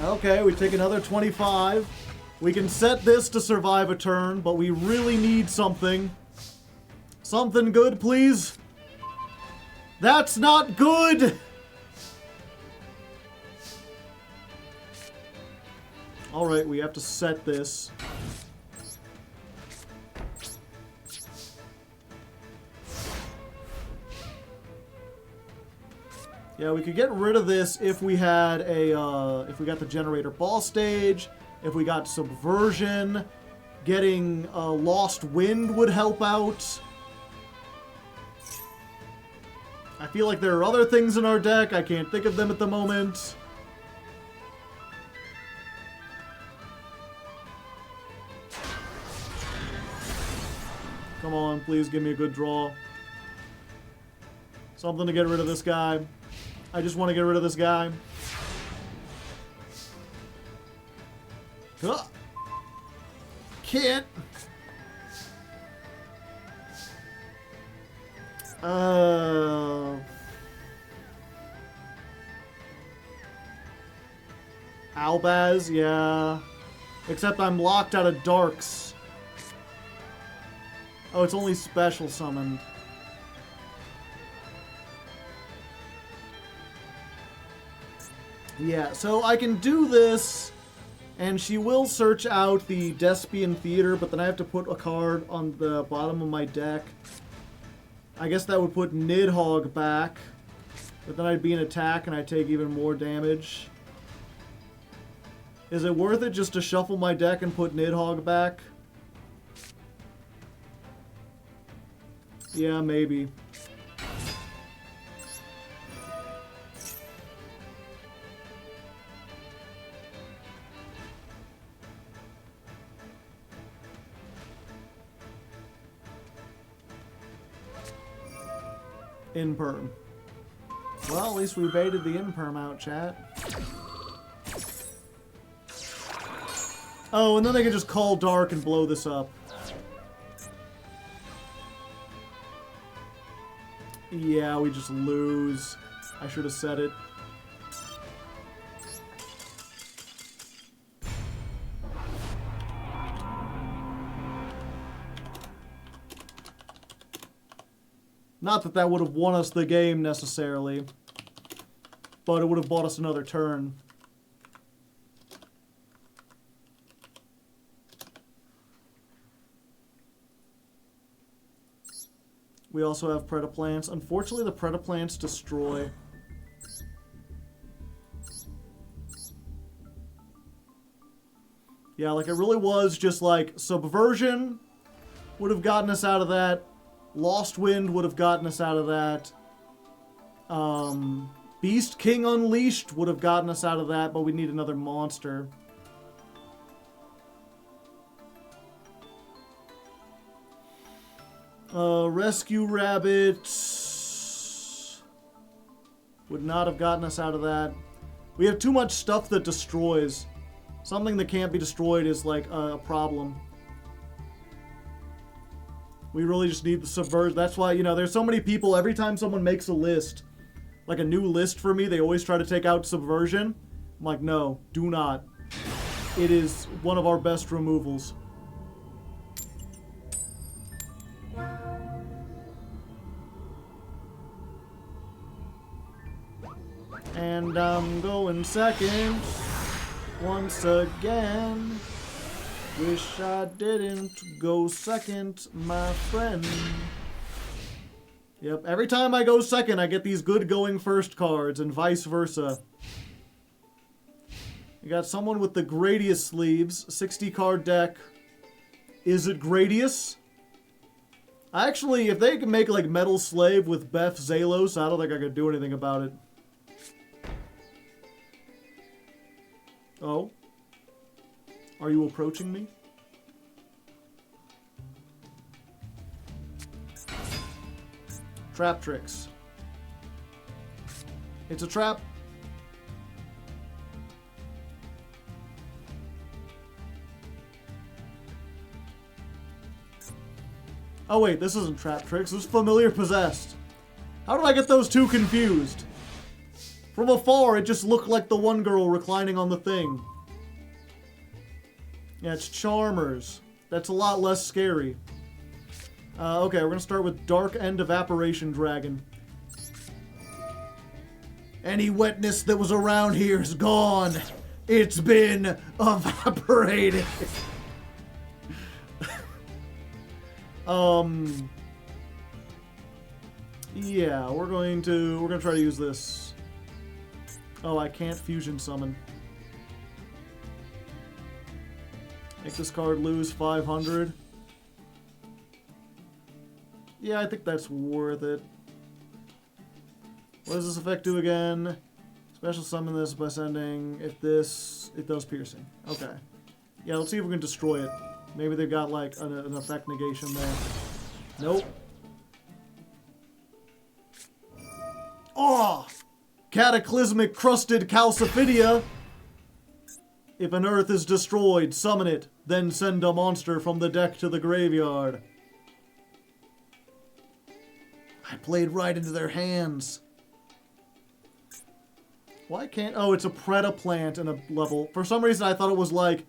Okay, we take another 25. We can set this to survive a turn, but we really need something. Something good, please. That's not good! Alright, we have to set this. Yeah, we could get rid of this if we had a, if we got the generator ball stage, if we got subversion, getting lost wind would help out. I feel like there are other things in our deck, I can't think of them at the moment. Come on, please give me a good draw. Something to get rid of this guy. I just want to get rid of this guy. Huh. Can't. Albaz, yeah. Except I'm locked out of darks. Oh, it's only special summoned. Yeah, so I can do this, and she will search out the Despian Theater, but then I have to put a card on the bottom of my deck. I guess that would put Nidhogg back, but then I'd be in attack and I'd take even more damage. Is it worth it just to shuffle my deck and put Nidhogg back? Yeah, maybe. Imperm. Well, at least we baited the imperm out, chat. Oh, and then they can just call Dark and blow this up. Yeah, we just lose. I should have said it. Not that that would have won us the game necessarily, but it would have bought us another turn. We also have Predaplants. Unfortunately, the Predaplants destroy. Yeah, like it really was just like Subversion would have gotten us out of that. Lost Wind would have gotten us out of that. Beast King Unleashed would have gotten us out of that, but we need another monster. Rescue Rabbit would not have gotten us out of that. We have too much stuff that destroys. Something that can't be destroyed is like a problem. We really just need the Subversion. That's why, you know, there's so many people, every time someone makes a list, like a new list for me, they always try to take out Subversion. I'm like, no, do not. It is one of our best removals. And I'm going second once again. Wish I didn't go second, my friend. Yep, every time I go second, I get these good going first cards, and vice versa. You got someone with the Gradius sleeves, 60 card deck. Is it Gradius? Actually, if they can make like Metal Slave with Beth Zalos, I don't think I could do anything about it. Oh? Are you approaching me? Trap tricks. It's a trap. Oh wait, this isn't trap tricks. This is familiar possessed. How did I get those two confused? From afar, it just looked like the one girl reclining on the thing. Yeah, it's Charmers. That's a lot less scary. Okay, we're gonna start with Dark End Evaporation Dragon. Any wetness that was around here is gone. It's been evaporated. Yeah, we're gonna try to use this. Oh, I can't fusion summon. Make this card lose 500. Yeah, I think that's worth it. What does this effect do again? Special summon this by sending, if this, it does piercing. Okay. Yeah, let's see if we can destroy it. Maybe they've got like an effect negation there. Nope. Oh! Cataclysmic Crusted Calciphidia. If an earth is destroyed, summon it, then send a monster from the deck to the graveyard. I played right into their hands. Why can't... Oh, it's a Predaplant in a level... For some reason, I thought it was like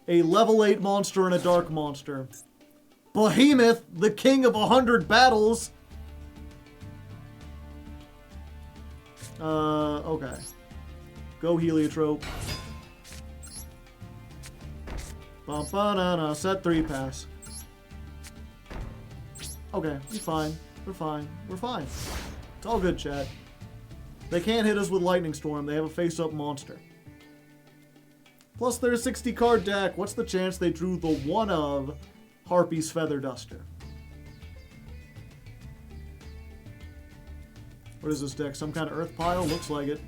a level 8 monster and a dark monster. Behemoth, the king of 100 battles. Okay. Go Heliotrope. Bum-ba-na-na, set 3 pass. Okay, we're fine. We're fine. We're fine. It's all good, chat. They can't hit us with Lightning Storm. They have a face-up monster. Plus their 60 card deck. What's the chance they drew the one of Harpy's Feather Duster? What is this deck? Some kind of earth pile? Looks like it.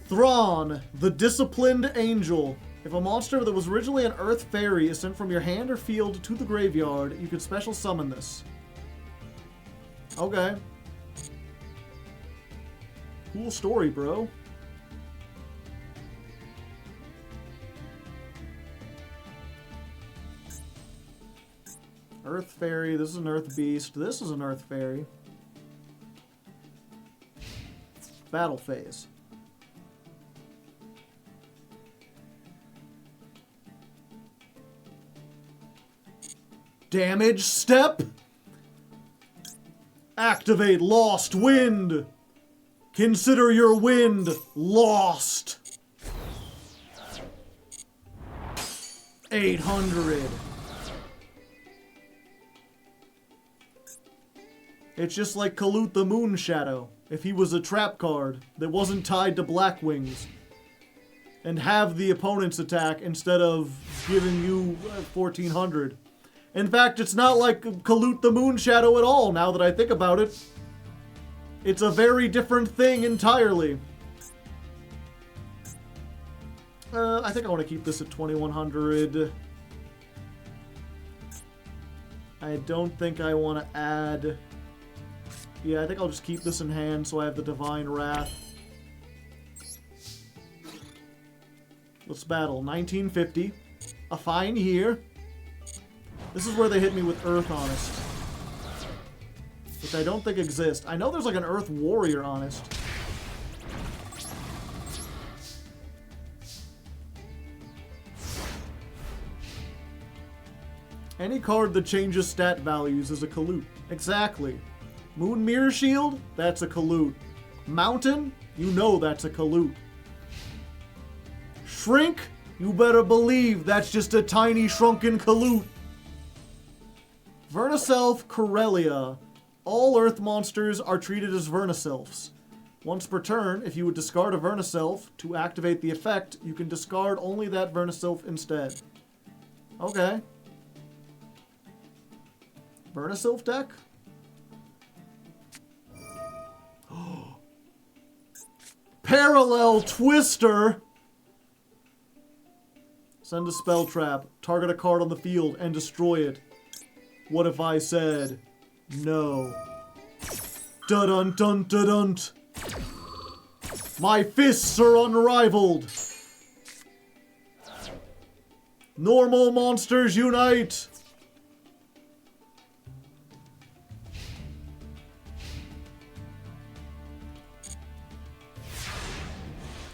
Thrawn, the Disciplined Angel. If a monster that was originally an earth fairy is sent from your hand or field to the graveyard, you can special summon this. Okay. Cool story, bro. Earth Fairy. This is an Earth Beast. This is an Earth Fairy. Battle phase. Damage step. Activate Lost Wind. Consider your wind lost. 800. It's just like Kalut the Moon Shadow, if he was a trap card that wasn't tied to Black Wings. And have the opponent's attack instead of giving you 1400. In fact, it's not like Kalut the Moon Shadow at all, now that I think about it. It's a very different thing entirely. I think I want to keep this at 2100. I don't think I want to add... Yeah, I think I'll just keep this in hand so I have the Divine Wrath. Let's battle. 1950. A fine year. This is where they hit me with Earth Honest. Which I don't think exists. I know there's like an Earth Warrior Honest. Any card that changes stat values is a Kalut. Exactly. Moon Mirror Shield? That's a Kalut. Mountain? You know that's a Kalut. Shrink? You better believe that's just a tiny shrunken Kalut. Vernaself Corellia. All Earth monsters are treated as Vernaselfs. Once per turn, if you would discard a Vernaself to activate the effect, you can discard only that Vernaself instead. Okay. Vernaself deck? Parallel Twister! Send a spell trap, target a card on the field, and destroy it. What if I said no? Dun-dun-dun-dun-dun! My fists are unrivaled! Normal monsters unite!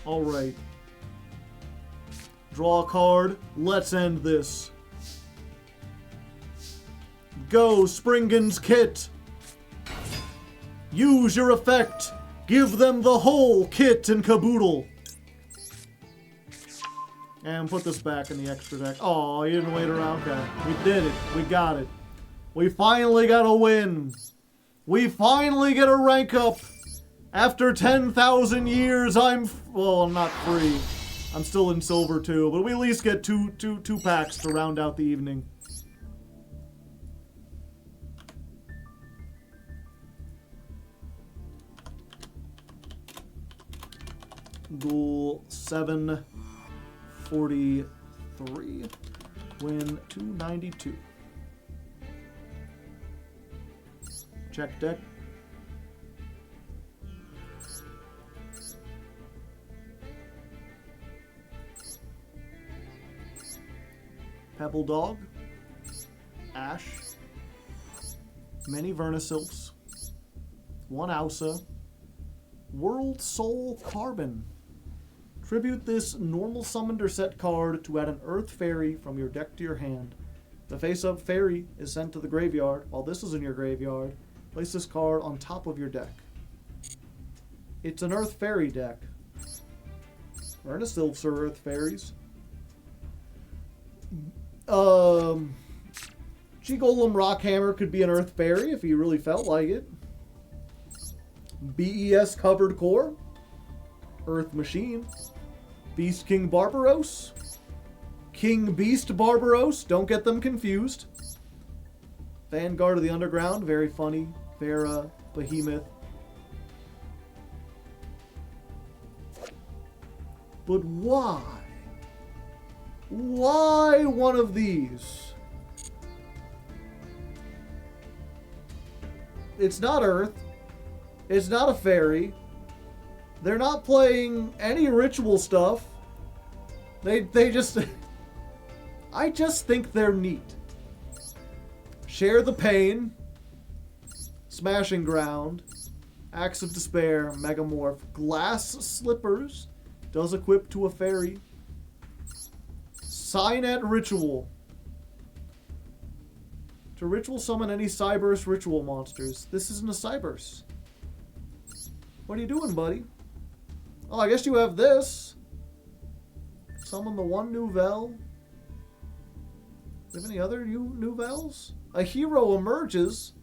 Alright. Draw a card. Let's end this. Go, Springen's Kit! Use your effect! Give them the whole kit and caboodle! And put this back in the extra deck. Oh, you didn't wait around. Okay. We did it. We got it. We finally got a win. We finally get a rank up. After 10,000 years, well, I'm not free. I'm still in silver too, but we at least get two packs to round out the evening. Ghoul 743. Win 292. Check deck. Pebble Dog, Ash, many Vernasilphs, one Ausa, World Soul Carbon. Tribute this normal summoned or set card to add an Earth Fairy from your deck to your hand. The face-up fairy is sent to the graveyard. While this is in your graveyard, place this card on top of your deck. It's an Earth Fairy deck. Vernasilphs are Earth Fairies. G-Golem Rockhammer could be an Earth Fairy if he really felt like it. BES Covered Core, Earth Machine. Beast King Barbaros, King Beast Barbaros, don't get them confused. Vanguard of the Underground, very funny. Vera, Behemoth, But why? Why one of these? It's not Earth. It's not a fairy. They're not playing any ritual stuff. They just... I just think they're neat. Share the Pain. Smashing Ground. Axe of Despair. Megamorph. Glass Slippers. Does equip to a fairy. Signet Ritual. To ritual summon any Cyberse ritual monsters. This isn't a Cyberse. What are you doing, buddy? Oh, I guess you have this. Summon the one Nouvelle. Do you have any other Nouvelles? A hero emerges.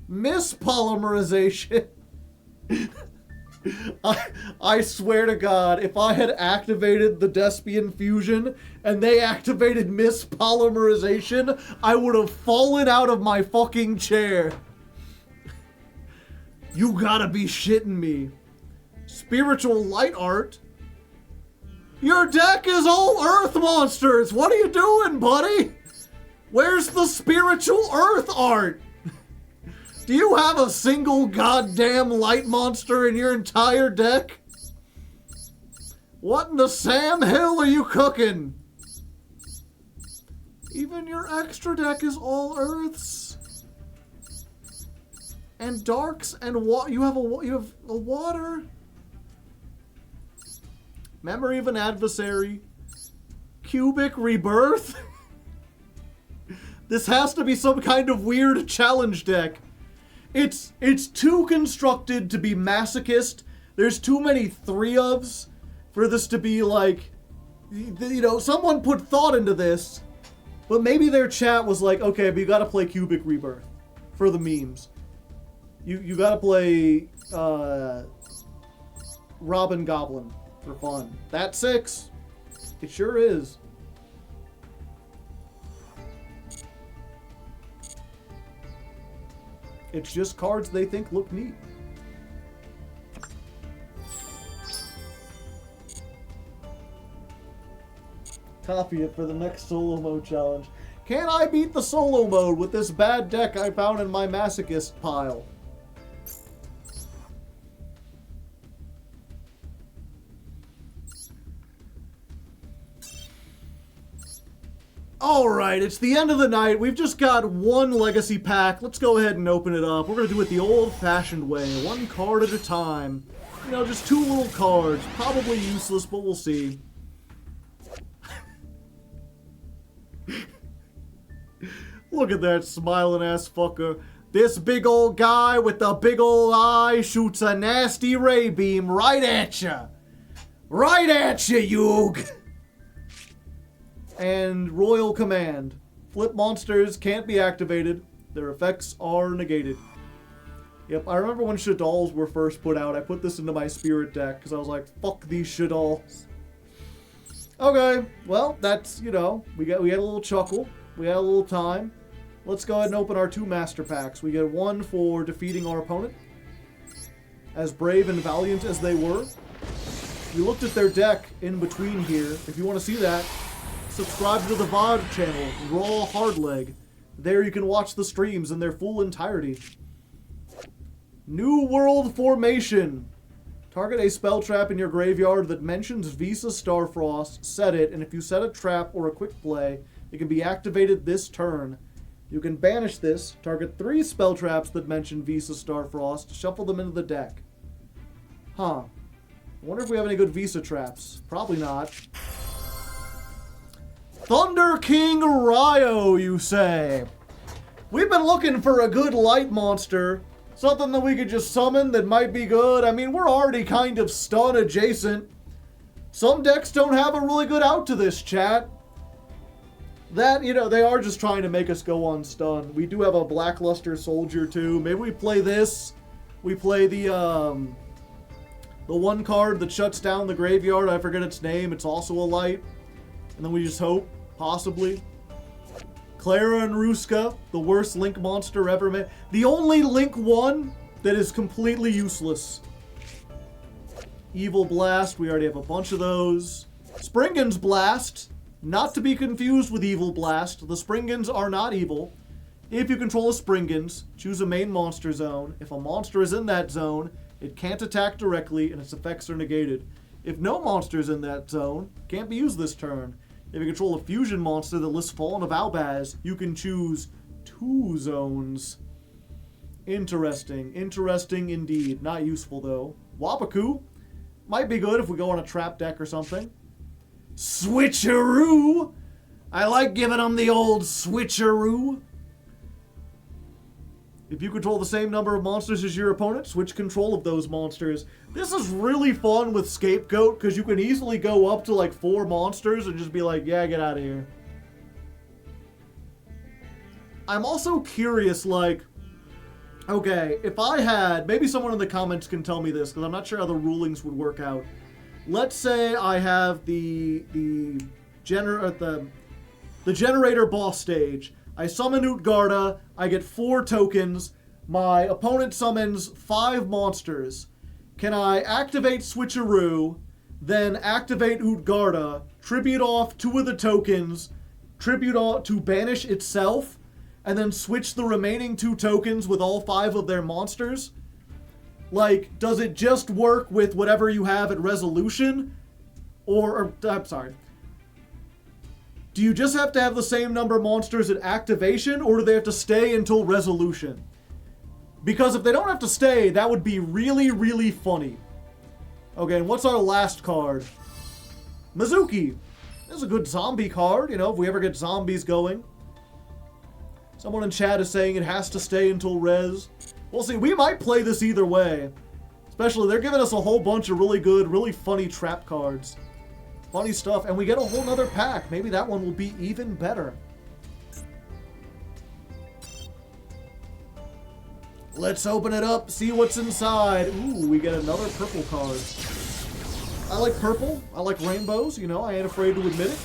Mispolymerization. I swear to God, if I had activated the Despian fusion and they activated mispolymerization, I would have fallen out of my fucking chair. You gotta be shitting me. Spiritual light art? Your deck is all earth monsters! What are you doing, buddy? Where's the spiritual earth art? Do you have a single goddamn light monster in your entire deck? What in the Sam Hill are you cooking? Even your extra deck is all earths. And darks and you have a water. Memory of an Adversary. Cubic Rebirth. This has to be some kind of weird challenge deck. It's too constructed to be masochist. There's too many 3-ofs for this to be like, you know, someone put thought into this, but maybe their chat was like, okay, but you gotta play Cubic Rebirth for the memes. You gotta play Robin Goblin for fun. That's 6. It sure is. It's just cards they think look neat. Copy it for the next solo mode challenge. Can I beat the solo mode with this bad deck I found in my masochist pile? Alright, it's the end of the night. We've just got one legacy pack. Let's go ahead and open it up. We're going to do it the old-fashioned way. One card at a time. You know, just 2 little cards. Probably useless, but we'll see. Look at that smiling-ass fucker. This big old guy with the big old eye shoots a nasty ray beam right at ya. Right at ya, Yug! And Royal Command. Flip monsters can't be activated. Their effects are negated. Yep, I remember when Shaddols were first put out, I put this into my spirit deck because I was like, fuck these Shaddols. Okay, well, that's, you know, we had a little chuckle. We had a little time. Let's go ahead and open our 2 master packs. We get one for defeating our opponent. As brave and valiant as they were. We looked at their deck in between here. If you want to see that, subscribe to the VOD channel, Raw Hardleg. There you can watch the streams in their full entirety. New World Formation. Target a spell trap in your graveyard that mentions Visa Starfrost, set it, and if you set a trap or a quick play, it can be activated this turn. You can banish this, target 3 spell traps that mention Visa Starfrost, shuffle them into the deck. Huh. I wonder if we have any good Visa traps. Probably not. Thunder King Ryo, you say? We've been looking for a good light monster. Something that we could just summon that might be good. I mean, we're already kind of stun adjacent. Some decks don't have a really good out to this, chat. That, you know, they are just trying to make us go on stun. We do have a Blackluster Soldier, too. Maybe we play this. We play the one card that shuts down the graveyard. I forget its name. It's also a light. And then we just hope. Possibly. Clara and Ruska, the worst Link monster ever made. The only Link one that is completely useless. Evil Blast, we already have a bunch of those. Springan's Blast, not to be confused with Evil Blast. The Springans are not evil. If you control a Springans, choose a main monster zone. If a monster is in that zone, it can't attack directly and its effects are negated. If no monster is in that zone, can't be used this turn. If you control a fusion monster that lists Fallen of Albaz, you can choose 2 zones. Interesting. Interesting indeed. Not useful, though. Wapaku might be good if we go on a trap deck or something. Switcheroo! I like giving them the old switcheroo. If you control the same number of monsters as your opponent, switch control of those monsters. This is really fun with Scapegoat, because you can easily go up to like 4 monsters and just be like, yeah, get out of here. I'm also curious, like, okay, if I had, maybe someone in the comments can tell me this, because I'm not sure how the rulings would work out. Let's say I have the generator boss stage. I summon Utgarda, I get 4 tokens, my opponent summons 5 monsters. Can I activate Switcheroo, then activate Utgarda, tribute off 2 of the tokens, tribute off to banish itself, and then switch the remaining 2 tokens with all 5 of their monsters? Like, does it just work with whatever you have at resolution? I'm sorry. Do you just have to have the same number of monsters at activation, or do they have to stay until resolution? Because if they don't have to stay, that would be really, really funny. Okay, and what's our last card? Mizuki. This is a good zombie card, you know, if we ever get zombies going. Someone in chat is saying it has to stay until res. We'll see, we might play this either way. Especially, they're giving us a whole bunch of really good, really funny trap cards. Funny stuff, and we get a whole nother pack. Maybe that one will be even better. Let's open it up, see what's inside. Ooh, we get another purple card. I like purple. I like rainbows, you know, I ain't afraid to admit it.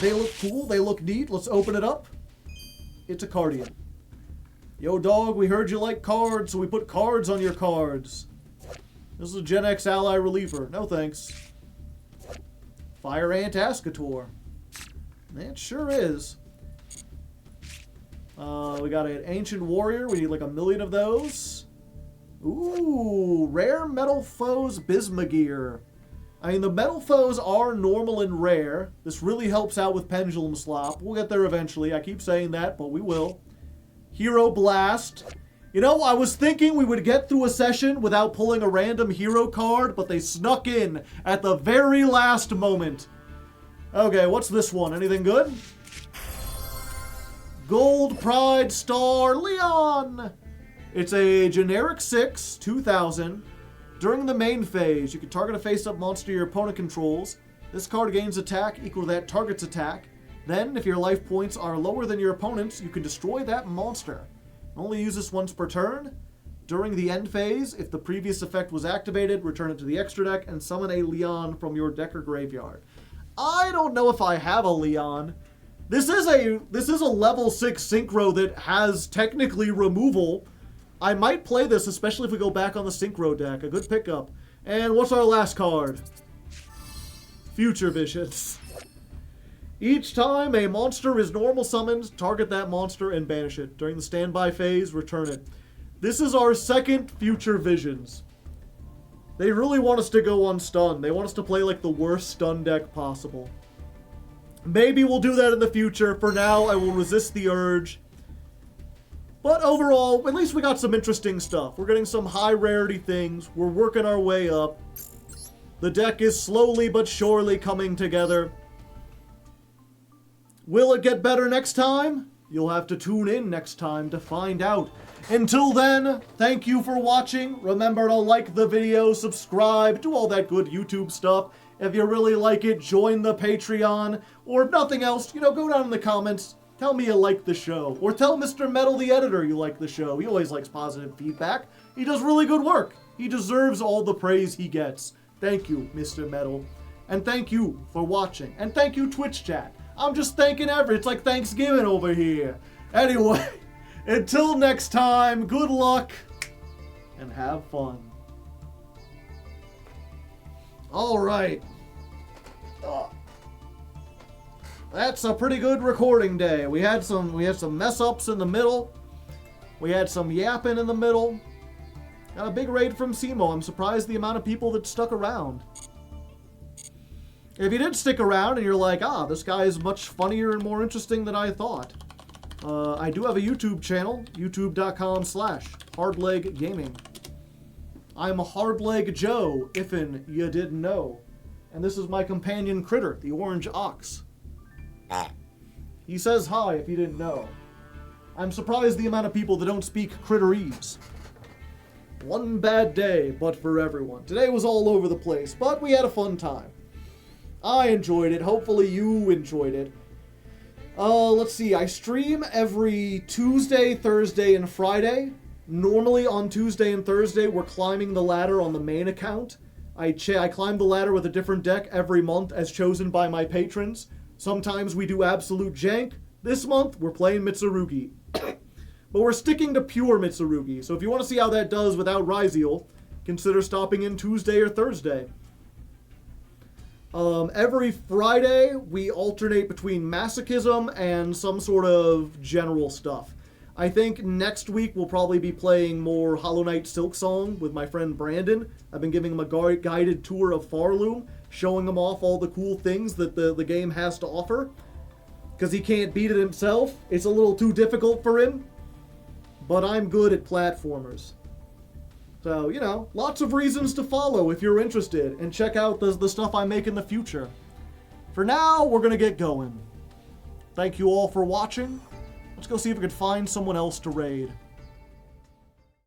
They look cool, they look neat. Let's open it up. It's a Cardian. Yo, dog, we heard you like cards, so we put cards on your cards. This is a Gen X ally reliever. No thanks. Fire Ant Ascator. It sure is. We got an Ancient Warrior. We need like 1 million of those. Ooh, Rare Metal Foes Bismugear. I mean, the Metal Foes are normal and rare. This really helps out with Pendulum Slop. We'll get there eventually. I keep saying that, but we will. Hero Blast. You know, I was thinking we would get through a session without pulling a random hero card, but they snuck in at the very last moment. Okay, what's this one? Anything good? Gold Pride Star Leon! It's a generic 6, 2000. During the main phase, you can target a face-up monster your opponent controls. This card gains attack equal to that target's attack. Then, if your life points are lower than your opponent's, you can destroy that monster. Only use this once per turn. During the end phase, if the previous effect was activated, return it to the extra deck and summon a Leon from your deck or graveyard. I don't know if I have a Leon. This is a level 6 synchro that has technically removal. I might play this, especially if we go back on the synchro deck. A good pickup. And what's our last card? Future Visions. Each time a monster is normal summoned, target that monster and banish it. During the standby phase, return it. This is our second Future Visions. They really want us to go on stun. They want us to play like the worst stun deck possible. Maybe we'll do that in the future. For now, I will resist the urge. But overall, at least we got some interesting stuff. We're getting some high rarity things. We're working our way up. The deck is slowly but surely coming together. Will it get better next time? You'll have to tune in next time to find out. Until then, thank you for watching. Remember to like the video, subscribe, do all that good YouTube stuff. If you really like it, join the Patreon. Or if nothing else, you know, go down in the comments. Tell me you like the show. Or tell Mr. Metal, the editor, you like the show. He always likes positive feedback. He does really good work. He deserves all the praise he gets. Thank you, Mr. Metal. And thank you for watching. And thank you, Twitch chat. I'm just thanking it's like Thanksgiving over here. Anyway, until next time, good luck and have fun. All right. That's a pretty good recording day. We had some mess ups in the middle. We had some yapping in the middle. Got a big raid from Simo. I'm surprised the amount of people that stuck around. If you did stick around and you're like, this guy is much funnier and more interesting than I thought. I do have a YouTube channel, youtube.com/Hardleg Gaming. I'm Hardleg Joe, if'n you didn't know. And this is my companion critter, the orange ox. He says hi if you didn't know. I'm surprised the amount of people that don't speak critterese. One bad day, but for everyone. Today was all over the place, but we had a fun time. I enjoyed it. Hopefully you enjoyed it. Let's see. I stream every Tuesday, Thursday, and Friday. Normally on Tuesday and Thursday, we're climbing the ladder on the main account. I climb the ladder with a different deck every month as chosen by my patrons. Sometimes we do absolute jank. This month, we're playing Mitsurugi. But we're sticking to pure Mitsurugi, so if you want to see how that does without Ryzeal, consider stopping in Tuesday or Thursday. Every Friday, we alternate between Masochism and some sort of general stuff. I think next week we'll probably be playing more Hollow Knight Silksong with my friend Brandon. I've been giving him a guided tour of Farloom, showing him off all the cool things that the game has to offer. Because he can't beat it himself. It's a little too difficult for him. But I'm good at platformers. So, lots of reasons to follow if you're interested. And check out the stuff I make in the future. For now, we're going to get going. Thank you all for watching. Let's go see if we can find someone else to raid.